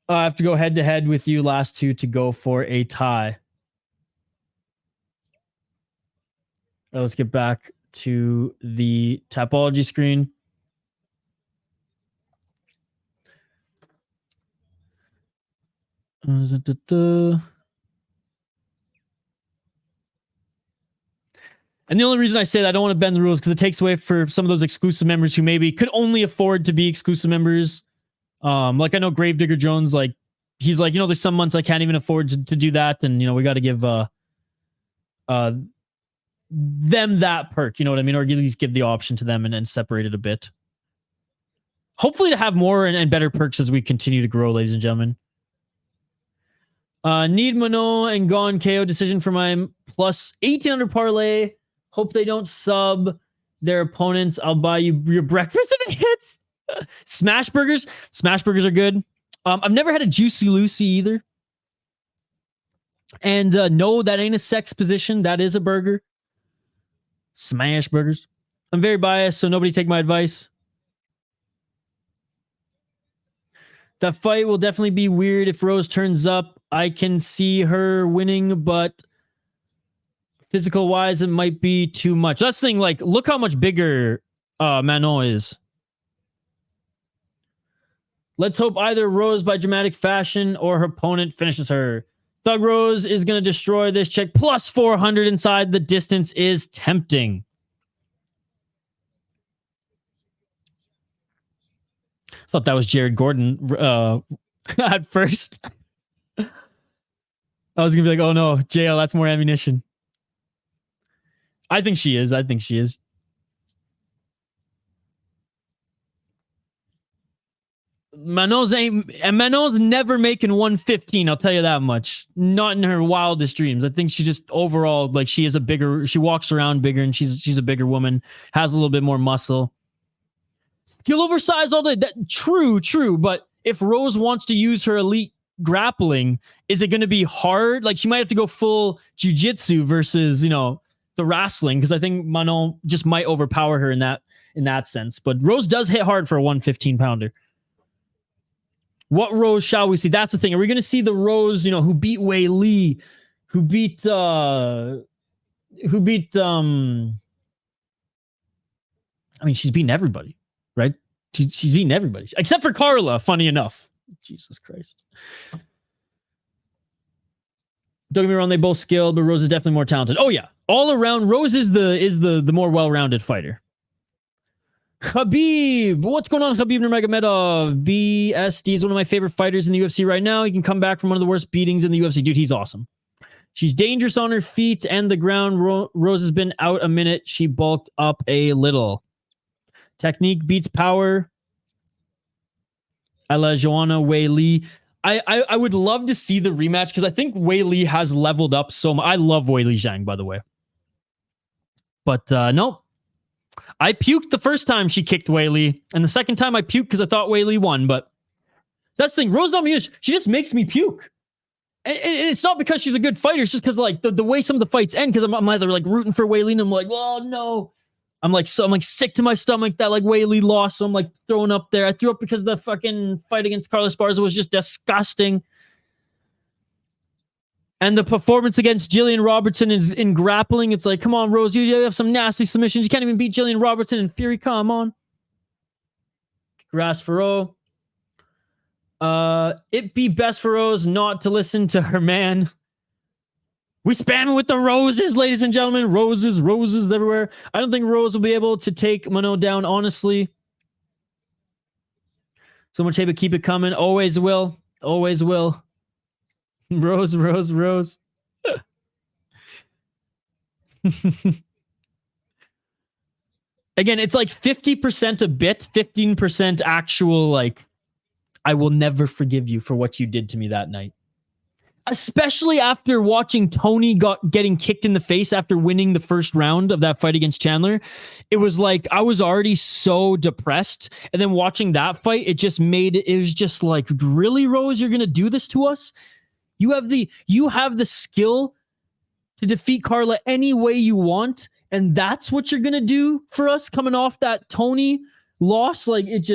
I have to go head to head with you last two to go for a tie. Let's get back to the Tapology screen. And the only reason I say that I don't want to bend the rules because it takes away for some of those exclusive members who maybe could only afford to be exclusive members. Like I know Gravedigger Jones, like he's like, there's some months I can't even afford to do that. And, we got to give them that perk, you know what I mean? Or at least give the option to them and separate it a bit. Hopefully to have more and better perks as we continue to grow, ladies and gentlemen. Need Manon and Gane KO decision for my plus 1800 parlay. Hope they don't sub their opponents. I'll buy you your breakfast if it hits. Smash burgers. Smash burgers are good. I've never had a Juicy Lucy either. And no, that ain't a sex position. That is a burger. Smash burgers. I'm very biased, so nobody take my advice. That fight will definitely be weird if Rose turns up. I can see her winning, but physical wise, it might be too much. That's the thing. Like, look how much bigger Manon is. Let's hope either Rose by dramatic fashion or her opponent finishes her. Thug Rose is going to destroy this chick. Plus 400 inside. The distance is tempting. Thought that was Jared Gordon at first. I was going to be like, oh no, JL, that's more ammunition. I think she is. I think she is. Manon's never making 115. I'll tell you that much. Not in her wildest dreams. I think she just overall, like, she walks around bigger, and she's a bigger woman, has a little bit more muscle. Skill over size all day. True. But if Rose wants to use her elite grappling, is it going to be hard? Like, she might have to go full jiu-jitsu versus, the wrestling, because I think Manon just might overpower her in that sense. But Rose does hit hard for a 115-pounder. What Rose shall we see? That's the thing. Are we going to see the Rose, who beat Wei Li, who beat I mean, she's beaten everybody, right? She's beaten everybody except for Carla, funny enough. Jesus Christ. Don't get me wrong, they both skilled, but Rose is definitely more talented. Oh yeah. All around, Rose is the more well-rounded fighter. Khabib, what's going on, Khabib Nurmagomedov? BSD is one of my favorite fighters in the UFC right now. He can come back from one of the worst beatings in the UFC. Dude, he's awesome. She's dangerous on her feet and the ground. Rose has been out a minute. She bulked up a little. Technique beats power. I love Joanna Wei Li. I would love to see the rematch because I think Wei Li has leveled up so much. I love Wei Li Zhang, by the way. But no. I puked the first time she kicked Wei Li, and the second time I puked because I thought Wei Li won. But that's the thing. Rose Namajunas, she just makes me puke. And it's not because she's a good fighter. It's just because like the way some of the fights end, because I'm either like rooting for Wei Li and I'm like, oh no. I'm like sick to my stomach that like Wei Li lost. So I'm like throwing up there. I threw up because the fucking fight against Carla Esparza was just disgusting. And the performance against Jillian Robertson is in grappling. It's like, come on, Rose, you have some nasty submissions. You can't even beat Jillian Robertson in Fury. Come on. Grass Fiorot. It be best for Rose not to listen to her man. We spamming with the roses, ladies and gentlemen. Roses everywhere. I don't think Rose will be able to take Manon down, honestly. So much hate, but keep it coming. Always will. Always will. Rose. Again, it's like 50% a bit, 15% actual, like, I will never forgive you for what you did to me that night. Especially after watching Tony getting kicked in the face after winning the first round of that fight against Chandler. It was like, I was already so depressed. And then watching that fight, it was just like, really, Rose, you're going to do this to us? You have the skill to defeat Carla any way you want, and that's what you're gonna do for us coming off that Tony loss. Like it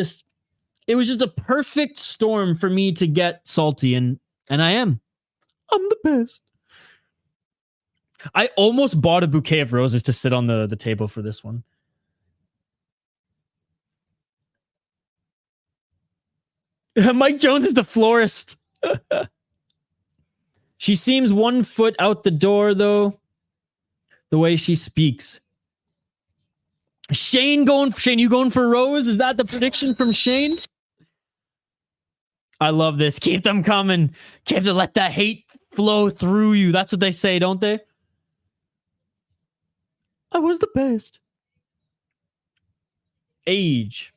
was just a perfect storm for me to get salty, and I'm the best. I almost bought a bouquet of roses to sit on the table for this one. Mike Jones is the florist. She seems 1 foot out the door, though, the way she speaks. Shane, you going for Rose? Is that the prediction from Shane? I love this. Keep them coming. You have to let that hate flow through you. That's what they say, don't they? I was the best. Age.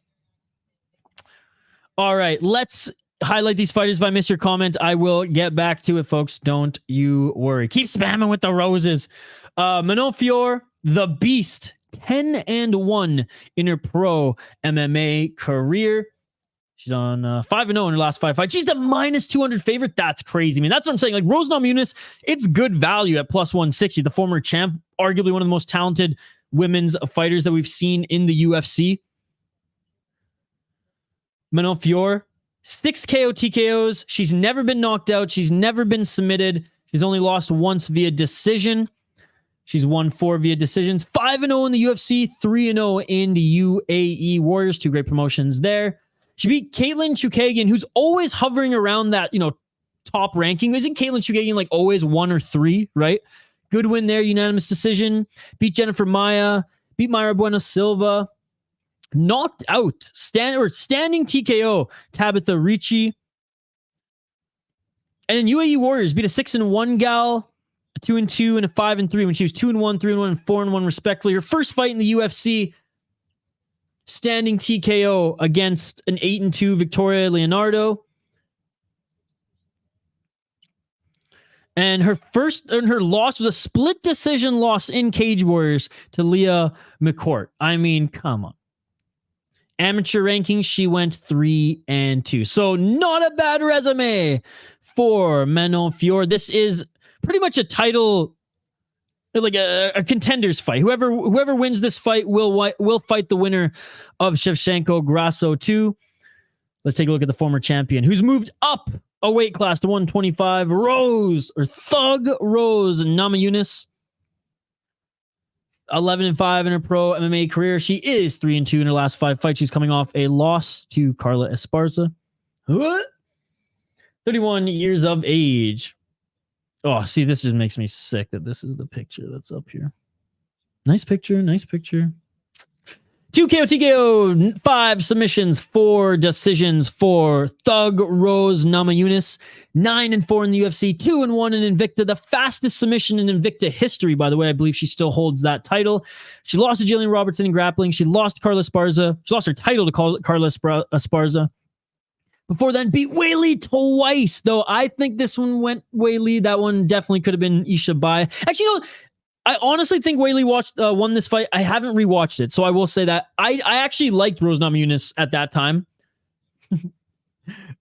All right, let's highlight these fighters. If I miss your comment, I will get back to it, folks. Don't you worry. Keep spamming with the roses. Manon Fior, the beast, 10-1 in her pro MMA career. She's on 5-0 in her last 5 fights. She's the minus 200 favorite. That's crazy. I mean, that's what I'm saying. Like, Rose Namajunas, it's good value at plus 160. The former champ, arguably one of the most talented women's fighters that we've seen in the UFC. Manon Fiorot, 6 KO TKOs. She's never been knocked out. She's never been submitted. She's only lost once via decision. She's won 4 via decisions. 5-0 in the UFC, 3-0 in the UAE Warriors. 2 great promotions there. She beat Caitlin Chukagian, who's always hovering around that, top ranking. Isn't Caitlin Chukagian like always 1 or 3, right? Good win there, unanimous decision. Beat Jennifer Maia. Beat Mayra Bueno Silva. Knocked out, standing TKO, Tabitha Ricci. And in UAE Warriors, beat a 6-1 gal, a 2-2, and a 5-3 when she was 2-1, 3-1, and 4-1 respectively. Her first fight in the UFC, standing TKO against an 8-2 Victoria Leonardo. And her loss was a split decision loss in Cage Warriors to Leah McCourt. I mean, come on. Amateur rankings, she went 3-2. So not a bad resume for Manon Fiorot. This is pretty much a title, like a contenders fight. Whoever wins this fight will fight the winner of Shevchenko Grasso 2. Let's take a look at the former champion who's moved up a weight class to 125. Thug Rose Namajunas. 11-5 in her pro MMA career. She is 3-2 in her last 5 fights. She's coming off a loss to Carla Esparza. 31 years of age. Oh, see, this just makes me sick that this is the picture that's up here. Nice picture. 2 KO TKO, 5 submissions, 4 decisions for Thug Rose Namajunas. 9-4 in the UFC, 2-1 in Invicta. The fastest submission in Invicta history, by the way. I believe she still holds that title. She lost to Jillian Robertson in grappling. She lost to Carla Esparza. She lost her title to Carla Esparza. Before then, beat Weili twice, though I think this one went Weili. That one definitely could have been Isha Bai. Actually, I honestly think Weili won this fight. I haven't rewatched it, so I will say that I actually liked Rose Namajunas at that time.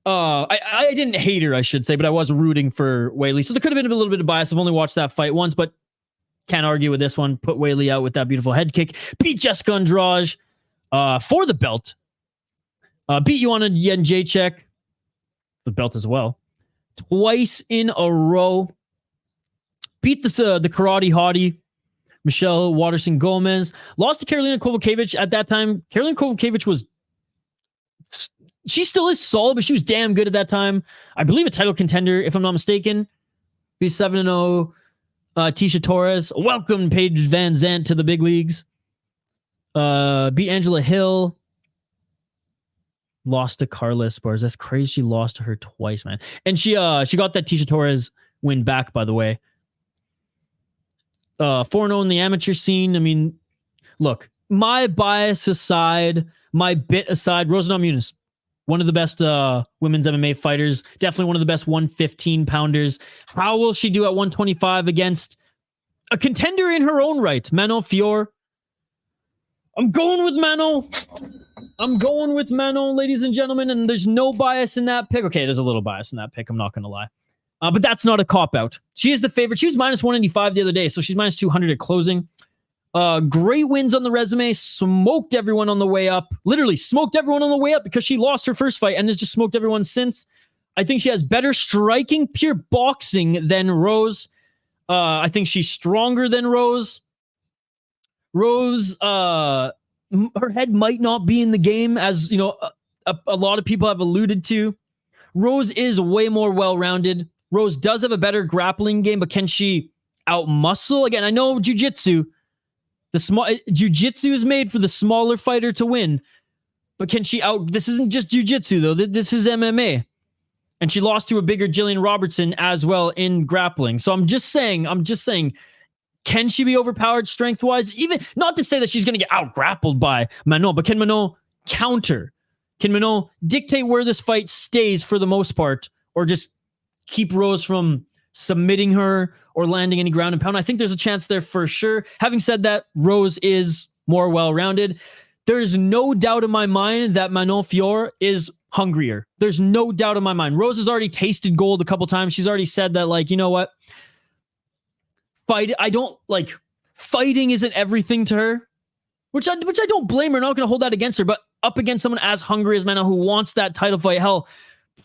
I didn't hate her, I should say, but I was rooting for Weili. So there could have been a little bit of bias. I've only watched that fight once, but can't argue with this one. Put Weili out with that beautiful head kick. Beat Jessica Andrade for the belt. Beat Joanna Jędrzejczyk, the belt as well, twice in a row. Beat the karate hottie, Michelle Waterson Gomez. Lost to Karolina Kowalkiewicz at that time. Karolina Kowalkiewicz she still is solid, but she was damn good at that time. I believe a title contender, if I'm not mistaken. Beat 7-0 Tisha Torres. Welcome Paige Van Zandt to the big leagues. Beat Angela Hill. Lost to Carla Esparza. That's crazy. She lost to her twice, man. And she got that Tisha Torres win back, by the way. 4-0 in the amateur scene. I mean, look, my bias aside, my bit aside, Rose Namajunas, one of the best women's MMA fighters. Definitely one of the best 115-pounders. How will she do at 125 against a contender in her own right, Manon Fiorot? I'm going with Manon, ladies and gentlemen, and there's no bias in that pick. Okay, there's a little bias in that pick, I'm not going to lie. But that's not a cop-out. She is the favorite. She was minus 195 the other day, so she's minus 200 at closing. Great wins on the resume. Smoked everyone on the way up. Literally smoked everyone on the way up because she lost her first fight and has just smoked everyone since. I think she has better striking, pure boxing than Rose. I think she's stronger than Rose. Rose, her head might not be in the game, as you know, a lot of people have alluded to. Rose is way more well-rounded. Rose does have a better grappling game, but can she out-muscle? Again, I know jiu-jitsu. Jiu-jitsu is made for the smaller fighter to win, but can she out? This isn't just jiu-jitsu though. This is MMA, and she lost to a bigger Jillian Robertson as well in grappling. So I'm just saying, can she be overpowered strength-wise? Even not to say that she's going to get out-grappled by Manon, but can Manon counter? Can Manon dictate where this fight stays for the most part, or just keep Rose from submitting her or landing any ground and pound? I think there's a chance there for sure. Having said that, Rose is more well-rounded. There's no doubt in my mind that Manon Fiorot is hungrier. There's no doubt in my mind. Rose has already tasted gold a couple times. She's already said that, like, you know what? Fighting isn't everything to her, which I don't blame her. I'm not going to hold that against her, but up against someone as hungry as Manon who wants that title fight, hell,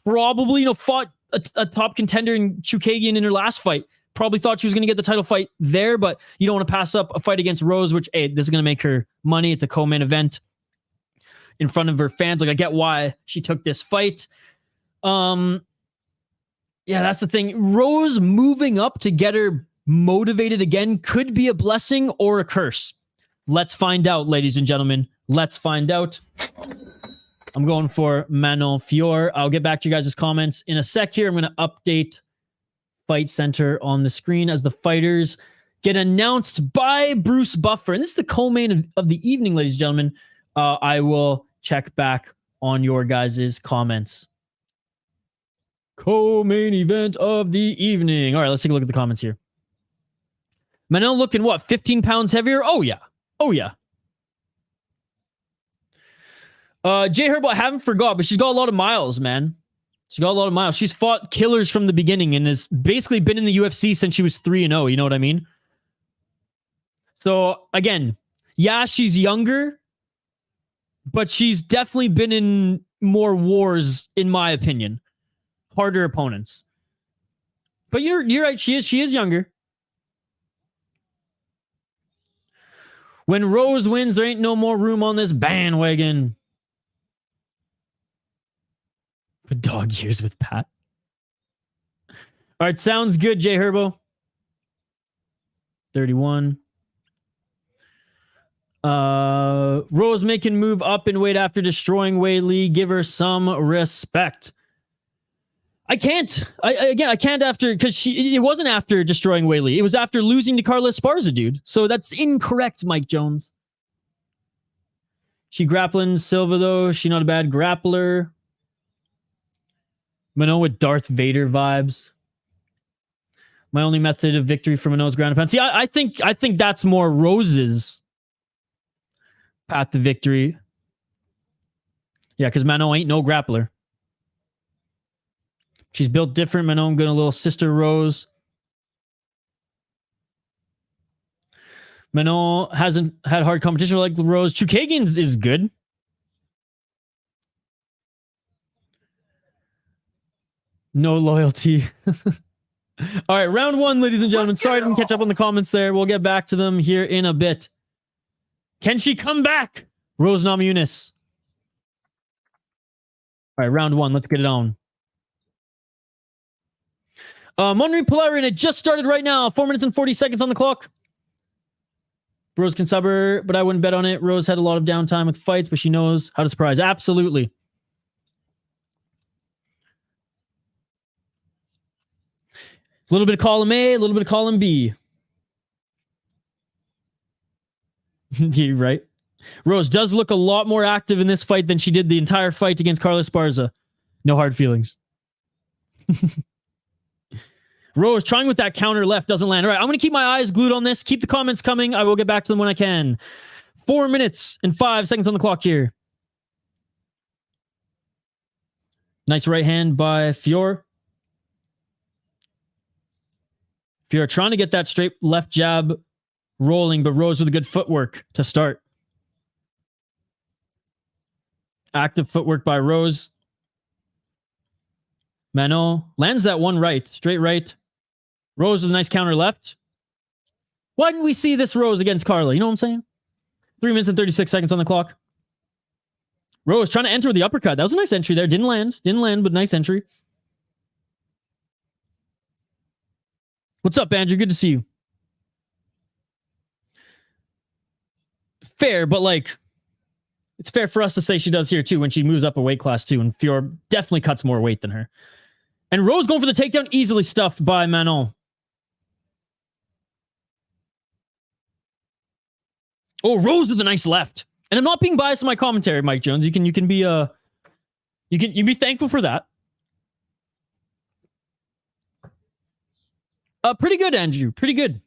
probably, fought a top contender in Chukagian in her last fight. Probably thought she was going to get the title fight there, but you don't want to pass up a fight against Rose, which, hey, this is going to make her money. It's a co-main event in front of her fans. Like, I get why she took this fight. Yeah, that's the thing. Rose moving up to get her motivated again could be a blessing or a curse. Let's find out, ladies and gentlemen. Let's find out. I'm going for Manon Fiorot. I'll get back to you guys' comments in a sec here. I'm going to update Fight Center on the screen as the fighters get announced by Bruce Buffer. And this is the co-main of the evening, ladies and gentlemen. I will check back on your guys' comments. Co-main event of the evening. All right, let's take a look at the comments here. Manon looking what? 15 pounds heavier? Oh, yeah. Oh, yeah. Jay Herbo, I haven't forgot, but she's got a lot of miles, man. She's got a lot of miles. She's fought killers from the beginning and has basically been in the UFC since she was 3-0. You know what I mean? So, again, yeah, she's younger, but she's definitely been in more wars, in my opinion. Harder opponents. But you're right. She is younger. When Rose wins, there ain't no more room on this bandwagon. The dog years with Pat. All right, sounds good, Jay Herbo. 31. Rose making move up in weight after destroying Wei Li. Give her some respect. I can't. I can't after, because it wasn't after destroying Wei Li. It was after losing to Carla Esparza, dude. So that's incorrect, Mike Jones. She grappling Silva, though. She not a bad grappler. Manon with Darth Vader vibes. My only method of victory for Manon's ground and pound. See, I think that's more Rose's path to victory. Yeah, because Manon ain't no grappler. She's built different. Manon got a little sister Rose. Manon hasn't had hard competition like Rose. Chukagian is good. No loyalty. All right, round one, ladies and gentlemen. Sorry I didn't catch up on the comments there. We'll get back to them here in a bit. Can she come back? Rose Namajunas. All right, round one. Let's get it on. Monry Polarian, it just started right now. 4 minutes and 40 seconds on the clock. Rose can sub her, but I wouldn't bet on it. Rose had a lot of downtime with fights, but she knows how to surprise. Absolutely. A little bit of column A, a little bit of column B. You're right. Rose does look a lot more active in this fight than she did the entire fight against Carla Esparza. No hard feelings. Rose trying with that counter left, doesn't land. All right, I'm going to keep my eyes glued on this. Keep the comments coming. I will get back to them when I can. 4 minutes and 5 seconds on the clock here. Nice right hand by Fiorot. Fiorot trying to get that straight left jab rolling, but Rose with a good footwork to start. Active footwork by Rose. Manon lands that one right, straight right. Rose with a nice counter left. Why didn't we see this Rose against Carla? You know what I'm saying? 3 minutes and 36 seconds on the clock. Rose trying to enter with the uppercut. That was a nice entry there. Didn't land, but nice entry. What's up, Andrew? Good to see you. Fair, but like, it's fair for us to say she does here too when she moves up a weight class too, and Fiorot definitely cuts more weight than her. And Rose going for the takedown, easily stuffed by Manon. Oh, Rose with a nice left. And I'm not being biased in my commentary, Mike Jones. You can be you be thankful for that. Pretty good, Andrew. Pretty good.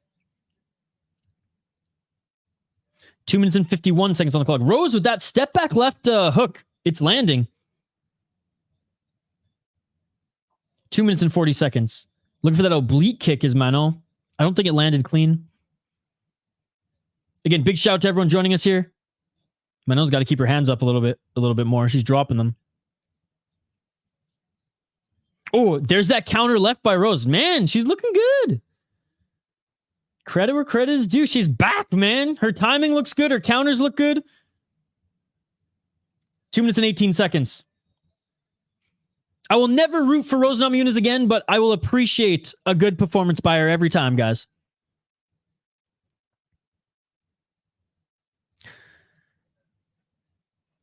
2 minutes and 51 seconds on the clock. Rose with that step back left hook. It's landing. 2 minutes and 40 seconds. Looking for that oblique kick is Manon. I don't think it landed clean. Again, big shout out to everyone joining us here. Manon's got to keep her hands up a little bit more. She's dropping them. Oh, there's that counter left by Rose. Man, she's looking good. Credit where credit is due. She's back, man. Her timing looks good. Her counters look good. 2 minutes and 18 seconds. I will never root for Rose Namajunas again, but I will appreciate a good performance by her every time, guys.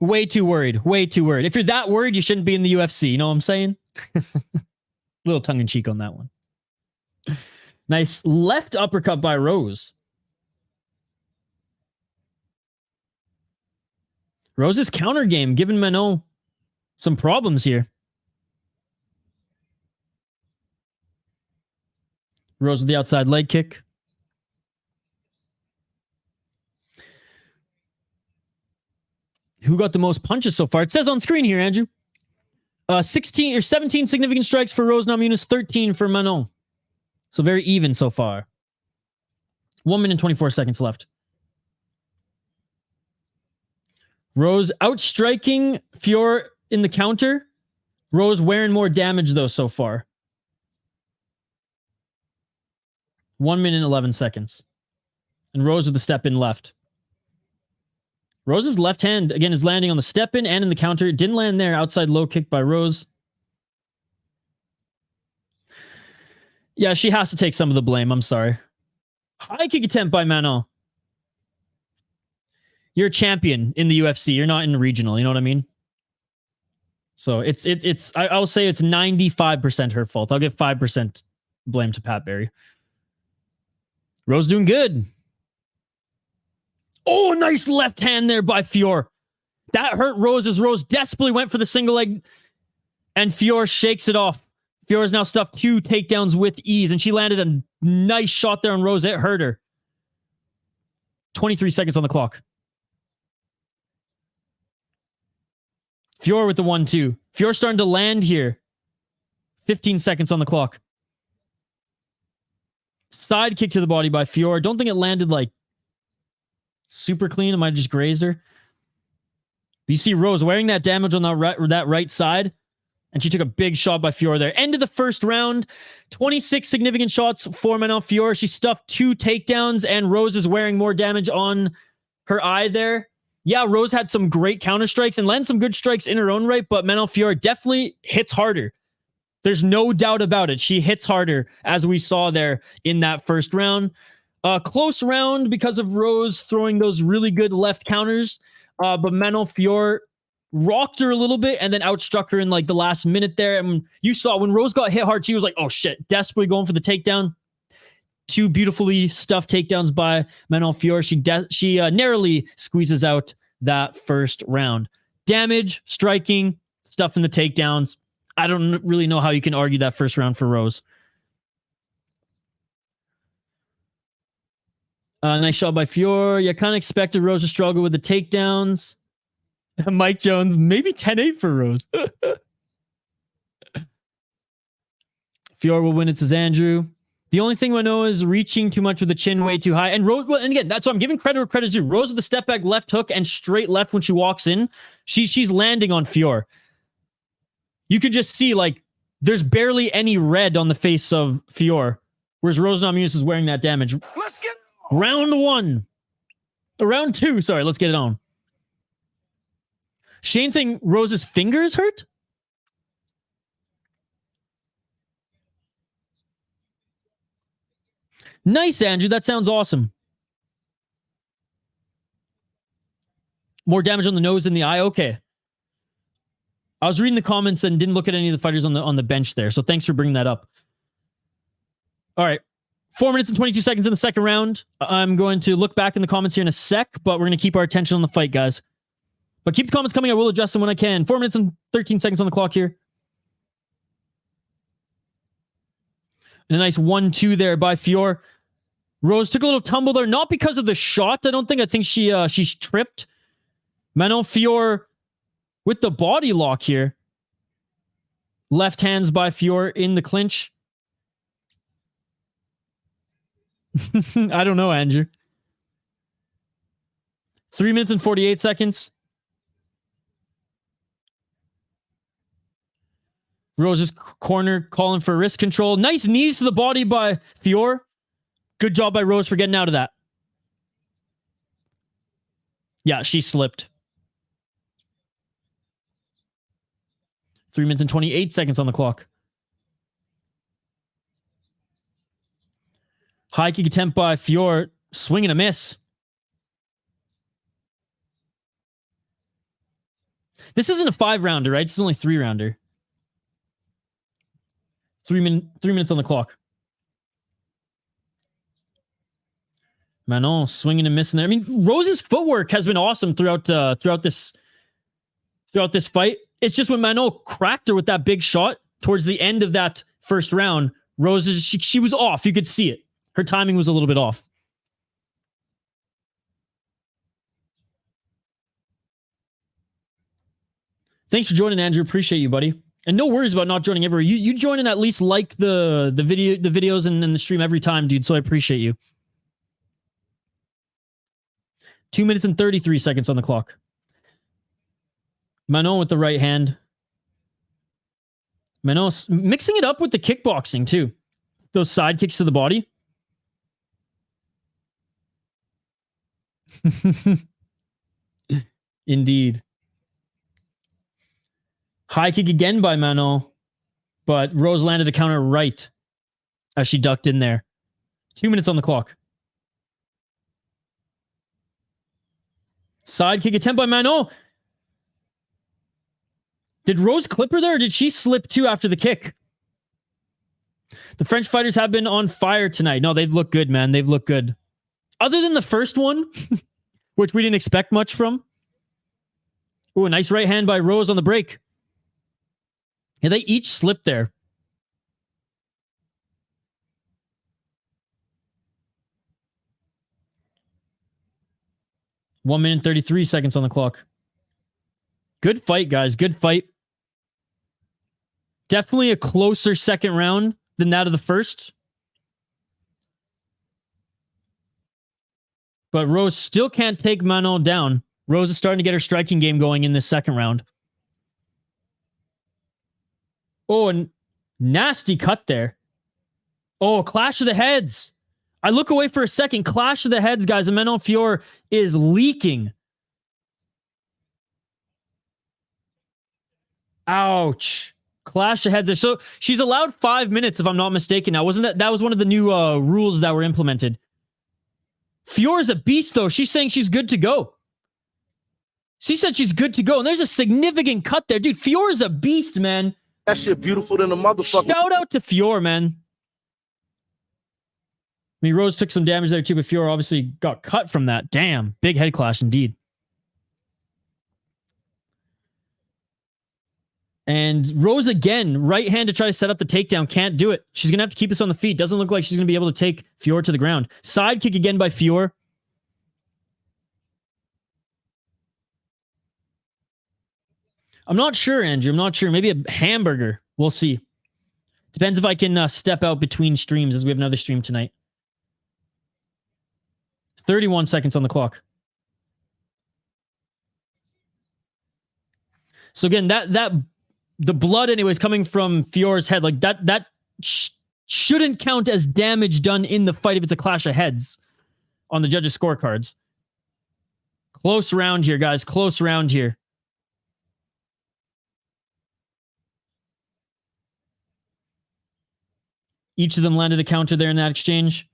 Way too worried. Way too worried. If you're that worried, you shouldn't be in the UFC. You know what I'm saying? Little tongue-in-cheek on that one. Nice left uppercut by Rose. Rose's counter game giving Manon some problems here. Rose with the outside leg kick. Who got the most punches so far? It says on screen here, Andrew. 16 or 17 significant strikes for Rose Namajunas, 13 for Manon. So very even so far. 1 minute and 24 seconds left. Rose outstriking Fiorot in the counter. Rose wearing more damage though so far. 1 minute and 11 seconds. And Rose with the step in left. Rose's left hand, again, is landing on the step in and in the counter. It didn't land there. Outside low kick by Rose. Yeah, she has to take some of the blame. I'm sorry. High kick attempt by Manon. You're a champion in the UFC. You're not in the regional. You know what I mean? So I'll say it's 95% her fault. I'll give 5% blame to Pat Barry. Rose doing good. Oh, nice left hand there by Fiorot. That hurt Rose as Rose desperately went for the single leg. And Fiorot shakes it off. Fiorot's now stuffed 2 takedowns with ease. And she landed a nice shot there on Rose. It hurt her. 23 seconds on the clock. Fiorot with the 1-2. Fiorot starting to land here. 15 seconds on the clock. Side kick to the body by Fiorot. Don't think it landed like super clean. It might have just grazed her. But you see Rose wearing that damage on that right side. And she took a big shot by Fiorot there. End of the first round. 26 significant shots for Manon Fiorot. She stuffed 2 takedowns. And Rose is wearing more damage on her eye there. Yeah, Rose had some great counter strikes and landed some good strikes in her own right. But Manon Fiorot definitely hits harder. There's no doubt about it. She hits harder, as we saw there in that first round. Close round because of Rose throwing those really good left counters. But Manon Fiorot rocked her a little bit and then outstruck her in like the last minute there. And you saw when Rose got hit hard, she was like, oh shit, desperately going for the takedown. 2 beautifully stuffed takedowns by Manon Fiorot. She narrowly squeezes out that first round. Damage, striking, stuff in the takedowns. I don't really know how you can argue that first round for Rose. Nice shot by Fiorot. You kind of expected Rose to struggle with the takedowns. Mike Jones, maybe 10-8 for Rose. Fiorot will win, it says Andrew. The only thing I know is reaching too much with the chin way too high. And Rose, well, and again, that's why I'm giving credit where credit's due. Rose with the step back left hook and straight left when she walks in. She's landing on Fiorot. You could just see, like, there's barely any red on the face of Fiorot, whereas Rose Namajunas is wearing that damage. Let's get Round 1. Round 2, sorry, let's get it on. Shane saying Rose's fingers hurt? Nice, Andrew. That sounds awesome. More damage on the nose than the eye? Okay. I was reading the comments and didn't look at any of the fighters on the bench there, so thanks for bringing that up. All right. 4 minutes and 22 seconds in the second round. I'm going to look back in the comments here in a sec, but we're going to keep our attention on the fight, guys. But keep the comments coming. I will adjust them when I can. 4 minutes and 13 seconds on the clock here. And a nice 1-2 there by Fiorot. Rose took a little tumble there, not because of the shot. I think she's tripped. Manon Fior with the body lock here. Left hands by Fior in the clinch. I don't know, Andrew. 3 minutes and 48 seconds. Rose's corner calling for wrist control. Nice knees to the body by Fior. Good job by Rose for getting out of that. Yeah, she slipped. 3 minutes and 28 seconds on the clock. High kick attempt by Fior. Swing and a miss. This isn't a 5-rounder, right? It's only 3-rounder. 3 minutes on the clock. Manon swinging and missing there. I mean, Rose's footwork has been awesome throughout this fight. It's just when Manon cracked her with that big shot towards the end of that first round, Rose she was off. You could see it. Her timing was a little bit off. Thanks for joining, Andrew. Appreciate you, buddy. And no worries about not joining everywhere. You join and at least like the videos and the stream every time, dude. So I appreciate you. 2 minutes and 33 seconds on the clock. Manon with the right hand. Manon mixing it up with the kickboxing too. Those side kicks to the body. Indeed. High kick again by Manon, but Rose landed a counter right as she ducked in there. 2 minutes on the clock. Side kick attempt by Manon. Did Rose clip her there, or did she slip too after the kick? The French fighters have been on fire tonight. No, they've looked good, man. They've looked good. Other than the first one, which we didn't expect much from. Oh, a nice right hand by Rose on the break. Yeah, they each slipped there. One minute, 33 seconds on the clock. Good fight, guys. Good fight. Definitely a closer second round than that of the first. But Rose still can't take Manon down. Rose is starting to get her striking game going in this second round. Oh, and nasty cut there. Oh, clash of the heads. I look away for a second. Clash of the heads, guys. And Manon Fior is leaking. Ouch. Clash of heads there. So she's allowed 5 minutes, if I'm not mistaken. Now, wasn't that was one of the new rules that were implemented? Fior's a beast, though. She's saying she's good to go. She said she's good to go. And there's a significant cut there. Dude, Fior's a beast, man. That shit beautiful than a motherfucker. Shout out to Fior, man. I mean, Rose took some damage there too, but Fior obviously got cut from that. Damn. Big head clash indeed. And Rose again, right hand to try to set up the takedown. Can't do it. She's going to have to keep this on the feet. Doesn't look like she's going to be able to take Fior to the ground. Side kick again by Fior. I'm not sure, Andrew. I'm not sure. Maybe a hamburger. We'll see. Depends if I can step out between streams, as we have another stream tonight. 31 seconds on the clock. So again, the blood anyways coming from Fior's head, like that shouldn't count as damage done in the fight if it's a clash of heads on the judges' scorecards. Close round here, guys. Close round here. Each of them landed a counter there in that exchange.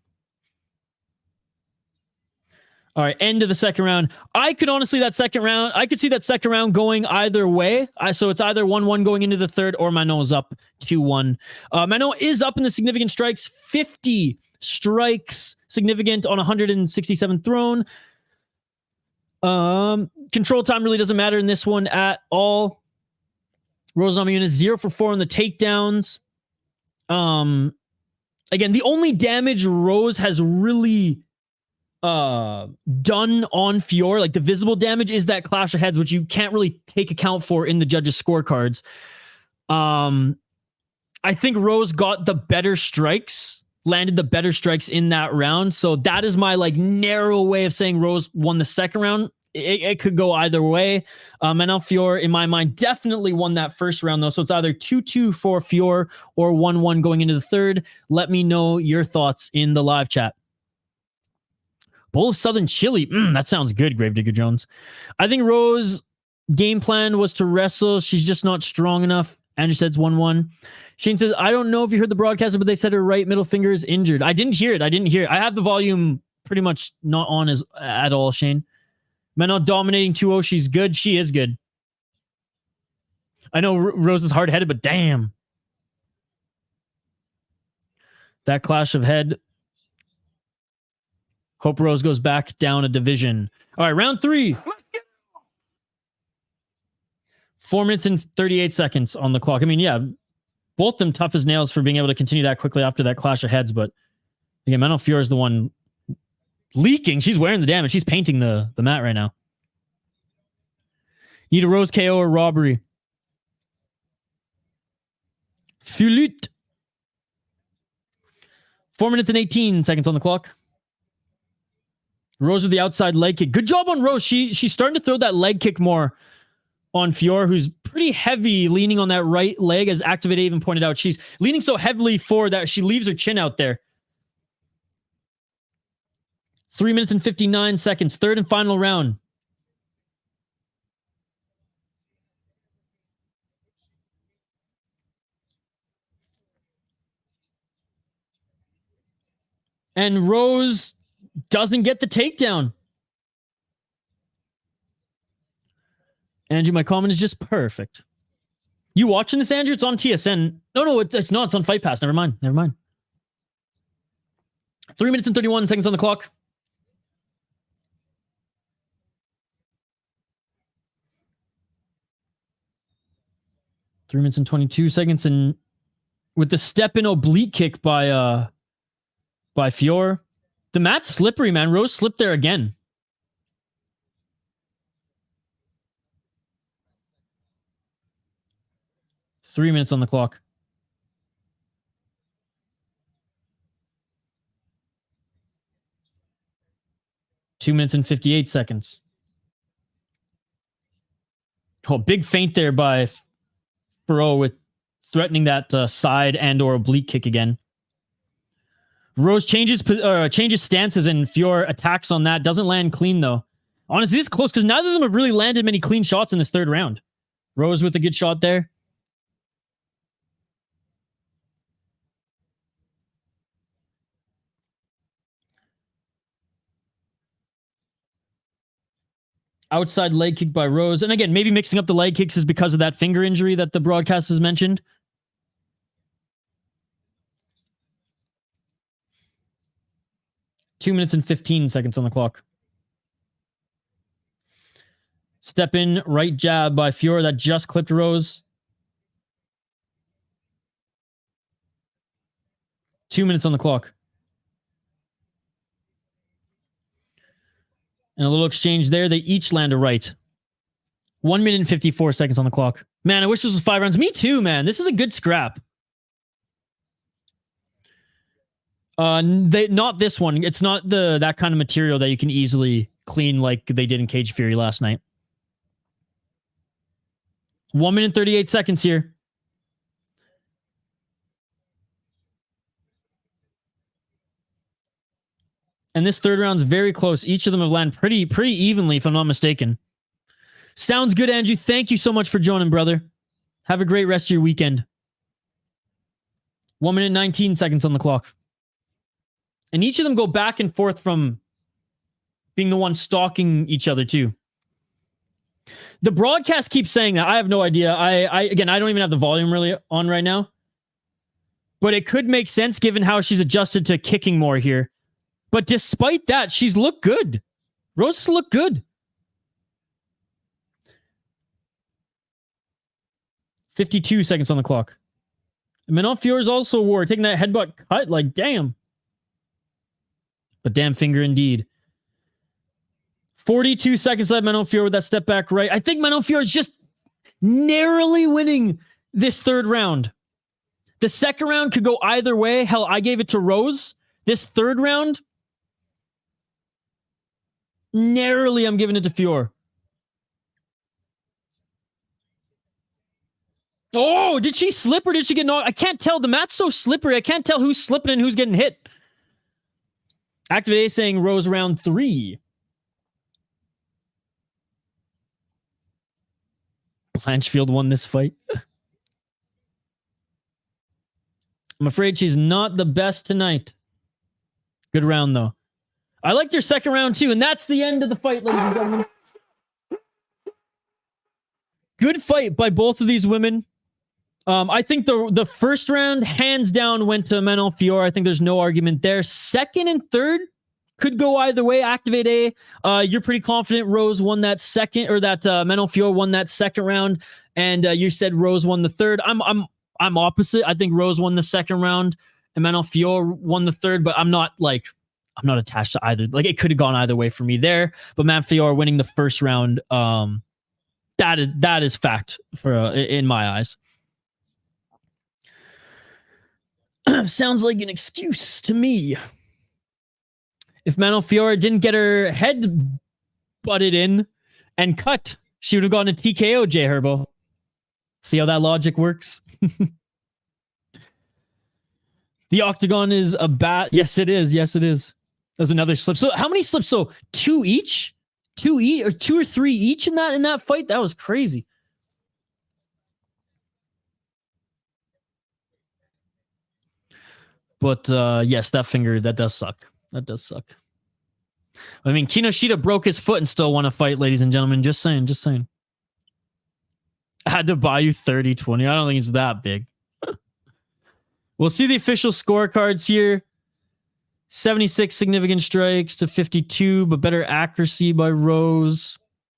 All right, end of the second round. I could honestly see that second round going either way. So it's either 1-1 going into the third, or Manon's up 2-1. Manon is up in the significant strikes. 50 strikes significant on 167 thrown. Control time really doesn't matter in this one at all. Rose Namajunas 0 for 4 on the takedowns. again, the only damage Rose has really done on Fior, like the visible damage, is that clash of heads, which you can't really take account for in the judges' scorecards. I think Rose got the better strikes, landed the better strikes in that round. So that is my like narrow way of saying Rose won the second round. It could go either way. Manon Fior, in my mind, definitely won that first round, though. So it's either 2-2 for Fior or 1-1 going into the third. Let me know your thoughts in the live chat. Bowl of Southern Chili. That sounds good, Gravedigger Jones. I think Rose game plan was to wrestle. She's just not strong enough. Andrew says 1-1. Shane says, I don't know if you heard the broadcaster, but they said her right middle finger is injured. I didn't hear it. I have the volume pretty much not on at all, Shane. Manon dominating 2-0. She's good. She is good. I know Rose is hard-headed, but damn. That clash of head. Hope Rose goes back down a division. All right, round 3. 4 minutes and 38 seconds on the clock. I mean, yeah, both them tough as nails for being able to continue that quickly after that clash of heads, but again, Manon Fior is the one leaking. She's wearing the damage. She's painting the mat right now. Need a Rose KO or robbery. Fiorot. 4 minutes and 18 seconds on the clock. Rose with the outside leg kick. Good job on Rose. She's starting to throw that leg kick more on Fior, who's pretty heavy leaning on that right leg, as Activate even pointed out. She's leaning so heavily forward that she leaves her chin out there. 3 minutes and 59 seconds. Third and final round. And Rose doesn't get the takedown. Andrew, my comment is just perfect. You watching this, Andrew? It's on TSN. No, it's not. It's on Fight Pass. Never mind. 3 minutes and 31 seconds on the clock. Three minutes and 22 seconds, and with the step-in oblique kick by Fior. The mat's slippery, man. Rose slipped there again. Three minutes on the clock. Two minutes and 58 seconds. Oh, big feint there by Fiorot with threatening that side and or oblique kick again. Rose changes stances and Fior attacks on that. Doesn't land clean, though. Honestly, this is close because neither of them have really landed many clean shots in this third round. Rose with a good shot there. Outside leg kick by Rose. And again, maybe mixing up the leg kicks is because of that finger injury that the broadcast has mentioned. 2 minutes and 15 seconds on the clock. Step in, right jab by Fior that just clipped Rose. 2 minutes on the clock. And a little exchange there. They each land a right. 1 minute and 54 seconds on the clock. Man, I wish this was 5 rounds. Me too, man. This is a good scrap. Not this one. It's not that kind of material that you can easily clean like they did in Cage Fury last night. 1 minute 38 seconds here. And this third round's very close. Each of them have landed pretty evenly, if I'm not mistaken. Sounds good, Angie. Thank you so much for joining, brother. Have a great rest of your weekend. 1 minute 19 seconds on the clock. And each of them go back and forth from being the one stalking each other, too. The broadcast keeps saying that. I have no idea. Again, I don't even have the volume really on right now. But it could make sense given how she's adjusted to kicking more here. But despite that, she's looked good. Rose looked good. 52 seconds on the clock. Manon Fiorot's also wore, taking that headbutt cut, like, damn. But damn finger indeed. 42 seconds left, Manon Fiorot with that step back right. I think Manon Fiorot's just narrowly winning this third round. The second round could go either way. Hell, I gave it to Rose. This third round, narrowly I'm giving it to Fiorot. Oh, did she slip or did she get knocked? I can't tell. The mat's so slippery. I can't tell who's slipping and who's getting hit. Activate A saying Rose round 3. Blanchfield won this fight. I'm afraid she's not the best tonight. Good round, though. I liked your second round, too, and that's the end of the fight, ladies and gentlemen. Good fight by both of these women. I think the first round, hands down, went to Manon Fiorot. I think there's no argument there. Second and third could go either way. Activate A. You're pretty confident Rose won that second, or that Manon Fiorot won that second round, and you said Rose won the third. I'm opposite. I think Rose won the second round, and Manon Fiorot won the third. But I'm not attached to either. Like, it could have gone either way for me there. But Manon Fiorot winning the first round, that is fact for in my eyes. Sounds like an excuse to me. If Manon Fiorot didn't get her head butted in and cut, she would have gone to TKO, J Herbo. See how that logic works? The octagon is a bat. Yes, it is. Yes, it is. There's another slip. So how many slips? So 2 each? 2 or 3 each in that fight? That was crazy. But yes, that finger, that does suck. That does suck. I mean, Kinoshita broke his foot and still won a fight, ladies and gentlemen. Just saying, just saying. I had to buy you 30-20. I don't think it's that big. We'll see the official scorecards here. 76 significant strikes to 52, but better accuracy by Rose.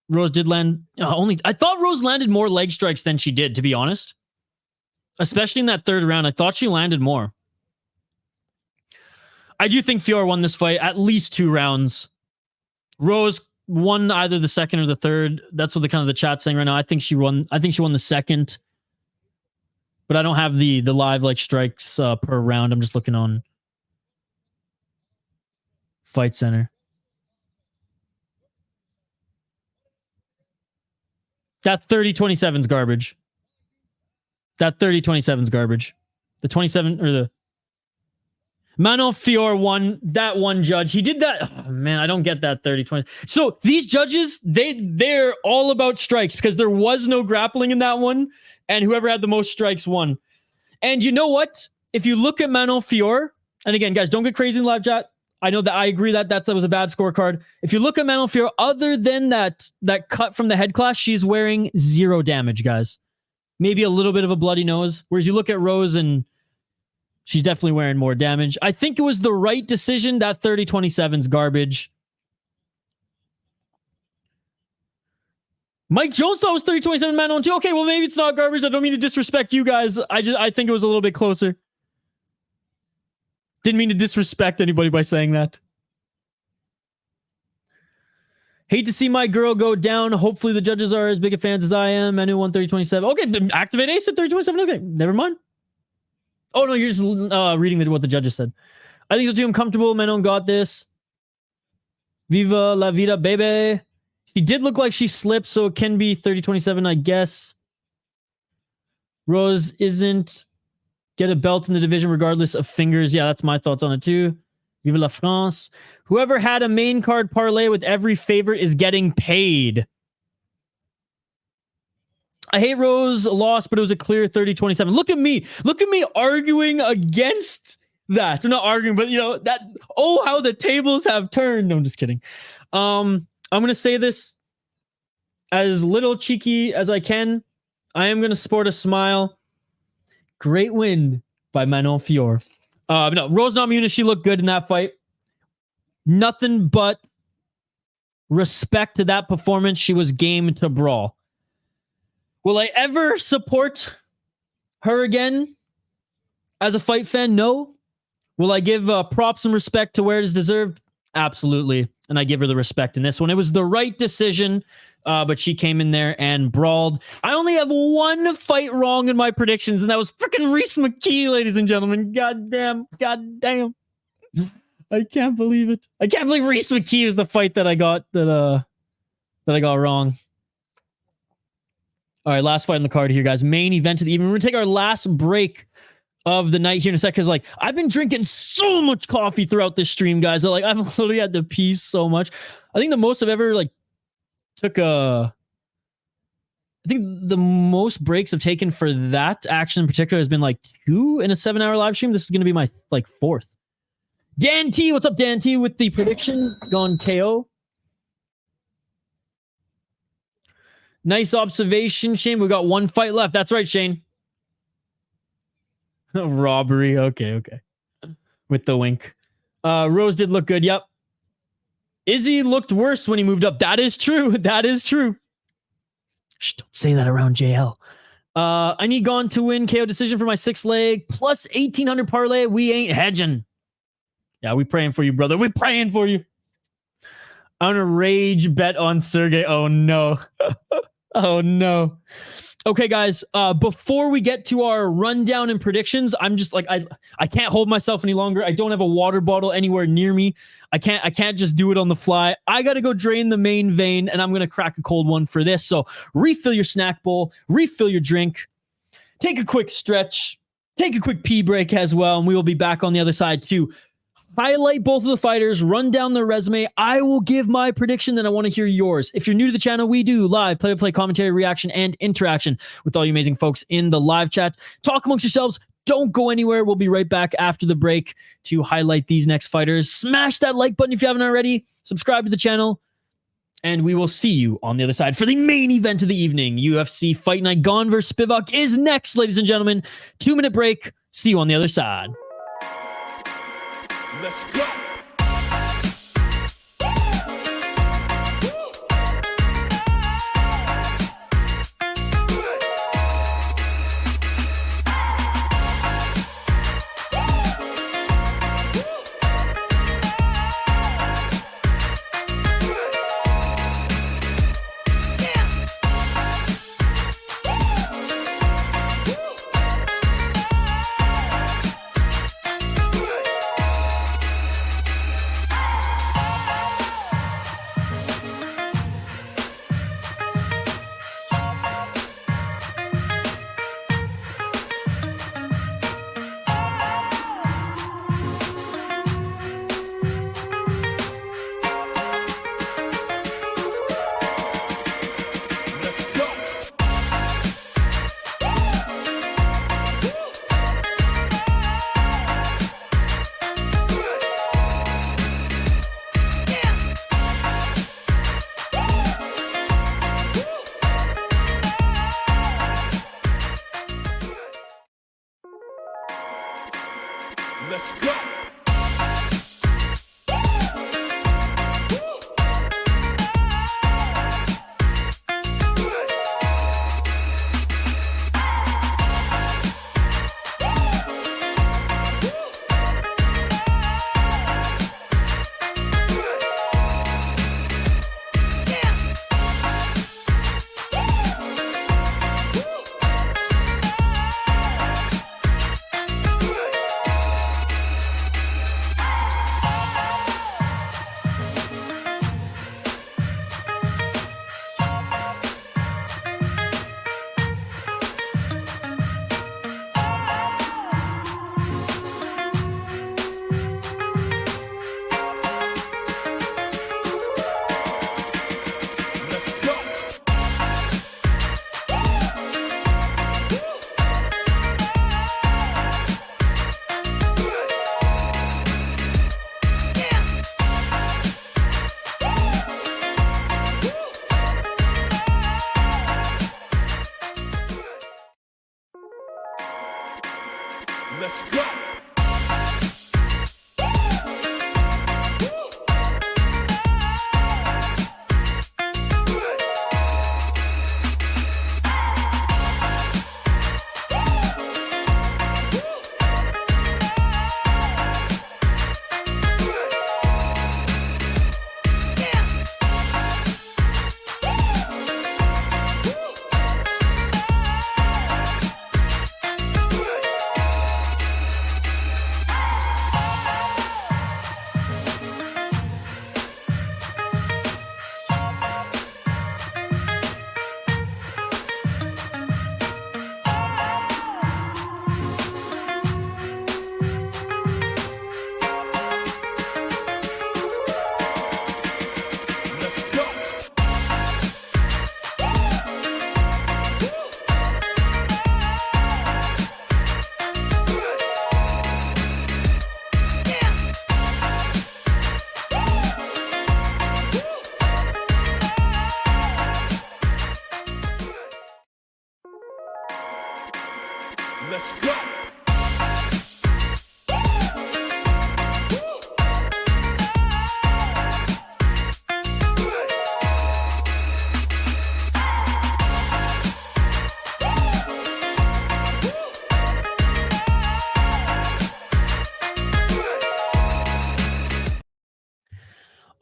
Rose did land I thought Rose landed more leg strikes than she did, to be honest. Especially in that third round. I thought she landed more. I do think Fiorot won this fight at least 2 rounds. Rose won either the second or the third. That's what the chat's saying right now. I think she won the second. But I don't have the live like strikes per round. I'm just looking on Fight Center. That 30-27 is garbage. That 30-27 is garbage. The 27 or the Manon Fiorot won. That one judge, he did that. Oh, man, I don't get that 30-20. So these judges, they're all about strikes because there was no grappling in that one, and whoever had the most strikes won. And you know what? If you look at Manon Fiorot, and again, guys, don't get crazy in the live chat. I know that I agree that was a bad scorecard. If you look at Manon Fiorot, other than that cut from the head class, she's wearing 0 damage, guys. Maybe a little bit of a bloody nose. Whereas you look at Rose and she's definitely wearing more damage. I think it was the right decision. That 30-27 is garbage. Mike Jones thought it was 30-27 Manon too. Okay, well, maybe it's not garbage. I don't mean to disrespect you guys. I think it was a little bit closer. Didn't mean to disrespect anybody by saying that. Hate to see my girl go down. Hopefully the judges are as big a fans as I am. Manu won 30-27. Okay, activate Ace at 30-27. Okay, never mind. Oh, no, you're just reading what the judges said. I think it's too uncomfortable. Manon got this. Viva la vida, baby. She did look like she slipped, so it can be 30-27, I guess. Rose isn't get a belt in the division regardless of fingers. Yeah, that's my thoughts on it too. Viva la France. Whoever had a main card parlay with every favorite is getting paid. I hate Rose lost, but it was a clear 30-27. Look at me. Look at me arguing against that. I'm not arguing, but you know, that, oh, how the tables have turned. No, I'm just kidding. I'm going to say this as little cheeky as I can. I am going to sport a smile. Great win by Manon Fiorot. No, Rose Namajunas, she looked good in that fight. Nothing but respect to that performance. She was game to brawl. Will I ever support her again? As a fight fan, no. Will I give props and respect to where it is deserved? Absolutely. And I give her the respect in this one. It was the right decision, but she came in there and brawled. I only have one fight wrong in my predictions, and that was freaking Reese McKee, ladies and gentlemen. God damn. I can't believe it. I can't believe Reese McKee was the fight that I got that I got wrong. All right, last fight on the card here, guys. Main event of the evening. We're gonna take our last break of the night here in a sec, because like I've been drinking so much coffee throughout this stream, guys. So, like I've literally had to pee so much. I think the most I've ever like took I think the most breaks I've taken for that action in particular has been like 2 in a 7-hour live stream. This is gonna be my like 4th. Dan T, what's up, Dan T, with the prediction? Gone KO. Nice observation, Shane. We've got one fight left. That's right, Shane. Robbery. Okay. With the wink. Rose did look good. Yep. Izzy looked worse when he moved up. That is true. Shh, don't say that around JL. I need Gone to win KO decision for my 6th leg. Plus 1,800 parlay. We ain't hedging. Yeah, we praying for you, brother. We're praying for you. I'm going to rage bet on Serghei. Oh, no. Oh, no. Okay, guys, before we get to our rundown and predictions, I'm just like, I can't hold myself any longer. I don't have a water bottle anywhere near me. I can't just do it on the fly. I got to go drain the main vein, and I'm going to crack a cold one for this. So refill your snack bowl, refill your drink, take a quick stretch, take a quick pee break as well, and we will be back on the other side to highlight both of the fighters, run down their resume. I will give my prediction, then I want to hear yours. If you're new to the channel, we do live play-by-play commentary, reaction, and interaction with all you amazing folks in the live chat. Talk amongst yourselves. Don't go anywhere. We'll be right back after the break to highlight these next fighters. Smash that like button if you haven't already. Subscribe to the channel. And we will see you on the other side for the main event of the evening. UFC Fight Night Gane vs. Spivac is next, ladies and gentlemen. 2-minute break. See you on the other side. Let's go.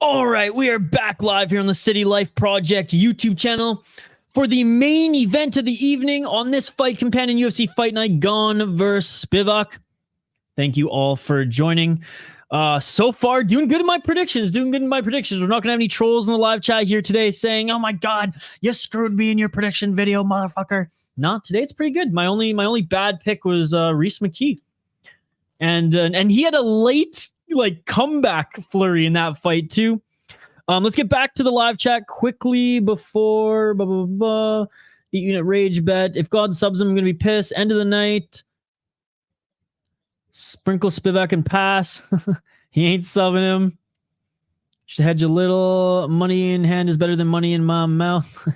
All right, we are back live here on the City Life Project YouTube channel for the main event of the evening on this Fight Companion UFC Fight Night, Gane versus Spivac. Thank you all for joining. So far, doing good in my predictions. We're not going to have any trolls in the live chat here today saying, oh my God, you screwed me in your prediction video, motherfucker. No, today it's pretty good. My only bad pick was Reese McKee. And he had a late comeback flurry in that fight too. Let's get back to the live chat quickly before 8-unit rage bet. If God subs him, I'm gonna be pissed. End of the night. Sprinkle Spivac and pass. He ain't subbing him. Should hedge a little. Money in hand is better than money in my mouth.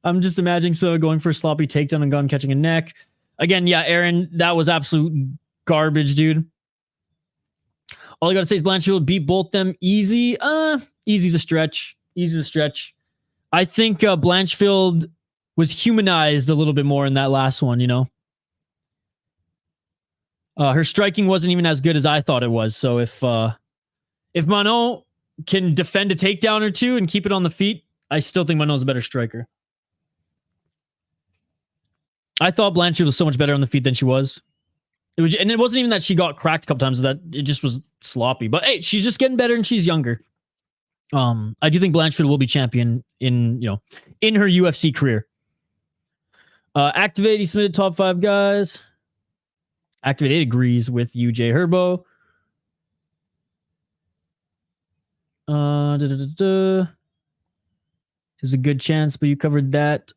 I'm just imagining Spivac going for a sloppy takedown and Gane catching a neck. Again, yeah, Aaron, that was absolute garbage, dude. All I gotta say is Blanchfield beat both them easy. Easy's a stretch. I think Blanchfield was humanized a little bit more in that last one, you know. Her striking wasn't even as good as I thought it was. So if Manon can defend a takedown or two and keep it on the feet, I still think Manon's a better striker. I thought Blanchfield was so much better on the feet than she was. It wasn't even that she got cracked a couple times, that it just was sloppy. But hey, she's just getting better and she's younger. I do think Blanchfield will be champion in her UFC career. Activate, he submitted top 5 guys. Activate 8 agrees with UJ Herbo. There's a good chance, but you covered that.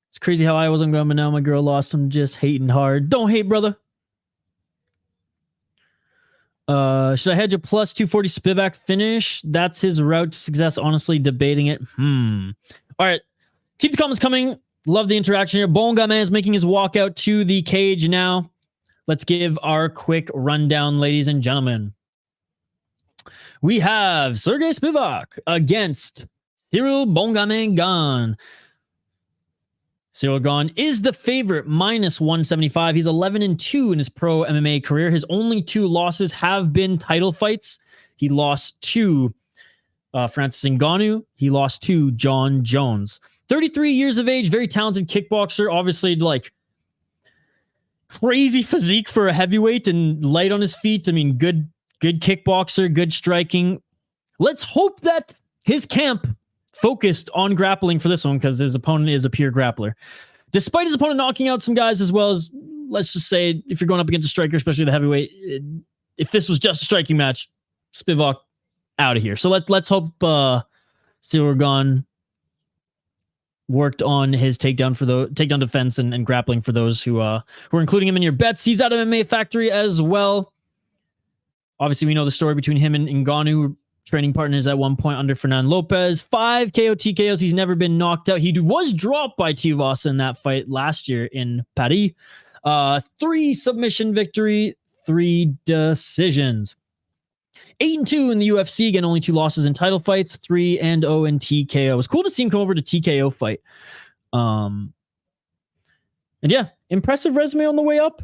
It's crazy how I wasn't going, but now my girl lost. I'm just hating hard. Don't hate, brother. Should I hedge a plus 240 Spivac finish? That's his route to success. Honestly, debating it. All right. Keep the comments coming. Love the interaction here. Bogdan is making his walk out to the cage now. Let's give our quick rundown, ladies and gentlemen. We have Serghei Spivac against Ciryl Bogdan Gane. Ciryl Gane is the favorite, minus 175. He's 11-2 in his pro MMA career. His only 2 losses have been title fights. He lost to Francis Ngannou. He lost to John Jones. 33 years of age, very talented kickboxer. Obviously, crazy physique for a heavyweight and light on his feet. I mean, good kickboxer, good striking. Let's hope that his camp focused on grappling for this one because his opponent is a pure grappler. Despite his opponent knocking out some guys as well as, let's just say, if you're going up against a striker, especially the heavyweight, if this was just a striking match, Spivac out of here. So let's hope Ciryl Gane worked on his takedown defense and grappling for those who are including him in your bets. He's out of MMA Factory as well. Obviously, we know the story between him and Ngannou. Training partners at one point under Fernando Lopez. 5 KO TKOs. He's never been knocked out. He was dropped by Tuivasa in that fight last year in Paris. 3 submission victory, 3 decisions. 8-2 in the UFC. Again, only 2 losses in title fights. 3-0 in TKO. It was cool to see him come over to TKO fight. And yeah, impressive resume on the way up.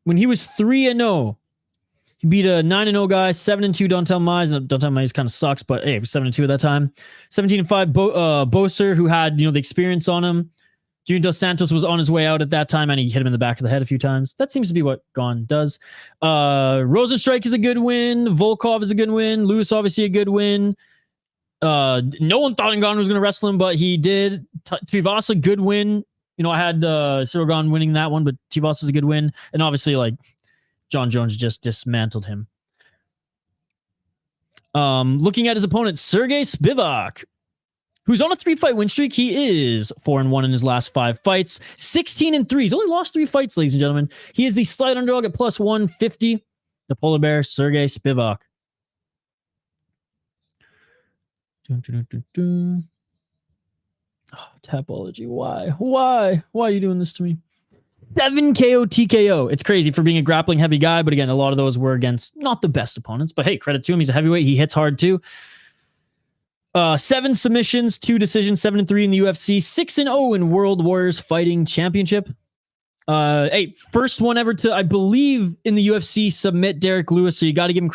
When he was 3-0, he beat a 9-0 guy, 7-2 Dontel Mize. Dontel Mize kind of sucks, but hey, 7-2 at that time. 17-5 Boser, who had the experience on him. Junior Dos Santos was on his way out at that time, and he hit him in the back of the head a few times. That seems to be what Gane does. Rosenstrike is a good win. Volkov is a good win. Lewis obviously a good win. No one thought Gane was going to wrestle him, but he did. Tuivasa, good win. I had Ciryl Gane winning that one, but Tuivasa is a good win. And obviously, John Jones just dismantled him. Looking at his opponent, Serghei Spivac, who's on a 3-fight win streak. He is 4-1 in his last 5 fights. 16-3. He's only lost 3 fights, ladies and gentlemen. He is the slight underdog at plus 150. The polar bear, Serghei Spivac. Oh, Tapology, why? Why are you doing this to me? 7 KO TKO. It's crazy for being a grappling heavy guy, but again, a lot of those were against not the best opponents, but hey, credit to him. He's a heavyweight. He hits hard too. 7 submissions, 2 decisions, 7-3 in the UFC, 6-0 in World Warriors Fighting Championship. Hey, first one ever to, I believe, in the UFC submit Derek Lewis. So you got to give him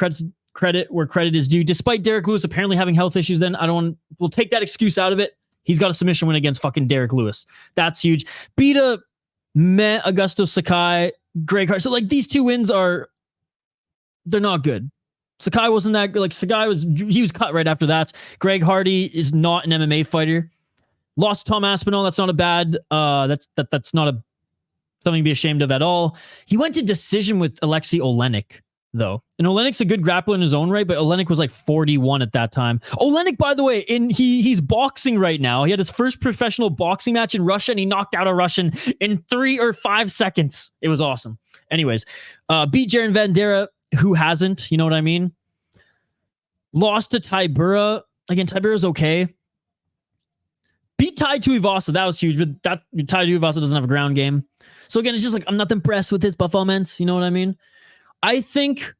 credit where credit is due. Despite Derek Lewis apparently having health issues, we'll take that excuse out of it. He's got a submission win against fucking Derek Lewis. That's huge. Beat a Augusto Sakai, Greg Hart. So like these two wins they're not good. Sakai wasn't that good. Like Sakai he was cut right after that. Greg Hardy is not an MMA fighter. Lost Tom Aspinall. That's not a bad. That's not something to be ashamed of at all. He went to decision with Alexei Olenek though, and Olenek's a good grappler in his own right, but Olenek was like 41 at that time. Olenek, by the way, he's boxing right now. He had his first professional boxing match in Russia, and he knocked out a Russian in 3 or 5 seconds. It was awesome. Anyways, beat Jaron Vandera, who hasn't, you know what I mean? Lost to Tybura. Again, Tybura's okay. Beat Tai Tuivasa. That was huge, but Tai Tuivasa doesn't have a ground game. So again, it's just like, I'm not impressed with his performance. You know what I mean? I think,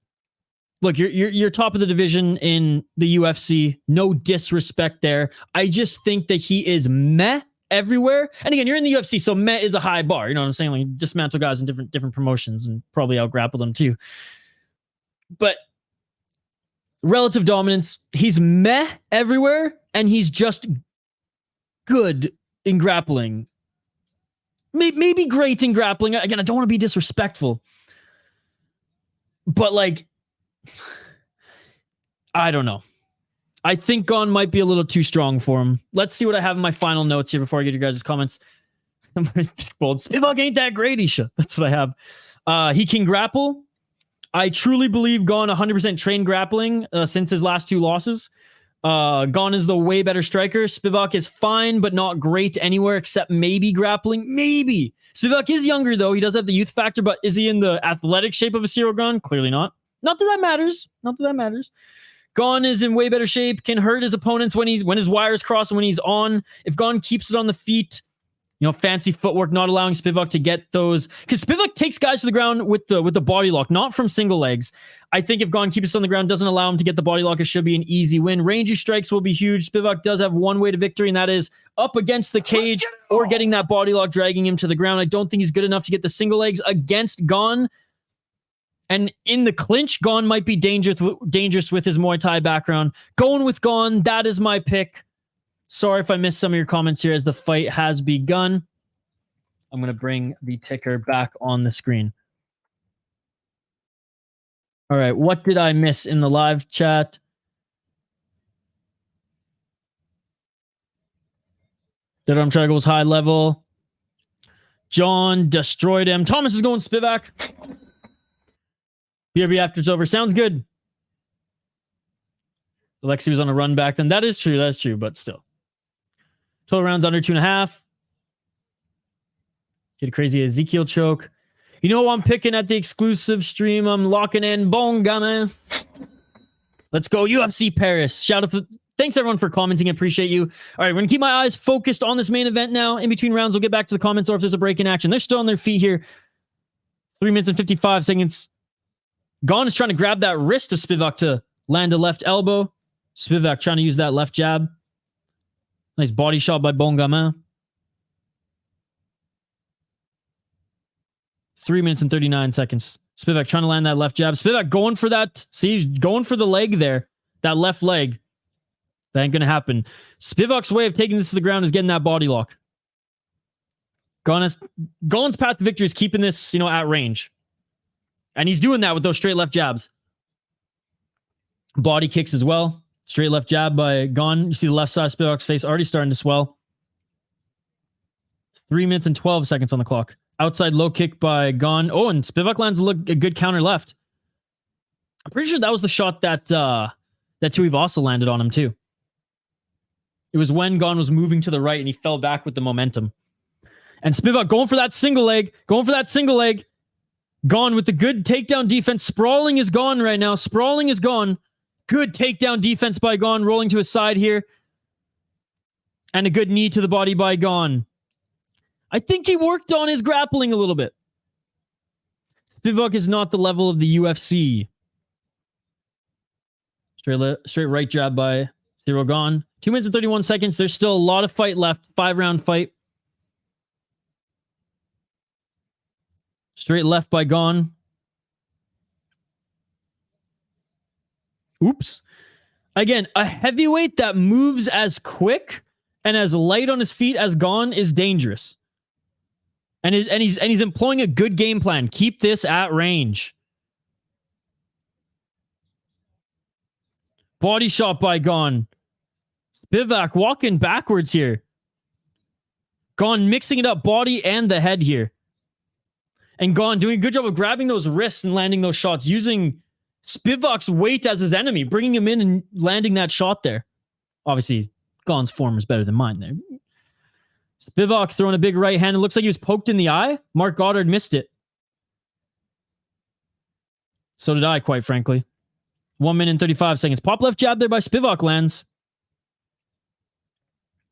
look, you're top of the division in the UFC. No disrespect there. I just think that he is meh everywhere. And again, you're in the UFC, so meh is a high bar. You know what I'm saying? Like, dismantle guys in different promotions and probably out-grapple them too. But relative dominance, he's meh everywhere, and he's just good in grappling. Maybe great in grappling. Again, I don't want to be disrespectful. But like, I don't know. I think Gane might be a little too strong for him. Let's see what I have in my final notes here before I get your guys' comments. Bold. Spivac ain't that great, Isha. That's what I have. He can grapple. I truly believe Gane 100% trained grappling since his last 2 losses. Gane is the way better striker. Spivac is fine, but not great anywhere except maybe grappling. Maybe. Spivac is younger, though. He does have the youth factor, but is he in the athletic shape of a Ciryl Gane? Clearly not. Not that matters. Gane is in way better shape, can hurt his opponents when his wires cross and when he's on. If Gane keeps it on the feet, fancy footwork, not allowing Spivac to get those. Because Spivac takes guys to the ground with the body lock, not from single legs. I think if Gane keeps it on the ground, doesn't allow him to get the body lock, it should be an easy win. Rangy strikes will be huge. Spivac does have one way to victory, and that is up against the cage or getting that body lock, dragging him to the ground. I don't think he's good enough to get the single legs against Gane. And in the clinch, Gane might be dangerous with his Muay Thai background. Going with Gane, that is my pick. Sorry if I missed some of your comments here as the fight has begun. I'm going to bring the ticker back on the screen. All right, what did I miss in the live chat? That goes high level. John destroyed him. Thomas is going Spivac. BRB after it's over. Sounds good. Alexei was on a run back then. That is true. That's true, but still. Total rounds under 2.5. Get a crazy Ezekiel choke. You know who I'm picking at the exclusive stream? I'm locking in Bogdan. Let's go UFC Paris. Shout out. Thanks everyone for commenting. Appreciate you. All right, we're going to keep my eyes focused on this main event now. In between rounds, we'll get back to the comments or if there's a break in action. They're still on their feet here. 3 minutes and 55 seconds. Gane is trying to grab that wrist of Spivac to land a left elbow. Spivac trying to use that left jab. Nice body shot by Bogdan. 3 minutes and 39 seconds. Spivac trying to land that left jab. Spivac going for that. See, he's going for the leg there. That left leg. That ain't going to happen. Spivac's way of taking this to the ground is getting that body lock. Gane's path to victory is keeping this, at range. And he's doing that with those straight left jabs. Body kicks as well. Straight left jab by Gane. You see the left side of Spivac's face already starting to swell. 3 minutes and 12 seconds on the clock. Outside low kick by Gane. Oh, and Spivac lands a good counter left. I'm pretty sure that was the shot that Tuivasa landed on him too. It was when Gane was moving to the right and he fell back with the momentum. And Spivac going for that single leg. Gane with the good takedown defense. Sprawling is Gane right now. Good takedown defense by Gane. Rolling to his side here. And a good knee to the body by Gane. I think he worked on his grappling a little bit. Spivac is not the level of the UFC. Straight right jab by Ciryl Gane. 2 minutes and 31 seconds. There's still a lot of fight left. 5-round fight. Straight left by Gane. Oops. Again, a heavyweight that moves as quick and as light on his feet as Gane is dangerous. And he's employing a good game plan. Keep this at range. Body shot by Gane. Spivac walking backwards here. Gane mixing it up, body and the head here. And Gane doing a good job of grabbing those wrists and landing those shots, using Spivac's weight as his enemy, bringing him in and landing that shot there. Obviously, Gane's form is better than mine there. Spivac throwing a big right hand. It looks like he was poked in the eye. Mark Goddard missed it. So did I, quite frankly. 1 minute and 35 seconds. Pop left jab there by Spivac lands.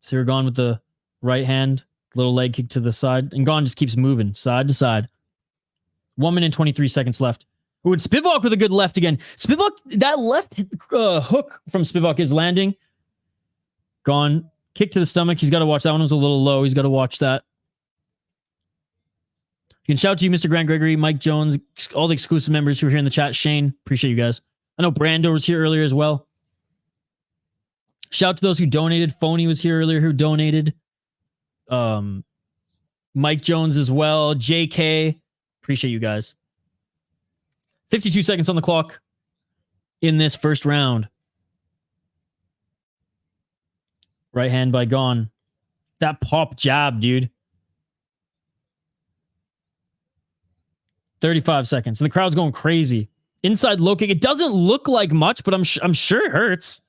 Ciryl Gane with the right hand. Little leg kick to the side. And Gane just keeps moving side to side. 1 minute and 23 seconds left. Ooh, and Spivac with a good left again. Spivac, that left hook from Spivac is landing. Gane. Kick to the stomach. He's got to watch. That one was a little low. He's got to watch that. You can shout to you, Mr. Grant Gregory, Mike Jones, all the exclusive members who are here in the chat. Shane, appreciate you guys. I know Brando was here earlier as well. Shout to those who donated. Phony was here earlier who donated. Mike Jones as well. JK. Appreciate you guys. 52 seconds on the clock in this first round. Right hand by Gane. That pop jab, dude. 35 seconds. And the crowd's going crazy. Inside low kick. It doesn't look like much, but I'm sure it hurts.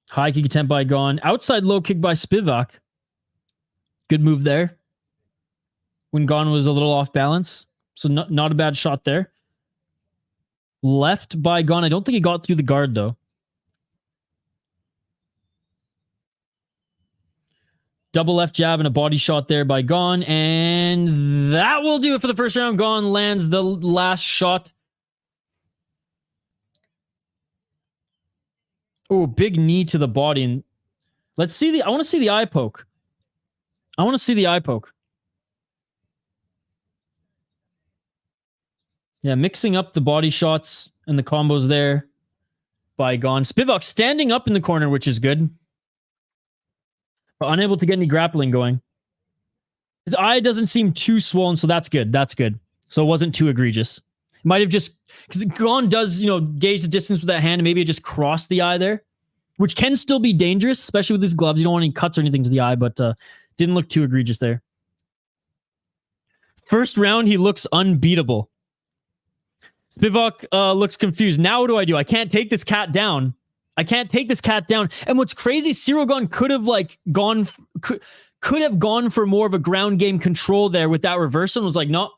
High kick attempt by Gane. Outside low kick by Spivac. Good move there. When Gane was a little off balance. So not a bad shot there. Left by Gane. I don't think he got through the guard, though. Double left jab and a body shot there by Gane. And that will do it for the first round. Gane lands the last shot. Oh, big knee to the body. And let's see I want to see the eye poke. I want to see the eye poke. Yeah, mixing up the body shots and the combos there by Gane. Spivac standing up in the corner, which is good. But unable to get any grappling going. His eye doesn't seem too swollen, so that's good. That's good. So it wasn't too egregious. Might have just... Because Gane does, gauge the distance with that hand, and maybe it just crossed the eye there. Which can still be dangerous, especially with his gloves. You don't want any cuts or anything to the eye, but didn't look too egregious there. First round, he looks unbeatable. Spivac looks confused. Now what do? I can't take this cat down. I can't take this cat down. And what's crazy, Ciryl Gane could have gone for more of a ground game control there with that reversal and was like, no,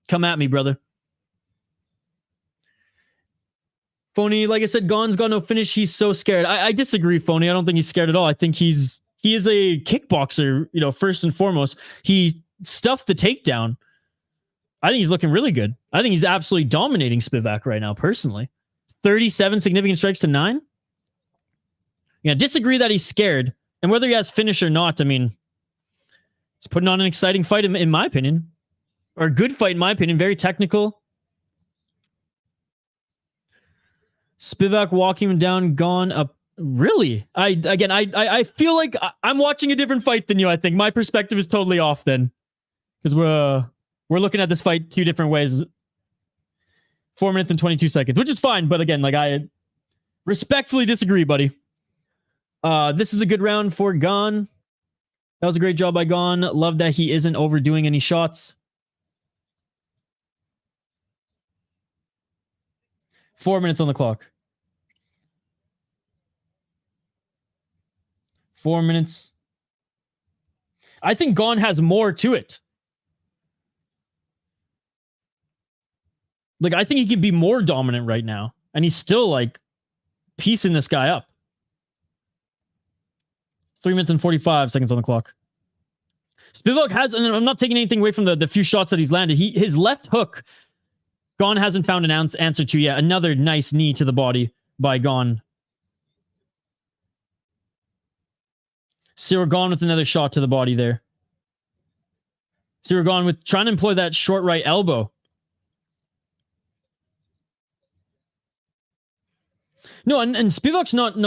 come at me, brother. Phony, like I said, Gane's got no finish. He's so scared. I disagree, Phony. I don't think he's scared at all. I think he is a kickboxer, first and foremost. He stuffed the takedown. I think he's looking really good. I think he's absolutely dominating Spivac right now, personally. 37 significant strikes to 9. Yeah, disagree that he's scared. And whether he has finish or not, I mean, he's putting on an exciting fight, in my opinion. Or a good fight, in my opinion. Very technical. Spivac walking him down, Gane up. Really? I feel like I'm watching a different fight than you, I think. My perspective is totally off then. Because we're looking at this fight two different ways. 4 minutes and 22 seconds, which is fine. But again, I respectfully disagree, buddy. This is a good round for Gane. That was a great job by Gane. Love that he isn't overdoing any shots. 4 minutes on the clock. 4 minutes. I think Gane has more to it. I think he could be more dominant right now. And he's still, piecing this guy up. 3 minutes and 45 seconds on the clock. Spivac has, and I'm not taking anything away from the few shots that he's landed. His left hook, Gane hasn't found an answer to yet. Another nice knee to the body by Gane. Ciryl gone with another shot to the body there. Ciryl gone with trying to employ that short right elbow. No, and Spivac's not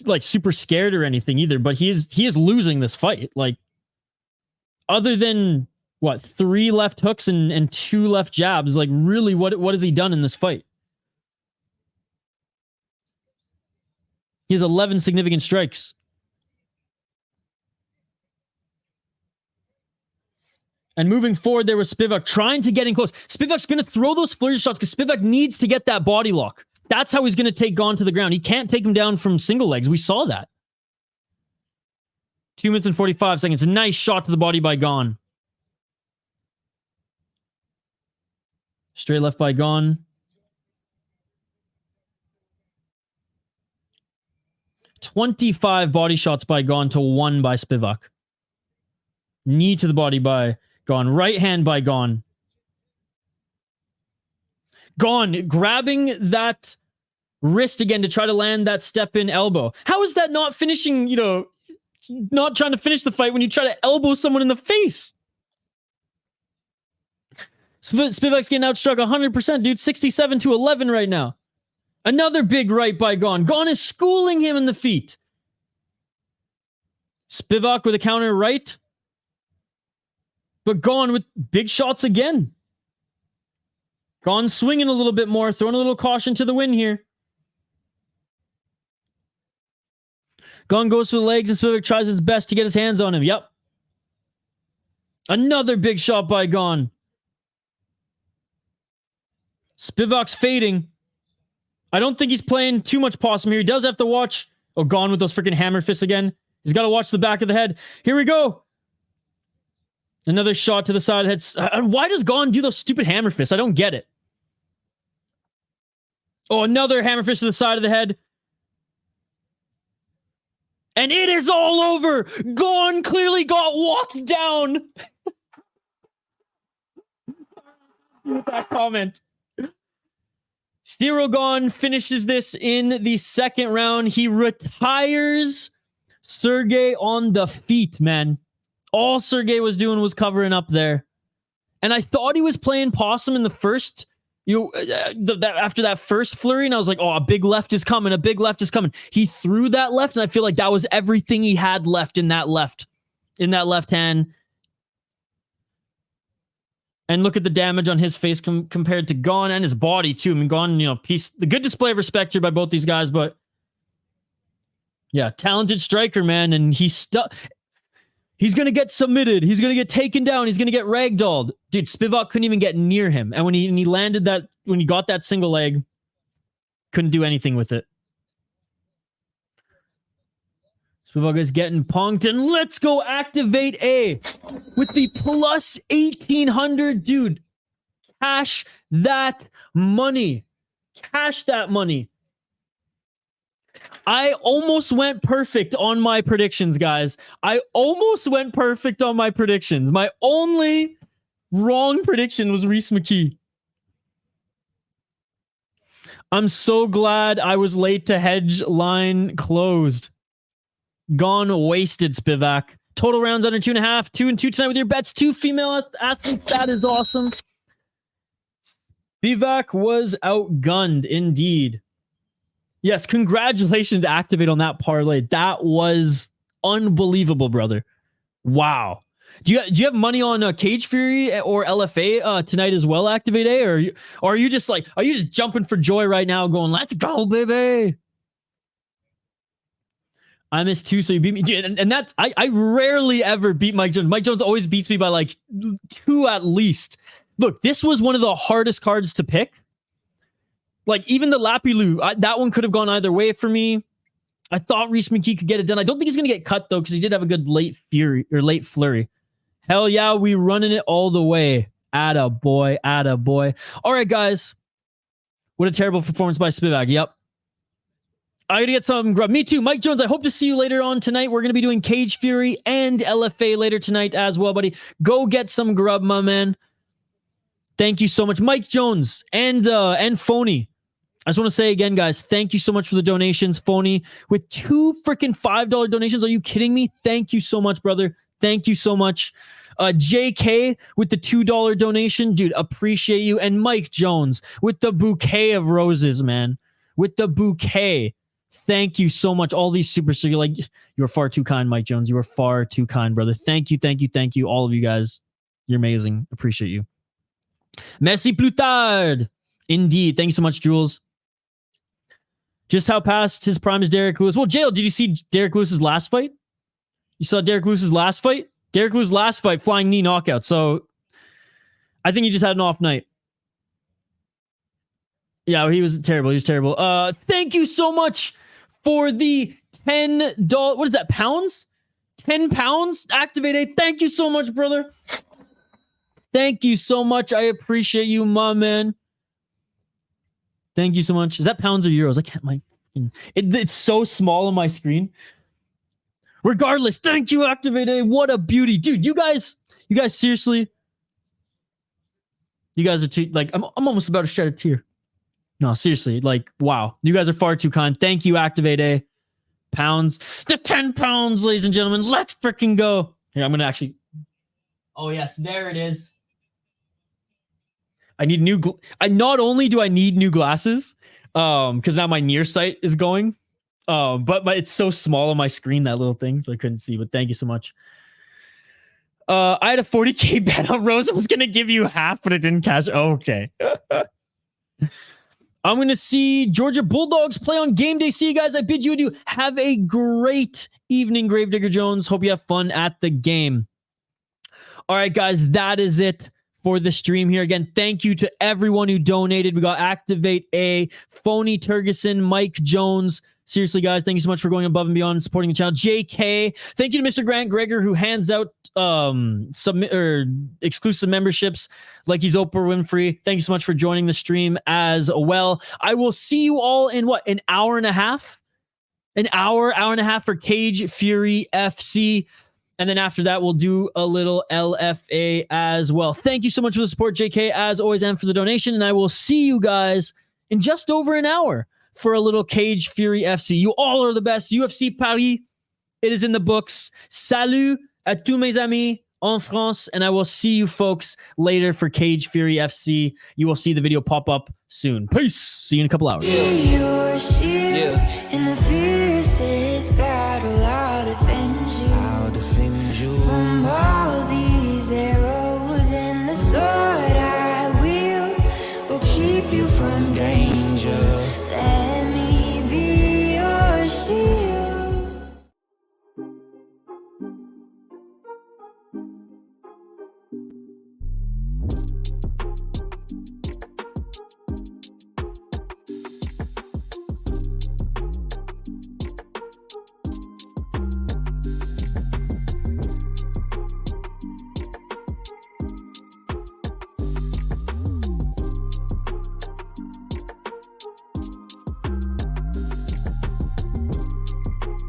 like super scared or anything either, but he is losing this fight. Like, other than what, 3 left hooks and 2 left jabs, like really what has he done in this fight? He has 11 significant strikes. And moving forward there was Spivac trying to get in close. Spivac's going to throw those flurry shots because Spivac needs to get that body lock. That's how he's going to take Gane to the ground. He can't take him down from single legs. We saw that. 2 minutes and 45 seconds. A nice shot to the body by Gane. Straight left by Gane. 25 body shots by Gane to 1 by Spivac. Knee to the body by Gane. Right hand by Gane. Gane grabbing that wrist again to try to land that step-in elbow. How is that not finishing, not trying to finish the fight when you try to elbow someone in the face? Spivac's getting outstruck 100%, dude. 67-11 right now. Another big right by Gane. Gane is schooling him in the feet. Spivac with a counter right. But Gane with big shots again. Gane swinging a little bit more, throwing a little caution to the wind here. Gane goes for the legs and Spivac tries his best to get his hands on him. Yep. Another big shot by Gane. Spivac's fading. I don't think he's playing too much possum here. He does have to watch. Oh, Gane with those freaking hammer fists again. He's got to watch the back of the head. Here we go. Another shot to the side of the head. Why does Gane do those stupid hammer fists? I don't get it. Oh, another hammer fist to the side of the head. And it is all over. Gane clearly got walked down. With that comment. Ciryl Gane finishes this in the second round. He retires Serghei on the feet, man. All Serghei was doing was covering up there. And I thought he was playing possum in the first, after that first flurry, and I was like, oh, a big left is coming, a big left is coming. He threw that left, and I feel like that was everything he had left in that left hand. And look at the damage on his face compared to Gane and his body, too. I mean, Gane, the good display of respect here by both these guys, but yeah, talented striker, man, and he's going to get submitted. He's going to get taken down. He's going to get ragdolled. Dude, Spivac couldn't even get near him. And when he landed that, when he got that single leg, couldn't do anything with it. Spivac is getting punked, and let's go activate A with the plus 1,800. Dude, cash that money. Cash that money. I almost went perfect on my predictions, guys. I almost went perfect on my predictions. My only wrong prediction was Rhys McKee. I'm so glad I was late to hedge line closed. Gane wasted, Spivac. Total rounds under 2.5. 2-2 tonight with your bets. 2 female athletes. That is awesome. Spivac was outgunned indeed. Yes, congratulations to Activate on that parlay. That was unbelievable, brother. Wow. Do you have money on Cage Fury or LFA tonight as well, Activate A? Or are you just jumping for joy right now going, let's go, baby? I missed 2, so you beat me. And that's, I rarely ever beat Mike Jones. Mike Jones always beats me by like 2 at least. Look, this was one of the hardest cards to pick. Like, even the Lapilus, that one could have gone either way for me. I thought Rhys McKee could get it done. I don't think he's going to get cut, though, because he did have a good late flurry. Hell yeah, we running it all the way. Atta boy. All right, guys. What a terrible performance by Spivac. Yep. I got to get some grub. Me too. Mike Jones, I hope to see you later on tonight. We're going to be doing Cage Fury and LFA later tonight as well, buddy. Go get some grub, my man. Thank you so much. Mike Jones and Phony. I just want to say again, guys, thank you so much for the donations. Phony with 2 freaking $5 donations. Are you kidding me? Thank you so much, brother. Thank you so much. JK with the $2 donation. Dude, appreciate you. And Mike Jones with the bouquet of roses, man. With the bouquet. Thank you so much. All these super stickers. Like, you're far too kind, Mike Jones. You are far too kind, brother. Thank you, thank you, thank you. All of you guys. You're amazing. Appreciate you. Merci plus tard. Indeed. Thank you so much, Jules. Just how past his prime is Derek Lewis. Well, Jail, did you see Derek Lewis's last fight? You saw Derek Lewis's last fight? Derek Lewis's last fight, flying knee knockout. So I think he just had an off night. Yeah, he was terrible. He was terrible. Thank you so much for the $10. What is that? Pounds? 10 pounds? Activate. Thank you so much, brother. Thank you so much. I appreciate you, my man. Thank you so much. Is that pounds or euros? I can't. It's so small on my screen. Regardless, thank you, Activate. What a beauty, dude. You guys seriously. You guys are too like. I'm almost about to shed a tear. No, seriously, like, wow. You guys are far too kind. Thank you, Activate. Pounds. The 10 pounds, ladies and gentlemen. Let's freaking go. Here, I'm gonna actually. Oh yes, there it is. I need new. Not only do I need new glasses, because now my near sight is going, but it's so small on my screen, that little thing, so I couldn't see. But thank you so much. I had a 40K bet on Rose. I was gonna give you half, but it didn't cash. Oh, okay. I'm gonna see Georgia Bulldogs play on game day. See you guys. I bid you adieu. Have a great evening, Gravedigger Jones. Hope you have fun at the game. All right, guys, that is it for the stream here. Again, thank you to everyone who donated. We got Activate A, Phony Turgeson, Mike Jones. Seriously, guys, thank you so much for going above and beyond and supporting the channel. JK, thank you to Mr. Grant Gregor, who hands out exclusive memberships like he's Oprah Winfrey. Thank you so much for joining the stream as well. I will see you all in an hour and a half? An hour and a half for Cage Fury FC. And then after that, we'll do a little LFA as well. Thank you so much for the support, JK, as always, and for the donation. And I will see you guys in just over an hour for a little Cage Fury FC. You all are the best. UFC Paris, it is in the books. Salut à tous mes amis en France. And I will see you folks later for Cage Fury FC. You will see the video pop up soon. Peace. See you in a couple hours. In the fiercest battle, I'll defend you. From all these arrows and the sword I will keep you from danger.